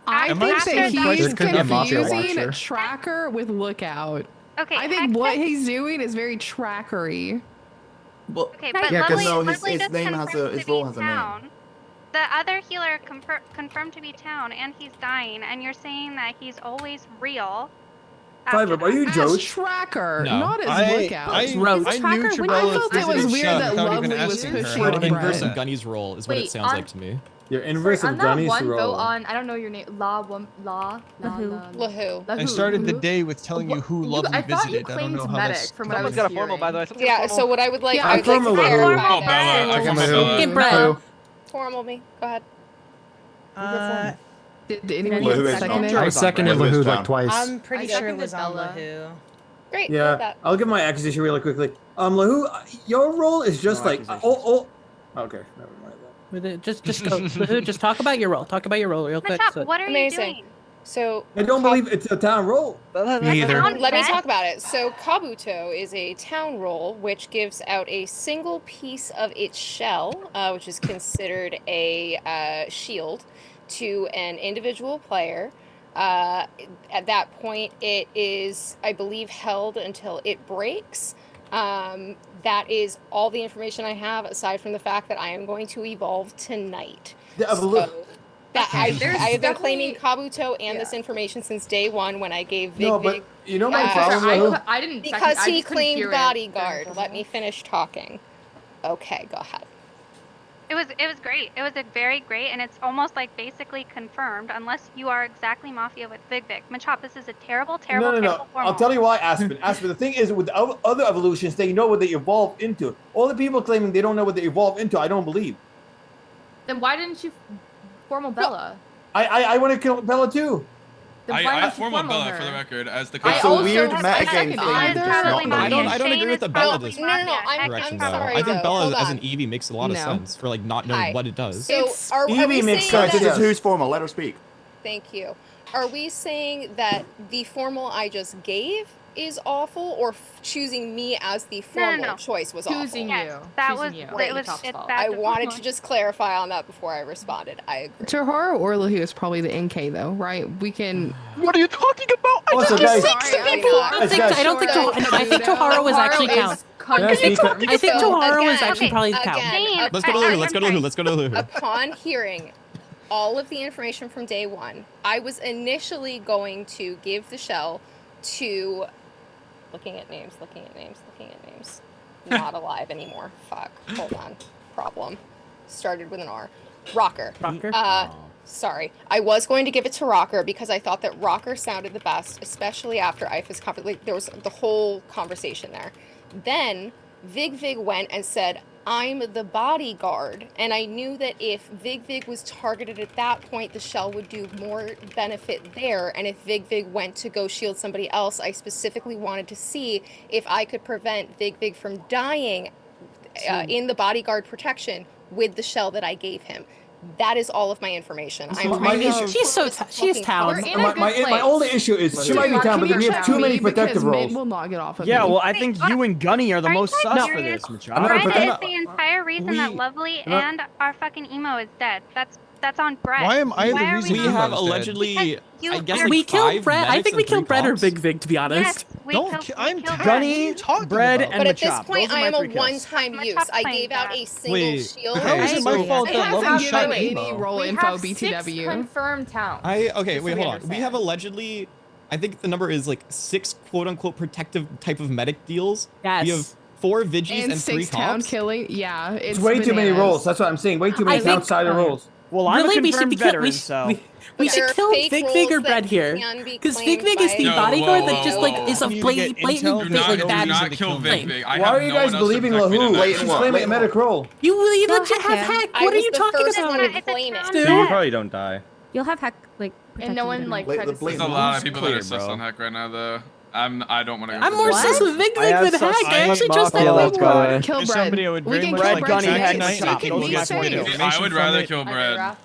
I Am think I that asking he's questions? Could be a mafia confusing watcher. tracker with lookout. Okay. I think what he's doing is very trackery. Well, Okay, but yeah, because Lovely, no, his Lovely just name has confirmed his to role be has a name. town. The other healer confirmed to be town, and he's dying, and you're saying that he's always real. Five up. Are you As Joach? tracker, No. not as I lookout. knew Trubella I felt it was visited weird Shell that without even Lovely was asking her. pushing How on did he Inverse know of that? Gunny's role is what Wait, it sounds on- like to me. Your inverse on of that Gunny's one vote role. on, I don't know your name, Lahu. I started the day with telling you who Lovely I thought you visited. I don't claimed know how medic that's. from what I was Someone's got a formal, by the way. Someone's got a Yeah, formal. so what I would like, Yeah, I would like to formal Lahu. clarify Oh, Bella, I can that. Hey, Brett. Formal me. Go ahead. Did anyone Lahu get is seconded? not- I seconded Lahu is Lahu town. like twice. I'm pretty I sure it seconded was on Bella. Lahu. Great. Love Yeah, that. I'll give my accusation really quickly. Lahu, your role is just No like accusations. Okay, never mind. With it, just go. Just talk about your role. Talk about your role real quick. Machop, So- what are Amazing. you doing? So I don't believe it's a town role. Me either. let me talk about it. So Kabuto is a town roll which gives out a single piece of its shell, which is considered a shield, to an individual player. At that point, it is, I believe, held until it breaks. That is all the information I have, aside from the fact that I am going to evolve tonight. The So, that I There's have been claiming definitely- Kabuto and this information since day one when I gave Vig No, Vig. but you know my I'm so problem, sorry, Lou? I didn't Because second, I he just couldn't claimed hear it bodyguard. during Let me finish talking. Okay, go ahead. It was great. It was a very great, and it's almost like basically confirmed, unless you are exactly Mafia with Big Vic. Machop, this is a terrible, terrible, No. terrible formal. I'll tell you why, Aspen. Aspen, the thing is, with other evolutions, they know what they evolve into. All the people claiming they don't know what they evolve into, I don't believe. Then why didn't you formal Bella? I want to kill Bella too. Then why I don't you formal formal Bella her? for the record as the I coach. also weird have- metagame seconded thing it. to just not I don't believe. agree with the Bella No, I'm direction sorry, though. I think though. Bella Hold as on. an Eevee makes a lot of No. sense for like not knowing Hi. what it does. So are Eevee we makes saying sense, This that? is who's formal. Let her speak. Thank you. Are we saying that the formal I just gave is awful, or choosing me as the formal choice was Choosing awful? you. Yes, that was Choosing you. it was Machop's it's fault. bad I wanted formal. to just clarify on that before I responded. I agree. Toharu or Lahu is probably the NK though, right? We can. What are you talking about? I Also, just guys, I don't think Toharu was actually count. I think Toharu was actually probably the count. Again, Let's go to Lulu. Let's go to Lulu. Let's go to Lulu. upon hearing all of the information from day one, I was initially going to give the shell to looking at names. Not alive anymore. Fuck. Hold on. Problem. Started with an R. Rocker. Sorry. I was going to give it to Rocker because I thought that Rocker sounded the best, especially after Ifas covered. Like, there was the whole conversation there. Then Vig went and said, I'm the bodyguard. And I knew that if Vig was targeted at that point, the shell would do more benefit there. And if Vig went to go shield somebody else, I specifically wanted to see if I could prevent Vig from dying in the bodyguard protection with the shell that I gave him. That is all of my information. She's town. My only issue is she might be town, but we have too many protective roles. Will not get off of Yeah, me. well, I think you and Gunny are the most sus for this, Machop. Brenda is the entire reason that Lovely and our fucking emo is dead. That's on Brett. Why am I the are reason We not- have Emo's dead? allegedly, You- I guess, we like We killed 5 Brett. I medics think we and 3 killed Brett or cops. Big Vig, to be honest. Yes, we killed I'm Brett. Gunny, Bread, and But at this Machop. point, Those are I my am a 3 kills. one-time use. I gave out a single Wait, shield. okay, How is it my fault It that hasn't Lovely shot given any Emo? role We info, have 6 BTW. confirmed towns. Okay, just so wait, we hold on. We understand. have allegedly, I think the number is like 6 quote-unquote protective type of medic deals. Yes. We have 4 Vigis And and 3 6 town cops. killing. Yeah, It's way too many bananas. roles. That's what I'm saying. Way too many I think- outside roles. Well, I'm Really, a we should confirmed be veteran, so... we But should there are kill fake Vig roles or that Brett here, can be because Vig claimed is the by- bodyguard that whoa, just whoa, like whoa. is a You need to get blatant intel. like Do not bad kill claim. Vig. I Why have are you no guys one else to believing protect me Lahu? tonight. She's claiming a medic role. You You'll legit have have him. Heck. I What are was you the talking first about? one to It's a claim it. town So you vet. probably don't die. You'll have Heck like. And no one like tried to There's say a lot of that. people that are Clear, sus bro. on Heck right now, though. I don't want to go. I'm more sus with Vig I have than sus- Heck. I actually I trust am that Mafia, more. by the way. Kill There's Bread. somebody I would We very can much kill like Bread to Gunny, tonight. Heck, tonight Machop. if Those you are get my some three. information I would from rather it. kill Bread.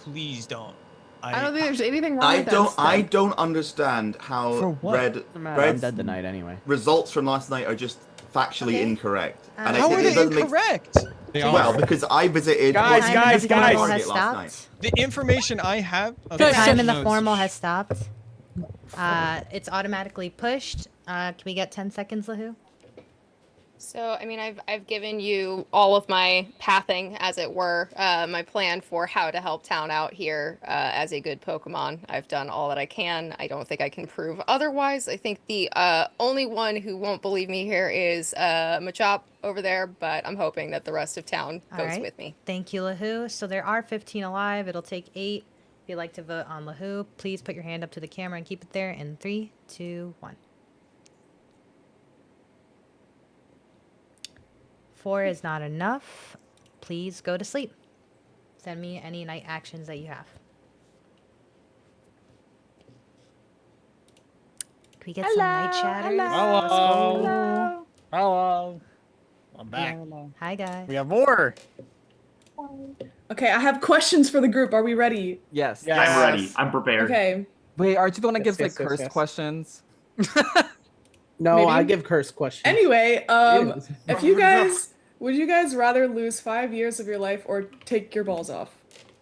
Please don't. I don't think there's anything wrong I with don't. that. I don't understand how For what? I'm Bread's dead tonight anyway. results from last night are just factually incorrect. And How it are they doesn't make- incorrect? They Well, are. because I visited. Guys, Washington guys, State guys. Target Has last night. stopped. The information I have. Go, Time in the No, formal has stopped. It's automatically pushed. Can we get 10 seconds, Lahu? So, I mean, I've given you all of my pathing, as it were, my plan for how to help town out here as a good Pokemon. I've done all that I can. I don't think I can prove otherwise. I think the only one who won't believe me here is Machop over there, but I'm hoping that the rest of town All votes right. with me. Thank you, Lahu. So there are 15 alive. It'll take 8. If you'd like to vote on Lahu, please put your hand up to the camera and keep it there in 3, 2, 1. 4 is not enough. Please go to sleep. Send me any night actions that you have. Can we get some night chatters? Hello. Hello. I'm back. Hi, guys. We have more. Okay, I have questions for the group. Are we ready? Yes. I'm ready. I'm prepared. Okay. Wait, aren't you the one that Yes, gives like yes, yes, cursed yes. questions? No, Maybe. I give curse questions. Anyway, Yes. if you guys would you guys rather lose 5 years of your life or take your balls off?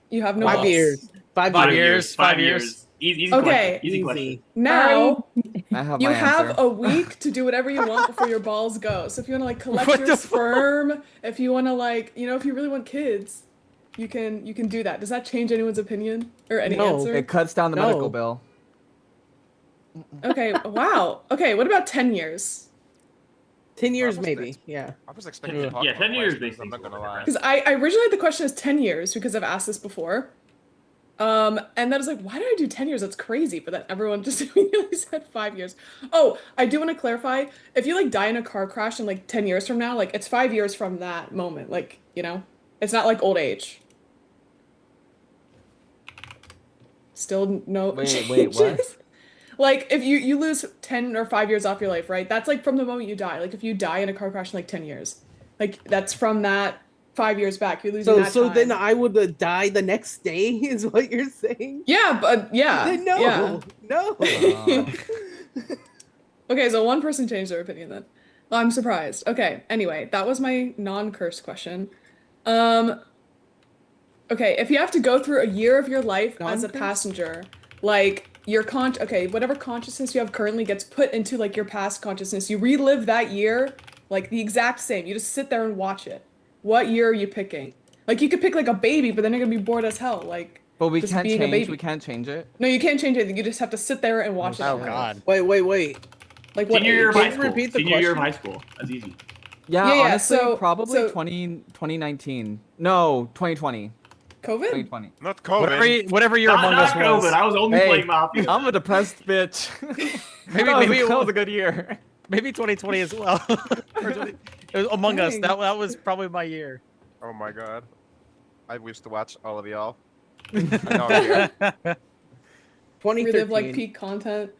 You have no 5 balls. years. 5 years. 5 years. Easy Okay. question. Easy question. Now, I have You my have answer. a week to do whatever you want before your balls go. So if you want to like collect What your the fuck? sperm, if you want to like, if you really want kids, you can do that. Does that change anyone's opinion or any answer? It cuts down the medical bill. Okay, wow. Okay, what about 10 years? 10 years, maybe. Yeah. I was expecting 10 years makes I'm not gonna lie. Because I originally had the question as 10 years because I've asked this before. And then I was like, why did I do 10 years? That's crazy. But then everyone just immediately said 5 years. Oh, I do want to clarify. If you like die in a car crash in like 10 years from now, like it's 5 years from that moment. Like, it's not like old age. Still no Wait, changes. what? Like if you lose 10 or 5 years off your life, right? That's like from the moment you die. Like if you die in a car crash in like 10 years, like that's from that 5 years back. You're losing that So time. then I would die the next day, is what you're saying? Yeah, but yeah. Then no, yeah. no. Okay, so one person changed their opinion then. Well, I'm surprised. Okay, anyway, that was my non-cursed question. Okay, if you have to go through a year of your life as a passenger, like whatever consciousness you have currently gets put into like your past consciousness, you relive that year like the exact same. You just sit there and watch it. What year are you picking? Like you could pick like a baby, but then you're gonna be bored as hell. Like But we just can't being a change. baby. We can't change it. No, you can't change anything. You just have to sit there and watch it. Oh happen. God. Wait. Like what? Senior year of high Can you school. repeat the Senior year of question? high school. That's easy. Yeah, Yeah, honestly, so- probably so- 2019. No, 2020. COVID? 2020. Not COVID. Whatever year Among Us Not was. COVID. I was only Hey, playing Mafia. I'm a depressed bitch. Maybe that was a good year. Maybe 2020 as well. It was Among Us. Dang. That was probably my year. Oh my god. I used to watch all of y'all. I know I'm here. 2013. Relive like peak content.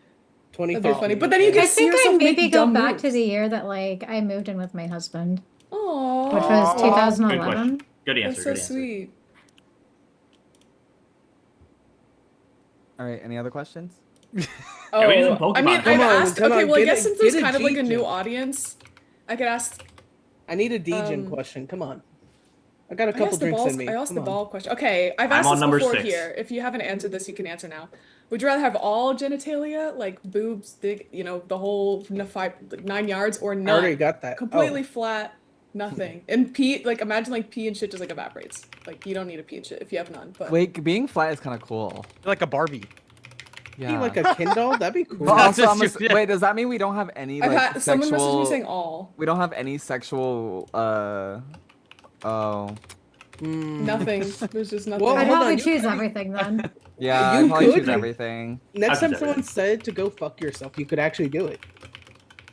That'd be 2013. funny. But then you I can see think I'd yourself maybe make go dumb back moves. to the year that like I moved in with my husband, Aww. which was Good 2011. Good That's answer. so Good answer. sweet. All right, any other questions? Oh, we need some Pokemon. I mean, Come I've on, asked. come Okay, on, well, I get guess a- since there's get a kind of like a new G-Gen. audience, I could ask. I need a D-Gen question. Come on. I got a I couple asked the drinks balls. in me. I asked Come the on. ball question. Okay, I've I'm asked on this number before 6. here. If you haven't answered this, you can answer now. Would you rather have all genitalia, like boobs, dick, the whole 9 yards, or I none? already got that. Completely flat, nothing. And pee, like imagine like pee and shit just like evaporates. Like you don't need a pee and shit if you have none. But Wait, being flat is kind of cool. You're like a Barbie. Yeah. Like a Kindle? That'd be cool. But also, Just- yeah. wait, does that mean we don't have any I've like had someone message sexual? me saying all. We don't have any sexual. Oh. Nothing. There's just nothing. Well, I'd hold probably on, choose everything then. Yeah, You I probably could. choose everything. Next time That's someone everything. said to go fuck yourself, you could actually do it.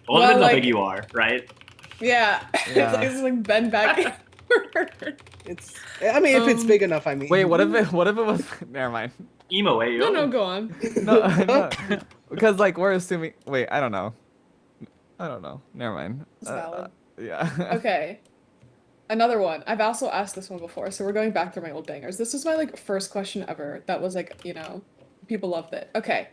Well, Well, depends how like- big you are, right? Yeah. Yeah. It's like bend back. It's. I mean, if it's big enough, I mean. Wait, what if it was? Never mind. Emo, eh? No, go on. No, because like we're assuming. Wait, I don't know. Never mind. It's valid. Yeah. Okay. Another one. I've also asked this one before, so we're going back through my old bangers. This was my like first question ever. That was like, people loved it. Okay.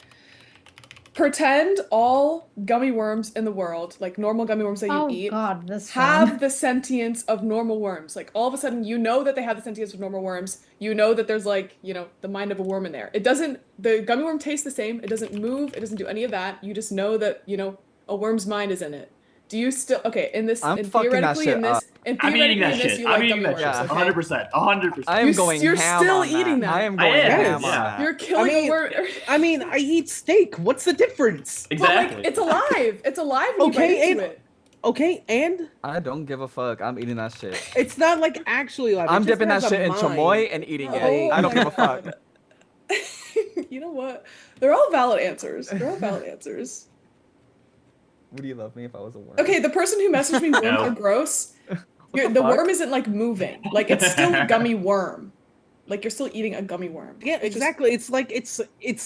Pretend all gummy worms in the world, like normal gummy worms that you Oh eat, God, this have one. the sentience of normal worms. Like all of a sudden you know that they have the sentience of normal worms. You know that there's like, the mind of a worm in there. The gummy worm tastes the same. It doesn't move. It doesn't do any of that. You just know that, a worm's mind is in it. Do you still, okay, I'm fucking that theoretically shit in this, up. and I'm eating theoretically that in this shit. you I'm like eating gummy that worms, shit. okay? 100%. I am You- going you're ham still on eating that. I am I going am, ham yeah. on that. You're killing a worm. I mean, I eat steak. What's the difference? But Exactly. like, it's alive. It's alive when you bite Okay, into and it. okay, and I don't give a fuck. I'm eating that shit. it's not like actually live. I'm it just dipping that has a shit in mind. chamoy and eating Oh it. I don't my give a fuck. God. You know what? They're all valid answers. They're all valid answers. Would you love me if I was a worm? Okay, the person who messaged me worms No. are gross. the The fuck? worm isn't like moving. Like it's still a gummy worm. Like you're still eating a gummy worm. Yeah, It's just- exactly. It's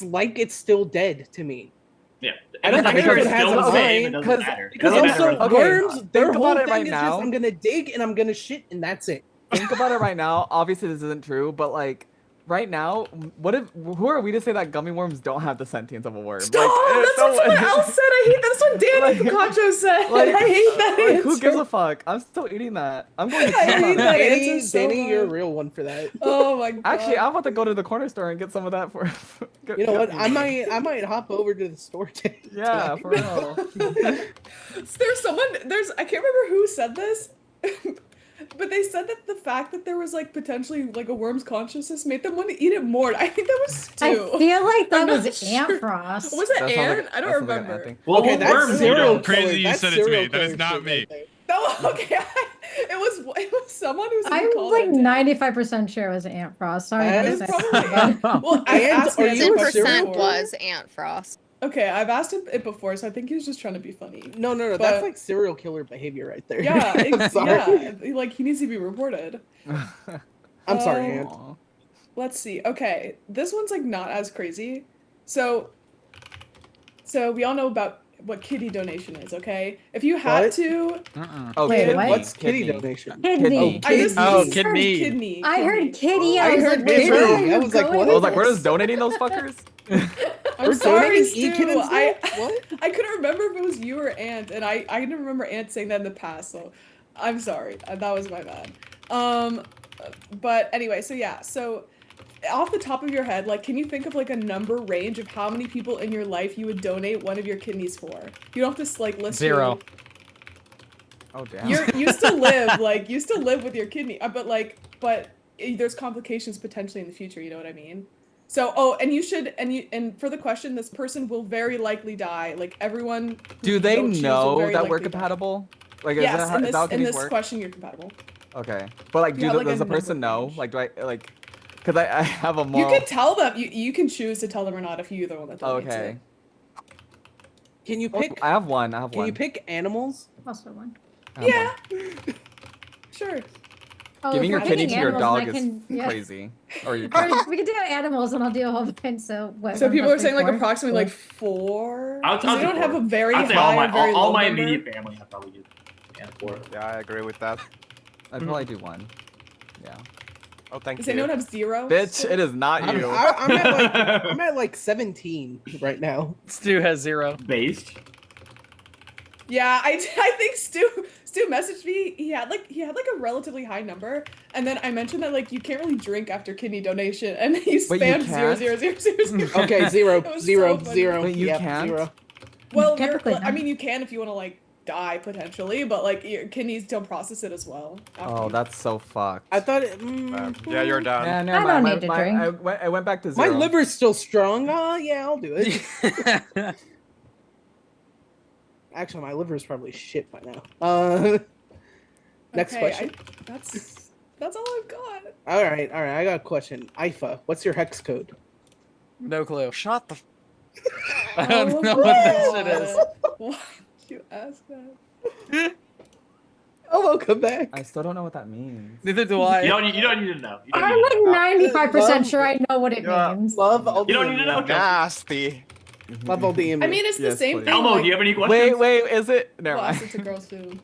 like it's still dead to me. Yeah. I don't If care if it's it has still a the same, it mind, doesn't matter. It Because doesn't also matter. Okay, worms, their think whole about it thing right is now. just I'm gonna dig and I'm gonna shit and that's it. Think about it right now. Obviously, this isn't true, but like right now, who are we to say that gummy worms don't have the sentience of a worm? Stop! Like, That's what someone else said. I hate that. That's what Danny Like- Picacho said. like, I hate that like, answer. who gives a fuck? I'm still eating that. I'm going to I town hate on that it. answer so Danny, you're a much. real one for that. Oh my god. Actually, I'm about to go to the corner store and get some of that for. You know what? I might hop over to the store today. Yeah, for real. I can't remember who said this, but they said that the fact that there was like potentially like a worm's consciousness made them want to eat it more. I think that was Stu. I feel like that I'm not was Ant Frost. Was it That sounds Ant? like- I don't that sounds like an remember. ant thing. Well, Okay, that's worms, serial you Crazy killer. you That's said it to serial me. That is killer not shit me. right there. No, okay. It was someone who said I'm like 95% sure it was Ant Frost. Sorry, That to is say probably that. Well, I Ant, asked are Ant you a this serial before. was Ant Frost. Okay, I've asked him it before, so I think he was just trying to be funny. No, But- that's like serial killer behavior right there. Yeah, I'm sorry. yeah. Like he needs to be reported. I'm sorry, Ant. Aw. Let's see. Okay, this one's like not as crazy. So we all know about what kidney donation is, okay? If you had What? to, Oh, Wait, kidney. what? What's kitty Kidney. donation? Kidney. I just Oh, heard kidney. kidney. I heard kitty. I I was heard like, wait, kitty. where are I you was like, going what? I was with like, we're this? just donating those fuckers? I'm We're sorry, donating Stu. e-kittens now? What? I couldn't remember if it was you or Ant, and I didn't remember Ant saying that in the past, so I'm sorry. That was my bad. But anyway, so yeah, so off the top of your head, like, can you think of like a number range of how many people in your life you would donate one of your kidneys for? You don't have to like list 0. Oh, damn. you still live with your kidney, but there's complications potentially in the future. You know what I mean? So, and for the question, this person will very likely die. Like everyone. who Do you they don't choose will know very that we're likely die. compatible? Like, Yes, is that how in kidneys this work? question, you're compatible. Okay. But, like, You have, like, a does the number person know? range. Like, do I, like, because I have a You moral. can tell them. You can choose to tell them or not if you're the one that donates Okay. it. Can you Oh, pick? I have one. I have Can one. you pick animals? Also one. I have Yeah. one. Sure. Oh, Giving if your we're kidney picking to your animals, dog then I is can- yeah. crazy. Or your Or cat. we can do animals and I'll do a whole bunch. So what? So 1 people plus are saying like 4? approximately like 4. I'll Because they do don't have 4. a very I'd say high or very all low my number. immediate family, I'd probably do. Yeah, 4. Yeah, I agree with that. I'd probably do one. Yeah. Oh, thank Does you. anyone have 0? Bitch, it is not you. I'm at like 17 right now. Stu has 0. Based. Yeah, I think Stu messaged me. He had like a relatively high number, and then I mentioned that like you can't really drink after kidney donation, and he Wait, you spammed 0 can't? 0 0 0 0. Okay, 0 It was 0 so funny. 0. Wait, you Yep, can't? 0. Well, Typically I not. mean, you can if you want to like die potentially, but like your kidneys don't process it as well. after Oh, you- that's so fucked. I thought it. Yeah, you're done. Yeah, I never don't mind. need to drink. I went back to My 0. liver's still strong. Oh yeah, I'll do it. Actually, my liver's probably shit by now. Next Okay, question. That's all I've got. All right. I got a question. IFA, what's your hex code? No clue. Shut the. I don't Oh know my what that shit God. is. Why did you ask that? Oh, welcome back. I still don't know what that means. Neither do I. You don't need to know. You don't I'm need to know. like 95% Love- sure I know what it Yeah. means. Love all You don't need to know. Joe. Nasty. Love all the I mean, it's the Yes, same please. thing. Elmo, like, do you have any questions? Wait, is it? Never Well, mind. it's a girl soon.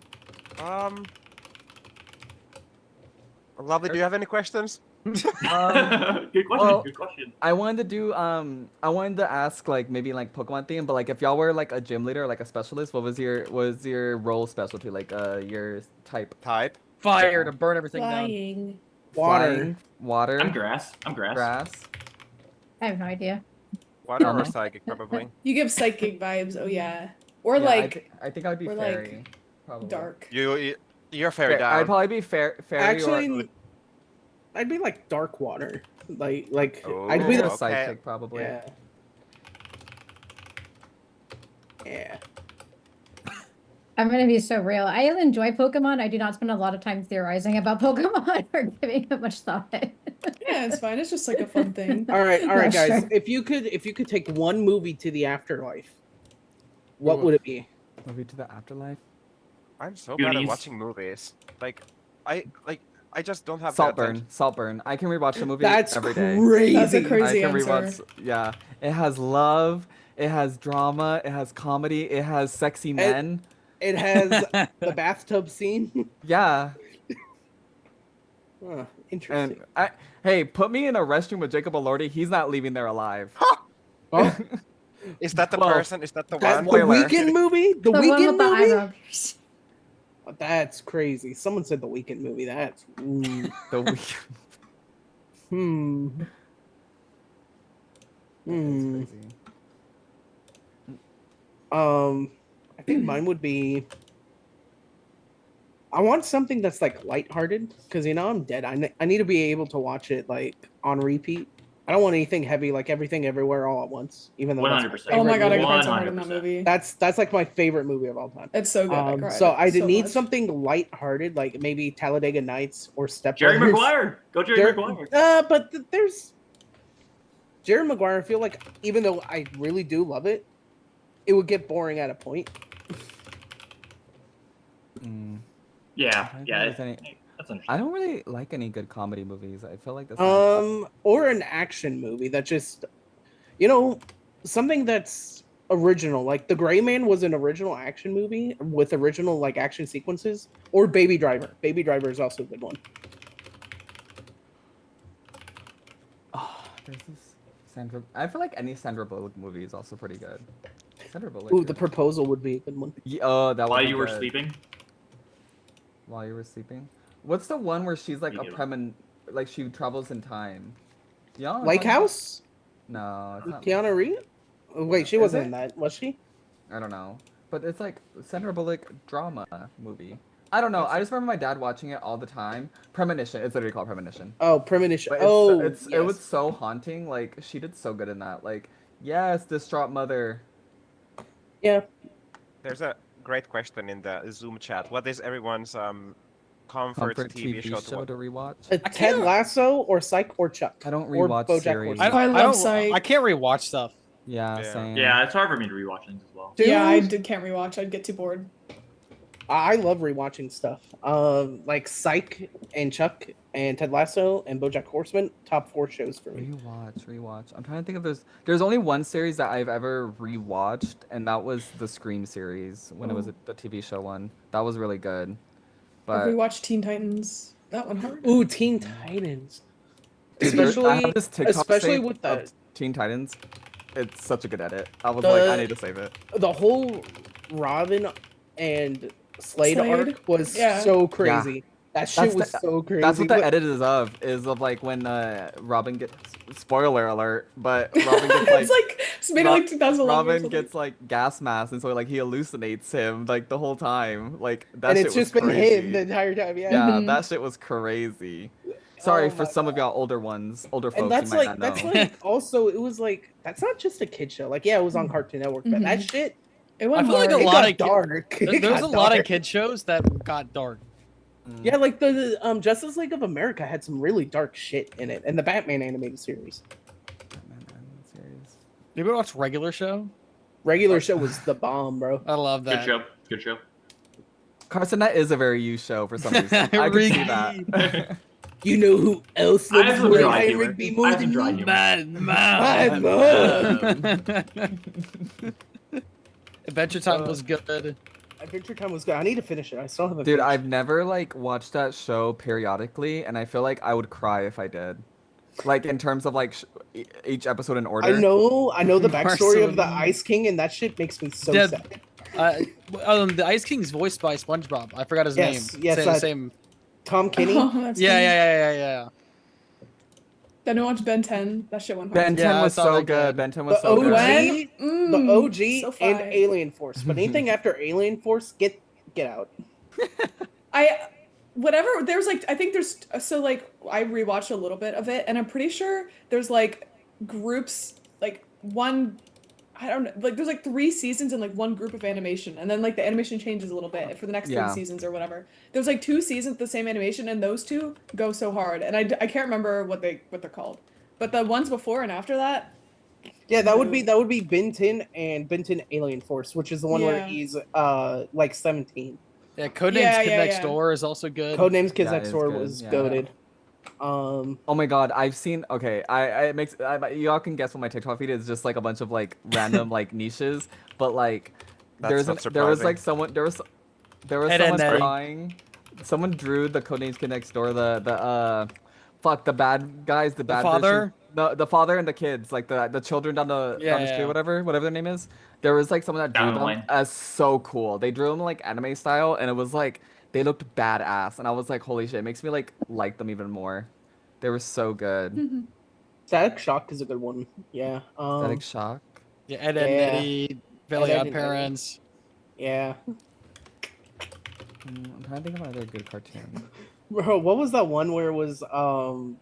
Lovely. Do you have any questions? Good question. well, Good question. I wanted to do I wanted to ask like maybe like Pokemon theme, but like if y'all were like a gym leader or like a specialist, what was your role specialty, like your type? Type. Fire to burn everything down. Flying. Water. Flying, water, I'm grass. I'm grass. grass. I have no idea. Water or Uh-huh. psychic, probably. You give psychic vibes. Oh yeah. Or Yeah, like I think I'd be or, like, fairy. Probably. dark. You're fairy down. I'd probably be fairy. Actually, or, I'd be like dark water. Like Oh, I'd be a the okay. psychic probably. yeah. Yeah. I'm gonna be so real. I enjoy Pokemon. I do not spend a lot of time theorizing about Pokemon or giving it much thought. Yeah, it's fine. It's just like a fun thing. All right, Yeah, guys. sure. If you could take one movie to the afterlife, what would it be? Movie to the afterlife. I'm so bad at Goonies. watching movies. I just don't have Saltburn. Saltburn. I can rewatch the movie That's every day. crazy. That's a I crazy can answer. rewatch. Yeah, it has love. It has drama. It has comedy. It has sexy men. It has the bathtub scene. Yeah. Huh. Interesting. And hey, put me in a restroom with Jacob Elordi. He's not leaving there alive. Oh, Is that the Well, person? Is that the that, one? the Spoiler. Weekend movie? The The one with Weekend the movie? eyebrow piercing. Oh, that's crazy. Someone said the Weekend movie. That's The Weeknd. hmm. That is Hmm. crazy. I think mine would be. I want something that's like lighthearted because I'm dead. I need to be able to watch it like on repeat. I don't want anything heavy like Everything Everywhere All at Once. Even though that's my 100%. favorite Oh my god, I movie. cried so hard in that movie. That's like my favorite movie of all time. It's so good. I cried So I did so need much. something lighthearted, like maybe Talladega Nights or Step Jerry Brothers. Maguire. Go Jerry Maguire. But there's Jerry Maguire. I feel like even though I really do love it, it would get boring at a point. Yeah, yeah. That's understandable. I don't really like any good comedy movies. I feel like that's Or an action movie that just, something that's original. Like The Gray Man was an original action movie with original like action sequences. Or Baby Driver. Baby Driver is also a good one. There's this Sandra. I feel like any Sandra Bullock movie is also pretty good. Sandra Bullock. Ooh, The Proposal would be a good one. Yeah, oh, that While would be you were good. sleeping. While you were sleeping. What's the one where she's like Me a too. like she travels in time? Yeah. Lake House? No, it's not. Keanu Reeves? Oh, wait, she Is wasn't it? in that, was she? I don't know, but it's like Sandra Bullock drama movie. I don't know. I just remember my dad watching it all the time. Premonition. It's literally called Premonition. Oh, Premonition. But it was so haunting. Like she did so good in that. Like yes, distraught mother. Yeah. There's a great question in the Zoom chat. What is everyone's comfort TV show to rewatch? Ted Lasso or Psych or Chuck? I don't Or rewatch BoJack series. Horseman. I can't rewatch stuff. Yeah, same. Yeah, it's hard for me to rewatch things as well. Yeah, I can't rewatch. I'd get too bored. I love rewatching stuff. Like Psych and Chuck and Ted Lasso and BoJack Horseman, top 4 shows for me. Rewatch. I'm trying to think of there's only one series that I've ever rewatched, and that was the Scream series when it was the TV show one. That was really good. I've But rewatched Teen Titans. That one hurt. Ooh, Teen Titans. dude, I Especially, have this TikTok especially saved with of the Teen Titans. It's such a good edit. I was like, I need to save it. The whole Robin and Slade arc was Yeah. so crazy. That shit was so crazy. That's what the But- edit is of like when Robin gets spoiler alert, but Robin gets like It's like it's made in like 2011. or Robin something. gets like gas mask, and so like he hallucinates him like the whole time. Like that and shit it's was just been crazy. him the entire time. Yeah. Yeah, that shit was crazy. Sorry Oh for some of y'all older older folks. And that's you might like not that's know. like also it was like that's not just a kid show. Like yeah, it was on Cartoon Network, but that shit. It I feel like a It lot got of kid- dark. There- It There's got a lot of dark. kid shows that got dark. Yeah, like the Justice League of America had some really dark shit in it, and the Batman animated series. You ever watch Regular Show? Regular Show was the bomb, bro. I love Good that. show. Good show. Carson, that is a very you show for some reason. I can see that. You know who else I have loves some Roy dry humor. Rigby more I have some than dry me? humor. Bad man. Adventure Time was good. Adventure Time was good. I need to finish it. I still haven't. Dude, finished. I've never like watched that show periodically, and I feel like I would cry if I did. Like in terms of like each episode in order. I know the backstory of the Marceline. Ice King, and that shit makes me so Yeah, sad. The Ice King's voiced by SpongeBob. I forgot his Yes, name. yes, Same. Tom Kenny. Oh, that's Yeah, funny. yeah. Then I watched Ben 10. That shit went hard. Ben 10 Yeah, I was saw so that good. good. Ben 10 was The so good. OG, the OG, so and fire. Alien Force. But anything after Alien Force, get out. Whatever, there's like I think there's so like I rewatched a little bit of it, and I'm pretty sure there's like groups like one, I don't know, like there's like 3 seasons in like one group of animation, and then like the animation changes a little bit for the next 3 Yeah. seasons or whatever. There's like 2 seasons of the same animation, and those 2 go so hard, and I can't remember what they're called, but the ones before and after that. Yeah, that would be Ben 10 and Ben 10 Alien Force, which is the one where Yeah. he's like 17. Yeah, Codenames Yeah, Kid yeah, Next yeah. Door is also good. Codenames Kids That Next is Door good, was yeah. goated. Oh my god, I've seen. Okay, it makes. Y'all can guess what my TikTok feed is. Just like a bunch of like random like niches, but like That's not there was surprising. like someone there was Ed, Ed, someone Ed. drawing. Someone drew the Codenames Kid Next Door. The fuck the bad guys, the bad father? version, the father and the kids, like the children down the street, whatever their name is. There was like someone that drew Down the them lane. as so cool. They drew them like anime style, and it was like they looked badass, and I was like, holy shit, it makes me like them even more. They were so good. Static Shock is a good one. Yeah. Static Shock. Yeah, Ed, Ed, and Eddie, Fairly Ed, Odd Ed, and Parents. Yeah. I'm trying to think of another good cartoon. Bro, what was that one where it was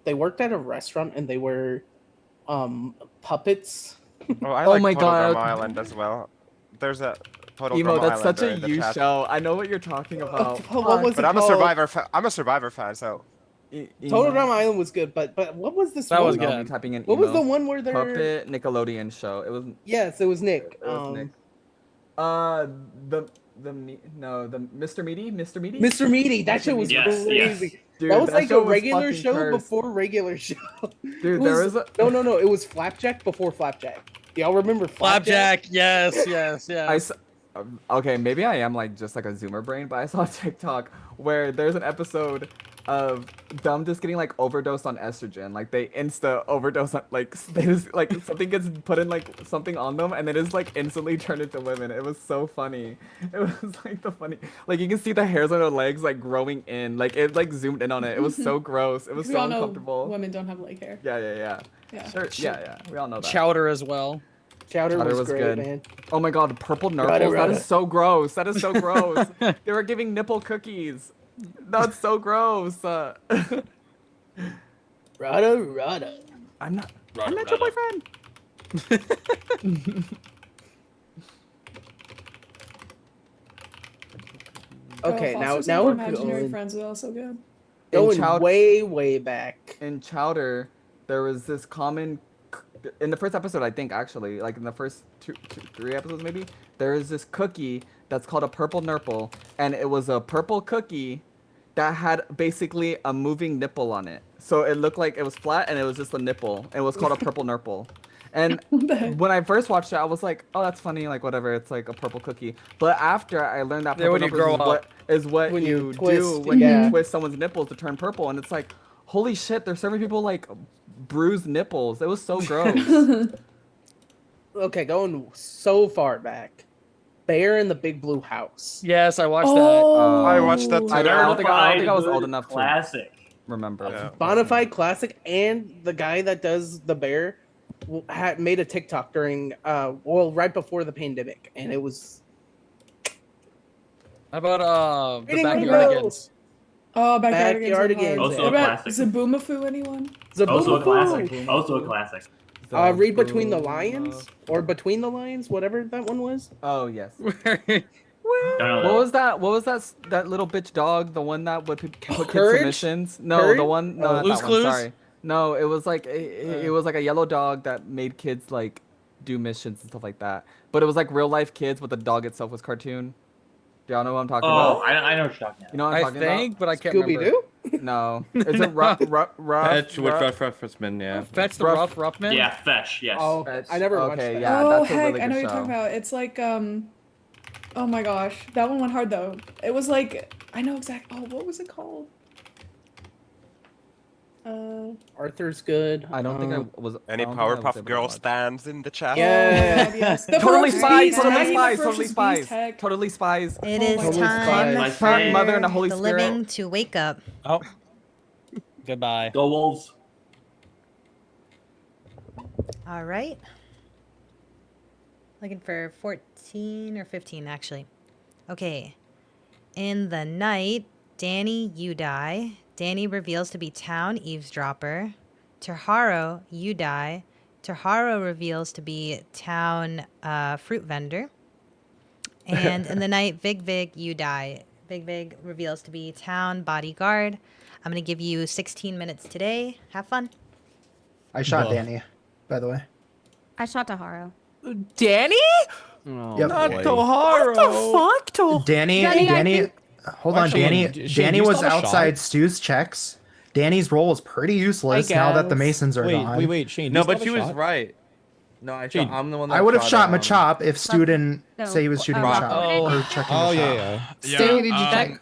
they worked at a restaurant and they were puppets? Oh, I Oh like my Total God. Drama Island as well. There's a Total Emo, Drama that's such Island a in the you chat. show. I know what you're talking about. What was But it I'm a called? Survivor. I'm a Survivor fan, so. Total Drama Island was good, but what was this That one? was No, good. me typing in What was emo. the one where they're Puppet Nickelodeon show? It was. Yes, it was Nick. It was Nick. The Mr. Meaty. Mr. Meaty, that shit was Yes, crazy. yes. Dude, that was like show a was regular fucking show cursed. before regular show. Dude, It there was, was a... no, it was Flapjack before Flapjack. Y'all remember Flapjack? Flapjack, yes. Okay, maybe I am like just like a zoomer brain, but I saw a TikTok where there's an episode of them just getting like overdosed on estrogen. Like they insta overdose on they just like something gets put in like something on them and they just like instantly turn into women. It was so funny. It was like like you can see the hairs on their legs like growing in. Like it like zoomed in on it. It was so gross. It was We so all know uncomfortable. women don't have leg hair. Yeah. Yeah. Sure. Yeah. We all know that. Chowder as well. Chowder was great, good. man. Oh my god, purple nurples. Rada, That rada. is so gross. That is so gross. They were giving nipple cookies. That's so gross. Rada. I'm not your boyfriend. Okay, Oh, now Foster's we're Imaginary going, Friends was also good. going way back. In Chowder, there was this common in the first episode, I think actually, like in the first three episodes maybe, there is this cookie that's called a purple nurple, and it was a purple cookie that had basically a moving nipple on it. So it looked like it was flat and it was just a nipple. It was called a purple nurple. And when I first watched it, I was like, oh, that's funny, like whatever, it's like a purple cookie. But after I learned that Yeah, purple when you nurple grow is what When you you do twist, when yeah. you twist someone's nipples to turn purple, and it's like, holy shit, they're serving people like bruised nipples. It was so gross. Okay, going so far back. Bear in the Big Blue House. Yes, I watched I watched that too. I don't think I was Certified old good enough classic. to remember. Yeah. Bonafide classic, and the guy that does the bear had made a TikTok during right before the pandemic, and it was How about the Reading Backyardigans? Oh, Backyardigans. Backyardigans. What Also a about classic. Zaboomafoo, anyone? Also a Zaboomafoo. classic. Also a classic. Read Between the Lions or Between the Lions, whatever that one was. Oh yes. Don't know What was that little bitch dog? The one that would put kids Courage? submissions? No, Courage? the one. No, Oh. not Blue's that Clues? one. Sorry. No, it was like it was like a yellow dog that made kids like do missions and stuff like that. But it was like real life kids, but the dog itself was cartoon. Do y'all know what I'm talking Oh, about? I know what you're talking about. You know what I'm I talking think, but I can't Scooby remember. Doo. No, is it rough? Fetch with Ruff Ruffman, yeah. Fetch the Rough Ruffman? Yeah, Fetch. Yes. Oh, Fetch. I never watched Okay, that. yeah, Oh, that's a heck, really I know good what you're show. talking about. It's like, oh my gosh. That one went hard, though. It was like, I know exactly. Oh, what was it called? Arthur's good. I don't think I was. Any I don't think I was Powerpuff able to Girl watch. stands in the chat? Yeah. God, yes. The Totally Ferocious spies. Beast, Totally heck. spies. The Totally Ferocious spies. Beast, heck. Totally spies. It is Totally time spies. for Mother and the Holy the Spirit. living to wake up. Oh. Goodbye. Go Wolves. All right. Looking for 14 or 15, actually. Okay. In the night, Danny, you die. Danny reveals to be town eavesdropper. Taharo, you die. Taharo reveals to be town fruit vendor. And in the night, Vig Vig, you die. Vig Vig reveals to be town bodyguard. I'm going to give you 16 minutes today. Have fun. I shot Danny, by the way. I shot Taharo. Danny? Oh, Yep. boy. What the fuck? Danny, hold on, Actually, Danny. Shane, Danny do you was still have a outside shot? Stu's checks. Danny's role is pretty useless now that the Masons are gone. Wait, Shane. No, do you but still she have a was shot? right. No, I Shane, shot, I'm the one that I would have shot shot Machop if Stu didn't No, say he was shooting Rock. Machop or checking Oh Machop. yeah. Stu, did you check?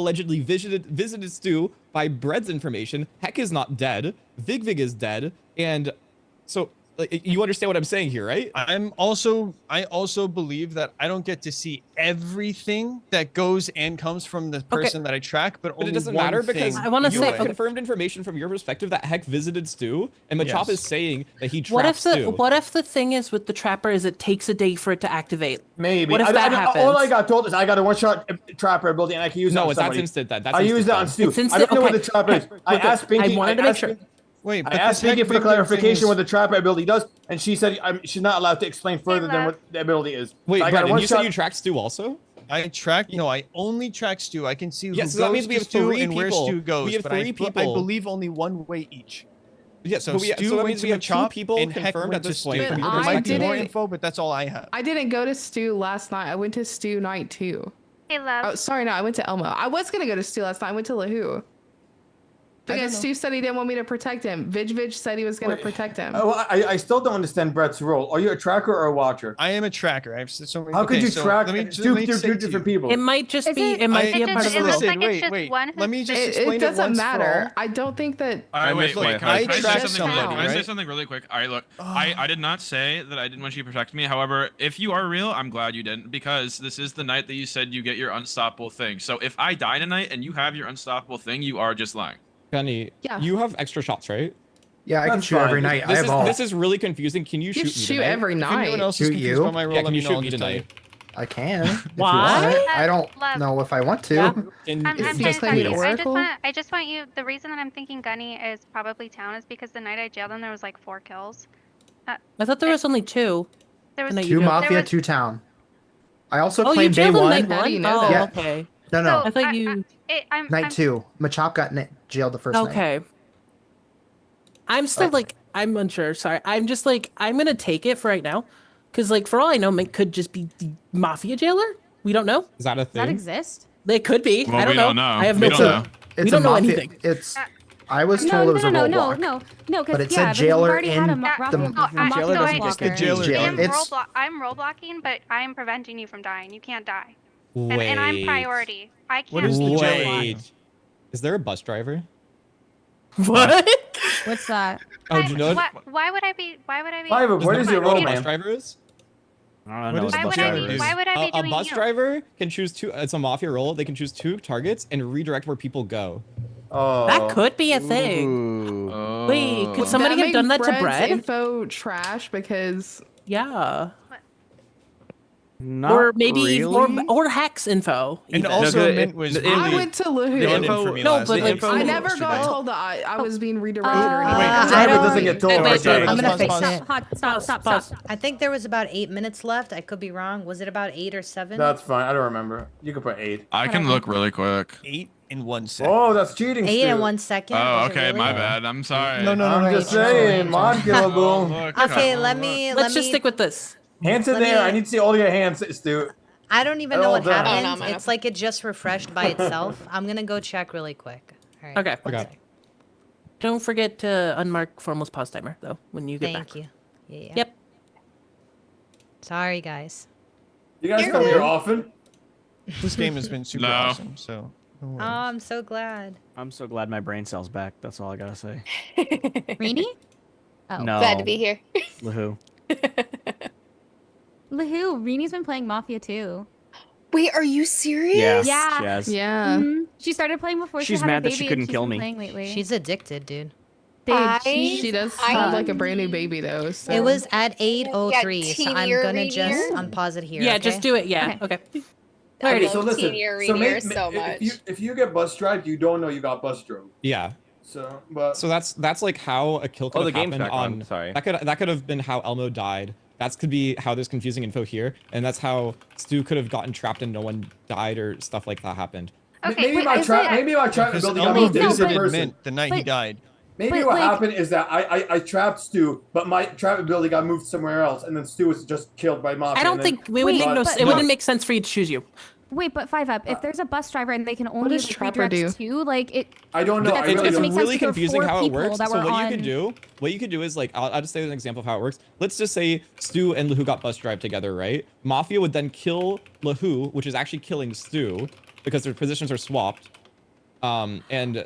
allegedly visited Stu by Bread's information. Heck is not dead. Vig is dead. And so Like, you understand what I'm saying here, right? I also believe that I don't get to see everything that goes and comes from the person that I track, but only it doesn't one matter because thing. I wanna you say- have confirmed information from your perspective that Heck visited Stu, and Machop is saying that he What trapped if the Stu. what if the thing is with the trapper is it takes a day for it to activate? Maybe. What if that happens? All I got told is I got a one-shot trapper ability and I can use it on That's somebody. instant. That's I used it on instant. Stu. It's I don't know what instant? the trapper is. I asked Pinky. I wanted to make sure. Wait, I asked Pinky for the clarification what the trapper ability does, and she said she's not allowed to explain further than what the ability is. Wait, So I got a Brendan, you said one-shot. you tracked Stu also? I only track Stu. I can see who Yes, goes so that means we to have Stu three and where people. Stu goes. We have but three I people. believe only one way each. Yes, so but so Stu that went means to we have two Machop people and Heck confirmed went at to this Stu. point. There from your might be more didn't- info, but that's all I have. I didn't go to Stu last night. I went to Stu night 2. Hey, love. Oh, sorry, no, I went to Elmo. I was gonna go to Stu last night. I went to Lahu. Because Stu said he didn't want me to protect him. Vig said he was gonna protect him. Well, I still don't understand Brett's role. Are you a tracker or a watcher? I am a tracker. I've so many. How could okay, you so track let me two say to different you. people? It might just be. It might be a part of the It role. looks like it's wait, just wait. one. Let me just It explain it doesn't once for matter. all. I don't think that. All right, wait. Can I I say track something really somebody, quick? Can I say right? something really quick? All right, look. I did not say that I didn't want you to protect me. However, if you are real, I'm glad you didn't, because this is the night that you said you get your unstoppable thing. So if I die tonight and you have your unstoppable thing, you are just lying. Penny, you have extra shots, right? Yeah, I can shoot every night. I have all. This is really confusing. Can you shoot me shoot tonight? every If anyone night. else is Shoot confused you? by my role, Yeah, let can me you know. shoot I'll me just tell I you. can. If you Why? want. I don't Love. know if I want to. Yeah. Can, I'm Is trying he to playing tell you. Oracle? I just want you. The reason that I'm thinking Gunny is probably town is because the night I jailed him, there was like 4 kills. I thought there was only 2. There was The night Two you jailed. Mafia, there was- 2 Town. I also Oh, you claimed day jailed him 1. night How do 1? you know Oh, that? okay. No, no. So, I thought you. I'm Night 2. Machop got jailed the first night. Okay. I'm still like I'm unsure. Sorry. I'm just like I'm gonna take it for right now, because like for all I know, Mink could just be the mafia jailer. We don't know. Is that a Does that thing? exist? They could be. Well, I don't we know. don't know. I have We no don't clue. know. It's We a don't know mafia. anything. It's. I was told it was a roadblock. No, because But it yeah, said but jailer we've already had a in mafia the- mafia Jailer doesn't blocker. just The jailer. It's I'm role blocking, but I'm preventing you from dying. You can't die. Wait. And I'm priority. I What can't is the be jailer? role Wait. blocked. Is there a bus driver? What? What's that? Oh, do you know what Why would I be? Why would I be? Fiverr, what is your what role, a bus man? driver is? I don't What know is what Why the would bus I driver be? is. Why would I be A doing bus you? driver can choose two. It's a mafia role. They can choose 2 targets and redirect where people go. Oh. That could be a thing. Ooh. Wait, could Would somebody have make done that to Brett's Brett? info trash because Yeah. Not Or maybe really. or Hex info. And even. also, No, Mint was the really I went to Lahu. villain info- for me No, last but night. like, info- I never yesterday. got told that I was being redirected or anything. Wait, The I driver don't- doesn't get told. Wait, right? wait, I'm gonna pause, fix pause. it. Stop. I think there was about 8 minutes left. I could be wrong. Was it about 8 or 7? That's fine. I don't remember. You can put 8. I can look really quick. 8 in 1 second. Oh, that's cheating. 8 Stu. in 1 second. Oh, Was it okay, really? my bad. I'm sorry. No, I'm just saying, mod Oh, killable. look, Okay, come let on, me. Let's just stick with this. Hands in Let there. me- I need to see all your hands, Stu. I don't even At know all what done. happened. Oh, no, It's like it just refreshed by itself. I'm gonna go check really quick. All right. Okay. Okay. Don't forget to unmark Formal's pause timer though when you get Thank back. you. Yeah. Yep. Sorry, guys. You guys come here often? This game has been super No. awesome. So. no Oh, worries. I'm so glad. I'm so glad my brain cell's back. That's all I gotta say. Rini? Oh. No. Glad to be here. Lahu. Lahu, Rini's been playing Mafia too. Wait, are you serious? Yes, Yeah. she has. Yeah. Mhm. She started playing before She's she had mad her that baby she and couldn't she's kill been me. playing lately. She's addicted, dude. Dude, She does have like a brand new baby though. So. It was at 8:03, so I'm teenier gonna just reader. unpause it here. Yeah, okay? just do it. Yeah. Okay. I Okay, love so listen. Teenier So Reader make, so much. if you get bus drive, you don't know you got bus drove. Yeah. So, but So that's like how a kill could Oh, have the game's happened back on. on. Sorry. That could have been how Elmo died. That could be how there's confusing info here, and that's how Stu could have gotten trapped and no one died or stuff like that happened. Okay, maybe my trap Because ability got Elmo moved to a different visited person. Mint the night he died. Maybe But, what like- happened is that I trapped Stu, but my trap ability got moved somewhere else, and then Stu was just killed by Mafia. I don't and then- think it would make no. but- It wouldn't make sense for you to choose you. Wait, but 5 up. If there's a bus driver and they can only does like, Trapper redirect do? 2, like it. I don't know. That's- I It's, really it's don't. makes sense really if there are confusing 4 how it people works. that So were what on- you could do is like I'll just say an example of how it works. Let's just say Stu and Lahu got bus drive together, right? Mafia would then kill Lahu, which is actually killing Stu because their positions are swapped. And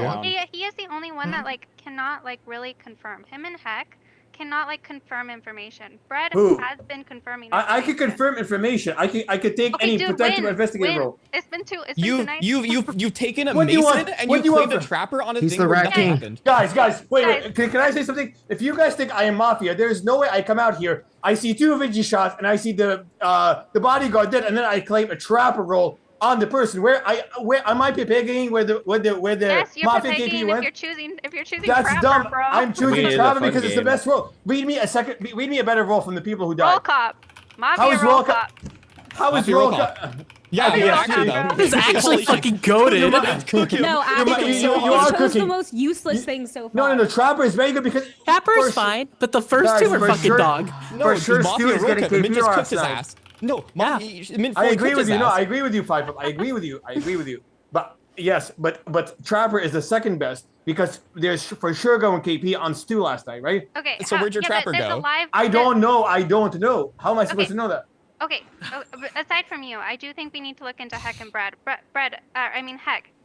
here. on. He is the only one that like cannot like really confirm. Him and Heck cannot like confirm information. Brett Who? has been confirming. I could confirm information. I could take any dude, protective investigative win. role. It's been two nights. You've taken a What do you mason want? and What you do you want claimed a from- trapper on a He's thing the where Rat nothing King. happened. Guys, wait. Can I say something? If you guys think I am mafia, there is no way I come out here. I see 2 Vigi shots and I see the bodyguard dead, and then I claim a trapper role on the person. Where am I pegging where the Yes, you're mafia pegging KP if went? you're choosing That's trapper, dumb. bro. I'm choosing We need a trapper fun because it's the game. best role. Read me a better role from the people who Roll died. cop. Mafia How is roll roll cop. How is Mafia roll roll cop? Yeah, Okay, you're yeah, actually sure. though. He's actually fucking goaded. No, You actually, you are chose the cooking. most useless thing so far. No. Trapper is very good because Trapper's fine, but the first Guys, two are for fucking sure- dog. For sure, Stu Mafia is roll getting cut. Mint KP just last cooked his night. ass. No, Mint I fully agree cooked with his you. No, ass. I agree with you, Five Up. I agree with you. But yes, but Trapper is the second best because there's for sure going KP on Stu last night, right? Okay. So where'd your trapper there's go? A live, I don't know. How am I supposed to know that? Okay. But aside from you, I do think we need to look into Heck and Brad. Heck.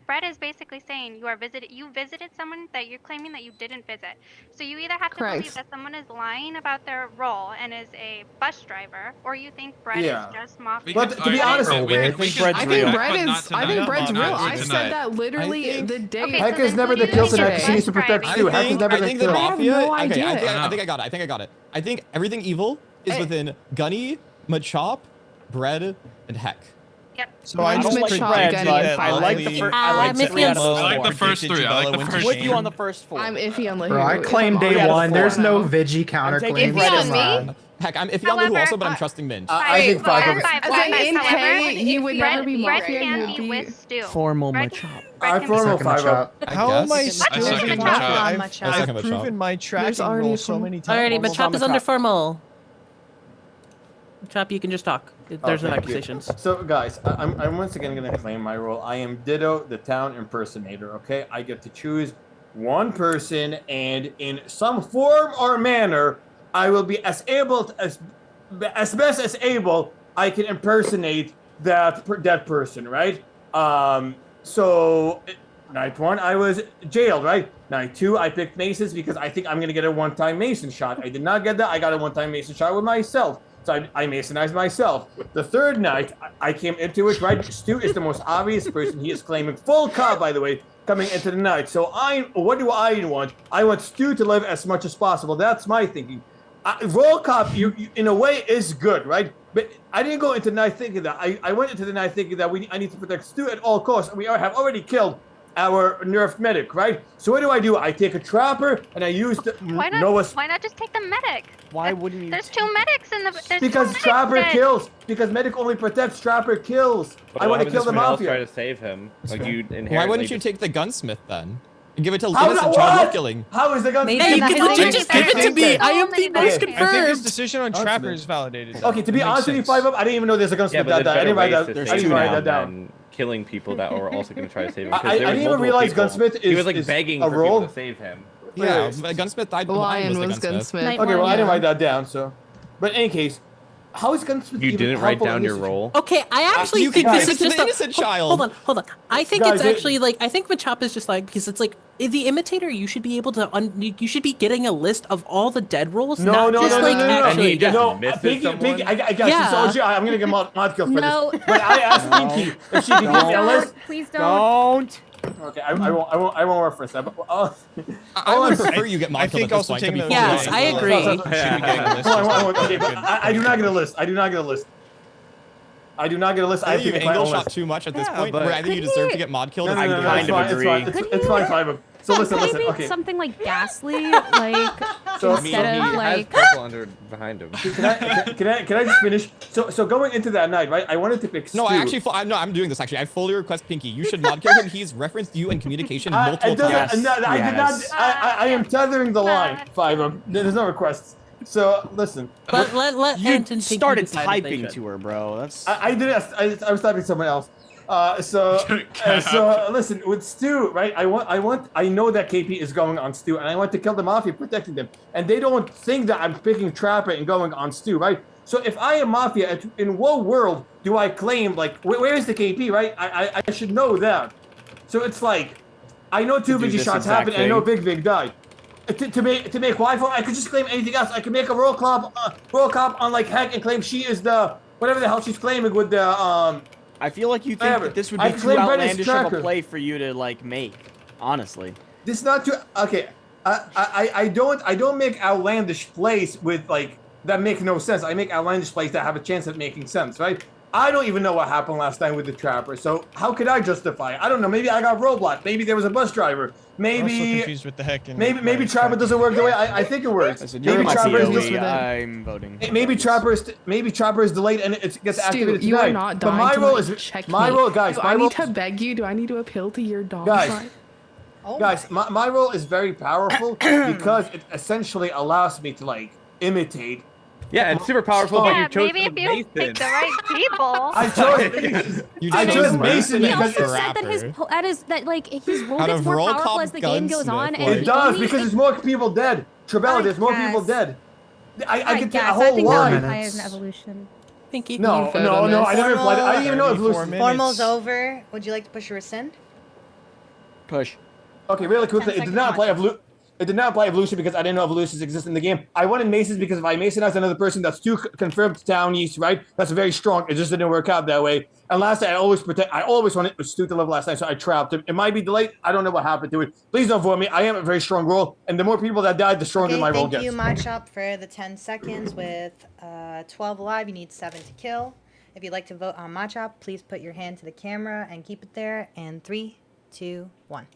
Brett is basically saying you visited someone that you're claiming that you didn't visit. So you either have to believe Correct. that someone is lying about their role and is a bus driver, or you think Brett Yeah. is just mafia. But to be honest, I think Brett's real. I said that literally I think- the day. Heck is never the kill tonight. She needs to protect Stu. Heck is never I the think the kill. mafia. no Okay, idea. I think I got it. I think everything evil is within Gunny, Machop, Bread, and Heck. Yep. So I'm Mine's just with predicting Shotgun that and I like the Lily- first. I like I'm iffy on Mo I like the first predicted three. I like Jabella the went first to With you Shane. on the first 4. I'm iffy on Lahu. Bro, I claimed day out of one. four There's no now. Vigi counterclaim. taking Brett Come and on. me. Heck, I'm iffy on Lahu However, also, but I'm trusting Mint. I think Five Up. In K, you would never be Brett mafia. can You be would be. with Stu. Formal Brett- Machop. Brett I can be formal Second Five Up. Machop. How am I guess. still I second being Machop. mafia? I I've second Machop. proven my tracking already role a so formal- many times. Alrighty, Formal's Machop on is the under top. formal. Machop, you can just talk. There's no thank you. accusations. So, guys, I'm once again going to claim my role. I am Ditto, the town impersonator. Okay, I get to choose one person, and in some form or manner, I will be as best as able. I can impersonate that person, right? So night 1, I was jailed, right? Night 2, I picked Masons because I think I'm gonna get a one-time Mason shot. I did not get that. I got a one-time Mason shot with myself. So I Masonized myself. The third night, I came into it, right? Stu is the most obvious person. He is claiming full cop, by the way, coming into the night. So what do I want? I want Stu to live as much as possible. That's my thinking. Roll cop, you in a way is good, right? But I didn't go into the night thinking that. I went into the night thinking that I need to protect Stu at all costs. We have already killed our nerfed medic, right? So what do? I take a trapper and I use the Why not? Noah's Why not just take the medic? Why wouldn't you? There's 2 medics in the. There's because 2 medics trapper dead. kills. Because medic only protects, trapper kills. But I what want to happens kill if the someone else mafia. try to save him? Like you inherently. Why wouldn't you just- take the gunsmith then? And give it to How- innocent what? child killing. How is the gun? Maybe Hey, you not can his literally name. just give it to me. I am the most I think his confirmed. decision on Trapper is validated. Okay, to be It makes honest with you, sense. 5 Up, I didn't even know there's a gunsmith Yeah, but that there's died. I didn't better write ways that. to I save didn't write that him down. than killing people that are also going to try to save him. I Because there was didn't even multiple realize people. gunsmith He is- was like is begging a for role? people to save him. Yeah, a gunsmith died. Lion behind was gunsmith. Night Okay, well, one, I didn't yeah. write that down, so. But in any case, how is gunsmith You even didn't write helpful in down this your situation? role. Okay, I actually You think can this give it is to just the a innocent ho- child. Hold on. I think Guys, it's it- actually like I think Machop is just like because it's like the imitator. You should be able to. You should be getting a list of all the dead rolls, No, not no, just no, like no, no, no. actually. And he just No, misses Pinky, someone? I got you. Yeah. So I'm gonna get mod kill for No. this. But I asked Pinky if she could give me a list. Please don't. Okay, I won't reference that. But I would prefer you get I mod killed think at this also point. to taking be the fair. Yes, I agree. Should be getting a list. Hold on, okay, but I do not get a list. I do not get a list. I do not get a list. I I have think to you pick my angle own shot list. too much at this Yeah, point. but- Where I think you deserve to get mod killed. No, no, as no, you no, go. it's fine, it's fine. It's fine, So listen, Maybe okay. something like ghastly, like So- instead he of has like. purple under behind him. Can I just finish? So going into that night, right? I wanted to pick. No, Stu. I actually, I'm doing this actually. I fully request Pinky. You should mod kill him. He's referenced you in communication multiple it doesn't- times. no, I did not. Yes. I am tethering the line. 5 of them. There's no requests. So listen. Let You Ant and Pinky started decide if they typing should. to her, bro. That's. I did. I was typing someone else. So listen with Stu, right? I know that KP is going on Stu, and I want to kill the mafia protecting them, and they don't think that I'm picking Trapper and going on Stu, right? So if I am mafia, in what world do I claim like where is the KP, right? I should know that. So it's like I know 2 do Vigi this shots exact happened, and I know thing. Big Vig died. to make waifu, I could just claim anything else. I could make a roll call on like Heck and claim she is the whatever the hell she's claiming with the I feel like you think whatever. that this would I be can too claim Brennan's outlandish of a tracker. play for you to like make. Honestly, This is not too okay. I don't make outlandish plays with like that make no sense. I make outlandish plays that have a chance of making sense, right? I don't even know what happened last night with the trapper, so how could I justify it? I don't know. Maybe I got roadblocked. Maybe there was a bus driver. I'm also Maybe confused with the Heck and maybe trapper doesn't work the way I think it works. listen, you're Maybe my trapper is COE, I'm voting. maybe trapper is delayed and it gets Stu, activated you tonight. are not But dying my to role my is checkmate. my role, guys. Do My I role need to beg you? Do I need to appeal to your dog Guys. side? Guys, my role is very powerful because it essentially allows me to like imitate. Yeah, it's super powerful, but Yeah, you chose maybe if you Mason. pick the right people. I chose Mason You because also said that his role Out gets of more roll powerful call as the game goes on, gunsmith, and it he does only- because there's more people dead. Trabella, there's more people guys. dead. I Alright, get to a guys, I whole think line. that as an evolution. Pinky. No, I never played it. I didn't even know 34 evolution. minutes. Formal's over. Would you like to push a rescind? Push. Okay, really quickly, 10 it did not apply It did not apply evolution because I didn't know evolutions exist in the game. I wanted Masons because if I Mason as another person, that's two confirmed town east, right? That's very strong. It just didn't work out that way. And last night, I always wanted Stu to live last night, so I trapped him. It might be delayed. I don't know what happened to it. Please don't vote me. I am a very strong roll, and the more people that died, the stronger Okay, my roll thank you, gets. Machop, for the 10 seconds. With 12 alive, you need 7 to kill. If you'd like to vote on Machop, please put your hand to the camera and keep it there. And 3, 2, 1.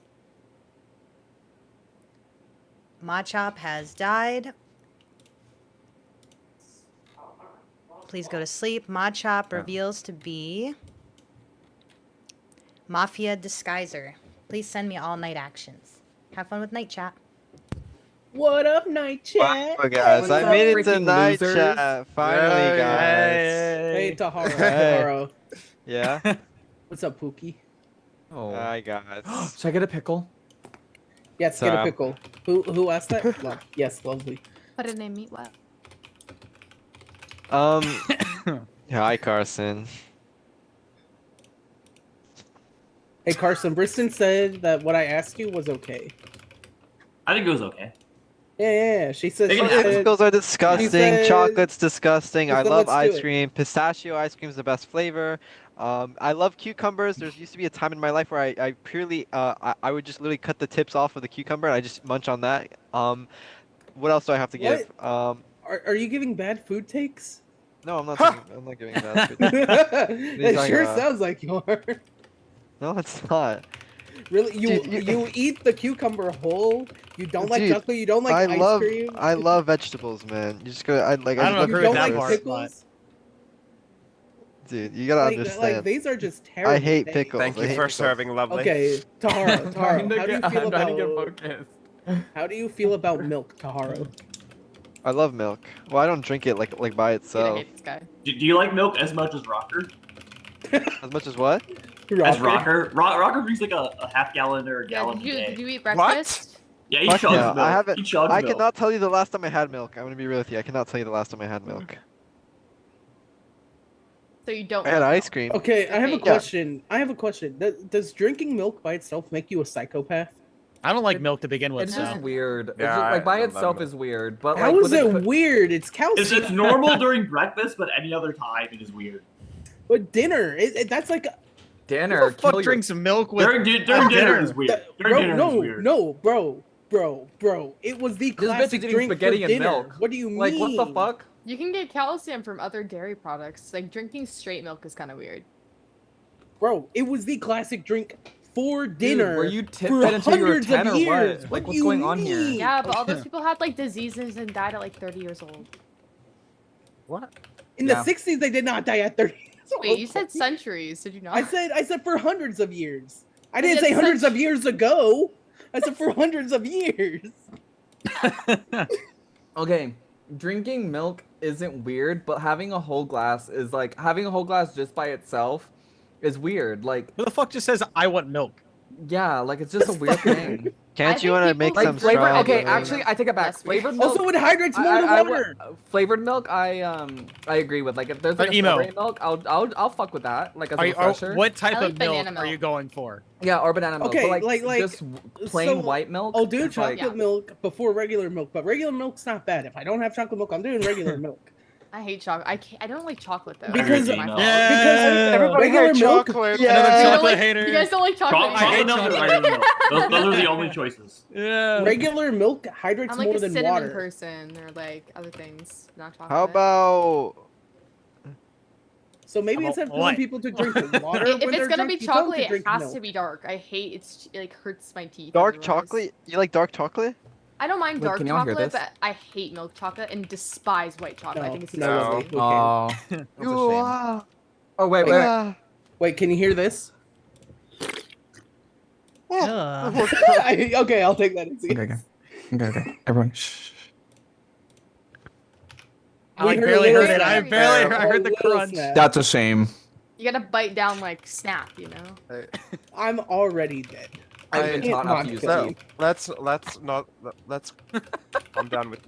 Machop has died. Please go to sleep. Machop reveals to be Mafia Disguiser. Please send me all night actions. Have fun with night chat. What up, night chat? Oh, guys, What's I up, made it to freaking night losers? chat. Finally, guys. Hey, Tahara. Hey. Tahara. Yeah? What's up, Pookie? Oh. Hi, guys. Should I get a pickle? Yes, get a pickle. Who asked that? Yes, lovely. Put it in meat what? Hi, Carson. Hey, Carson, Briston said that what I asked you was okay. I think it was okay. Yeah. She said Popsicles are disgusting. said- Chocolate's disgusting. she I said, love "Let's do ice it." cream. Pistachio ice cream is the best flavor. I love cucumbers. There used to be a time in my life where I purely I would just literally cut the tips off of the cucumber and I just munch on that. What else do I have to give? Are you giving bad food takes? No, I'm not. I'm not giving that. It sure sounds like you are. No, it's not. Really, Dude, you eat the cucumber whole. You don't like Dude, chocolate. You don't like ice cream. I love vegetables, man. You just go. I don't love agree with that pickles. part, pickles. Dude, you gotta understand. Like these are just terrible. I hate things. pickles. Thank I you hate for pickles. serving, lovely. Okay, Tahara, how do you feel I'm trying to get about focused. how do you feel about milk, Tahara? I love milk. Well, I don't drink it like by itself. Do you like milk as much as Rocker? As much as what? As Rocker? Rocker drinks like a half gallon or a gallon a day. Did you eat breakfast? Yeah, he Fuck chugs yeah, milk. I haven't. He chugs I milk. cannot tell you the last time I had milk. I'm gonna be real with you. I cannot tell you the last time I had milk. So you don't. I had ice cream. Okay, I have a Okay. question. I have a question. Does drinking milk by itself make you a psychopath? I don't like milk to begin with. It's just so. weird. It's Yeah, just, like by I love itself milk. is weird, but How like is with a it coo- weird? It's calcium. It's normal during breakfast, but any other time it is weird. But dinner, that's like dinner. Who the fuck kill your- drinks milk with During dinner is weird. During dinner is weird. no, bro. It was the This bitch is classic eating drink spaghetti for and dinner. milk. What do you mean? Like what the fuck? You can get calcium from other dairy products. Like drinking straight milk is kind of weird. Bro, it was the classic drink for dinner. were you tip for fed until you were hundreds 10 of or what? years. Like, What what's do you going on here? mean? Yeah, but all those people had like diseases and died at like 30 years old. What? In Yeah. the 60s, they did not die at 30 years old. Wait, you said centuries, did you not? I said for hundreds of years. I But didn't it's say hundreds such- of years ago. I said for hundreds of years. Okay, drinking milk isn't weird, but having a whole glass is like having a whole glass just by itself is weird. Like Who the fuck just says I want milk? yeah, like it's just a weird thing. Can't you want to make like some flavored. Okay, strawberry? actually, I take it back. Flavored milk. Also, it hydrates more than water. Flavored milk, I agree with. Like, if there's like a Emo. strawberry milk, I'll fuck with that. Like as a refresher. What type I like of milk banana are you going for? Yeah, or banana milk. Okay, but like like just plain so white milk. I'll do is like- chocolate milk before regular milk, but regular milk's not bad. If I don't have chocolate milk, I'm doing regular milk. I hate chocolate. I don't like chocolate though. Because- It's my fault. Everybody regular hates milk- chocolate. Yeah. Another You don't chocolate like- hater. You guys don't like chocolate. I hate Chocolate milk or chocolate. regular milk. Those are the only choices. Yeah. Regular milk hydrates I'm like more a than cinnamon water. person or like other things, not chocolate. How about So maybe How instead of about telling what? people to drink water, If when it's they're gonna drunk, be you tell them chocolate, it drink has milk. to be dark. I hate it like hurts my teeth. dark otherwise. chocolate? You like dark chocolate? I don't mind Wait, dark can y'all hear chocolate, this? but I hate milk chocolate and despise white chocolate. I think it's No. disgusting. Oh, that's a shame. Wow. Oh wait. Yeah. Wait, can you hear this? Ugh. Okay, I'll take that as a Okay. Everyone, shh. I like We heard a barely little heard it. I snap. barely A heard the little crunch. snap. That's a shame. You gotta bite down like snap, you know. I'm already dead. I've been can't taught not not to use kill teeth. Let's not. Let's. I'm done with.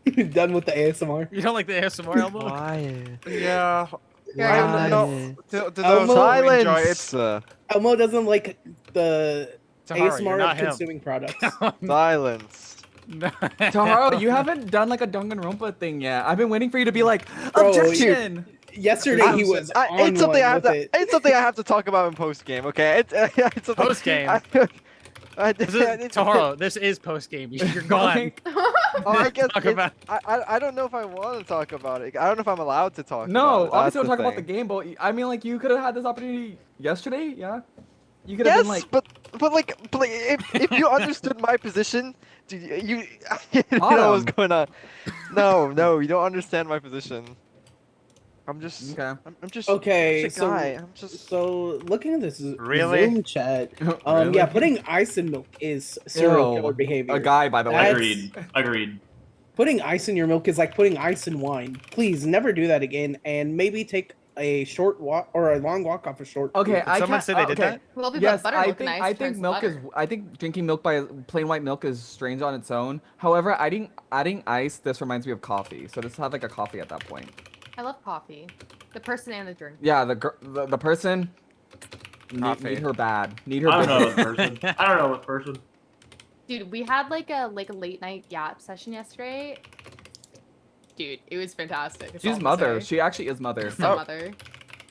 you. Done with the ASMR. You don't like the ASMR, Elmo? Why? Yeah. Why? No. To Elmo, those who enjoy it. Silence. Elmo doesn't like the Tahara, you're ASMR not of him. consuming products. Silence. Taharo, you haven't done like a Danganronpa thing yet. I've been waiting for you to be like, Bro, objection. Yesterday he was on It's something one I have with to. it. It's something I have to talk about in post game. Okay. It's something. Post game. It's, Taharo, this is post game. You're gone. Oh, I guess Talk it's- about- I don't know if I want to talk about it. I don't know if I'm allowed to talk. No, about it. obviously we'll That's talk about the thing. game, but I mean, like, you could have had this opportunity yesterday, yeah? You could have Yes, been like, but like if you understood my position, dude, you know what's going on. No, you don't understand my position. I'm just okay. I'm just Okay, just a so guy. I'm just so looking at this Really? Zoom chat, Really? yeah, putting ice in milk is serial Ew. killer behavior. A guy, by the way. That's- Agreed. Putting ice in your milk is like putting ice in wine. Please never do that again, and maybe take a short walk or a long walk off a short. Okay, food. I someone can't. say they did okay. that? Well, we Yes, put I buttermilk think in ice. I think milk is. I think drinking milk by plain white milk is strange on its own. However, adding ice, this reminds me of coffee. So just have like a coffee at that point. I love coffee. The person and the drink. Yeah, the person. Coffee. Need her bad. Need her. I don't know bitter. this person. I don't know this person. Dude, we had like a late night yap session yesterday. Dude, it was fantastic. That's all She's I'm mother. saying. She actually is mother. It's not mother.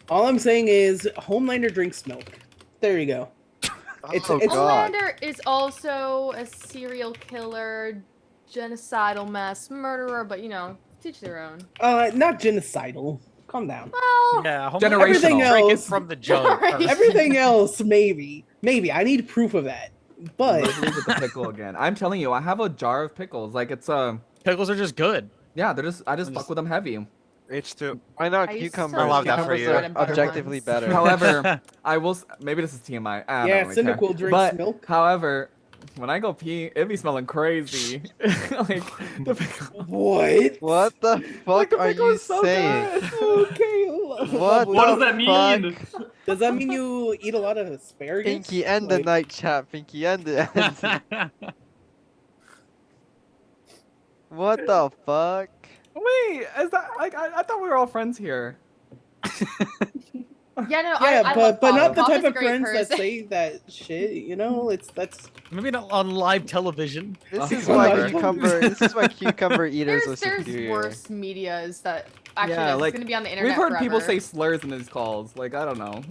All I'm saying is Homelander drinks milk. There you go. It's Oh, it's God. Homelander is also a serial killer, genocidal mass murderer, but you know, teach their own. not genocidal. Calm down. Well, Yeah, Generational. Everything Drinking else, from the jug. Right. everything else, maybe. I need proof of that. But Look at the pickle again. I'm telling you, I have a jar of pickles. Like it's Pickles are just good. yeah, I just fuck with them heavy. H2. I know I used to cucumbers. I love that for Cucumbers you. are Bread and butter objectively ones. better. However, I will. Maybe this is TMI. I don't yeah, really care. Cynical drinks But milk. however, when I go pee, it be smelling crazy. Like the pickle. What? What the fuck the are pickle you is so saying? good. Okay. What What does the that mean? fuck? Does that mean you eat a lot of asparagus? Pinky end the Like, night chat. Pinky end the end. What the fuck? Wait, is that like I thought we were all friends here? Yeah, no, Yeah, I love but Bob. not the Bob type is a of great friends that person. say that shit. You know, that's Maybe not on live television. This Oh, is why whatever. cucumber. This is why cucumber eaters are There's superior. worse medias that actually Yeah, it's like, gonna be on the internet We've heard forever. people say slurs in these calls. Like I don't know.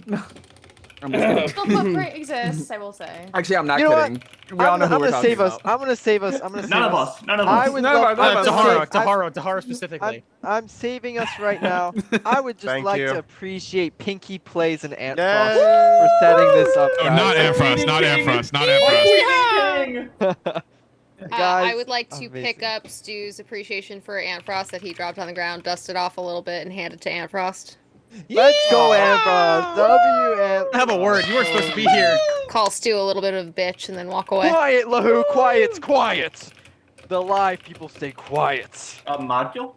I'm just kidding. Still footprint exists, I will say. Actually, I'm not You know what? kidding. We all know who I'm we're gonna talking save us. about. I'm gonna save us. I'm gonna save None of us. us. None of I us. would None of love. us, I'm none of us. gonna save- Taharo specifically. I'm saving us right now. I would just Thank like you. to appreciate Pinky Plays and Ant Yay! Frost for setting this up. Oh, guys. not Amfrost, not Amfrost, not Amfrost. Guys, I would like to amazing. pick up Stu's appreciation for Ant Frost that he dropped on the ground, dusted off a little bit, and handed to Ant Frost. Let's go, Ant Frost. W Ant. Have a word. You weren't supposed to be here. Call Stu a little bit of a bitch and then walk away. Quiet, Lahu. Quiet. Quiet. The live people stay quiet. Mod kill?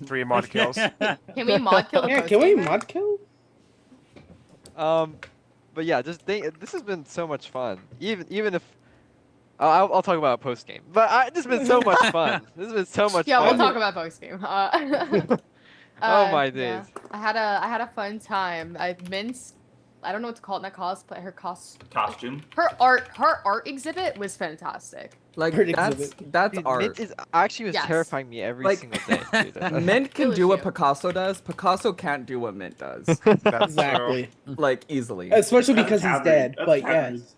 3 mod kills. Can we mod kill the yeah. Can we post-gamer? mod kill? But yeah, just think. This has been so much fun. Even if I'll talk about it post game. But this has been so much fun. This has been so much Yeah, fun. we'll talk about post game. Oh my days. Yeah. I had a fun time. Min's, I don't know what to call it, not cosplay. Her costume. Her art exhibit was fantastic. Like Art that's exhibit. that's Dude, art. Mint is actually was Yes. terrifying me every Like, single day. Dude. Mint can was do what cute. Picasso does. Picasso can't do what Mint does. That's Exactly. Like easily. Especially That's because he's Cadbury. dead. That's But Cadbury. yes.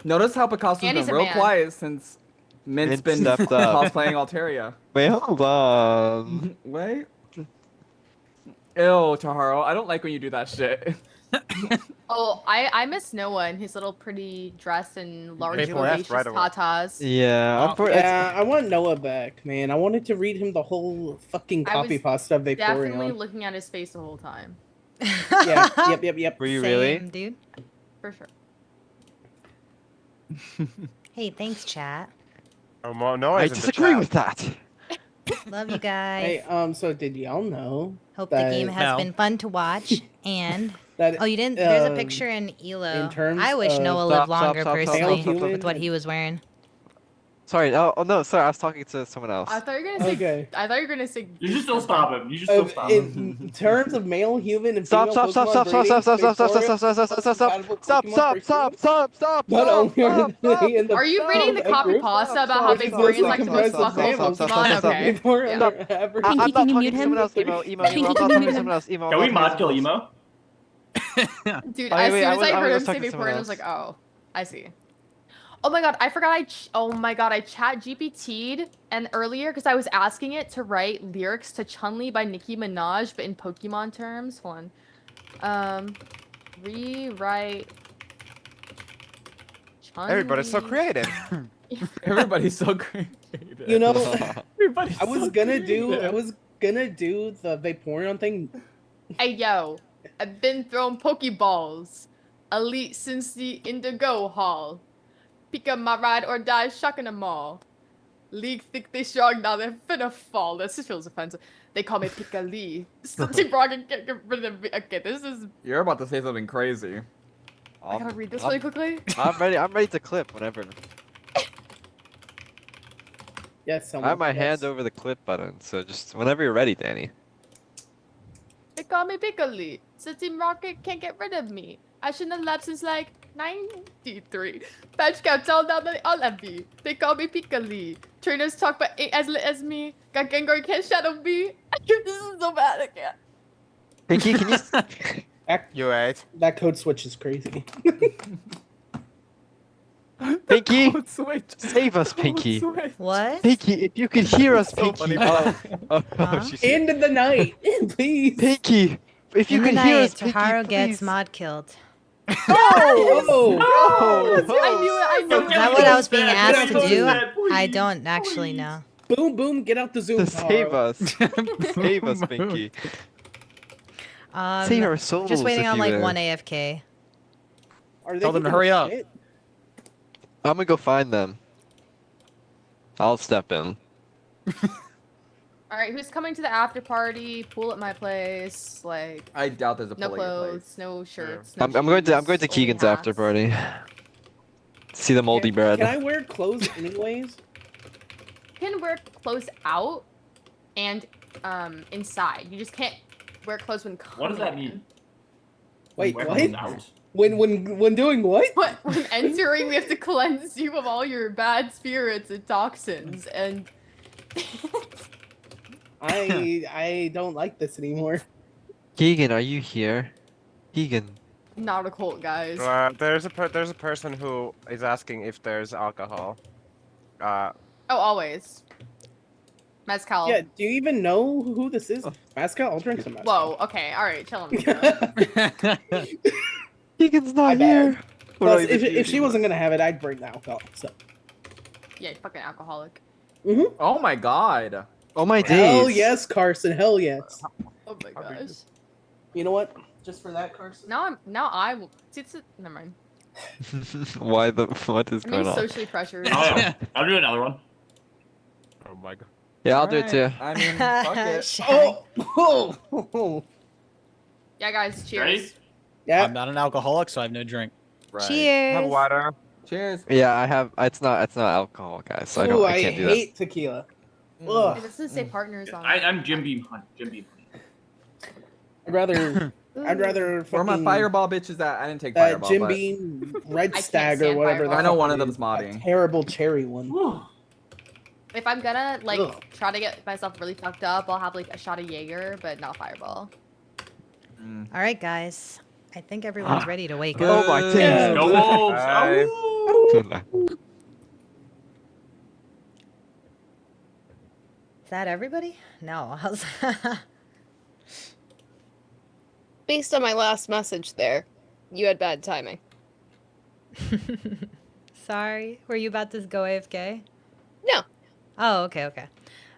Notice how Picasso's And he's been a real man. quiet since Mint's Mint been stepped up. cosplaying Altaria. Wait, hold on. Wait. Ew, Taharo. I don't like when you do that shit. Oh, I miss Noah and his little pretty dress and large Pay for it. bodacious Right away. tatas. Yeah, Yeah, I want Noah back, man. I wanted to read him the whole fucking I copy was pasta of Definitely Vaporeon. looking at his face the whole time. Yeah, yep. Were you Same, really? dude. For sure. Hey, thanks, chat. Oh, no, I in the disagree chat. with that. Love you guys. Hey, so did y'all know Hope that, the game has No. been fun to watch. And that oh, you didn't? There's a um, picture in Elo. in terms I wish of- Noah Stop, lived stop, longer stop, stop, personally stop, stop, with what he was wearing. Sorry. Oh no. Sorry. I was talking to someone else. I thought you were gonna say. Okay. I thought you were gonna say. You should still stop him. You should still stop him. In terms of male human and Stop! female Stop! Stop! Pokemon Stop! Stop! breeding, Stop! Stop! Stop! Vaporeon Stop! Stop! is the Stop! Stop! most Stop! compatible Stop! Pokemon Stop! for Stop! Stop! Stop! But only are Stop! they Stop! in the Are you reading the group copy pasta about how which is Vaporeon's mostly like the most comprised of fucking males. Pokemon? Okay. Vaporeon Stop. are average. I'm Pinky, not can you talking mute to him? someone else. Emo. I'm Pinky, not can you talking mute to someone him? else. Emo. Can we mod kill Emo? Dude, Oh, as wait, soon I as was- I I heard was him say talking to someone Vaporeon, I was else. like, oh, I see. Oh my god, I forgot oh my god, I chat GPT'd and earlier because I was asking it to write lyrics to Chun-Li by Nicki Minaj, but in Pokemon terms. Hold on. Rewrite Chun-Li. Everybody's so creative. Everybody's so creative. You know, Everybody's I was so gonna do creative. the Vaporeon thing. Hey yo, I've been throwing Pokeballs. Elite since the Indigo Hall. Pick up my ride or die, shocking them all. League think they strong, now they're finna fall. This just feels offensive. They call me Pika Lee. Team Rocket can't get rid of me. Okay, this is. You're about to say something crazy. I gotta read this really quickly. I'm ready. I'm ready to clip whenever. Yes, I have my hand over the clip button, so just whenever you're ready, Danny. They call me Pika Lee. So Team Rocket can't get rid of me. I shouldn't have left since like 93. Patch Scouts all down the all envy. They call me Pika Lee. Trainers talk but ain't as lit as me. Got Gengar can't shadow me. This is so bad, I can't. Pinky, can you? You right. That code switch is crazy. Pinky, Code switch. save us, Code Pinky. switch. What? Pinky, if you could hear us, So Pinky. funny. She's End of the night, please. Pinky, if you In the could hear night, us, Pinky, Taharu please. gets mod killed. Oh, I knew it, I knew Is it. that what I was being Please, asked to please, do? please, I don't actually know. boom, boom, get out the Zoom. To save Taro. us. Save us, Pinky. Save our souls. Just waiting if on you like will. one AFK. Are they Tell them to giving hurry a up. shit? I'm gonna go find them. I'll step in. All right, who's coming to the after party? Pool at my place. Like I doubt there's a no pool at your place. clothes, no shirts. No I'm going to shoes, only Keegan's after hats. party. See the moldy bread. Can I wear clothes anyways? You can wear clothes out and inside. You just can't wear clothes when coming What does that in. mean? Wait, Wear what? them out. When doing what? But when entering, we have to cleanse you of all your bad spirits and toxins. And I don't like this anymore. Keegan, are you here? Keegan. not a cult, guys. There's a person who is asking if there's alcohol. Oh, always. Mezcal. Yeah, do you even know who this is? Mascot? I'll drink some Mascot. Whoa. Okay. All right. Chill him. Keegan's not here. Plus, if she wasn't gonna have it, I'd bring the alcohol. So. Yeah, you fucking alcoholic. Mm-hmm. Oh my god. Oh my Hell days. yes, Carson. Hell yes. Oh my gosh. You know what? Just for that, Carson. Now I will. Never mind. What is I'm going being on? socially pressured. Oh, yeah. I'll do another one. Oh my god. Yeah, I'll do it too. I mean, fuck it. Oh. Yeah, guys. Cheers. Ready? Yeah. I'm not an alcoholic, so I have no drink. Right. Cheers. Have water. Cheers. Yeah, I have. It's not alcohol, guys. So Ooh, I can't do that. hate tequila. Ugh. It doesn't say partners on it. I'm Jim Beam Hunt. Jim Beam Hunt. I'd rather Where my fucking fireball bitches at? I didn't take that fireball. Jim but Beam Red I can't Stag or stand whatever. Fireball. I know one of fuck them's is, modding. that terrible cherry one. If I'm gonna like Ugh. try to get myself really fucked up, I'll have like a shot of Jaeger, but not Fireball. All right, guys. I think everyone's ready to wake Oh up. my days. Go Wolves! Bye. Is that everybody? No. Based on my last message there, you had bad timing. Sorry. Were you about to go AFK? No. Oh, okay, okay.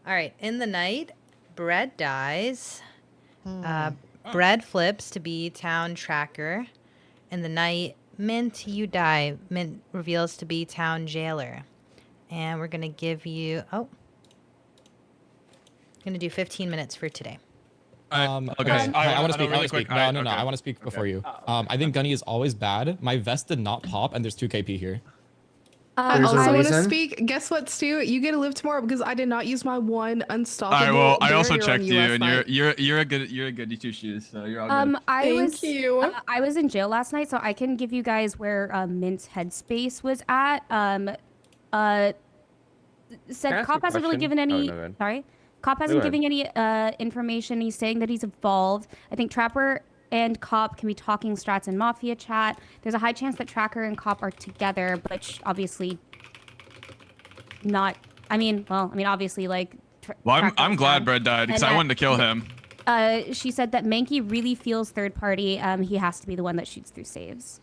All right. In the night, Bread dies. Bread flips to be town tracker. In the night, Mint, you die. Mint reveals to be town jailer. And we're going to give you... Oh. Going to do 15 minutes for today. Okay, I want to speak. I want to speak. No, no, no. okay. I want to speak before you. I think Gunny is always bad. My vest did not pop, and there's 2 KP here. I There's a also want to reason. speak. Guess what, Stu? You get to live tomorrow because I did not use my one unstoppable. All right. Well, I also barrier on checked you, last and night. you're a goody two shoes. So you're all good. Thank you. I was in jail last night, so I can give you guys where Mint's headspace was at. Said ask Cop a hasn't really question? given Oh, any. no, go ahead. Sorry, Cop No, hasn't go ahead. given any information. He's saying that he's involved. I think Trapper and Cop can be talking strats in Mafia chat. There's a high chance that Tracker and Cop are together, but obviously not. I mean, obviously, like. Well, Tracker I'm was glad down. Brett died because And I wanted to kill him. She said that Mankey really feels third party. He has to be the one that shoots through saves.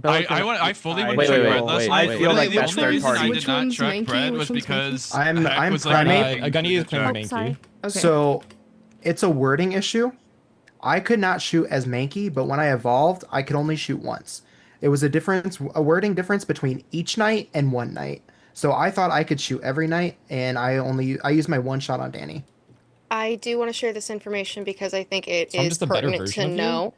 I fully went Wait, to wait, Brett wait, last wait, night. wait. I feel like The that's only third reason party. I Which did not one's track Mankey? Brett Which was one's because I'm Heck was like, primate. Gunny is claiming Oh, Mankey. sorry. Okay. So it's a wording issue. I could not shoot as Mankey, but when I evolved, I could only shoot once. It was a wording difference between each night and one night. So I thought I could shoot every night, and I used my one shot on Danny. I do want to share this information because I think it So I'm is just a better pertinent version to of you? know.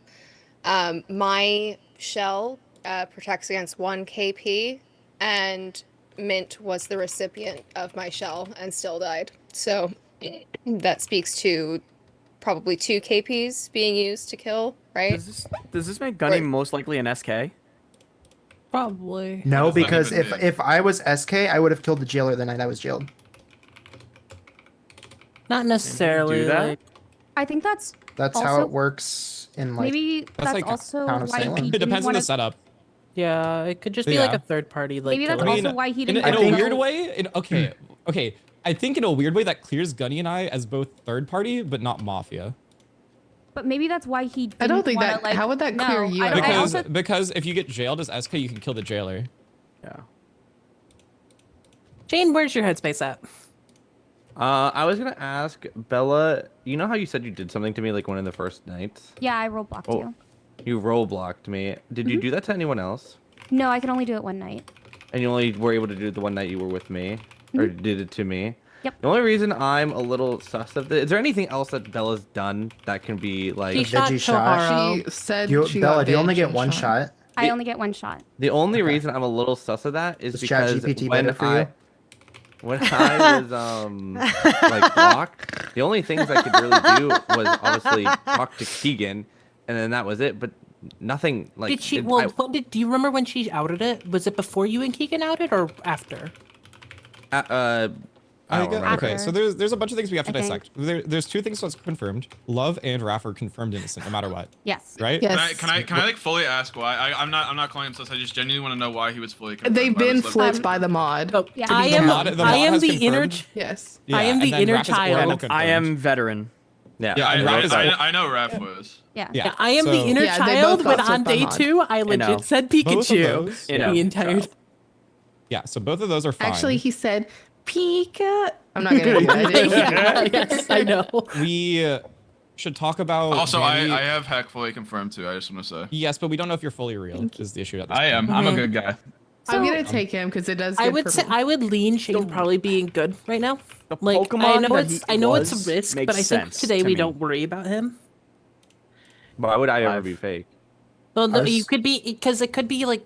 My shell protects against 1 KP, and Mint was the recipient of my shell and still died. So that speaks to probably 2 KPs being used to kill, right? Does this make Gunny Right. most likely an SK? Probably. No, does that because even mean? if I was SK, I would have killed the jailer the night I was jailed. Not necessarily. that? Like, I think that's That's also, how it works in like. maybe that's like also Town of why Salem. he It didn't depends on want the to. setup. yeah, it could just But be like yeah. a third party. Like, Maybe that's killer. also why he in didn't. a want to weird go- way. Okay. I think in a weird way that clears Gunny and I as both third party, but not Mafia. But maybe that's why he. Didn't I don't think wanna, that. Like, How would that no, clear you? I don't, I Because also, because if you get jailed as SK, you can kill the jailer. Yeah. Jane, where's your headspace at? I was gonna ask Bella. You know how you said you did something to me like one of the first nights? yeah, I role blocked you. You role blocked me. Did you do that to anyone else? No, I can only do it one night. And you only were able to do it the one night you were with me, or did it to me? Yep. The only reason I'm a little sus of this, is there anything else that Bella's done that can be like? He shot veggie shot. Toharo. She said Bella, got do you only bitch get and one shot? I only get one shot. The only reason I'm a little sus of that is Was because ChatGPT when better for you? when I was like blocked, the only things I could really do was obviously talk to Keegan, and then that was it. But nothing like. Did she? it- Well, do you remember when she outed it? Was it before you and Keegan outed or after? I don't remember. Okay, so there's a bunch of things we have to I think. dissect. There's 2 things that's confirmed. Love and Raph are confirmed innocent, no matter what. Yes. Right? Yes. Can I like fully ask why? I'm not calling him sus. I just genuinely want to know why he was fully confirmed. They've Why been was Liv- flipped by the mod. Oh, Yeah. I The am. mod I am has the inner. confirmed. Yes. Yeah, I am and the then inner Raph is child. also I confirmed. am veteran. Yeah, Yeah, and Raph is I know Raph was. Yeah. Yeah, I am the so- inner Yeah, they child. both When got on flipped by day mod. 2, I know. legit said Both of Pikachu those- You the know. entire. Yeah, so both of those are fine. Actually, he said Pika. I'm not gonna do that. Yes, I know. We should talk about. Also, Danny- I have Heck fully confirmed too. I just want to say. Yes, but we don't know if you're fully real. Is the issue at this I point. am. I'm a good guy. I'm gonna take him because it does. I good would for say me. I would lean Shane probably being good right now. The Like I Pokemon know that it's he I know it's was a risk, makes but I think sense today to we me. don't worry about him. Why would I ever be fake? Well, no, I you was- could be because it could be like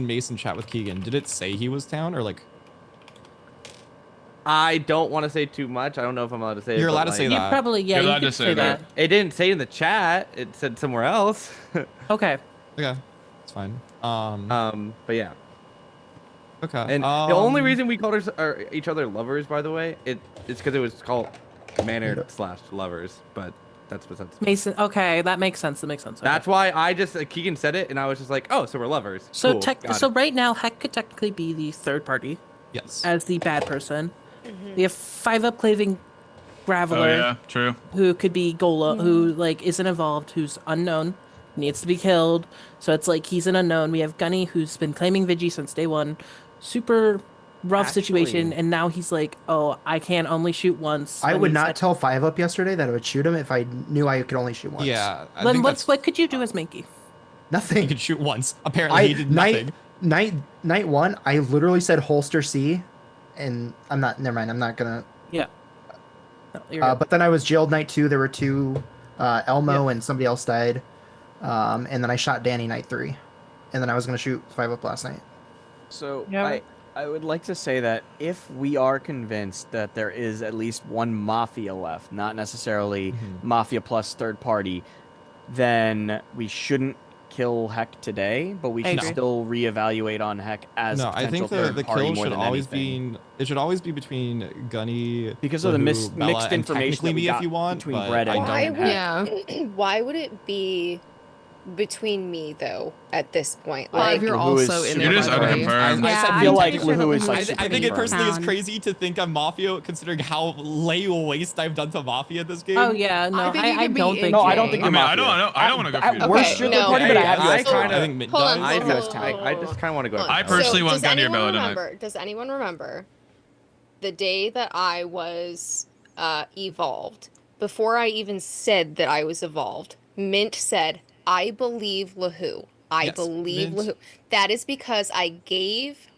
in Mason chat with Keegan, did it say he was town or like? I don't want to say too much. I don't know if I'm allowed to say it. You're but, allowed to like, say You that. probably, yeah, You're you allowed to could say say that. that. It didn't say in the chat. It said somewhere else. Okay. Okay, it's fine. But yeah. Okay. And the only reason we called each other lovers, by the way, it's because it was called mannered / lovers. But that's besides. Mason. Okay, that makes sense. That makes sense. Okay. That's why I just Keegan said it, and I was just like, oh, so we're lovers. So Cool, got so it. right now, Heck could technically be the third party. Yes. As the bad person. We have 5-up Claving Graveler. Oh yeah, true. Who could be Gola, who like isn't involved, who's unknown, needs to be killed. So it's like he's an unknown. We have Gunny, who's been claiming Vigi since day one. Super rough situation, and now he's like, oh, I can only shoot once. I when would he not said- tell 5-up yesterday that I would shoot him if I knew I could only shoot once. Yeah. Then what could you do as Minky? Nothing. He could shoot once. Apparently, he did nothing. Night one, I literally said holster C, and I'm not. Never mind. I'm not gonna. Yeah. No, you're good. But then I was jailed night 2. There were 2, Elmo and somebody else died, and then I shot Danny night 3, and then I was gonna shoot 5-up last night. So Yeah. I would like to say that if we are convinced that there is at least one mafia left, not necessarily mafia plus third party, then we shouldn't kill Heck today, but we I should agree. still reevaluate on Heck as a No, I potential think third the party kill more should than always anything. be. It should always be between Gunny, Because of the Lahoo, Bella, mixed and information technically that we me if got you want. between but Brett and I don't. Yeah. Why would it be between me though at this point? Well, if you're also in there, It is by the way. unconfirmed. I feel like Lahoo is like I think it personally is Found. crazy to think I'm Mafia, considering how lay waste I've done to Mafia this game. Oh yeah, no, I think you I could be don't in think. No, I you don't are. think I you're mean, mafia. I don't want to go for either. Worst, you're the party, but I have you as Hold on, I think Mint hold on, does. I hold just, on, I just kind of want to go. hold on. I personally want does Gunny or anyone Bella tonight. remember? Does anyone remember the day that I was evolved? Before I even said that I was evolved, Mint said, "I believe Lahoo. I Yes, believe Mint. Lahoo." That is because I gave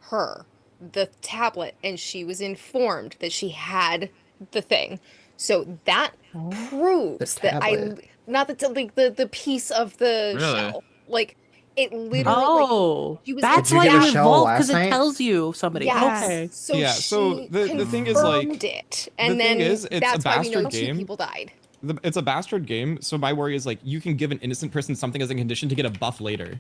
her the tablet, and she was informed that she had the thing. So that proves that tablet. not the piece of the Really? shell. Like it literally. Oh, like, she was that's Did you why get a you shell evolved last because it night? tells you somebody. Yes. Okay. So Yeah, so she the thing is, like, confirmed it, and the then thing is, it's a that's why we know bastard 2 game. people died. It's a bastard game, so my worry is like you can give an innocent person something as a condition to get a buff later,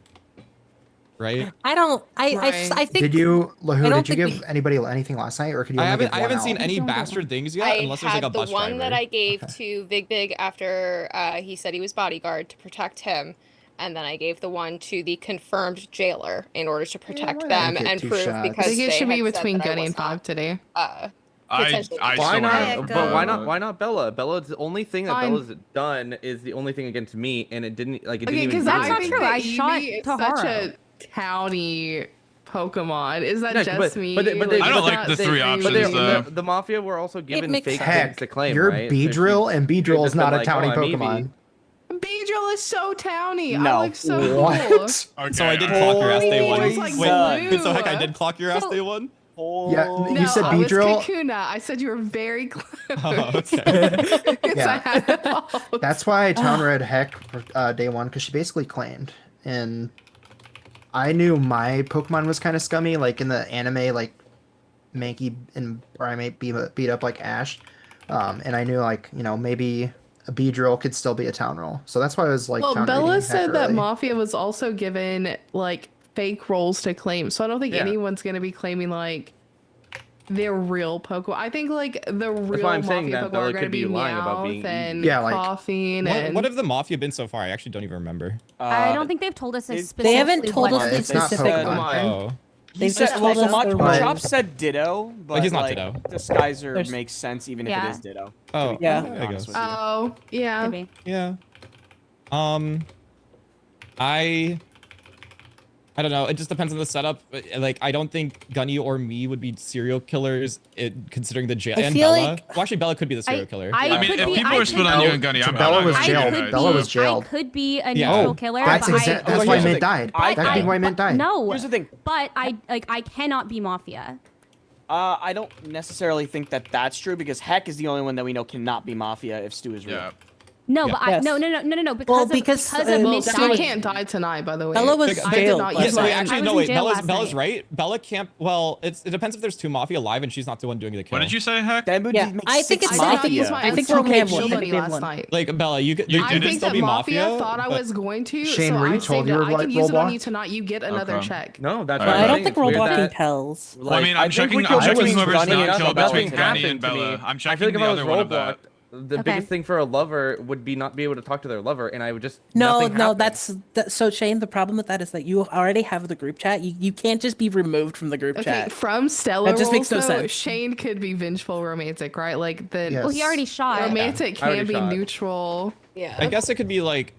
right? I don't. I think. Did you, I Lahoo? don't Did you think give anybody anything last night, or could you? I only haven't give I one haven't out? seen any bastard things yet, I unless there's like had a bus the one driver. that I gave to Big Big after he said he was bodyguard to protect him, and then I gave the one to the confirmed jailer in order to protect why not them make it and 2 prove shots? I because think it they should be had said between that I Gunny was and 5 today. potentially. I Why still not? wanna- But why not Bella? Bella's the only thing that Fine. Bella's done is the only thing against me, and it didn't like it Okay, didn't because even. That's I not think true. that I shot Eevee is such Taharo. a towny Pokemon. Is that No, just me? they- I don't it's like not the three very- options, But though. the Mafia were also given makes fake sense. things to claim, You're right? Beedrill, and Beedrill is just not been a like, towny oh, I'm Eevee. Pokemon. Beedrill is so towny. I No. look so What? cool. Okay, So I did alright. clock your ass day one. Beedrill's like Wait, blue. so heck, I did clock your ass So- day one. Yeah, No, you said I was Beedrill. Kakuna. I said you were very close. Oh, okay. Because I Yeah. had it all. That's why I town read Heck day one, because she basically claimed, and I knew my Pokemon was kind of scummy, like in the anime, like Mankey and Primate beat up like Ash, and I knew like maybe a Beedrill could still be a town roll, so that's why I was like. Well, town Bella reading said Heck that early. Mafia was also given like fake roles to claim, so I don't think Yeah. anyone's gonna be claiming like their real Pokemon. I think like the real why I'm saying Mafia that Pokemon Bella are gonna could be be lying about being Meowth and Yeah, like- Coughing What, and what have the Mafia been so far? I actually don't even remember. I don't think they've told us they- specifically. They haven't told what us Yeah, the it's not specific Pokemon. one. Oh. They've said, just told well, us Mach- their But- Chop ones. said Ditto, but he's not like, Ditto. Disguiser There's- makes sense even if Yeah. it is Ditto. Oh, Yeah. there you go. Honest with you. Oh, yeah. Could be. Yeah. I don't know. It just depends on the setup. Like, I don't think Gunny or me would be serial killers, considering the jail. I And feel Bella. like- Well, actually, Bella could be the serial killer. I mean, could if be- people I are could split on be- you and Gunny, So I'm Bella not was gonna I shoot you jailed. could guys. Bella be, was jailed. I could be a Yeah. neutral Oh, killer. That's but exactly Well, why here's the Mint thing. died. I- That could be why Mint died. No. Here's the thing. But I cannot be Mafia. I don't necessarily think that that's true because Heck is the only one that we know cannot be Mafia if Stu is real. Yeah. No, Yeah. but Yes. no. Well, Because of well, Mint Stella dying. can't die tonight, by the way. Bella was I did jailed not last use Yes, wait, mine. actually, I was no, in wait. jail Bella's last night. right. Bella can't. Well, it depends if there's two mafia alive and she's not the one doing the kill. What did you say, Heck? That would Yeah, make I think six it's I did not use mafia. my I think we're okay with one. I unspeakability think we have last one. night. Like Bella, You there I can think still that be Mafia mafia. thought I but- was going to, Shane, so were you I told saved you it. were I can like use it on rollblocked? you tonight. You get another Okay. check. No, that's All what right. I I'm don't saying. think It's weird rollblocking that, tells. Well, I mean, I I'm think checking. we I'm could checking between whoever's Gunny not and killed Bella, between nothing Gunny happened and to me. Bella. I'm I checking feel like if the I was other one of that. roadblocked, the Okay. biggest thing for a lover would be not be able to talk to their lover, and I would just No, nothing no, happened. so Shane, the problem with that is that you already have the group chat. You can't just be removed from the group Okay, chat. from Stella That just makes no rolls, though, sense. Shane could be vengeful romantic, right? Like the Well, he already Yes. shot. romantic I already can be shot. neutral. Yeah. I guess it could be like,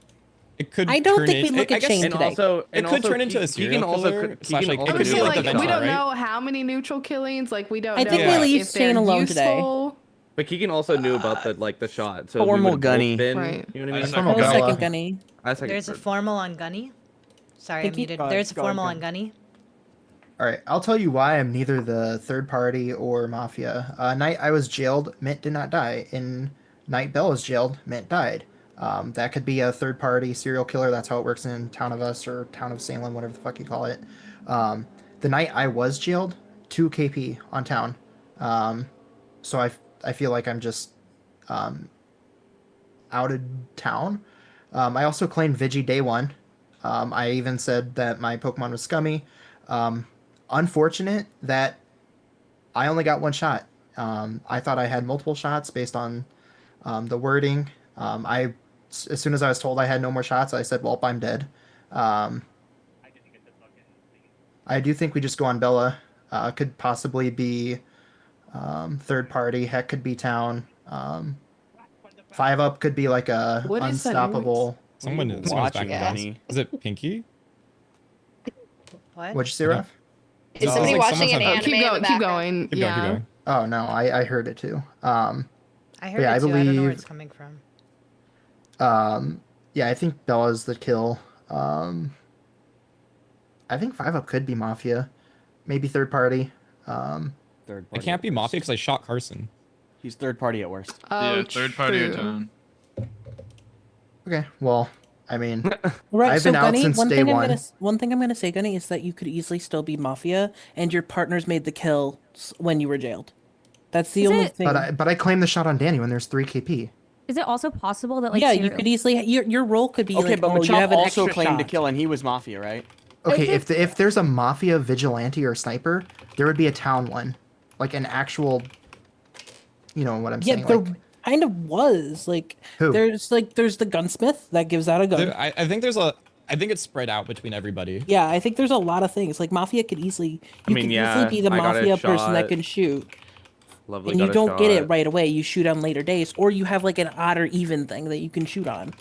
it could. I don't turn think we in- look I at guess Shane And today. also, It could turn into a serial killer slash like it I'm could just be saying, like the like, vengeful, we don't right? know how many neutral killings. Like, we don't I know think we like, leave if they're Shane alone today. useful. But Keegan also knew about the shot, so we Formal would Gunny. both been. Right. You know what I I mean? second I was Bella. second Gunny. I second There's a third. formal on Gunny. Sorry, I'm Pinky? muted. Go ahead, There's a go ahead, formal go on Gunny. All right, I'll tell you why I'm neither the third party or mafia. Night I was jailed, Mint did not die. In night Bell was jailed, Mint died. That could be a third party serial killer. That's how it works in Town of Us or Town of Salem, whatever the fuck you call it. The night I was jailed, 2 KP on town. So I feel like I'm just outed town. I also claimed Vigi day one. I even said that my Pokemon was scummy. Unfortunate that I only got one shot. I thought I had multiple shots based on the wording. As soon as I was told I had no more shots, I said, "Well, I'm dead." I do think we just go on Bella. Could possibly be third party. Heck could be town. 5 up could be like a What is that unstoppable. Someone's watching back. Gunny. Is it Pinky? What? What'd you say, Raf? Is No. somebody Like watching someone's an had- anime keep in going. the Keep background? going. Keep Yeah. going, keep going. Oh no, I heard it too. I heard yeah, it I too. I don't know where believe- it's coming from. Yeah, I think Bella's the kill. I think 5 up could be Mafia, maybe third party. Third It party. can't be mafia because I shot Carson. He's third party at worst. Oh, Yeah, third party or true. town. Okay, well, I mean, Right, I've so been out Gunny, since one day thing I'm one. gonna one thing I'm gonna say, Gunny, is that you could easily still be mafia, and your partners made the kill when you were jailed. That's the Is only it- thing. But I claimed the shot on Danny when there's 3 KP. Is it also possible that like yeah, you serial- could easily your role could be Okay, like, but oh, you Machop have an also extra claimed to shot. kill, and he was mafia, right? Okay, Is if there's a Mafia vigilante or sniper, there would be a town one, like an actual. You know what I'm Yeah, saying? there Like, kind of was like Who? there's the gunsmith that gives out a gun. I think I think it's spread out between everybody. Yeah, I think there's a lot of things. Like Mafia could easily I mean, could yeah, easily be the I got a Mafia person that shot. can shoot. Lovely. And you got a don't get it shot. right away. You shoot on later days, or you have like an odd or even thing that you can shoot on,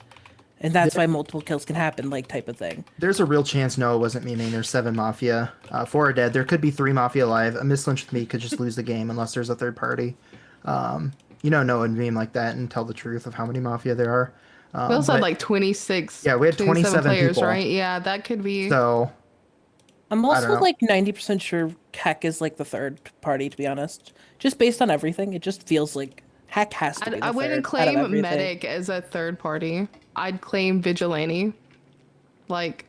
and that's why multiple kills can happen, like type of thing. there's a real chance Noah wasn't meaning there's 7 Mafia. 4 are dead. There could be 3 Mafia alive. A mislinch with me could just lose the game unless there's a third party. You know, Noah would meme like that and tell the truth of how many Mafia there are. We also had But- like 26. Yeah, we had 27 players, people. right? Yeah, that could be. So I'm I don't also know. like 90% sure Heck is like the third party, to be honest. Just based on everything, it just feels like Heck has to be the I third wouldn't out of claim everything. medic as a third party. I'd claim vigilante. Like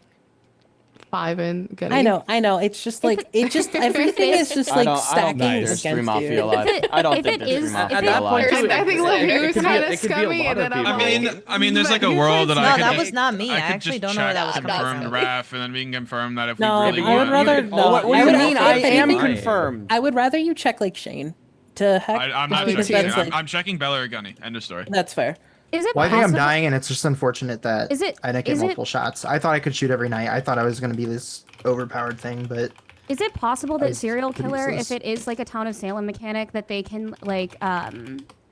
5 and Gunny. I know. It's just like everything is just like stacking there's against 3 Mafia you. alive. I don't think there's 3 Mafia alive. I think Lahoo's kind of It could be a scummy, lot and then of I'm people. like, I mean, there's like a world that No, I could. that was not me. I could actually just don't know where check that was coming confirmed from. Raf, and then we can confirm that if No, we really I would want. rather You- no. What do I you would mean? rather- I if am anything- confirmed. I would rather you check like Shane to Heck. I'm not because checking. that's, like- I'm checking Bella or Gunny. End of story. That's fair. Is it Well, I think I'm possible- dying, and it's just unfortunate that Is it- I didn't get is it- multiple shots. I thought I could shoot every night. I thought I was going to be this overpowered thing, but Is it possible I that serial couldn't killer, resist. if it is like a Town of Salem mechanic, that they can like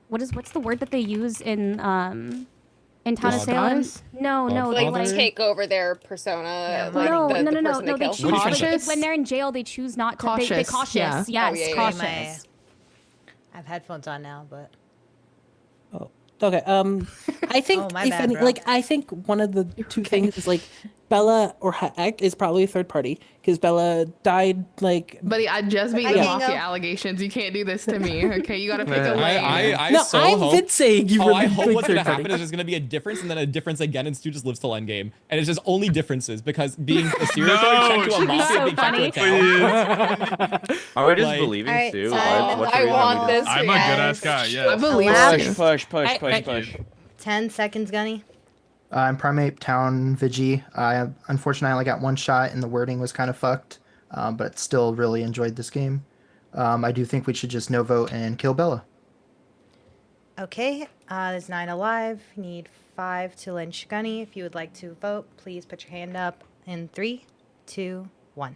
what's the word that they use in Town of Salem? Disguise? No, they Like like take over their persona. like no, the, no, the no, person no. They kill. choose Cautious? when they're in jail. They choose not to. They Cautious, cautious. yeah. Yes, Oh, yeah, yeah. cautious. I have headphones on now, but Okay. I think Oh, my if bad, any, bro. like I think one of the two things is like Bella or Heck is probably a third party because Bella died like. Buddy, I just beat I the can't mafia go. allegations. You can't do this to me. Okay, you gotta pick a Man, lane. I No, so I'm hope. Vince saying you were I hope like what's gonna third party. happen is there's gonna be a difference and then a difference again, and Stu just lives till endgame, and it's just only differences because being a serial killer No, checked to a she'd be mafia so being checked to a funny. town. Are we just Like- believing Alright, Stu? time What's and the the reason ball. we just- I'm a good ass guy. Yeah. I believe Allow- you. Push. 10 seconds, Gunny. I'm Primate Town Vigi. I unfortunately only got one shot, and the wording was kind of fucked, but still really enjoyed this game. I do think we should just no vote and kill Bella. Okay, there's 9 alive. Need 5 to lynch Gunny. If you would like to vote, please put your hand up in 3, 2, 1.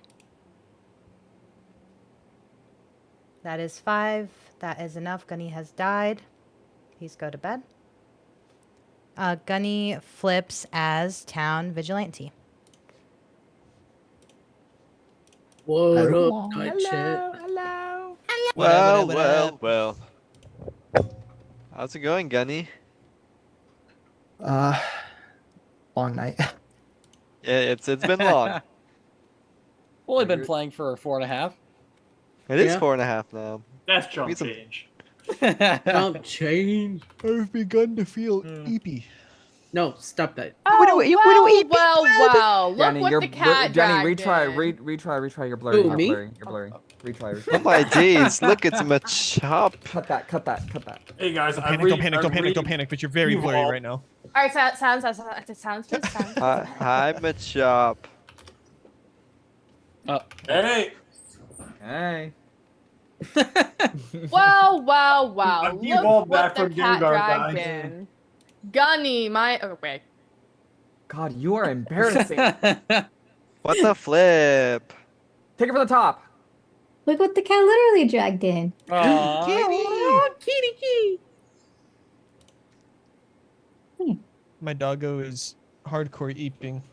That is 5. That is enough. Gunny has died. Please go to bed. Gunny flips as Town Vigilante. What Hello. up, tight chat? Well. How's it going, Gunny? Long night. Yeah, it's been long. Only been playing for 4.5. It is Yeah. 4.5 now. That's chump Need some- change. Jump change. I've begun to feel eepy. No, stop that. Wow. Look Danny, what you're the cat Danny, dragged retry. You're blurry. Who, You're me? blurry. You're blurry. Retry. Oh my days! Look, it's Machop. Cut that. Hey guys, Don't panic, but you're very blurry right now. All right, sounds, please. Hi, Machop. Hey, Hey. Wow. I've Look evolved what back the from cat Gengar, dragged guys. in. Gunny, wait. God, you are embarrassing. What the flip? Take it from the top. Look what the cat literally dragged in. Kitty. My doggo is hardcore eeping.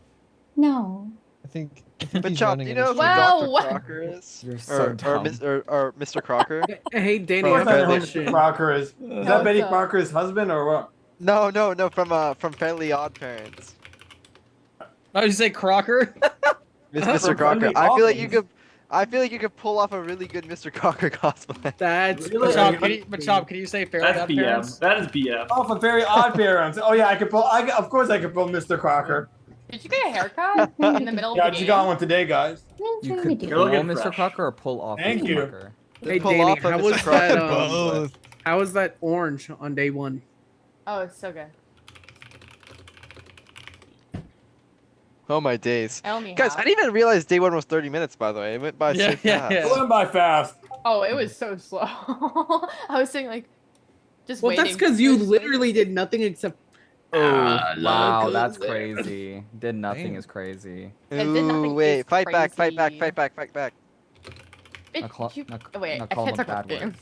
No. I think he's Machop, running do you in know his who stream. Dr. Well, Crocker is? You're so dumb. Or Mr. Crocker? Hey, Danny, From I have a Fairly- question. Crocker is that Betty Crocker's husband or what? No, from Fairly Odd Parents. Oh, you say Crocker? Mr. From Crocker. Friendly I feel like Dolphins. you could pull off a really good Mr. Crocker cosplay. That's Machop, can you say Fairly That's Odd BM. Parents? That is BM. Oh, for very odd parents. Oh yeah, of course I could pull Mr. Crocker. Did you get a haircut in the middle of Yeah, the I game? just got one today, guys. You could You're pull looking Mr. fresh. Crocker or pull off Thank Mr. you. Crocker. Hey, Pull Danny, off of how Mr. was Crocker. that? Both. How was that orange on day 1? Oh, it's so good. Oh my days. Tell me Guys, how. I didn't even realize day 1 was 30 minutes, by the way. It went by so fast. It went by fast. Oh, it was so slow. I was saying like, just Well, waiting. that's because you literally did nothing except. Wow, look that's who's there. crazy. Did nothing Damn. is crazy. It did nothing Ooh, wait. is Fight back. crazy. Wait, Now call- now- Wait, now I call can't them talk about bad the game. words.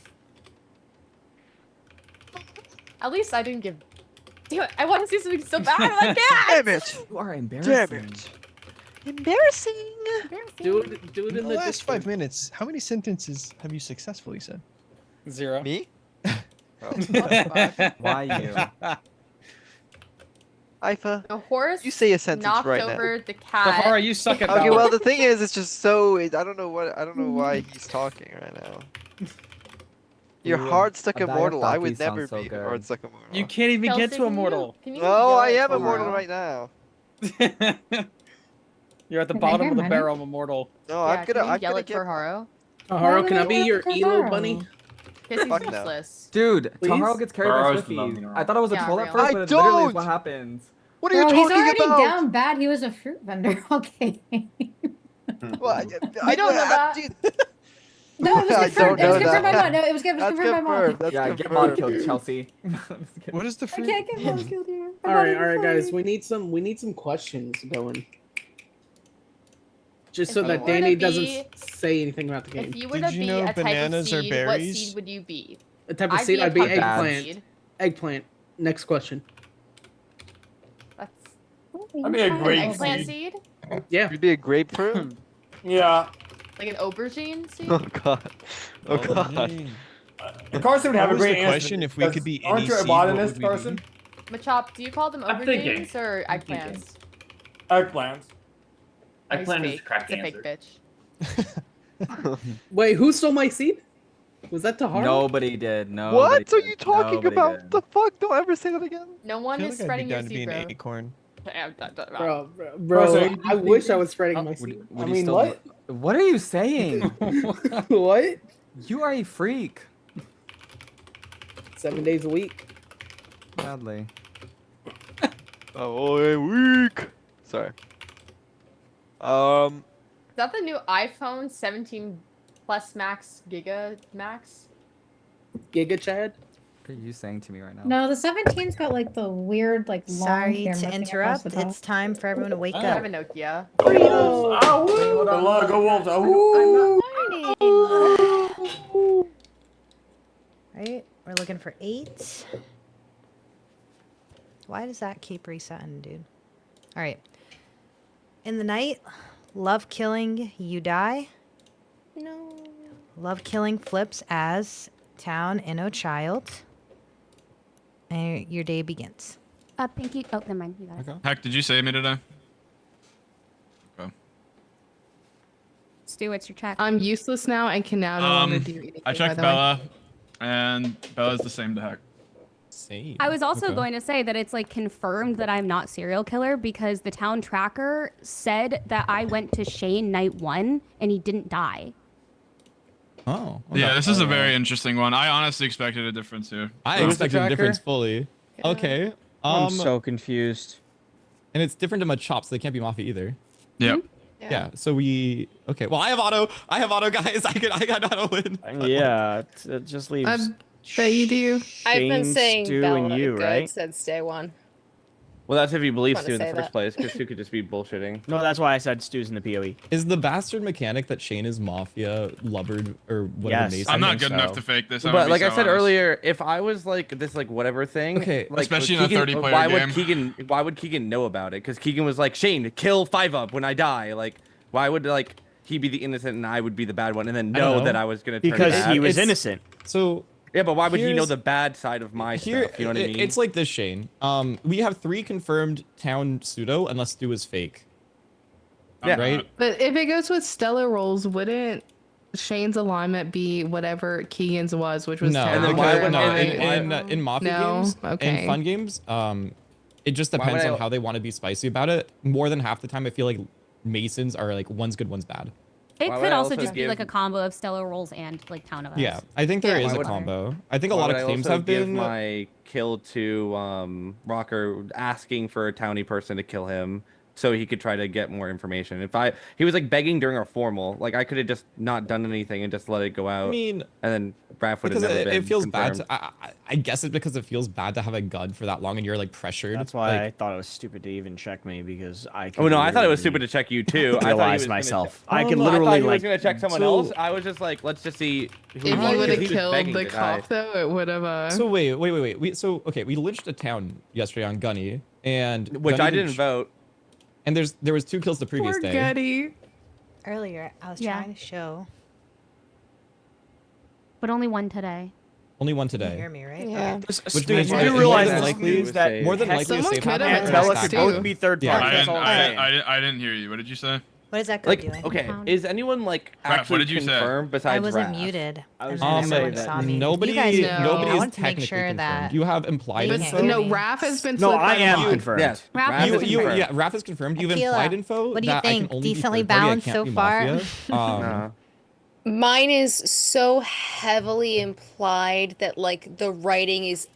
At least I didn't give. Damn it! I want to see something so bad. I can't. Damn it! You are embarrassing. Embarrassing. Do it In in the the last Discord. 5 minutes, how many sentences have you successfully said? 0. Me? Why you? Ifa. The horse You say a sentence knocked right over now. the cat. Sahara, you suck at Okay, balance. well the thing is, it's just so I don't know why he's talking right now. You're Ooh, hard stuck a bag of immortal. I Takis would never sounds so be good. hard stuck immortal. You can't even Kelsey, get to can you- immortal. Can you No, yell I at am immortal Sahara? right now. You're at the Is bottom Edgar of the running? barrel, immortal. No, Yeah, I'm can gonna you yell at get. Taharo? Haru, can I would be I your go to elo Haru? bunny? Because he's Fuck no. useless. Dude, Please? Taharo gets carried by Burrow's the lovely Swifties. norm. I thought it was a Yeah, troll at real. first, I but it literally is don't! what happens. What are you Bro, he's talking already about? down bad. He was a fruit vendor. Okay. Well, I don't know that. dude, No, it was I confirmed. don't It was know confirmed by that. mom. No, it was confirmed That's by mom. confirmed. That's Yeah, get mod confirmed. killed, Chelsea. What is the I fruit? can't get mom killed here. All right, guys. We need some questions going. Just so If you that were to Danny be- doesn't say anything about the game. If you were Did to you be know a type of bananas are seed, what berries? seed would you be? A type of I'd seed, be a I'd be pumpkin eggplant. seed. Eggplant. Next question. That's I'd be a great eggplant seed. seed? Yeah. You'd be a grapefruit. Yeah. Like an aubergine seed? Oh god. Oh god. Carson would have What a was great the answer. question? If we could be Aren't any you a seed, what botanist, would we be? Carson? Machop, do you call them I'm thinking. aubergines or eggplants? Eggplants. I He's plan to fake. crack It's the a fake answer. bitch. Wait, who stole my seed? Was that Tahara? Nobody did. Nobody What are did. you talking Nobody about? did. The fuck? Don't ever say that again. No I one feel is like I'd be spreading your down to be seed, an bro. acorn. Bro, you I think wish I that- was spreading my Would, seed. would I you mean, still? what? What are you saying? What? You are a freak. 7 days a week. Sadly. Oh, a week. Sorry. Is that the new iPhone 17 Plus Max Giga Max? Giga Chad? What are you saying to me right now? No, the 17's got like the weird, like long Sorry camera to thing across interrupt. the top. It's time for everyone to wake I have up. a Nokia. Freedom! Go Wolves. Right? We're looking for 8. Why does that keep resetting, dude? All right. In the night, love killing, you die. No. Love killing flips as town inno child. And your day begins. Pinky. Oh, never mind. You got it. Heck, did you save me today? Okay. Stu, what's your check? I'm useless now and can now no longer do anything. I by checked the way. Bella, and Bella's the same to Heck. Same. I was also Okay. going to say that it's like confirmed that I'm not serial killer because the town tracker said that I went to Shane night 1 and he didn't die. Oh. Yeah, okay. this is a very interesting one. I honestly expected a difference here. I So- expected a difference fully. Okay. I'm so confused. And it's different to Machop, so they can't be Mafia either. Yep. Yeah. So we. Okay. Well, I have auto. Guys. I got auto win. Yeah, it just leaves. Bet you do. I've been Shane, saying Stu, Bella and you, good right? since day one. Well, that's if you believe Wanna Stu in the say first that. place, because Stu could just be bullshitting. No, that's why I said Stu's in the POE. Is the bastard mechanic that Shane is Mafia lubbered or whatever? Yes, Mason I'm not is? good enough to fake this. But like I said earlier, if I was like this like whatever thing, Okay, like especially in a Keegan, 30-player why game. Why would Keegan know about it? Because Keegan was like, Shane, kill 5-up when I die. Like, why would like he be the innocent and I would be the bad one, and then I don't know know. that I was gonna turn Because bad? he was It's- innocent. So Yeah, but why would he know here's- the bad side of my stuff? You know what I mean? It's like this, Shane. We have 3 confirmed town pseudo, unless Stu is fake. Yeah. Right. But if it goes with stellar rolls, wouldn't Shane's alignment be whatever Keegan's was, which was No, town? then why because, would- no. why- In Mafia No? games, Okay. in fun games, it just Why would depends I- on how they want to be spicy about it. More than half the time, I feel like Masons are like one's good, one's bad. It Why could would I also also just be give- like a combo of stellar rolls and like town events. Yeah, I think there Yeah. is Why a would- combo. I think a Why lot would of I claims also have give been. my kill to Rocker asking for a townie person to kill him so he could try to get more information. He was like begging during our formal, like I could have just not done anything and just let it go out. I mean, and then Raph would have because never it been feels bad. confirmed. I guess it's because it feels bad to have a gun for that long and you're like pressured. That's why I Like, thought it was stupid to even check me because I. Oh no, I thought it was literally stupid to check you too. I thought he realize was gonna myself. check- I Oh, could no, literally I thought he like. was gonna check someone else. I was just like, let's just see. Who If he you was, would 'cause have he was killed begging the to die. cop, though, it would have. So wait. We lynched a town yesterday on Gunny, and Which Gunny I didn't vote. And there was 2 kills the previous Poor day. Gutty. Earlier, I was Yeah. trying to show. But only one today. Only one You today. hear me, right? Yeah. Which Stu, means you more do realize than this likely means that more than likely a Someone safe could happen. have and been Bella attacked could both too. be third Yeah. party. That's all I'm saying. I didn't hear you. What did you say? What is that guy Like, doing? okay, is anyone like Raph, what actually did you say? confirmed besides I wasn't Raph? muted. I was and gonna then say everyone that saw me. Nobody, You guys know. nobody I is wanted to make technically sure confirmed. that You have implied they info. can't No, hear me. Raph has been No, flipped I by the am mob. confirmed. Yes, Raph Raph is is confirmed. Yeah, Raph is confirmed. You've Akila, implied info what do you that I think? can only Decently be third party, I balanced can't so be far? Mafia. Mine is so heavily implied that like the writing is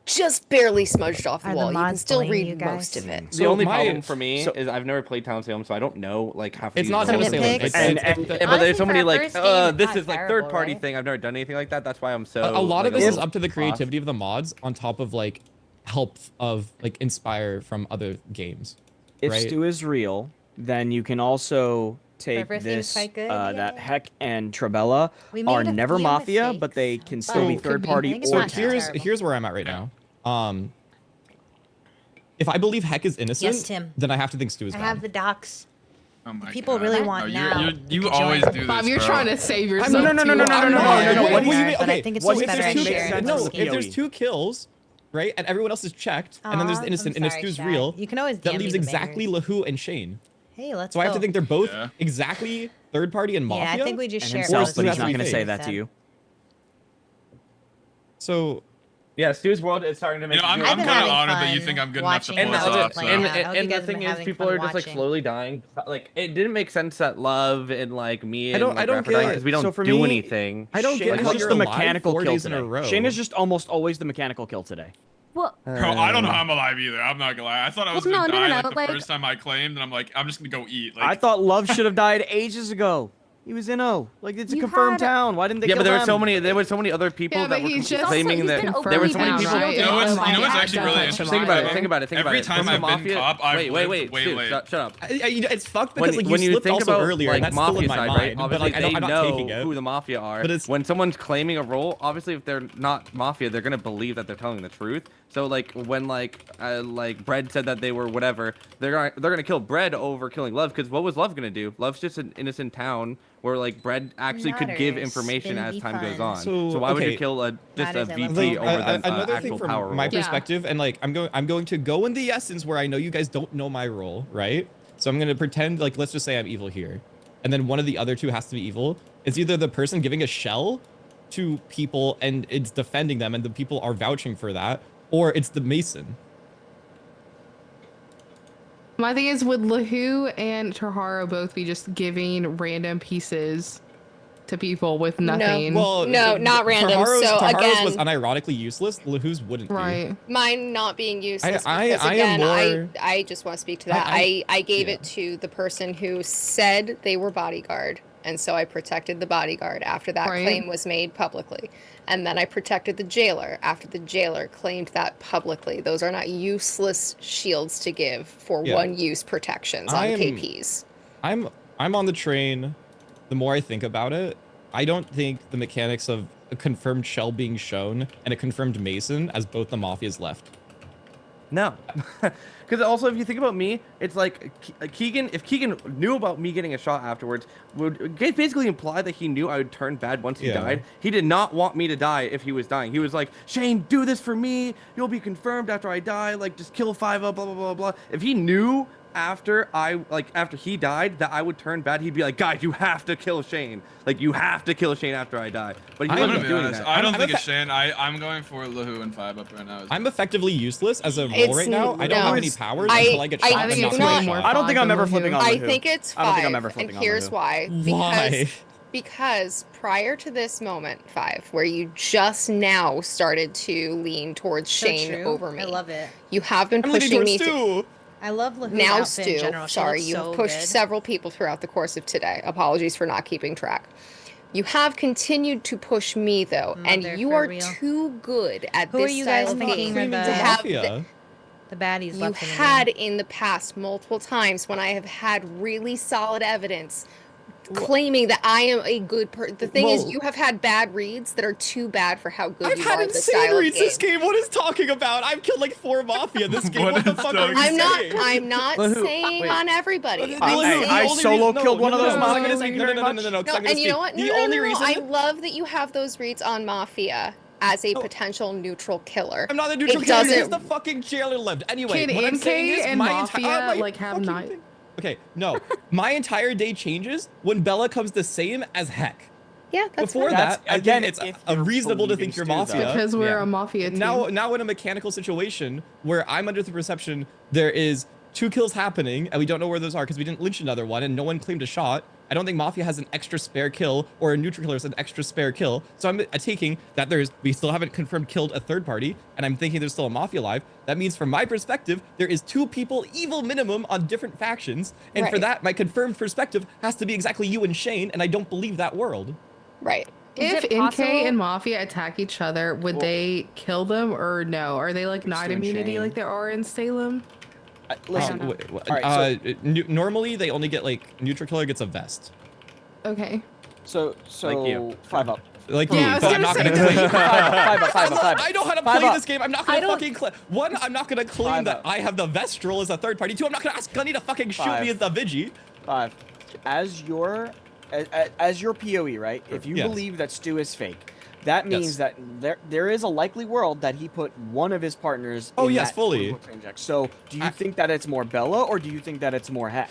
just barely smudged off the Are the wall. You can mods still bullying read you guys? most of it. The So only my- problem for me is I've never played Town Salem, so I don't know like half. It's these not rules. Town Salem. Nitpicks. It's, And- it's- and- it's- Yeah, but there's so Honestly, many for a like, first game, it's this not is like terrible, third party right? thing. I've never done anything like that. That's why I'm so. a lot of like, this is little up to the off. creativity of the mods on top of like help of like inspire from other games. If right? Stu is real, then you can also take first game was this quite good, that yay. Heck and Trabella We are made a never few Mafia, but mistakes, they can but still be it could third be- party I think it's or not town. terrible. Here's where I'm at right now. If I believe Heck is innocent, Yes, Tim. then I have to think Stu is I bad. have the docs. Oh my People God. really No, want you're- now. you're- You You could always join. do this, Bob, you're bro. trying to save yourself. no, no, no, too. no, no, no, I'm no, not. no, no, Wait, what do you wait, mean? But I okay, think it's What's just the better thing I makes share it sense than for No, the Ski. if there's PoE? 2 kills, right, and everyone else is checked, and then there's Aw, innocent I'm and it's sorry, Stu's Shy. real, You can always that DM me leaves the exactly bangers. Lahu and Shane. Hey, let's So I have to vote. think they're both exactly third party and mafia. Yeah, I think we just And share. himself, most but of he's not what going to he say that said. to you. So, yeah, Stu's world is starting to make. I'm kind of honored that you think I'm good enough to pull this off. And the thing is, people are just like slowly dying. Like it didn't make sense that Love and like me and I don't Rapper dying get because we don't so for do me, anything. I don't Shane get is how just you're the alive mechanical 4 kill days in a today. row. Shane is just almost always the mechanical kill today. Well, Bro, I don't know how I'm alive either. I'm not gonna lie. I thought I was Well, gonna no, no, die no, like no, the like- first time I claimed, and I'm like, I'm just gonna go eat. Like, I thought Love should have died ages ago. He was in O. Like it's a You confirmed had- town. Why didn't they Yeah, kill but there them? were so many other people Yeah, that but were he's just- claiming He's that been there were so overly many people. down, right? You know what's Like, actually really don't interesting? Think about it. Tyler? Think about it. Think Every about it. time When I've the been mafia, cop, I've wait, lived way Stu, late. shut up. It's fucked because like you when you slipped think also about earlier, like and that's still mafia in my side, mind. right? But Obviously, like I'm they not know taking it. who the mafia are. But it's- when someone's claiming a role, obviously if they're not mafia, they're gonna believe that they're telling the truth. So like when like Bread said that they were whatever, they're gonna kill Bread over killing Love because what was Love gonna do? Love's just an innocent town where like Bread actually could give Matters. information Spin as be time goes fun. on. So, So why would okay. you kill just a Matters, I love VP fun. over the Another actual thing from power my role? perspective, and like I'm going to go in the essence where I know you guys don't know my role, right? So I'm gonna pretend like let's just say I'm evil here, and then one of the other two has to be evil. It's either the person giving a shell to people and it's defending them, and the people are vouching for that, or it's the Mason. My thing is, would Lahu and Tahara both be just giving random pieces to people with nothing? Well, No, not random. Taharo's So was again- unironically useless. Lahu's wouldn't be. Right. Mine not being useless I because am again, more- I just want to speak to that. I- I gave it to the person who said they were bodyguard, and so I protected the bodyguard after that Right. claim was made publicly. And then I protected the jailer after the jailer claimed that publicly. Those are not useless shields to give for Yeah. one-use protections on KPs. I'm on the train. The more I think about it, I don't think the mechanics of a confirmed shell being shown and a confirmed Mason as both the mafias left. No, because also if you think about me, it's like Keegan. If Keegan knew about me getting a shot afterwards, would basically imply that he knew I would turn bad once he Yeah. died. He did not want me to die if he was dying. He was like, Shane, do this for me. You'll be confirmed after I die. Like just kill 5-0, blah blah blah blah. If he knew after he died that I would turn bad, he'd be like, guys, you have to kill Shane. Like you have to kill Shane after I die. But he I'm wasn't gonna be doing honest. that. I don't think it's Shane. I'm going for Lahu and 5-up right now. I'm effectively useless as a role It's right now. I don't no. have any powers I- until I get I shot. and do not not- get shot. I don't think I'm ever flipping on I Lahu. think it's 5, I don't think I'm ever flipping and on here's Lahu. why. Why? Because prior to this moment, 5, where you just now started to lean towards So Shane true. over me, I love it. you have been I'm leaning pushing towards me. Stu. I love Lahu's Now, outfit in Stu, general. She sorry, looks you so have pushed good. several people throughout the course of today. Apologies for not keeping track. You have continued to push me though, and Mother, you for are real. too good at Who this are you style guys of thinking game are to have the baddies you left in the had game? in the past multiple times when I have had really solid evidence claiming that I am a good person. The thing is, Well- you have had bad reads that are too bad for how good I've you had are at this insane style reads of game. this game. What is talking about? I've killed like 4 mafia this game. What the fuck are you I'm not. saying? I'm not saying on everybody. The I'm only saying- I solo reason- killed one of those no, mafias, I'm gonna thank say- you very no, much. 'cause No, I'm gonna and you know speak. what? The No, only no, no, reason I love that you have those reads on Mafia as a potential neutral killer. I'm not a neutral It killer because doesn't. the fucking jailer left. Anyway, Can what I'm saying NK is and my Mafia like have night? Okay, no, my entire day changes when Bella comes the same as Heck. Yeah, that's Before fine. that, That's- again, again, it's if reasonable to believing think you're Stu, though. mafia. Because we're a mafia team. Now in a mechanical situation where I'm under the perception there is 2 kills happening and we don't know where those are because we didn't lynch another one and no one claimed a shot. I don't think Mafia has an extra spare kill or a neutral killer has an extra spare kill. So I'm taking that we still haven't confirmed killed a third party and I'm thinking there's still a Mafia alive. That means from my perspective, there is 2 people evil minimum on different factions. And for Right. that, my confirmed perspective has to be exactly you and Shane. And I don't believe that world. Right. If Is it NK possible- and Mafia attack each other, would they kill them or no? Are they like night Stu and immunity Shane. like there are in Salem? Listen, All right, right, normally they only get like neutral killer gets a vest. Okay. so Like you. 5-up. Like Yeah, me, I was but I'm gonna not say, gonna does claim. it- 5-up. I know how to 5 play up. this game. I'm not I gonna don't- fucking claim. One, I'm not gonna claim 5 that up. I have the vest roll as a third party. 2, I'm not gonna ask Gunny to fucking shoot 5. me as the Vigi. 5. As your POE, right? If you Yes. believe that Stu is fake, that means that there is a likely world that he put one of his partners. Oh, in yes, that fully. quote-unquote train check. So, do you think that it's more Bella or do you think that it's more Heck?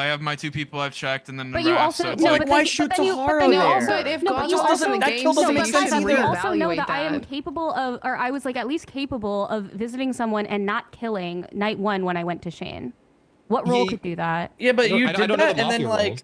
I have my 2 people I've checked, and then But you Raph, also so it's no, like, but why then, shoot but then you, but Taharo then you there? also, But if no, but God's you also also in the that game, kill doesn't so make you sense guys but either. you also know reevaluate that I am that. capable of, or I was like at least capable of visiting someone and not killing night 1 when I went to Shane. What role could do that? Yeah, but you did don't know that, the and then mafia like roles.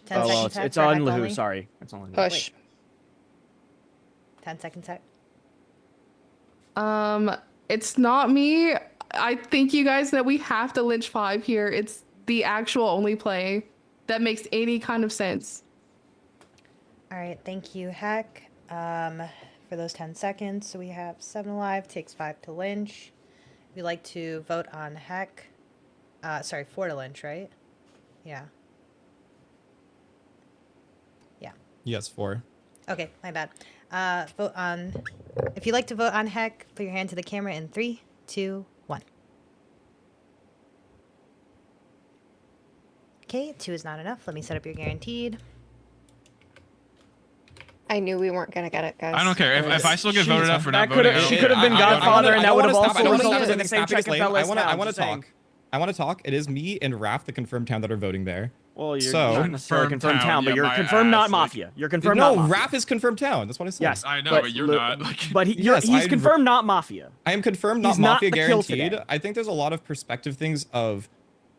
Push. 10 Oh well, seconds. it's for on Heck Lahu. only. Sorry, it's on Lahu. Push. 10 seconds. Heck. It's not me. I think you guys know we have to lynch 5 here. It's the actual only play that makes any kind of sense. All right, thank you, Heck, for those 10 seconds. So we have 7 alive, takes 5 to lynch. We'd like to vote on Heck. Sorry, 4 to lynch, right? Yeah. Yeah. Yes, 4. Okay, my bad. Vote on. If you'd like to vote on Heck, put your hand to the camera in 3, 2, 1. Okay, 2 is not enough. Let me set up your guaranteed. I knew we weren't gonna get it, guys. I don't care. If I still get voted out for not That voting, she could have been Godfather, and that would have also resulted in the same check if Bella's I town. want to Just saying. talk. I want to talk. It is me and Raph, the confirmed town, that are voting there. Well, you're so, not necessarily confirmed town, but yeah, you're my confirmed not ass, mafia. You're confirmed no, not mafia. Raph is confirmed town. That's what I said. Yes, I know, but you're not. Like, but he's confirmed not mafia. I am confirmed not He's not mafia the kill guaranteed. today. I think there's a lot of perspective things of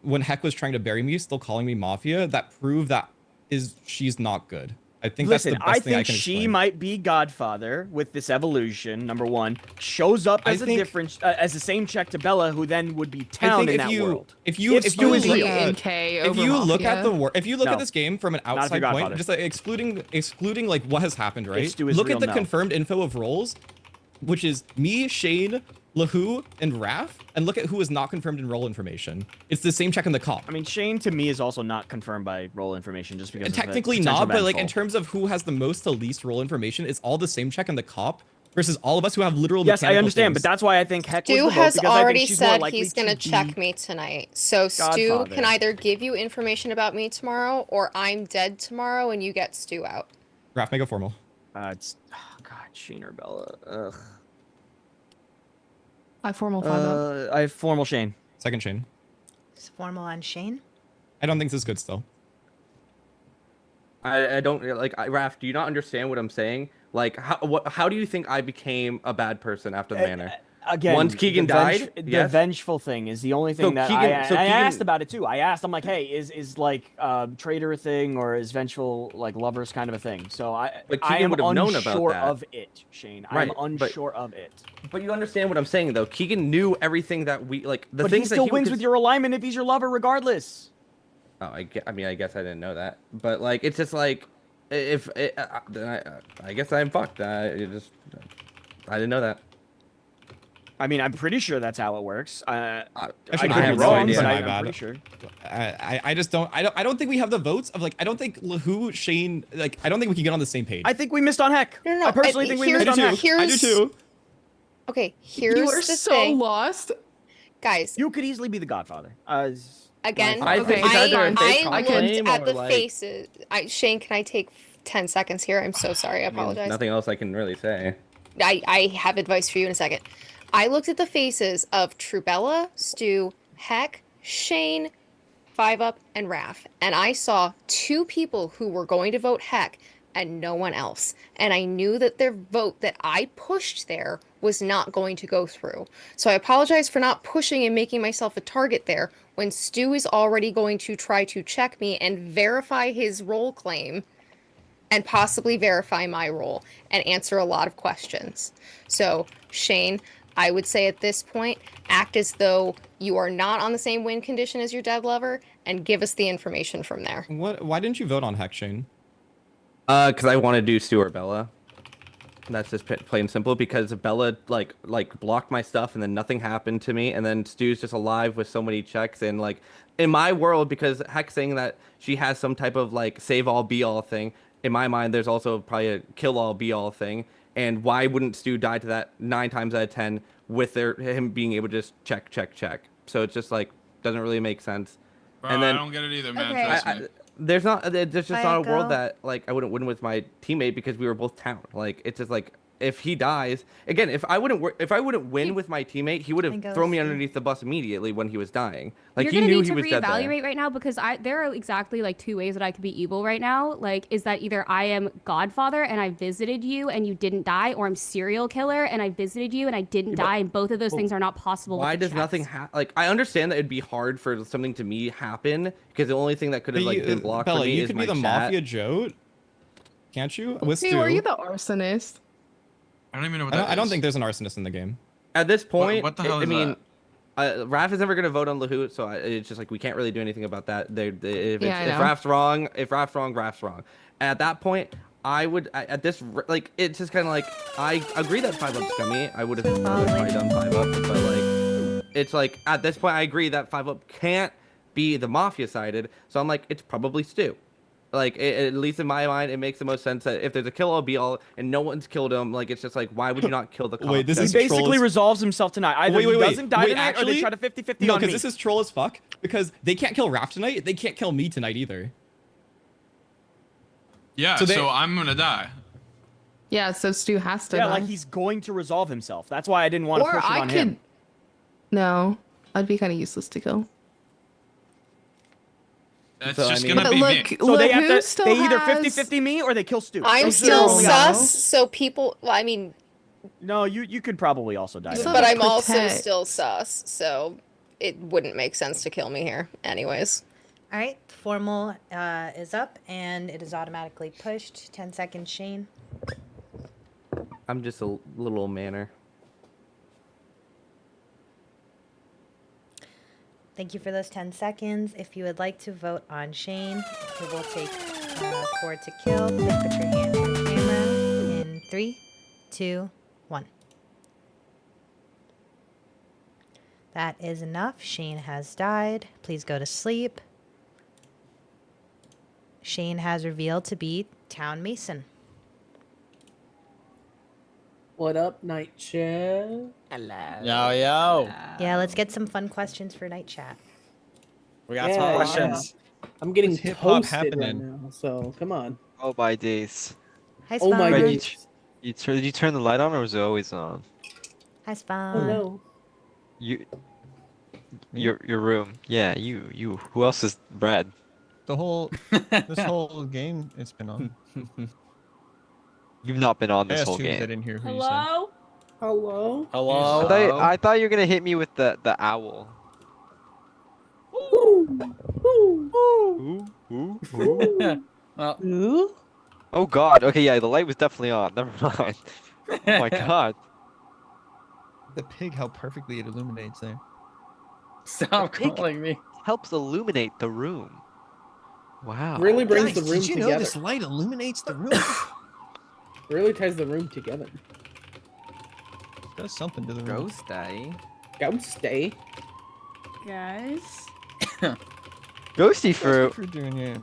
when Heck was trying to bury me, still calling me mafia, that prove that she's not good. I think Listen, that's the best thing I think can she explain. might be Godfather with this evolution. Number 1 shows up as as the same check to Bella, who then would be town in that world. If you look at No. this game from an Not if outside you're point, Godfather. just like excluding like what has happened, right? Stu is Look real, at the no. confirmed info of roles, which is me, Shane, Lahu, and Raph, and look at who is not confirmed in role information. It's the same check on the cop. I mean, Shane to me is also not confirmed by role information just because Technically of the not, but like vengeful. in terms of who has the most to least role information, it's all the same check on the cop versus all of us who have literal. Yes, I mechanical understand, things. but that's why I think Heck was Stu the vote, has because I think already she's more said likely he's going to be check me tonight. So Stu Godfather. can either give you information about me tomorrow, or I'm dead tomorrow and you get Stu out. Raph, make it formal. It's God, Shane or Bella. Ugh. I formal 5 I have formal Shane. Second Shane. It's formal on Shane. I don't think this is good still. I don't like Raph. Do you not understand what I'm saying? Like, how do you think I became a bad person after the manor? Again, once Keegan died, the vengeful thing is the only thing So that Keegan- I asked about it too. I asked, I'm like, hey, is like traitor a thing, or is vengeful like lovers kind of a thing? So But I Keegan am would have known unsure about that. of it, Shane. Right, I'm but- unsure of it. But you understand what I'm saying, though. Keegan knew everything that we like. The But he things still that wins with your alignment if he's your lover, regardless. Oh, I mean, I guess I didn't know that. But like, it's just like, if then I guess I'm fucked. I didn't know that. I mean, I'm pretty sure that's how it works. I Actually, could be have no wrong, idea. but My I'm bad. pretty sure. I just don't. I don't think we have the votes of like. I don't think Lahu, Shane. Like, I don't think we can get on the same page. I think we missed on Heck. No, I personally think we missed on Heck. I do too. Okay, here's You are the so thing. lost. Guys, you could easily be the Godfather. Again, I think it's either a fake I claim looked at or, the like- faces. Shane, can I take 10 seconds here? I'm so sorry. I mean, apologize. nothing else I can really say. I have advice for you in a second. I looked at the faces of Trubella, Stu, Heck, Shane, 5UP, and Raph, and I saw 2 people who were going to vote Heck and no one else. And I knew that their vote that I pushed there was not going to go through. So I apologize for not pushing and making myself a target there when Stu is already going to try to check me and verify his role claim and possibly verify my role and answer a lot of questions. So, Shane, I would say at this point, act as though you are not on the same win condition as your dead lover and give us the information from there. Why didn't you vote on Heck, Shane? Because I want to do Stu or Bella. That's just plain and simple. Because Bella like blocked my stuff, and then nothing happened to me, and then Stu's just alive with so many checks, and like in my world, because Heck saying that she has some type of like save all be all thing. In my mind, there's also probably a kill all be all thing. And why wouldn't Stu die to that 9 times out of 10 with him being able to just check? So it's just like doesn't really make sense. Bro, and then I don't get it either, man. Okay. Trust me. there's just not a world Psycho. that like I wouldn't win with my teammate because we were both town. Like it's just like if he dies again, if I wouldn't win with my teammate, he would have Psycho. thrown me underneath the bus immediately when he was dying. Like You're he gonna knew need he to was dead there. reevaluate right now because there are exactly like 2 ways that I could be evil right now. Like, is that either I am Godfather and I visited you and you didn't die, or I'm serial killer and I visited you and I didn't die, and both of those things are not possible. Why with the does nothing like I understand that it'd be hard for something to me happen because the only thing that could have like been blocked Bella, for me you is could my be the chat. Mafia Jote, can't you? With Hey, Stu. were you the arsonist? I don't even know what I that don't is. think there's an arsonist in the game. At this point, what the hell I is mean, that? Raph is never gonna vote on Lahoot, so it's just like we can't really do anything about that. If Yeah, I know. Raph's wrong, Raph's wrong. And at that point, I would at this like it's just kind of like I agree that 5-up's scummy. I would have probably done 5-up, but like it's like at this point I agree that 5-up can't be the mafia sided. So I'm like it's probably Stu. Like at least in my mind, it makes the most sense that if there's a kill all be all and no one's killed him, like it's just like why would you not kill the cop? Wait, this is basically resolves himself tonight. Either he doesn't die tonight or they try to 50-50 no, on me. because this is troll as fuck. Because they can't kill Raph tonight. They can't kill me tonight either. Yeah, so I'm gonna die. Yeah, so Stu has to. Yeah, die. like he's going to resolve himself. That's why I didn't want to Or push it I on could. him. No, I'd be kind of useless to kill. It's So, just I mean- gonna But be look, me. So they have Lahoo to. still They either has- 50-50 me or they kill Stu. I'm Those are still the only sus, options. so people. Well, I mean, No, you could probably also die. So- then. but I'm also protect. still sus, so it wouldn't make sense to kill me here, anyways. All right, formal is up and it is automatically pushed. 10 seconds, Shane. I'm just a little manner. Thank you for those 10 seconds. If you would like to vote on Shane, it will take 4 to kill. Please put your hand in the camera in 3, 2, 1. That is enough. Shane has died. Please go to sleep. Shane has revealed to be Town Mason. What up, Night Chat? Yo. Yeah, let's get some fun questions for night chat. We got some questions. I'm getting What's hip-hop toasted right happening? now, so come on. Oh my days. Hi, Oh my Spawn. days. Did you turn the light on or was it always on? Hi, Spawn. Oh no. Your room. Yeah, you. Who else is Brad? The whole this whole game it's been on. You've not been on I this asked whole you 'cause I game. didn't hear who you said. Hello? Hello? Hello. I thought you were gonna hit me with the owl. Ooh. Well, Oh god. Okay, yeah, the light was definitely on. Never mind. Oh my god. The pig, how perfectly it illuminates there. stop pig- calling me. Helps illuminate the room. Wow. Really brings Guys, the room did you know together. this light illuminates the room? Really ties the room together. Does something to the room. Ghosty. Ghosty. Guys. Ghosty fruit. For doing it.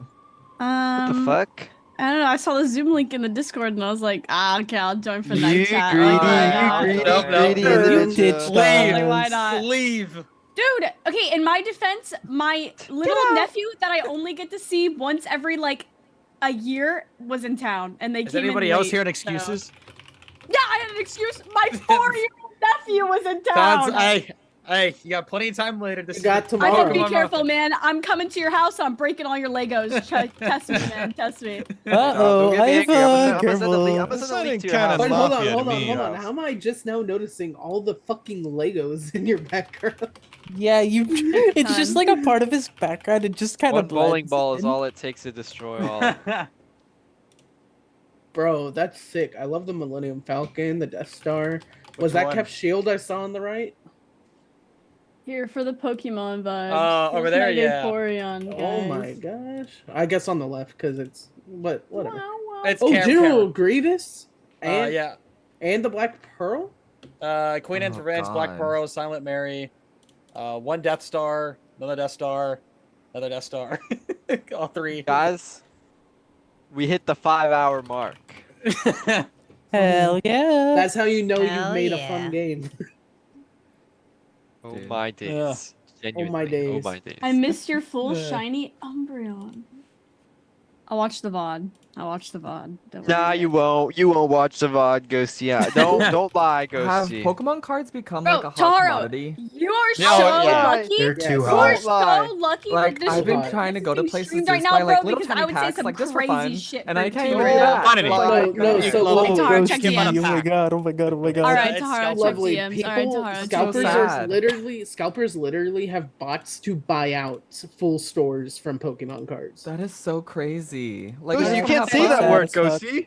What the fuck? I don't know. I saw the Zoom link in the Discord and I was like, okay, I'll join for You night chat. greedy, Why you not? greedy, Nope, individual. Like, why not? Leave. Dude, okay, in my defense, my little nephew that I only get to see once every like a year was in town and they Is came anybody in else late, hearing so- excuses? Yeah, I had an excuse. My 4-year-old nephew was in town. Hey, you got plenty of time later. This You got is tomorrow. I said, be Pokemon careful, Mafia. man. I'm coming to your house. I'm breaking all your Legos. Test me, man. Test me. Don't get me angry. I'm gonna send a link This to your kinda house. But hold on, mafia to hold on, me. hold on. How am I just now noticing all the fucking Legos in your background? Yeah, you. It's just like a part of his background. It just kind One of bowling ball is all it takes to destroy all. Bro, that's sick. I love the Millennium Falcon, the Death Star. Was Which that one? Kev's shield I saw on the right? Here for the Pokemon vibes. over Here's there, my yeah. Vaporeon, guys. Oh my gosh. I guess on the left because it's. But whatever. It's Oh, Cam General Grievous? And, yeah. and the Black Pearl? Queen Anne's Revenge, Black God. Pearl, Silent Mary, one Death Star, another Death Star, another Death Star. All three. Guys, we hit the 5-hour mark. Hell yeah. That's how you know Hell you've made a yeah. fun game. Oh Dude. my days. Genuinely. days. Oh my days. I missed your full Yeah. shiny Umbreon. I'll watch the VOD. Don't worry Nah, about it. you won't. You won't watch the VOD, Ghosty. Yeah. Don't lie, Have Ghosty. Pokemon cards become Bro, like a hot Taro, commodity? you are Yeah, so yeah. lucky. They're too You hot. are so lucky Like that this I've been hot. trying to go to being places streamed to right just now, buy like bro, little because tiny I would say packs some like just for crazy fun, shit and for I can't you. even do that. Quantity. So, like, No, so like, Taro, check Give me DMs. a pack. god, oh my god, oh my god. All right, it's Tahara, check Lovely. DMs. All right, People, Tahara, check scalpers so are sad. scalpers literally have bots to buy out full stores from Pokemon cards. that is so crazy. Like, Ghosty, I you just can't wanna say have that fun. word, Sad as fuck. Ghosty.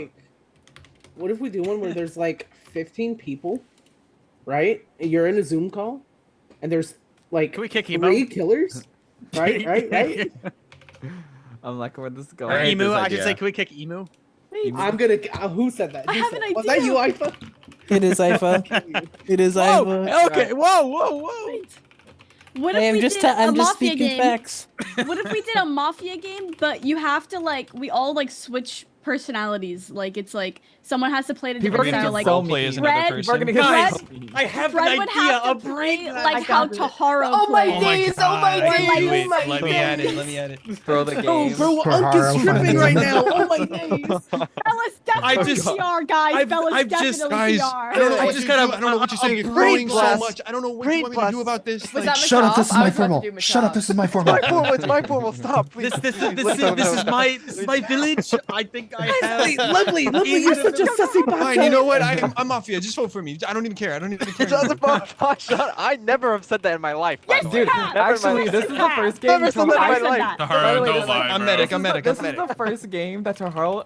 like, what if we do one where there's like 15 people, right? And you're in a Zoom call, and there's like Can we kick 3 killers, right? I'm like, where this is Or going? Emu, I should say, can we kick Emu? I'm gonna. Who said that? I have an Was that you, Ifa? It is Ifa. It is Ifa. Okay. Whoa. What Hey, if I'm we just did I'm a just mafia speaking game? facts. What if we did a mafia game, but you have to like we all like switch personalities? Like it's like someone has to play a People are different gonna style. get Like so play as another Fred, person. Fred, I have Fred an would idea. have to A brain play black. like how Taharo Oh my plays. days! Oh my Or, days! like, Do Oh it. my Let me days! at it. Let me at it. Throw the Oh, game. bro, Unk is Taharo tripping Fun right Game. now. Oh my days! Bella's definitely PR, guys. Bella's definitely guys, PR. I don't know what just to got do. I don't know what you're saying. It's brain growing so blast. much. I don't know what you Brain want me to do blast. about this. Was Like, that Shut up, Machop? this is I my was about to formal. do Shut up, Machop. this is my It's formal. my formal. It's my formal. Stop, please. This Let me is talk. my village. I think I have. Lovely, you're such a sussy fine. You know what? I'm Mafia. Just vote for me. I don't even care. I don't even care. It doesn't shut. I never have said that in my life. By the way. Dude, Never in my actually, life. this is the first game. Never said that in my I said life. that. Taharo, By the way, don't this is- lie, I'm bro. medic. I'm medic. This I'm is medic. the first game that Taharo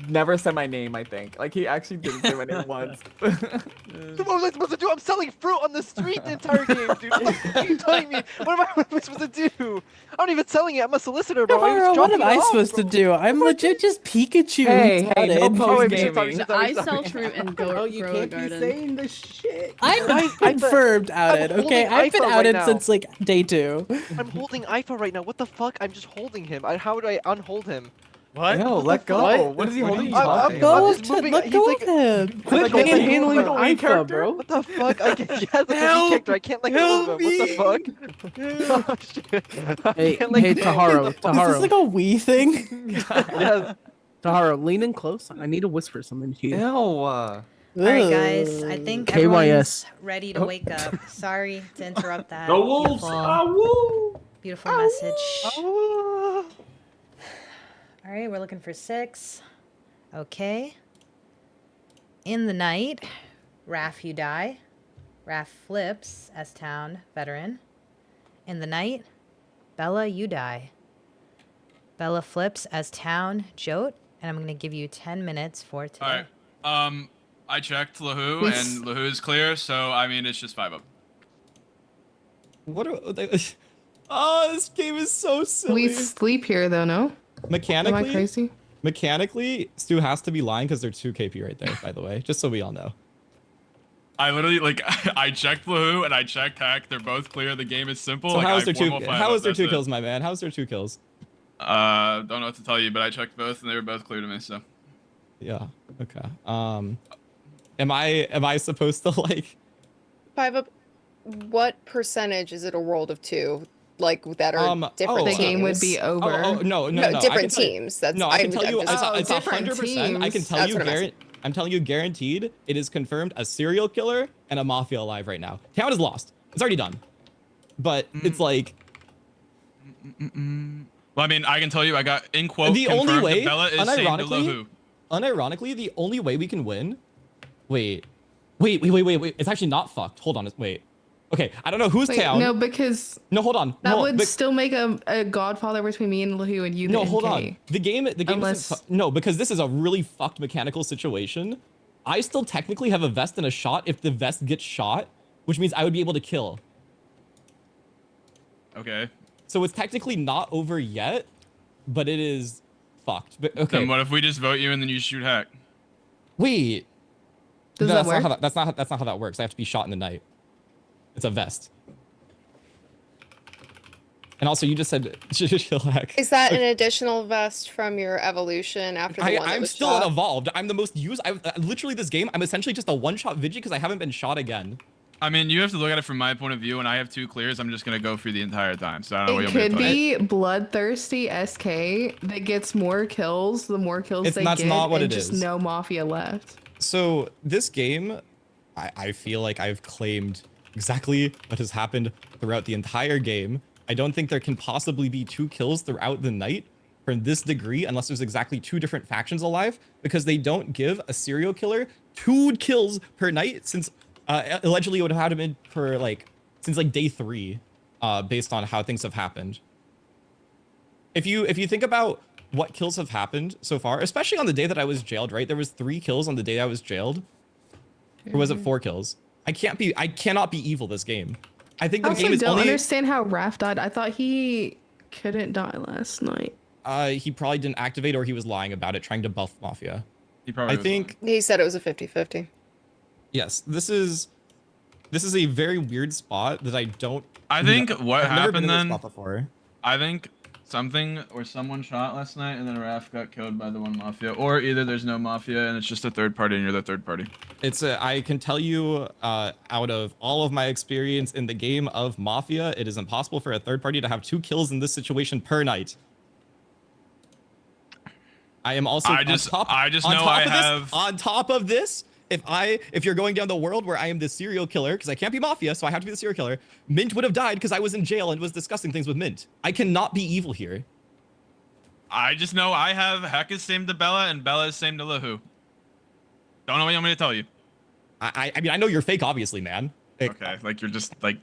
never said my name, I think. Like, he actually didn't say my name once. So what was I supposed to do? I'm selling fruit on the street the entire game, dude. What are you telling me? What am I supposed to do? I'm not even selling it. I'm a solicitor, bro. Taharo, what dropping am it I off, supposed bro. to do? I'm legit just Pikachu. Hey, retarded. no post Sorry, gaming. sorry. I sell fruit and Oh, you grow a can't be garden. saying this shit. I'm confirmed outed. holding Okay, I've been Ifa right outed now. since like day 2. I'm holding Ifa right now. What the fuck? I'm just holding him. How would I unhold him? What? Yo, let go. What? What is he holding you I'm talking Go about? just moving. let He's go like, of him. Quit like a handling like a Ifa, character? bro. What the fuck? I can, yeah, that's a weak character. I can't let go of him. What the fuck? Oh, shit. I Hey, can't let hey, go. Taharo, Is this Taharo, like a Wii thing? Yes. Taharo, lean in close. I need to whisper something to you. Ew. All right, guys. I think everyone's ready to wake up. Sorry to interrupt that. Go Wolves! Beautiful, Ah, woo! beautiful message. Oh. All right, we're looking for 6. Okay. In the night, Raph, you die. Raph flips as town veteran. In the night, Bella, you die. Bella flips as town Jote, and I'm going to give you 10 minutes for today. All right. I checked Lahu, and Lahu's clear, so I mean it's just 5 up. What are they? Oh, this game is so silly. We sleep here though, no? Mechanically, Am I crazy? Mechanically, Stu has to be lying because they're 2 KP right there, by the way, just so we all know. I literally I checked Lahu and I checked Hack. They're both clear. The game is simple. So like, how I is there two? formal 5 How up, is there that's 2 it. kills, my man? How is there 2 kills? Don't know what to tell you, but I checked both and they were both clear to me. So. Yeah. Okay. Am I supposed to like? 5 up. What percentage is it a world of 2? Like that are different The teams? game would be over. No. different I can tell you- teams. That's no, I can tell you. It's different 100%. I can teams. tell That's you. what I'm asking. I'm telling you, guaranteed. It is confirmed. A serial killer and a mafia alive right now. Town is lost. It's already done. But it's like. Well, I mean, I can tell you, I got in quote The confirmed only way, that Bella is saying to unironically, the only way we can win. Wait. It's actually not fucked. Hold on. Wait. Okay, I don't know who's Wait, town. no, because no, hold on. that No, would but- still make a Godfather between me and Lahu and you. No, the hold NK. on. The game Unless- isn't no, because this is a really fucked mechanical situation. I still technically have a vest and a shot if the vest gets shot, which means I would be able to kill. Okay. So it's technically not over yet, but it is fucked. But okay. Then what if we just vote you and then you shoot Hack? Wait. Does No, that that's work? Not how that's not how that works. I have to be shot in the night. It's a vest. And also, you just said chill Hack. Is that an additional vest from your evolution after the one that I'm was still shot? unevolved. I'm the most used. Literally this game. I'm essentially just a one-shot Vigi because I haven't been shot again. I mean, you have to look at it from my point of view. When I have 2 clears, I'm just gonna go through the entire time. So I don't know what It you'll could be. be bloodthirsty SK that gets more kills the more kills That's they not get, what and it just is. no mafia left. So this game, I feel like I've claimed exactly what has happened throughout the entire game. I don't think there can possibly be 2 kills throughout the night from this degree unless there's exactly 2 different factions alive, because they don't give a serial killer 2 kills per night since allegedly it would have been for since day 3, based on how things have happened. If you think about what kills have happened so far, especially on the day that I was jailed, right? There was 3 kills on the day I was jailed. Or was it 4 kills? I cannot be evil this game. I think I the also game is don't only understand how Raph died. I thought he couldn't die last night. he probably didn't activate or he was lying about it, trying to buff Mafia. He probably I was think He said it was a 50-50. yes, this is a very weird spot that I don't. I think what I've never been happened in this then. spot before. I think something or someone shot last night, and then Raph got killed by the one Mafia, or either there's no Mafia and it's just a third party, and you're the third party. It's I can tell you, out of all of my experience in the game of Mafia, it is impossible for a third party to have 2 kills in this situation per night. I am also I just know I have. On top of this, if you're going down the world where I am the serial killer, because I can't be Mafia, so I have to be the serial killer, Mint would have died because I was in jail and was discussing things with Mint. I cannot be evil here. I just know I have Heck is same to Bella and Bella is same to Lahu. Don't know what you want me to tell you. I mean, I know you're fake, obviously, man. Okay, like you're just like.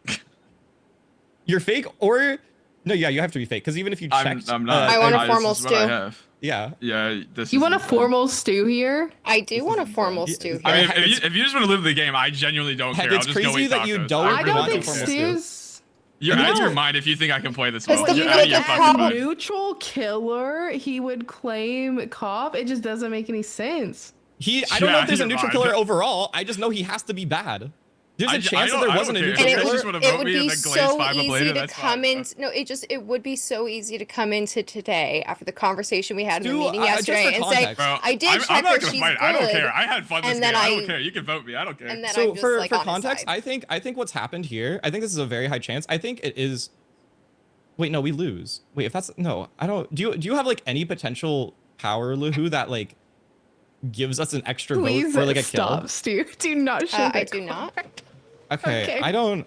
You're fake, or no? Yeah, you have to be fake because even if you checked, I'm not. I want a formal this is what I stew. have. Yeah. Yeah. This. You is want a insane. formal stew here? I do want a formal stew here. I mean, if you just want to live the game, I genuinely don't care. I'll It's just go crazy eat that tacos. you don't. I don't want think a formal stew. stews. You're You out of your know- mind if you think I can play this That's well. the You're out of your biggest fucking mind. Neutral killer, he would claim cop. It just doesn't make any sense. I don't know if there's a you're neutral fine. killer overall. I just know he has to be bad. There's a chance that there wasn't a care. neutral You guys killer. just wanna It vote would me and be then glaze so 5 up easy later, to that's come fine. in. No, it would be so easy to come into today after the conversation we had in Stu, the meeting just for yesterday and say, context. Bro, I did I'm check not her, gonna she's fight. good. I don't care. I had fun this and game. then I don't care. You can vote me. I don't care. And then So I'm just like for on his context, side. I think what's happened here, I think this is a very high chance. I think it is. Wait, no, we lose. Wait, if that's no, I don't. Do you have like any potential power, Luhu, that like gives us an extra Please vote for like a stop, kill? Stu. Do not show I that do not. card. Okay, Okay. I don't.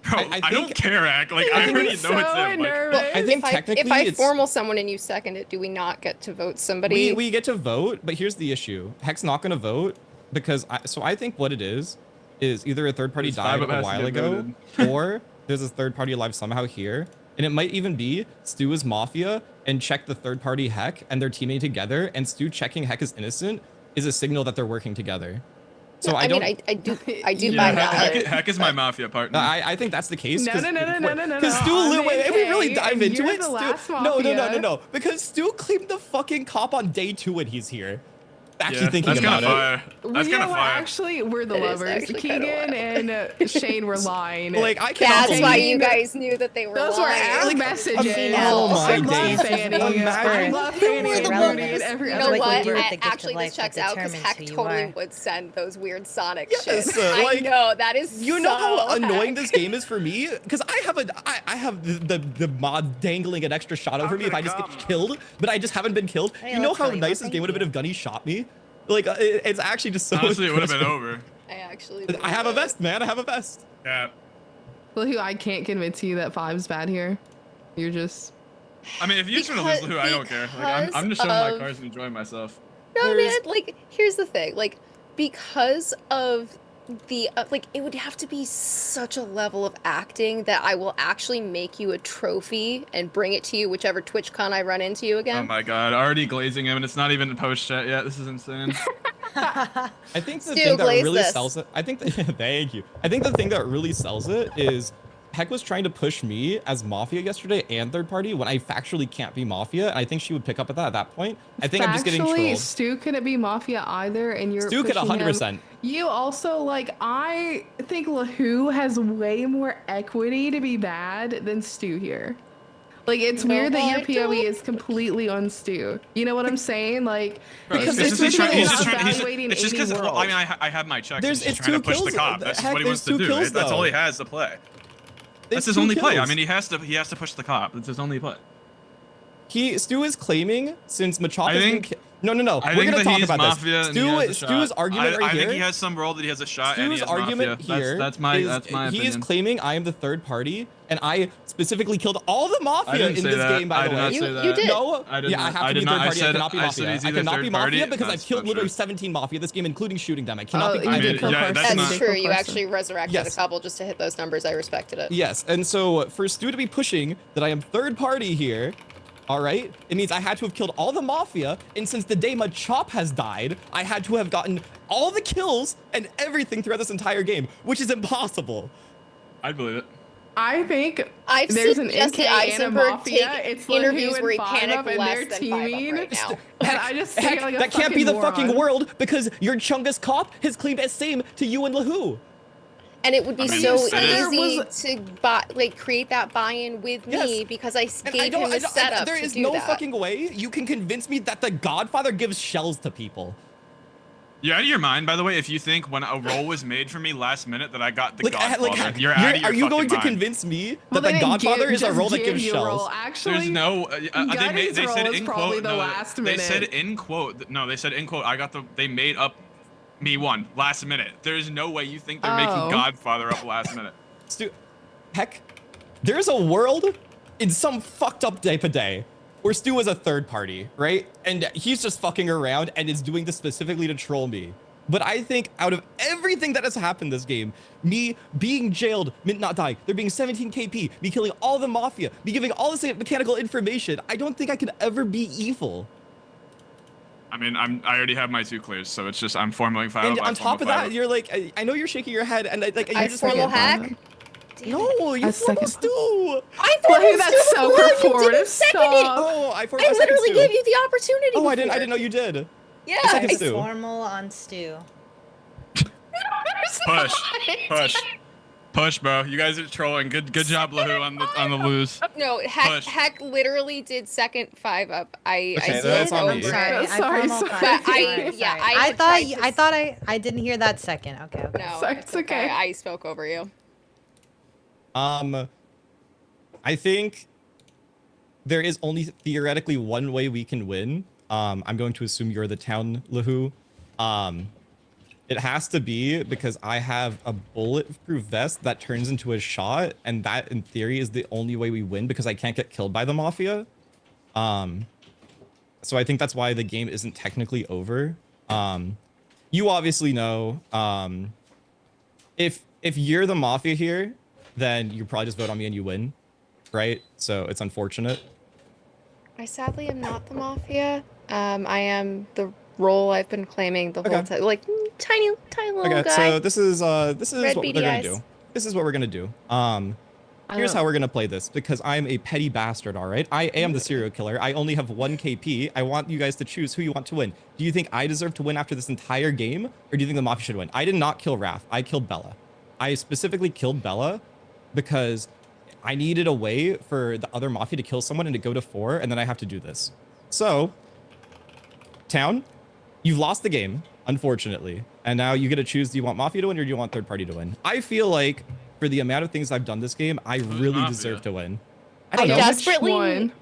Bro, I don't care, Ack. Like I already know it's him. Like, nervous. I think if technically I it's- formal someone and you second it, do we not get to vote somebody? We get to vote, but here's the issue. Heck's not gonna vote because I think what it is either a third party There's died 5 of a us while that ago, or there's a third party alive somehow here. And it might even be Stu is Mafia and check the third party Heck and they're teaming together, and Stu checking Heck is innocent is a signal that they're working together. So No, I don't. mean, I do yeah, buy that. Heck is my Mafia partner. I think that's the case. No. Because Stu, I'm wait, we really AK, dive and into you're it. the last No. Because Stu claimed the fucking cop on day 2 when he's here. Actually Yeah, thinking that's about kinda fire. That's You know kind of what? fire. Actually, we're the It is lovers. actually kinda Keegan and Shane were lying. Like I cannot That's believe. why you guys knew that they were Those were lying. our messages. Oh my I love days. Fanny. I love You Fanny were and the Rudy lovers. and every You other know like what? you do with the gift of Actually, life this checks that out because determines Heck who you totally are. would send those weird Sonic Yes, shit. like, I know that is. You know so how annoying Heck. this game is for me? Because I have the mod dangling an extra shot over me if I just get killed, but I just haven't been killed. Hey, You know let's how go, nice well, this game would have been thank if Gunny shot me? Like it's actually just so. Honestly, it would have been impressive. over. I actually. I have a vest, man. I have a vest. Yeah. Well, who I can't convince you that 5's bad here. You're just. I mean, if you just want to lose Lahu, I don't care. Like I'm just showing my cards and enjoying myself. No, man. Like, here's the thing. Like, because of the like, it would have to be such a level of acting that I will actually make you a trophy and bring it to you whichever TwitchCon I run into you Oh again. my god, already glazing him, and it's not even in post chat yet. This is insane. I think the Stu, thing that glaze really this. sells it. I think thank you. I think the thing that really sells it is Heck was trying to push me as Mafia yesterday and third party when I factually can't be Mafia, and I think she would pick up at that at that point. I think I'm just getting Actually, trolled. Stu couldn't be Mafia either, and you're Stu could pushing him. 100%. You also like. I think Lahu has way more equity to be bad than Stu here. Like it's No, weird that your I POV don't. is completely on Stu. You know what I'm saying? Like Bro, because it's it's just really he's not just trying. evaluating It's just any because. world. Well, I mean, I have my checks. There's- He's just it's trying to 2 push the kills. cop. That's just Heck, what he wants there's to 2 do. kills, That's all though. he has to play. There's That's his 2 only play. I kills. mean, he has to push the cop. That's his only play. Stu is claiming since Machop I has think- been no. I We're think gonna that talk he's about Mafia this. and he has a Stu's shot. argument right I here. think he has some role that he has a shot and he Stu's has argument Mafia. here That's my is opinion. he is claiming I am the third party, and I specifically killed all the Mafia didn't in say this that. game. By I the did way, not say that. You did. No, I did yeah, not. I have I to did be not. third I party. I said- cannot be I said Mafia. he's I either cannot be third Mafia party. because I've That's killed not literally true. 17 Mafia this game, including shooting them. I cannot Oh, be. you I did mean, kill yeah, person. that's That's not- true. You Person. actually resurrected Yes. a couple just to hit those numbers. I respected it. Yes, and so for Stu to be pushing that I am third party here, all right, it means I had to have killed all the Mafia, and since the day Machop has died, I had to have gotten all the kills and everything throughout this entire game, which is impossible. I believe it. I think I've there's seen an Jesse NK and a Eisenberg Mafia. take It's interviews Lahu where he and 5 panicked up, and less they're than 5 up teaming. right now. And I just think Heck, like a that can't be the fucking moron. world because your Chungus cop has claimed as same to you and Lahu. And it would be I mean, so it is. easy to create that buy-in with me because I gave him a setup There to is do no that. fucking way you can convince me that the Godfather gives shells to people. You're out of your mind, by the way, if you think when a roll was made for me last minute that I got the Like, Godfather. heck, You're out of your are you going fucking to mind. convince me Well, that they the didn't Godfather is a just roll that give gives you a roll. shells? Actually, There's no. Gunny's They roll said is in probably quote. the No, last they minute. said in quote. No, they said in quote. I got the. They made up me one last minute. There's no way you think they're making Godfather up last minute. Stu, heck, there's a world in some fucked up day where Stu is a third party, right? And he's just fucking around and is doing this specifically to troll me. But I think out of everything that has happened this game, me being jailed, Mint not dying, there being 17 KP, me killing all the Mafia, me giving all this mechanical information, I don't think I could ever be evil. I mean, I already have my 2 clears, so it's just I'm formuling 5 And up, on top of five that, up. you're like, I know you're shaking your head, and like you're I just formal like, hack? No, you formal Stu. I formal that's Stu so before, you performative. didn't second it. Oh, I I literally gave you the opportunity Oh, before. I didn't know you did. Yeah. I second It's Stu. formal on Stu. Push, bro. You guys are trolling. Good job, Lahu, on the lose. No, Heck literally did second 5 up. I Okay, spoke that's on over me. it. Sorry, I formal But five. I thought I didn't hear that second. Okay. No, Sorry, it's okay. I spoke over you. I think there is only theoretically one way we can win. I'm going to assume you're the town, Lahu. It has to be because I have a bulletproof vest that turns into a shot, and that, in theory, is the only way we win because I can't get killed by the Mafia. So I think that's why the game isn't technically over. You obviously know, if you're the Mafia here, then you probably just vote on me and you win, right? So it's unfortunate. I sadly am not the Mafia. I am the role I've been claiming the whole time. Like, tiny little Okay, guy. so this is Red what beady they're gonna eyes. do. This is what we're gonna do. Here's how we're gonna play this, because I'm a petty bastard, all right? I am the serial killer. I only have 1 KP. I want you guys to choose who you want to win. Do you think I deserve to win after this entire game, or do you think the Mafia should win? I did not kill Raph. I killed Bella. I specifically killed Bella because I needed a way for the other Mafia to kill someone and to go to 4, and then I have to do this. So, town, you've lost the game, unfortunately. And now you get to choose, do you want Mafia to win or do you want third party to win? I feel like for the amount of things I've done this game, I really Mafia? deserve to win. I know. desperately,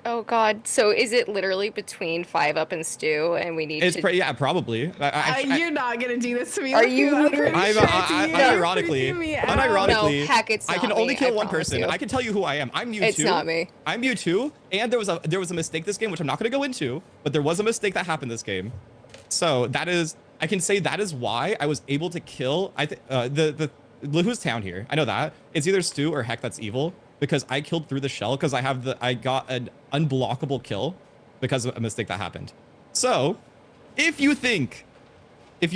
oh god, so is it literally between 5 up and Stu and we need It's to... yeah, probably. You're not gonna do this to me. Are you I'm literally pretty sure it's you. Unironically, No, Heck, it's I can not only me, kill I one promise person. you. I can tell you who I am. I'm Mewtwo. It's not me. I'm Mewtwo, and there was a mistake this game, which I'm not going to go into, but there was a mistake that happened this game. So that is, I can say that is why I was able to kill the Lahu's town here. I know that it's either Stu or Heck that's evil, because I killed through the shell because I got an unblockable kill because of a mistake that happened. So if you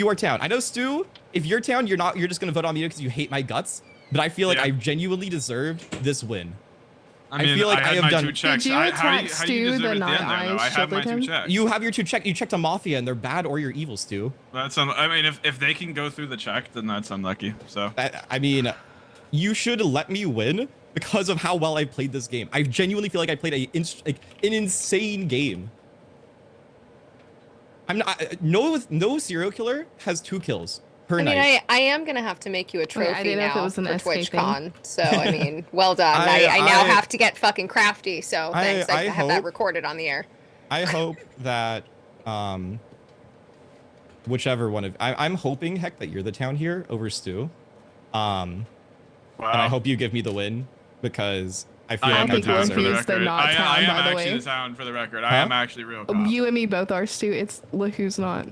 are town, I know Stu, if you're town, you're just gonna vote on me because you hate my guts, but I feel like I genuinely deserved this win. I mean, feel like I I had have my done. 2 checks. Did you How do you Stu deserve the at the night end there, though? I I have my shielded 2 him? checks. You have your 2 check. You checked a Mafia and they're bad or you're evil, Stu. That's I mean, if they can go through the check, then that's unlucky. So I mean, you should let me win because of how well I played this game. I genuinely feel like I played an insane game. I'm not. No serial killer has 2 kills per night. I mean, I am gonna have to make you a Wait, trophy I didn't know if it now was an for SK thing. TwitchCon. So I mean, well done. I now have to get fucking crafty. So thanks. I have that hope- recorded on the air. I hope that whichever one of I'm hoping, Heck, that you're the town here over Stu. And I hope you give me the win because I feel like I think do deserve Luffy's it. the not I town, am by the actually way. the town for the record. Huh? I am actually real cop. You and me both are, Stu. It's Lahu's not.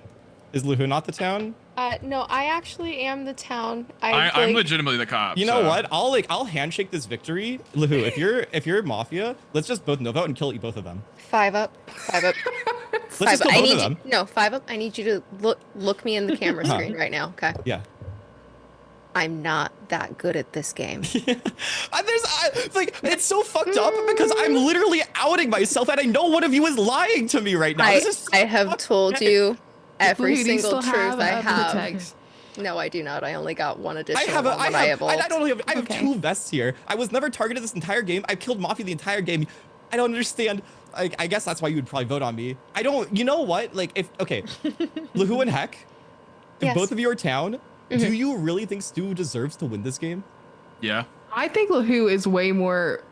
Is Luhu not the town? No, I actually am the town. I'm legitimately the cop. You know so. what? I'll handshake this victory, Luhu. If you're Mafia, let's just both no vote and kill both of them. 5 up. 5 up. Let's 5 just up. kill I both need of them. you. No, 5 up. I need you to look me in the camera screen right now. Okay. Yeah. I'm not that good at this game. Like, it's so fucked up because I'm literally outing myself and I know one of you is lying to me right now. This is so I have told you every Who do you single still truth have I a have. protect? No, I do not. I only got one I additional have one when I evolved. I have Okay. 2 vests here. I was never targeted this entire game. I've killed Mafia the entire game. I don't understand. Like, I guess that's why you would probably vote on me. I don't, you know what? Like, okay, Lahu and Heck, if both of you are town, do you really think Stu deserves to win this game? Yeah. I think Lahu is way more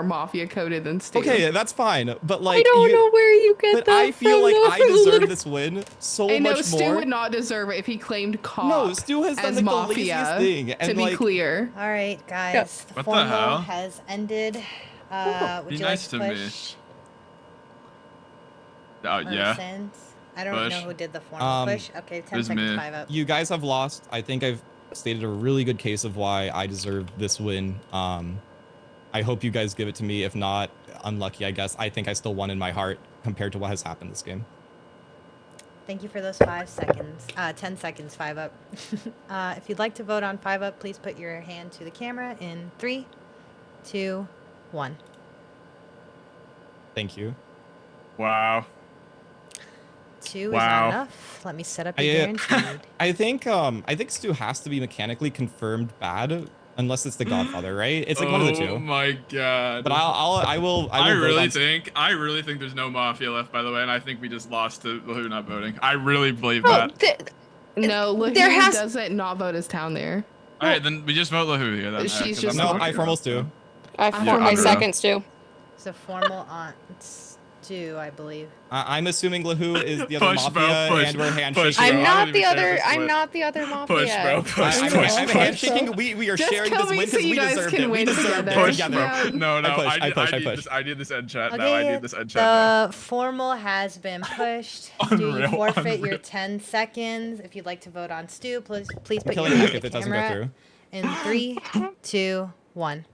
mafia coded than Stu. Okay, that's fine. But like, I don't know where you get but that I feel from, like though, I deserve this win so And no, much Stu more. would not deserve it if he claimed cop. No, Stu has done as like mafia, the laziest thing. to And be like, clear. All right, guys. The What the formal hell? has ended. Would Be you nice like to to me. push? Oh, yeah. Rescind? I don't know Push. who did the formal push. Okay, 10 seconds, me. 5 up. you guys have lost. I think I've stated a really good case of why I deserve this win. I hope you guys give it to me. If not, unlucky, I guess. I think I still won in my heart compared to what has happened this game. Thank you for those 5 seconds. 10 seconds, 5 up. If you'd like to vote on 5 up, please put your hand to the camera in 3, 2, 1. Thank you. Wow. 2 is Wow. not enough. Let me set up your guaranteed. I think Stu has to be mechanically confirmed bad unless it's the Godfather, right? It's like one of the two. Oh my god. But I will I vote really on- think there's no Mafia left, by the way, and I think we just lost to Lahu not voting. I really believe Oh, that. No, Lahu there has- doesn't not vote as town there. All right, then we just vote Lahu here. Then, She's 'cause just I'm not No, I voting formal for Stu. I Yeah, for my I'm seconds too. So formal on Stu, I believe. I'm assuming Lahu is the other Push, bro, Mafia, push, and we're handshaking. push, bro. I'm I not don't the even care if other. it's I'm split. not the other mafia. Push, bro. Push, I'm push, a push. handshaking. We are Just sharing tell this me win so because you we guys deserved can it. We win deserved it together. Push, together. bro. No, no. I push. I need this end chat now. I Okay, need this end chat now. the formal has been pushed. Stu, you Unreal, forfeit your unreal. 10 seconds. If you'd like to vote on Stu, please put your killing hand Heck to if the it doesn't go camera through. in 3, 2, 1.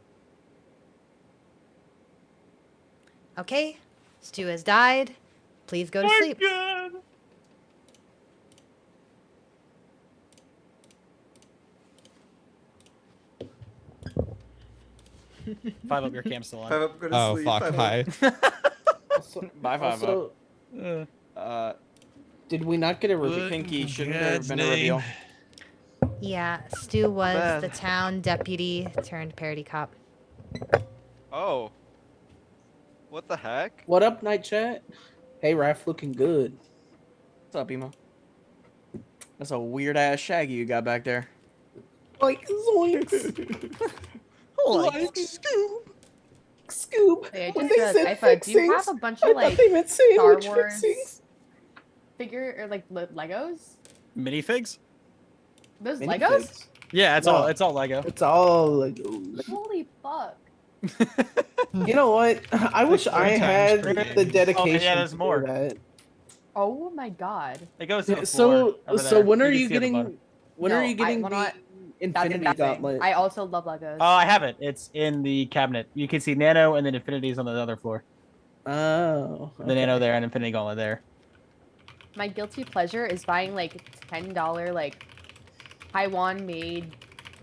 Okay, Stu has died. Please go to sleep. God. 5 up, your cam's still on. 5 up, go to Oh sleep. fuck! 5 Hi. Bye, 5 up. Also, did we not get a review? Pinky, shouldn't there have been a reveal? Yeah, Stu was bad. the town deputy turned parody cop. Oh. What the heck? What up, night chat? Hey, Raph, looking good. What's up, Emo? That's a weird ass Shaggy you got back there. Like zoinks. Like Scoob. Scoob. Hey, When just they said Ifa, do you have fixings, a bunch I of thought like they meant Star sandwich Wars fixings. figure or like Legos? Minifigs? Those Minifigs. Legos? Yeah, it's No. all Lego. It's all Legos. Holy fuck! You know what? I wish I had the dedication. Oh, yeah, there's to more. do that. Oh my god! It goes to the So, floor over so there. when are can you see at the bottom. getting? When are you getting wanna what? the That's Infinity amazing. Gauntlet? I also love Legos. Oh, I have it. It's in the cabinet. You can see Nano and then Infinity's on the other floor. Oh, The Nano there and Infinity Gauntlet there. My guilty pleasure is buying like $10 like Taiwan made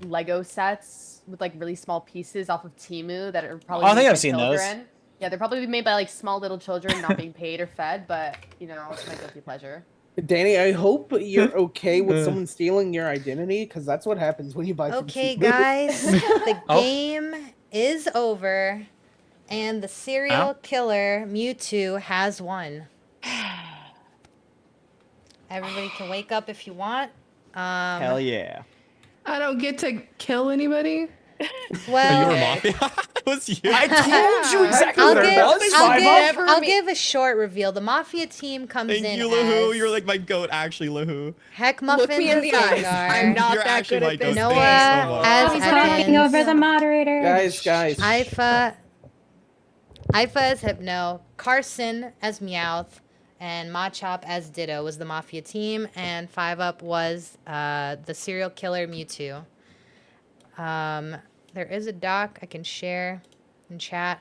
Lego sets with like really small pieces off of Temu that are probably Oh, I think made I've by seen those. children. Yeah, they're probably made by like small little children not being paid or fed, but you know, it's my guilty pleasure. Danny, I hope you're okay with someone stealing your identity, because that's what happens when you buy. from Okay, Temu. guys, the Oh. game is over, and the serial killer Mewtwo has won. Everybody can wake up if you want. Hell yeah. I don't get to kill anybody. Well, You were Mafia. It was you. I told you exactly I'll what give, it was. I'll give a short reveal. The Mafia team comes Thank in you, Lahu. as You're like my goat, actually, Lahu. Heck Muffins me in as the eyes. Gengar, I'm not You're that actually good my at goat. this. Noah Thank you so much. as He's talking Ekans, over the moderator. Guys, Ifa as Hypno, Carson as Meowth, and Machop as Ditto was the Mafia team, and 5 Up was the serial killer Mewtwo. There is a doc I can share in chat,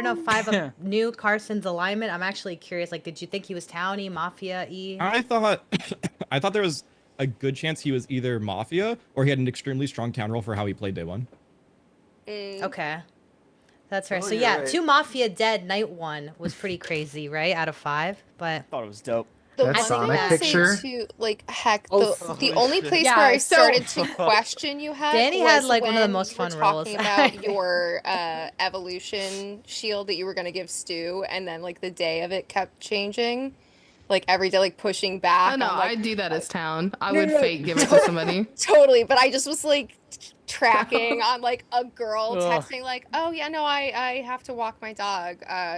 don't know if 5 knew Carson's alignment. I'm actually curious. Like, did you think he was towny, mafia-y? I thought I thought there was a good chance he was either mafia or he had an extremely strong town roll for how he played day 1. Okay. That's fair. Oh, So you're yeah, right. 2 mafia dead night 1 was pretty crazy, right? Out of 5, but Thought it was dope. The That one thing Sonic I'll picture. say too, like heck, Oh, the only place Yeah, where I so- started to question you, heck, Danny was had, like, one of the when most you were fun roles, talking I about think. your evolution shield that you were gonna give Stu, and then like the day of it kept changing, like every day, like pushing back. Oh no, I'm like, I do that as town. I no, would no, no, fake give it to somebody. totally, but I just was like tracking on like a girl Ugh. texting like, oh yeah, no, I have to walk my dog,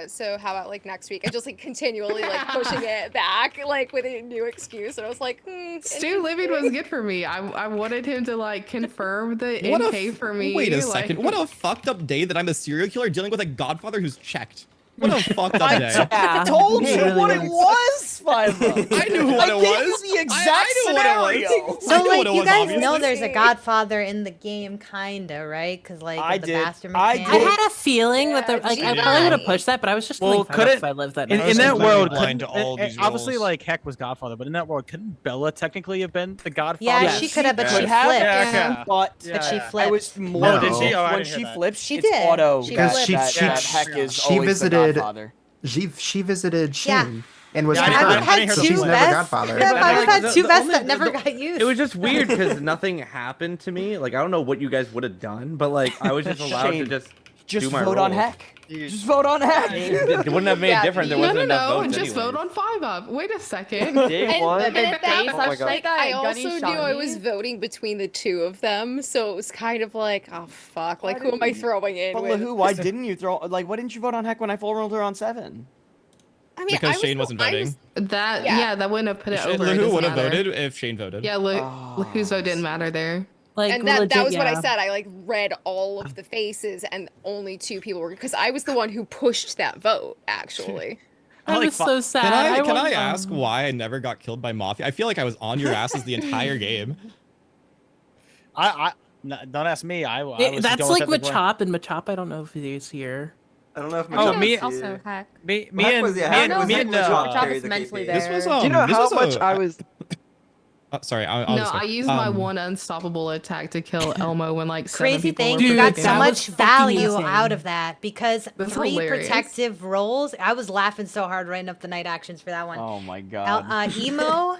so how about like next week, and just like continually like pushing it back like with a new excuse, and I was like, Stu living was good for me. I wanted him to like confirm the What a NK for me. Wait a like... second. What a fucked up day that I'm a serial killer dealing with a godfather who's checked. What a fucked up day. I told you really what it was. was, Five. I knew what it gave you was. the exact I knew what it scenario. was. I So knew what like it you was, guys obviously. know there's a Godfather in the game, kinda, right? Because like I of the did. bastard I mechanic. I had a feeling that like I probably would have Giovanni. pushed that, but I was just Well, feeling fed could up it- if I lived that In, night. was in that completely world, blind to couldn't- all these obviously roles. like Heck was Godfather, but in that world, couldn't Bella technically have been the Godfather? Yeah, Yes. she could have, but she could have, flipped. Yeah, But But she yeah. flipped. I was more No. Oh, did she? Oh, I when didn't hear she that. flips, She it's did. auto She that, flipped. that, Yeah, that she- Heck is she always visited- the Godfather. She visited Yeah. Shane and was Yeah, I Yeah, didn't- I've confirmed. I had didn't hear So the she's two flight. never vests. Godfather. Yeah, But I've like, had the- two the vests only- that never the- got used. It was just weird because nothing happened to me. Like I don't know what you guys would have done, but like I was just allowed to Shane, just do my vote on roll. Heck. Just vote on Heck. It wouldn't have made Yeah, a difference. There No, wasn't no, enough no. votes Just vote anyways. on 5-Up. Wait a second. Day And, one. and The at day that such point, like I that also Gunny knew I shot was me. voting between the two of them, so it was kind of like, oh fuck, like who am I throwing in But with? Lahu, why didn't you throw? Like, why didn't you vote on Heck when I full rolled her on 7? I mean, Because I Shane was, wasn't I voting. was- That Yeah. that wouldn't have put it Shane- over. It Who doesn't would have matter. voted if Shane voted? Yeah, Lahu's vote didn't matter there. Like and that legit, was what I yeah. said. I like read all of the faces, and only 2 people were, because I was the one who pushed that vote. Actually, That was so sad. Can I want- ask why I never got killed by Mafia? I feel like I was on your asses the entire game. Don't ask me. I was just That's going like with that, Machop, and Machop, I don't know if he's here. I don't know if Oh, Machop me- was Also, here. Heck. Me Heck and was- yeah, me Heck and was- me Heck and was Machop carried is the mentally KP. there. This was Do you know this how was much a- I was? Sorry, I'll No, just I used my one unstoppable attack to kill Elmo when like 7 Crazy people thing, were you got freaking so out. much value out of that because That's 3 hilarious. protective rolls. I was laughing so hard writing up the night actions for that one. Oh my god. Emo,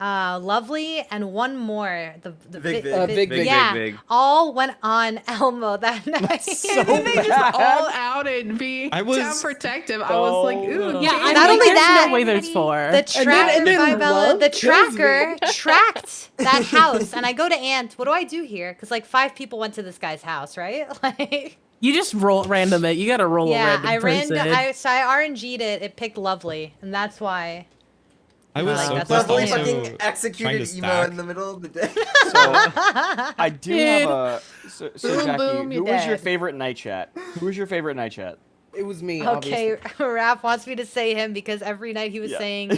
Lovely, and one more. The Big vi- Vig. vi- Big yeah, Vig. all went on Elmo that night. And then they just all outed being I was town protective. I was like, ooh, Yeah, damn. Not only there's that, no way there's 4. The love the kills me. tracker tracked that house, and I go to Ant. What do I do here? Because like 5 people went to this guy's house, right? Like, You just roll random it. You gotta roll a yeah, random I person. so I RNG'd it. It picked Lovely, and that's why. I was Like, so that's close to Lovely also fucking trying executed to emo stack. in the middle of the day. So I do have Dude. a. So Boom, Jackie, boom, who you're was your dead. favorite night chat? Who was your favorite night chat? It was me. Okay, Obviously. Raph wants me to say him because every night he was Yeah. saying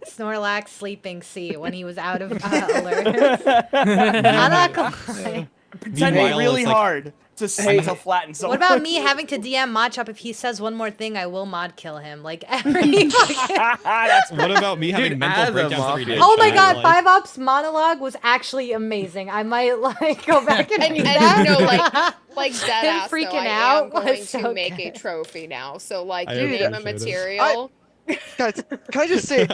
Snorlax sleeping C when he was out of alerts. I'm not gonna lie. Pretending Meanwhile, really it's like- hard to flatten someone. What about me having to DM Machop if he says one more thing, I will mod kill him. Like every fucking... What about me having Dude, mental as a breakdowns every day? Oh my chat? god, Like, 5 Ops monologue was actually amazing. I might like go back and and do that. no, like dead Him ass. freaking though, I out am going was to so make a good. trophy now. So like, I you name a appreciate it. material. Guys, can I just say,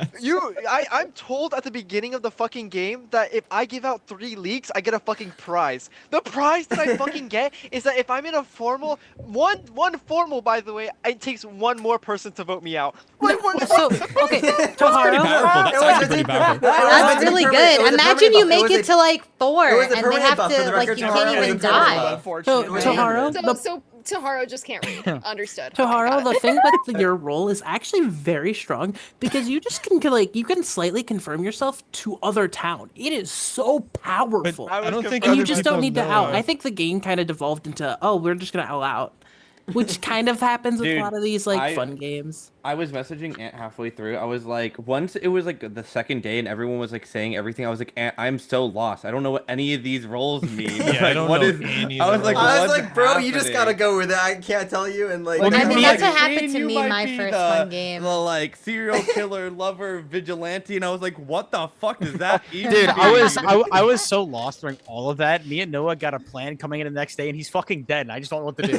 I'm told at the beginning of the fucking game that if I give out 3 leaks, I get a fucking prize. The prize that I fucking get is that if I'm in a formal, one formal, by the way, it takes 1 more person to vote me out. So, okay, That's pretty Toharo. powerful. That's actually pretty powerful. That's really good. Imagine you make it to like 4 it was a and they permanent have buff, for to the like record, you Toharo, can't it was even a permanent die. buff. So, It was Toharo, So, the so Toharo just can't read. Understood. Toharo, the thing with your role is actually very strong because you just can like you can slightly confirm yourself to other town. It is so powerful, I don't think and you other just don't people need to know. out. I think the game kind of devolved into we're just gonna out, which kind of happens with Dude, a lot of these like I- fun games. I was messaging Ant halfway through. I was like, once it was like the second day and everyone was like saying everything, I was like, Ant, I'm so lost. I don't know what any of these roles mean. Yeah, Like, I don't what know is- any I of was the like, roles. I was what's like, bro, you just happening? gotta go with it. I can't tell you. And like, I mean, me, that's like, what happened Shane, to you me might my be first the- fun game. The like serial killer, lover, vigilante, and I was like, what the fuck does that even Dude, mean? I was so lost during all of that. Me and Noah got a plan coming in the next day, and he's fucking dead, and I just don't know what to do.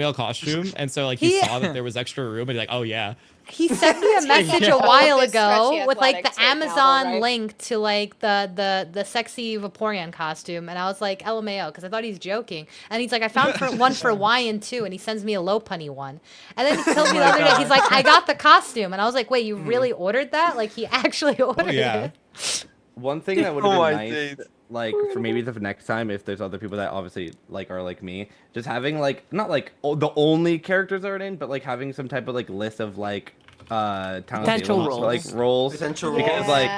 chainmail costume, and so like he saw that there was extra room, and he's like, oh yeah. He sent me a message a All of while this ago stretchy with like the athletics right now, though, Amazon right? link to like the sexy Vaporeon costume, and I was like LMAO because I thought he's joking, and he's like I found one for Wyan too, and he sends me a Lopunny one, and then he tells me the other day he's like I got the costume, and I was like wait, you really ordered that? Like he actually ordered it. One thing that would have Oh been my nice, days. like for maybe the next time, if there's other people that obviously like are like me, just having like not like the only characters that are in, but like having some type of like list of like town Potential like roles. roles Potential because roles. like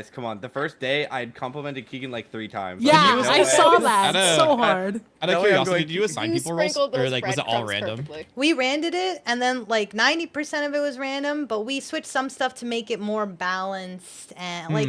guys, come on. The first day, I had complimented Keegan like 3 times. Yeah, Like, no I way. saw that. Out of- So hard. Out No of way I'm curiosity, going did you assign You people roles, sprinkled or those like was it all breadcrumbs random? perfectly. We randed it, and then like 90% of it was random, but we switched some stuff to make it more balanced and like.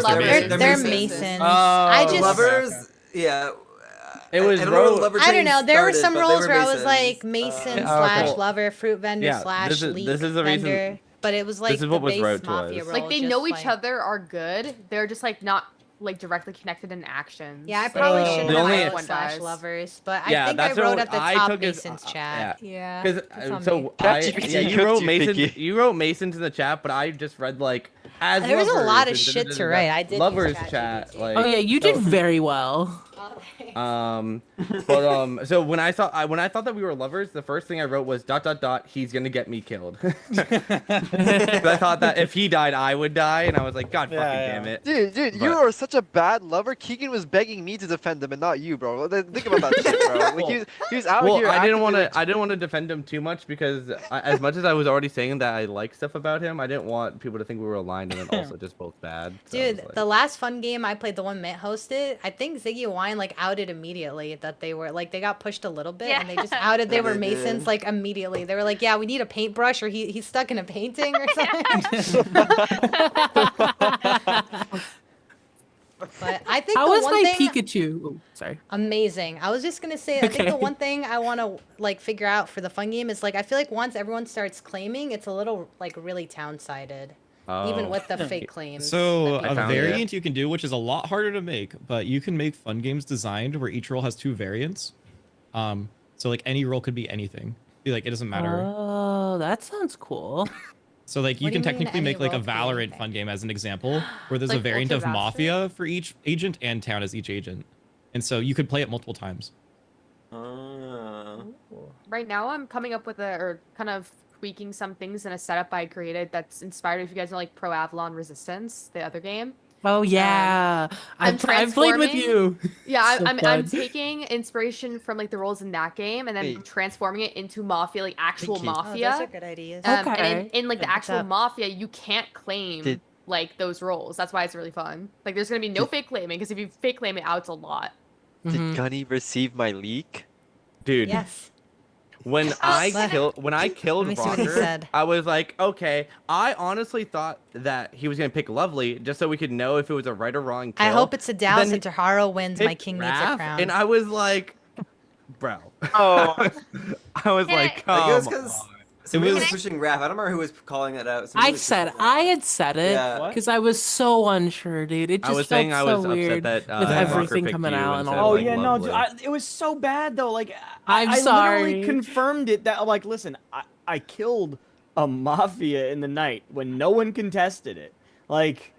lovers. They're Masons. I just lovers. Yeah. It was I don't know where the road. lover I don't chain know. There were started, some but they roles were where I was Masons. like Mason Okay. slash lover, fruit vendor slash this leek is the vendor. reason. but it was like This is the what was base wrote to mafia us. role. Like they just, know each like- other are good. They're just like not like directly connected in actions. Yeah, I probably shouldn't The have only- wrote slash lovers, but I Yeah, think I that's wrote what at the I top took as- Mason's chat. yeah. That's Because on so me. you wrote Mason. You wrote Mason's in the chat, but I just read like as There was a lovers lot of and shit to da-da-da-da-da. write. I did use lovers ChatGPT. chat. Like, Oh yeah, you did very well. So when I thought that we were lovers, the first thing I wrote was ... he's gonna get me killed. 'Cause I thought that if he died, I would die, and I was like, God fucking damn it. Dude, But- you are such a bad lover. Keegan was begging me to defend him and not you, bro. Think about that shit, bro. Like he was out here. I didn't actively, want to. like, I didn't want to defend him too much because as much as I was already saying that I like stuff about him, I didn't want people to think we were aligned and then also just both bad. So I was Dude, like- the last fun game I played, the one Mitt hosted, I think Ziggy and Wine like outed immediately that they were like they got pushed a little bit and they just outed they Yeah, were they Masons did. like immediately. They were like, yeah, we need a paintbrush or he's stuck in a painting or something. But I think How the was one my thing Pikachu? Oh, sorry. amazing. I was just gonna say, I think the Okay. one thing I want to like figure out for the fun game is like I feel like once everyone starts claiming, it's a little like really town-sided, even with the fake claims. So that a people variant you can do, which is a lot harder to make, but you can make fun games designed where each role has 2 variants. So like any role could be anything. Like it doesn't matter. Oh, that sounds cool. So like you What do can you mean technically any make like a role could be Valorant fun game as an example, where there's a Like variant Ultra of Bastard? Mafia for each agent and Town as each agent, and so you could play it multiple times. Right now, I'm coming up with or kind of tweaking some things in a setup I created that's inspired. If you guys know, like Pro Avalon Resistance, the other game. Oh yeah, I'm I've played with transforming- you. Yeah, So I'm fun. taking inspiration from like the roles in that game and then Wait. transforming it into mafia, like actual Thank you. Oh, mafia. those are good ideas. And Okay. in like the Good actual job. mafia, you can't claim Did- like those roles. That's why it's really fun. Like there's gonna be no fake claiming because if you fake claim it out, it's a lot. Did Mhm. Gunny receive my leak? dude. Yes. When I killed Let me see what he Rocker, said. I was like, okay. I honestly thought that he was gonna pick Lovely just so we could know if it was a right or wrong kill. I hope it's a down Then since Taharo wins. My picked king needs a Raph, crown. and I was like, bro. Oh. I was Can I- like, Like, it come was because somebody was was- pushing Raph. I don't remember who was calling that out. Somebody I was said pushing Raph. I had said it Yeah. because I was so unsure, dude. It I just was felt saying I so was upset weird that, with Rocker everything picked coming you out and instead of, all. Oh like, yeah, no, Lovely. dude, it was so bad though. Like I'm I sorry. literally confirmed it that like, listen, I killed a mafia in the night when no one contested it. Like,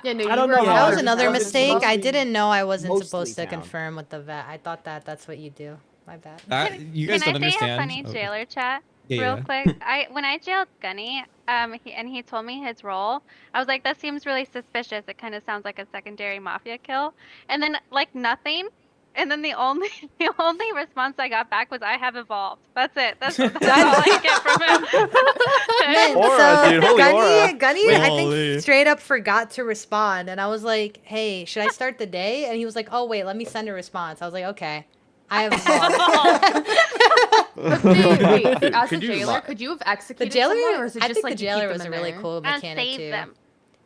Yeah, no, I you don't were know. wrong. how That was it another wasn't mistake. I mostly- didn't know I wasn't mostly supposed to town. confirm with the vet. I thought that's what you do. My bad. That you guys Can don't I say a understand. funny Oh, jailer chat yeah, real yeah. quick? When I jailed Gunny, he told me his role. I was like, that seems really suspicious. It kind of sounds like a secondary mafia kill. And then like nothing. And then the only response I got back was I have evolved. That's it. That's all I get from him. Man, Aura, so dude, holy aura. Gunny, Wait, I holy. think straight up forgot to respond, and I was like, "Hey, should I start the day?" And he was like, "Oh wait, let me send a response." I was like, "Okay." I have But wait, as a Could you jailer, lie? could you have the executed jailer. someone, or is it I just think like the you keep jailer them was a in really there? cool And mechanic save too. them.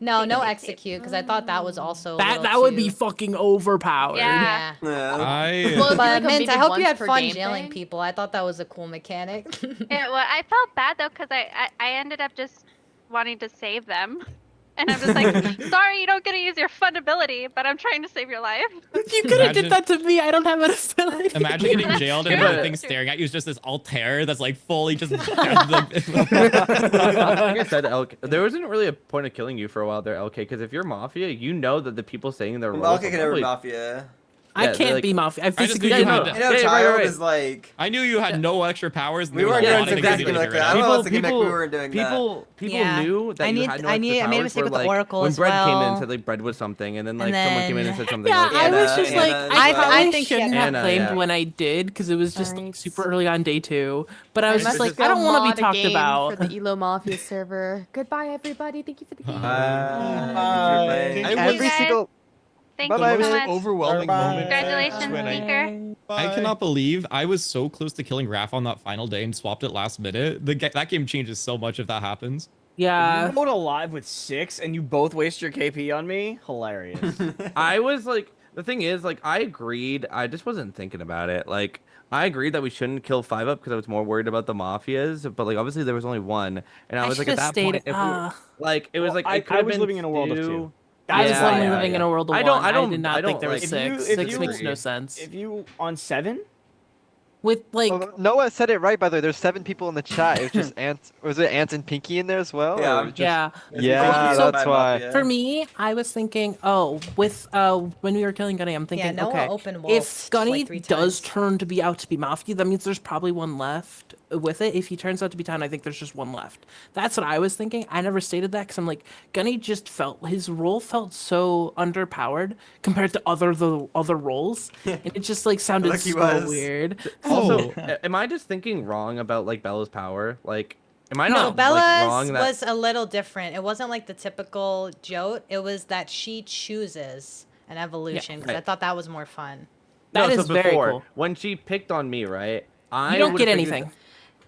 No, no Save. execute because I thought that was also a That little would be too- fucking overpowered. Yeah. Yeah. Yeah. I Well, it'd be But like a Mint, maybe I hope you once had per fun game jailing thing. people. I thought that was a cool mechanic. Yeah, well, I felt bad though because I ended up just wanting to save them. And I'm just like, sorry, you don't get to use your fun ability, but I'm trying to save your life. You could have did Imagine- that to me. I don't have an ability. Imagine getting That's jailed and true. the thing staring at you is just this Altair that's like fully just. Like I said, LK, there wasn't really a point of killing you for a while there, LK, because if you're Mafia, you know that the people saying their roles Well, are okay, can never probably- Mafia. I Yeah, can't like- be mafia. I I just physically knew Yeah, you no, had. You know, Hey, right, Child right. is like. I knew you had no extra powers. and We there was weren't a doing lot of things exactly you needed like to get that. I rid don't of. know what's the gimmick we weren't doing that. People Yeah. knew that I you need- had no I extra need- I made a powers mistake where, with the like, Oracle when as Bread came in well. and said like Bread was something, and then like And someone came in then- and said something. Yeah, like, I was Anna, just like, Anna, I as well. probably I think shouldn't have Anna, claimed yeah. when I did because it was just like, super early on day 2. But I was Let's just like, go I don't want to mod be a talked game about. for the Elo Mafia server. Goodbye, everybody. Thank you for the game. Every you guys. single. Thank Bye-bye, you so Vic. much. Overwhelming moment. Congratulations, when Speaker. I cannot believe I was so close to killing Raph on that final day and swapped it last minute. That game changes so much if that happens. Yeah. you vote alive with 6 and you both waste your KP on me. Hilarious. I was like, the thing is, like, I agreed. I just wasn't thinking about it. Like, I agreed that we shouldn't kill 5-Up because I was more worried about the mafias, but like obviously there was only one, and I was like at should've that stayed. point, if we were, like it was Well, like I it could have was been living in a world of 2. Stu. I was That's only why living in a world of I one. don't, Did not think there was like, six. if Six you makes no sense. if you on 7. With like Noah said it right, by the way. There's 7 people in the chat. It was just Ant. Was it Ant and Pinky in there as well? Yeah. Or just... Yeah. Yeah, So that's why. for me, I was thinking, with when we were killing Gunny, I'm thinking, Noah okay, open if wolfed, Gunny like, 3 does times. turn to be out to be Mafia, that means there's probably one left with it. If he turns out to be Town, I think there's just one left. That's what I was thinking. I never stated that because I'm like, Gunny just his role felt so underpowered compared to the other roles, and it just like sounded Like he so was. weird. Also, am I just thinking wrong about like Bella's power? Like, am I No, not Bella's like, wrong that was a little different. It wasn't like the typical Jote. It was that she chooses an evolution because I Right. thought that was more fun. That no, is so very before, cool. when she picked on me, right? You don't get would've figured- anything.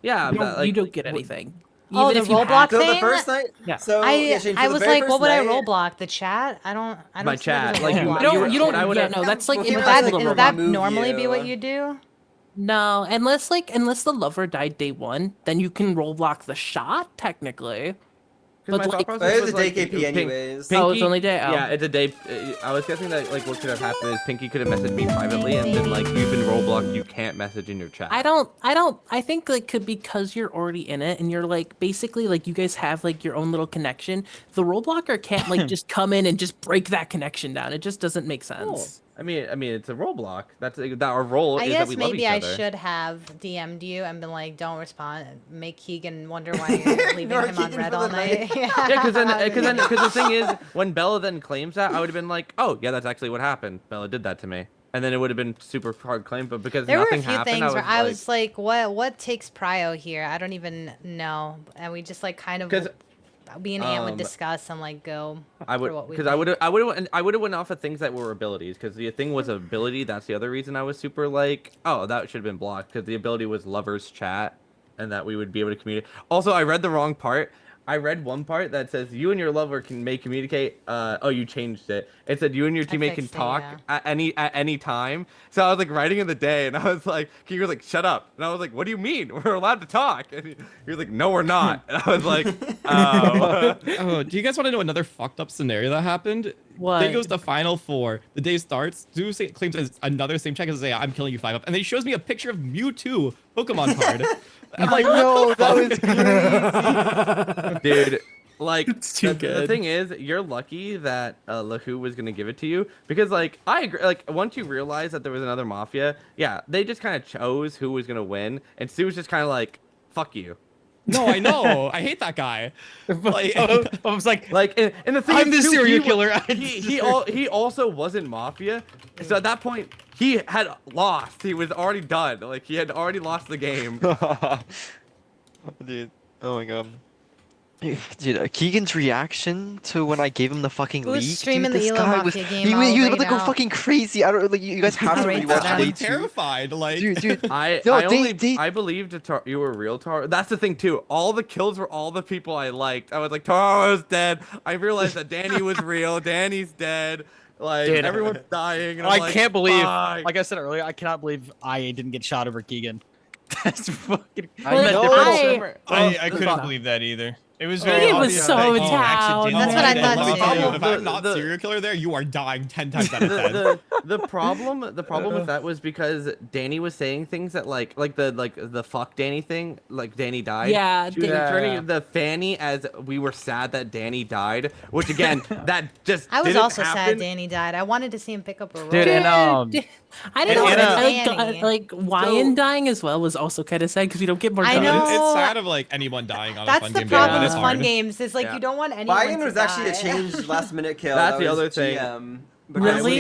Yeah, You but, don't, like, you don't get anything. Oh, Even the if you roadblock So thing. the first night. Yeah. So yeah, Shane, for I the was very like, first what would I night- roadblock? The chat? I don't My see that as chat, a like, you- roadblock. You don't. You what I don't. Yeah, would've- no, that's like Well, Is Gamer that, has to is that remove normally be what you. you do? No, unless the lover died day one, then you can roll block the shot technically. Because But my like, thought But process it's was a like, day KP anyways. Oh, it's only day. Oh. Yeah, it's a day. I was guessing that like what could have happened is Pinky could have messaged me privately and been like, "You've been roadblocked. You can't message in your chat." I don't. I think like because you're already in it and you're like basically like you guys have like your own little connection. The role blocker can't like just come in and just break that connection down. It just doesn't make sense. I mean, it's a role block. That's that our role I is that guess we love each maybe I other. should have DM'd you and been like, don't respond. Make Keegan wonder why you're leaving him on red all night. Yeah, because the thing is, when Bella then claims that, I would have been like, "Oh, yeah, that's actually what happened. Bella did that to me," and then it would have been super hard claim. But because There were a nothing few happened, things where I was like, what takes prio here? I don't even know. And we just like kind of me and Ant would discuss and like go for what we because I would have went off of things that were abilities, because the thing was ability. That's the other reason I was super like, oh, that should have been blocked, because the ability was lovers chat and that we would be able to communicate. Also, I read the wrong part. I read one part that says you and your lover may communicate. Oh, you changed it. It said you and your teammate can fixed it, talk yeah. at any time. So I was like writing in the day, and I was like, he was like, shut up. And I was like, what do you mean? We're allowed to talk. And he was like, no, we're not. And I was like, oh. Oh, do you guys want to know another fucked up scenario that happened? What? Day goes to Final 4. The day starts. claims another same check and says, I'm killing you 5-Up. And then he shows me a picture of Mewtwo Pokemon card. I'm like, no, that was crazy. Dude, like the thing is, you're lucky that Lahu was gonna give it to you, because like I agree. Like once you realize that there was another mafia, yeah, they just kind of chose who was gonna win, and Stu was just kind of like, "Fuck you." No, I know. I hate that guy. Like, I was like, and the thing I'm is, the too, serial killer. He also wasn't mafia, so at that point he had lost. He was already done. Like he had already lost the game. Dude, oh my god. Dude, Keegan's reaction to when I gave him the fucking Who's leak, streaming dude, the this Elo guy was Mafia game? he I'll was rate about to go out. fucking crazy. I don't like you guys have I'll to rate rewatch that. day I'm 2. terrified. Like, Dude, I no, I believed you were real Taro. That's the thing too. All the kills were all the people I liked. I was like, Taro's dead. I realized that Danny was real. Danny's dead. Like Dude, everyone's dying. And I I'm like, can't believe, fuck. like I said earlier, I cannot believe I didn't get shot over Keegan. That's fucking. I couldn't believe that either. It was very He was obvious so that he down. accidentally That's what I did thought that. let me too. tell you, if I'm The- not the- serial killer there, you are dying 10 times out of 10. The problem with that was because Danny was saying things that like the fuck Danny thing, like Danny died. Yeah, She was turning the Fanny as we were sad that Danny died, which again that just I was didn't also sad happen. Danny died. I wanted to see him pick up a role. Dude, and I didn't know. And Anna- Like Wyan dying as well was also kind of sad because we don't get more. I time. know. It's sad of like anyone dying on a That's fun the game. problem but with it's fun hard. games. Is like Yeah. you don't want anyone Bayern to was actually a die. changed last minute kill. That's That the was other thing. GM, because Really?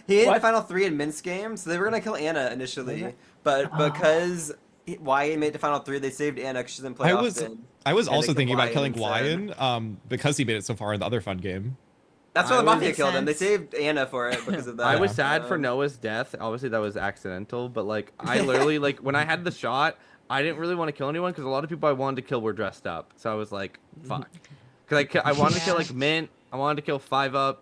he hit final 3 in Minsk game, so they were gonna kill Anna initially, but because YA made the final 3, they saved Anna because she doesn't play I was often. also and they killed thinking about Wyan killing instead. Wyan because he made it so far in the other fun game. That's why the I was- Mafia Makes killed him. They sense. saved Anna for it because of that. I was sad for Um, Noah's death. Obviously, that was accidental, but like I literally like when I had the shot, I didn't really want to kill anyone because a lot of people I wanted to kill were dressed up. So I was like, fuck, because I wanted to kill like Mint. I wanted to kill 5-Up.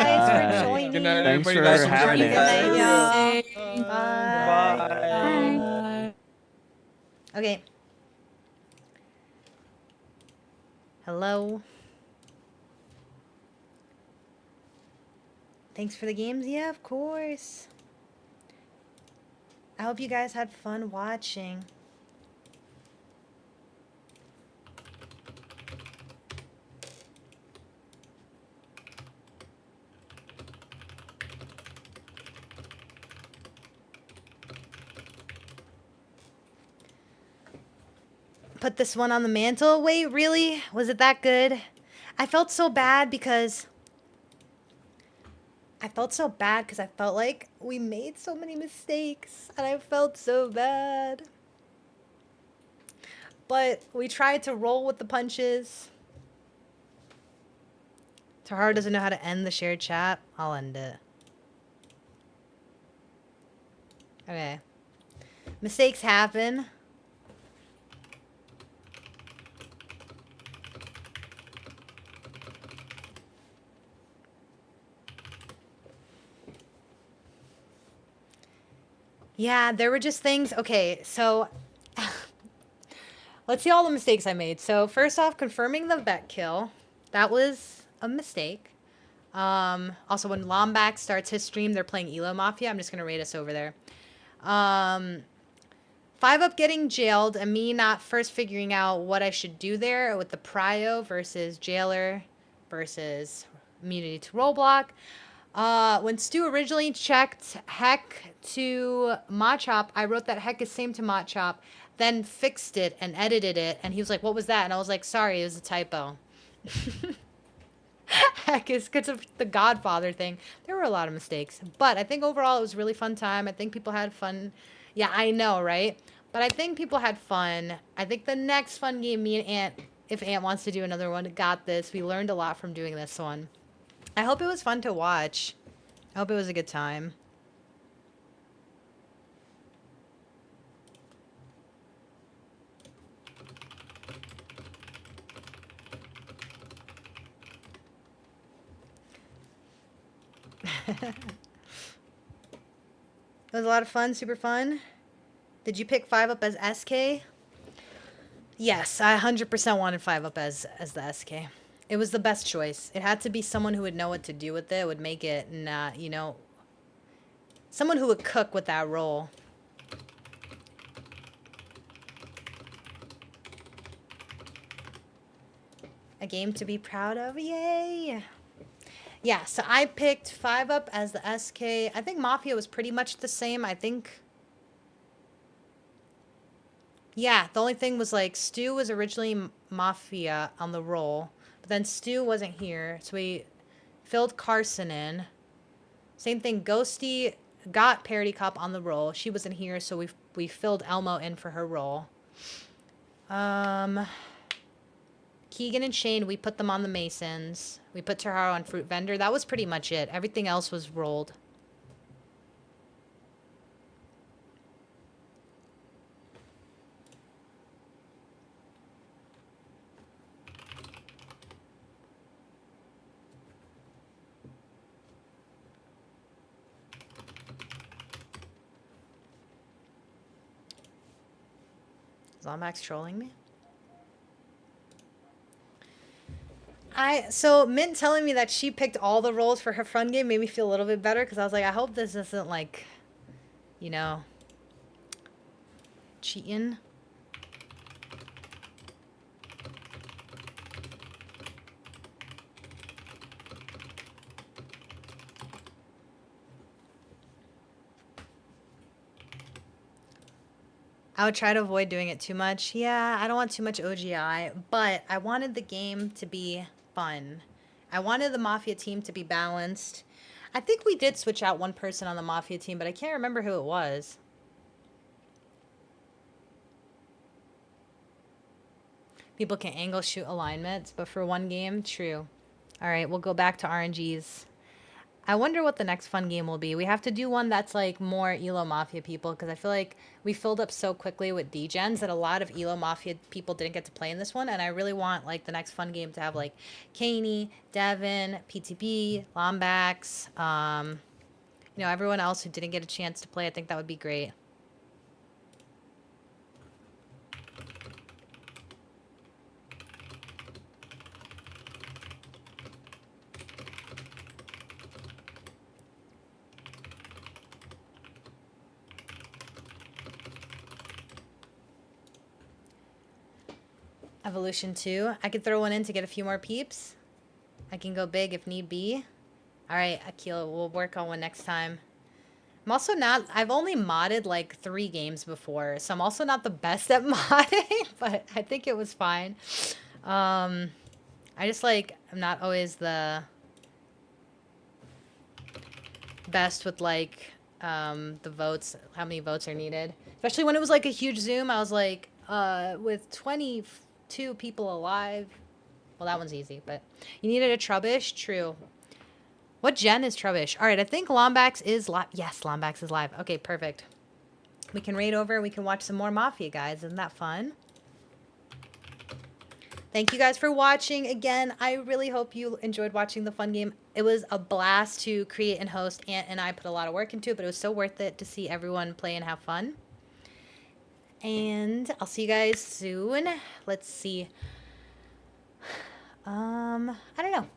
guys for Alright. joining. Good night, Thanks everybody. for Nice to meet having you. Good us. night, y'all. Bye. Okay. Hello. Thanks for the games. Yeah, of course. I hope you guys had fun watching. Put this one on the mantle. Wait, really? Was it that good? I felt so bad because I felt like we made so many mistakes and I felt so bad. But we tried to roll with the punches. Tahara doesn't know how to end the shared chat. I'll end it. Okay. Mistakes happen. Yeah, there were just things. Okay, so let's see all the mistakes I made. So first off, confirming the vet kill. That was a mistake. Also, when Lombax starts his stream, they're playing Elo Mafia. I'm just going to rate us over there. 5-up getting jailed and me not first figuring out what I should do there with the prio versus jailer versus immunity to rollblock. When Stu originally checked Heck to Machop, I wrote that Heck is same to Machop, then fixed it and edited it, and he was like, what was that? And I was like, sorry, it was a typo. Heck is because of the Godfather thing. There were a lot of mistakes, but I think overall it was a really fun time. I think people had fun. Yeah, I know, right? But I think people had fun. I think the next fun game, me and Ant, if Ant wants to do another one, got this. We learned a lot from doing this one. I hope it was fun to watch. I hope it was a good time. It was a lot of fun, super fun. Did you pick 5-up as SK? Yes, I 100% wanted 5-up as the SK. It was the best choice. It had to be someone who would know what to do with it, would make it not, you know, someone who would cook with that role. A game to be proud of, yay! Yeah, so I picked 5-up as the SK. I think Mafia was pretty much the same. I think... Yeah, the only thing was like Stu was originally Mafia on the roll, but then Stu wasn't here, so we filled Carson in. Same thing, Ghosty got Parody Cop on the roll. She wasn't here, so we filled Elmo in for her role. Keegan and Shane, we put them on the Masons. We put Tahara on Fruit Vendor. That was pretty much it. Everything else was rolled. Zombax trolling me? So Mint telling me that she picked all the roles for her fun game made me feel a little bit better because I was like, I hope this isn't like, you know, cheating. I would try to avoid doing it too much. Yeah, I don't want too much OGI, but I wanted the game to be fun. I wanted the Mafia team to be balanced. I think we did switch out one person on the Mafia team, but I can't remember who it was. People can angle shoot alignments, but for one game, true. All right, we'll go back to RNGs. I wonder what the next fun game will be. We have to do one that's like more Elo Mafia people because I feel like we filled up so quickly with D-Gens that a lot of Elo Mafia people didn't get to play in this one. And I really want like the next fun game to have like Kaney, Devin, PTB, Lombax, you know, everyone else who didn't get a chance to play. I think that would be great. Evolution 2. I could throw one in to get a few more peeps. I can go big if need be. All right, Akil, we'll work on one next time. I'm also not, I've only modded like 3 games before, so I'm also not the best at modding, but I think it was fine. I just like, I'm not always the best with like the votes, how many votes are needed. Especially when it was like a huge Zoom, I was like, with 22 people alive. Well, that one's easy, but you needed a Trubbish? True. What gen is Trubbish? All right, I think Lombax is live. Yes, Lombax is live. Okay, perfect. We can raid over. We can watch some more Mafia, guys. Isn't that fun? Thank you guys for watching. Again, I really hope you enjoyed watching the fun game. It was a blast to create and host. Ant and I put a lot of work into it, but it was so worth it to see everyone play and have fun. And I'll see you guys soon. Let's see. I don't know.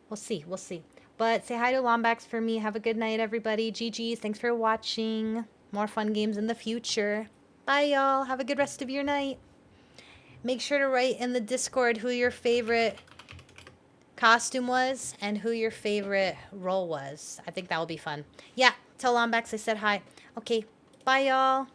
We'll see. We'll see. But say hi to Lombax for me. Have a good night, everybody. GG's. Thanks for watching. More fun games in the future. Bye, y'all. Have a good rest of your night. Make sure to write in the Discord who your favorite costume was and who your favorite role was. I think that will be fun. Yeah, tell Lombax I said hi. Okay, bye, y'all.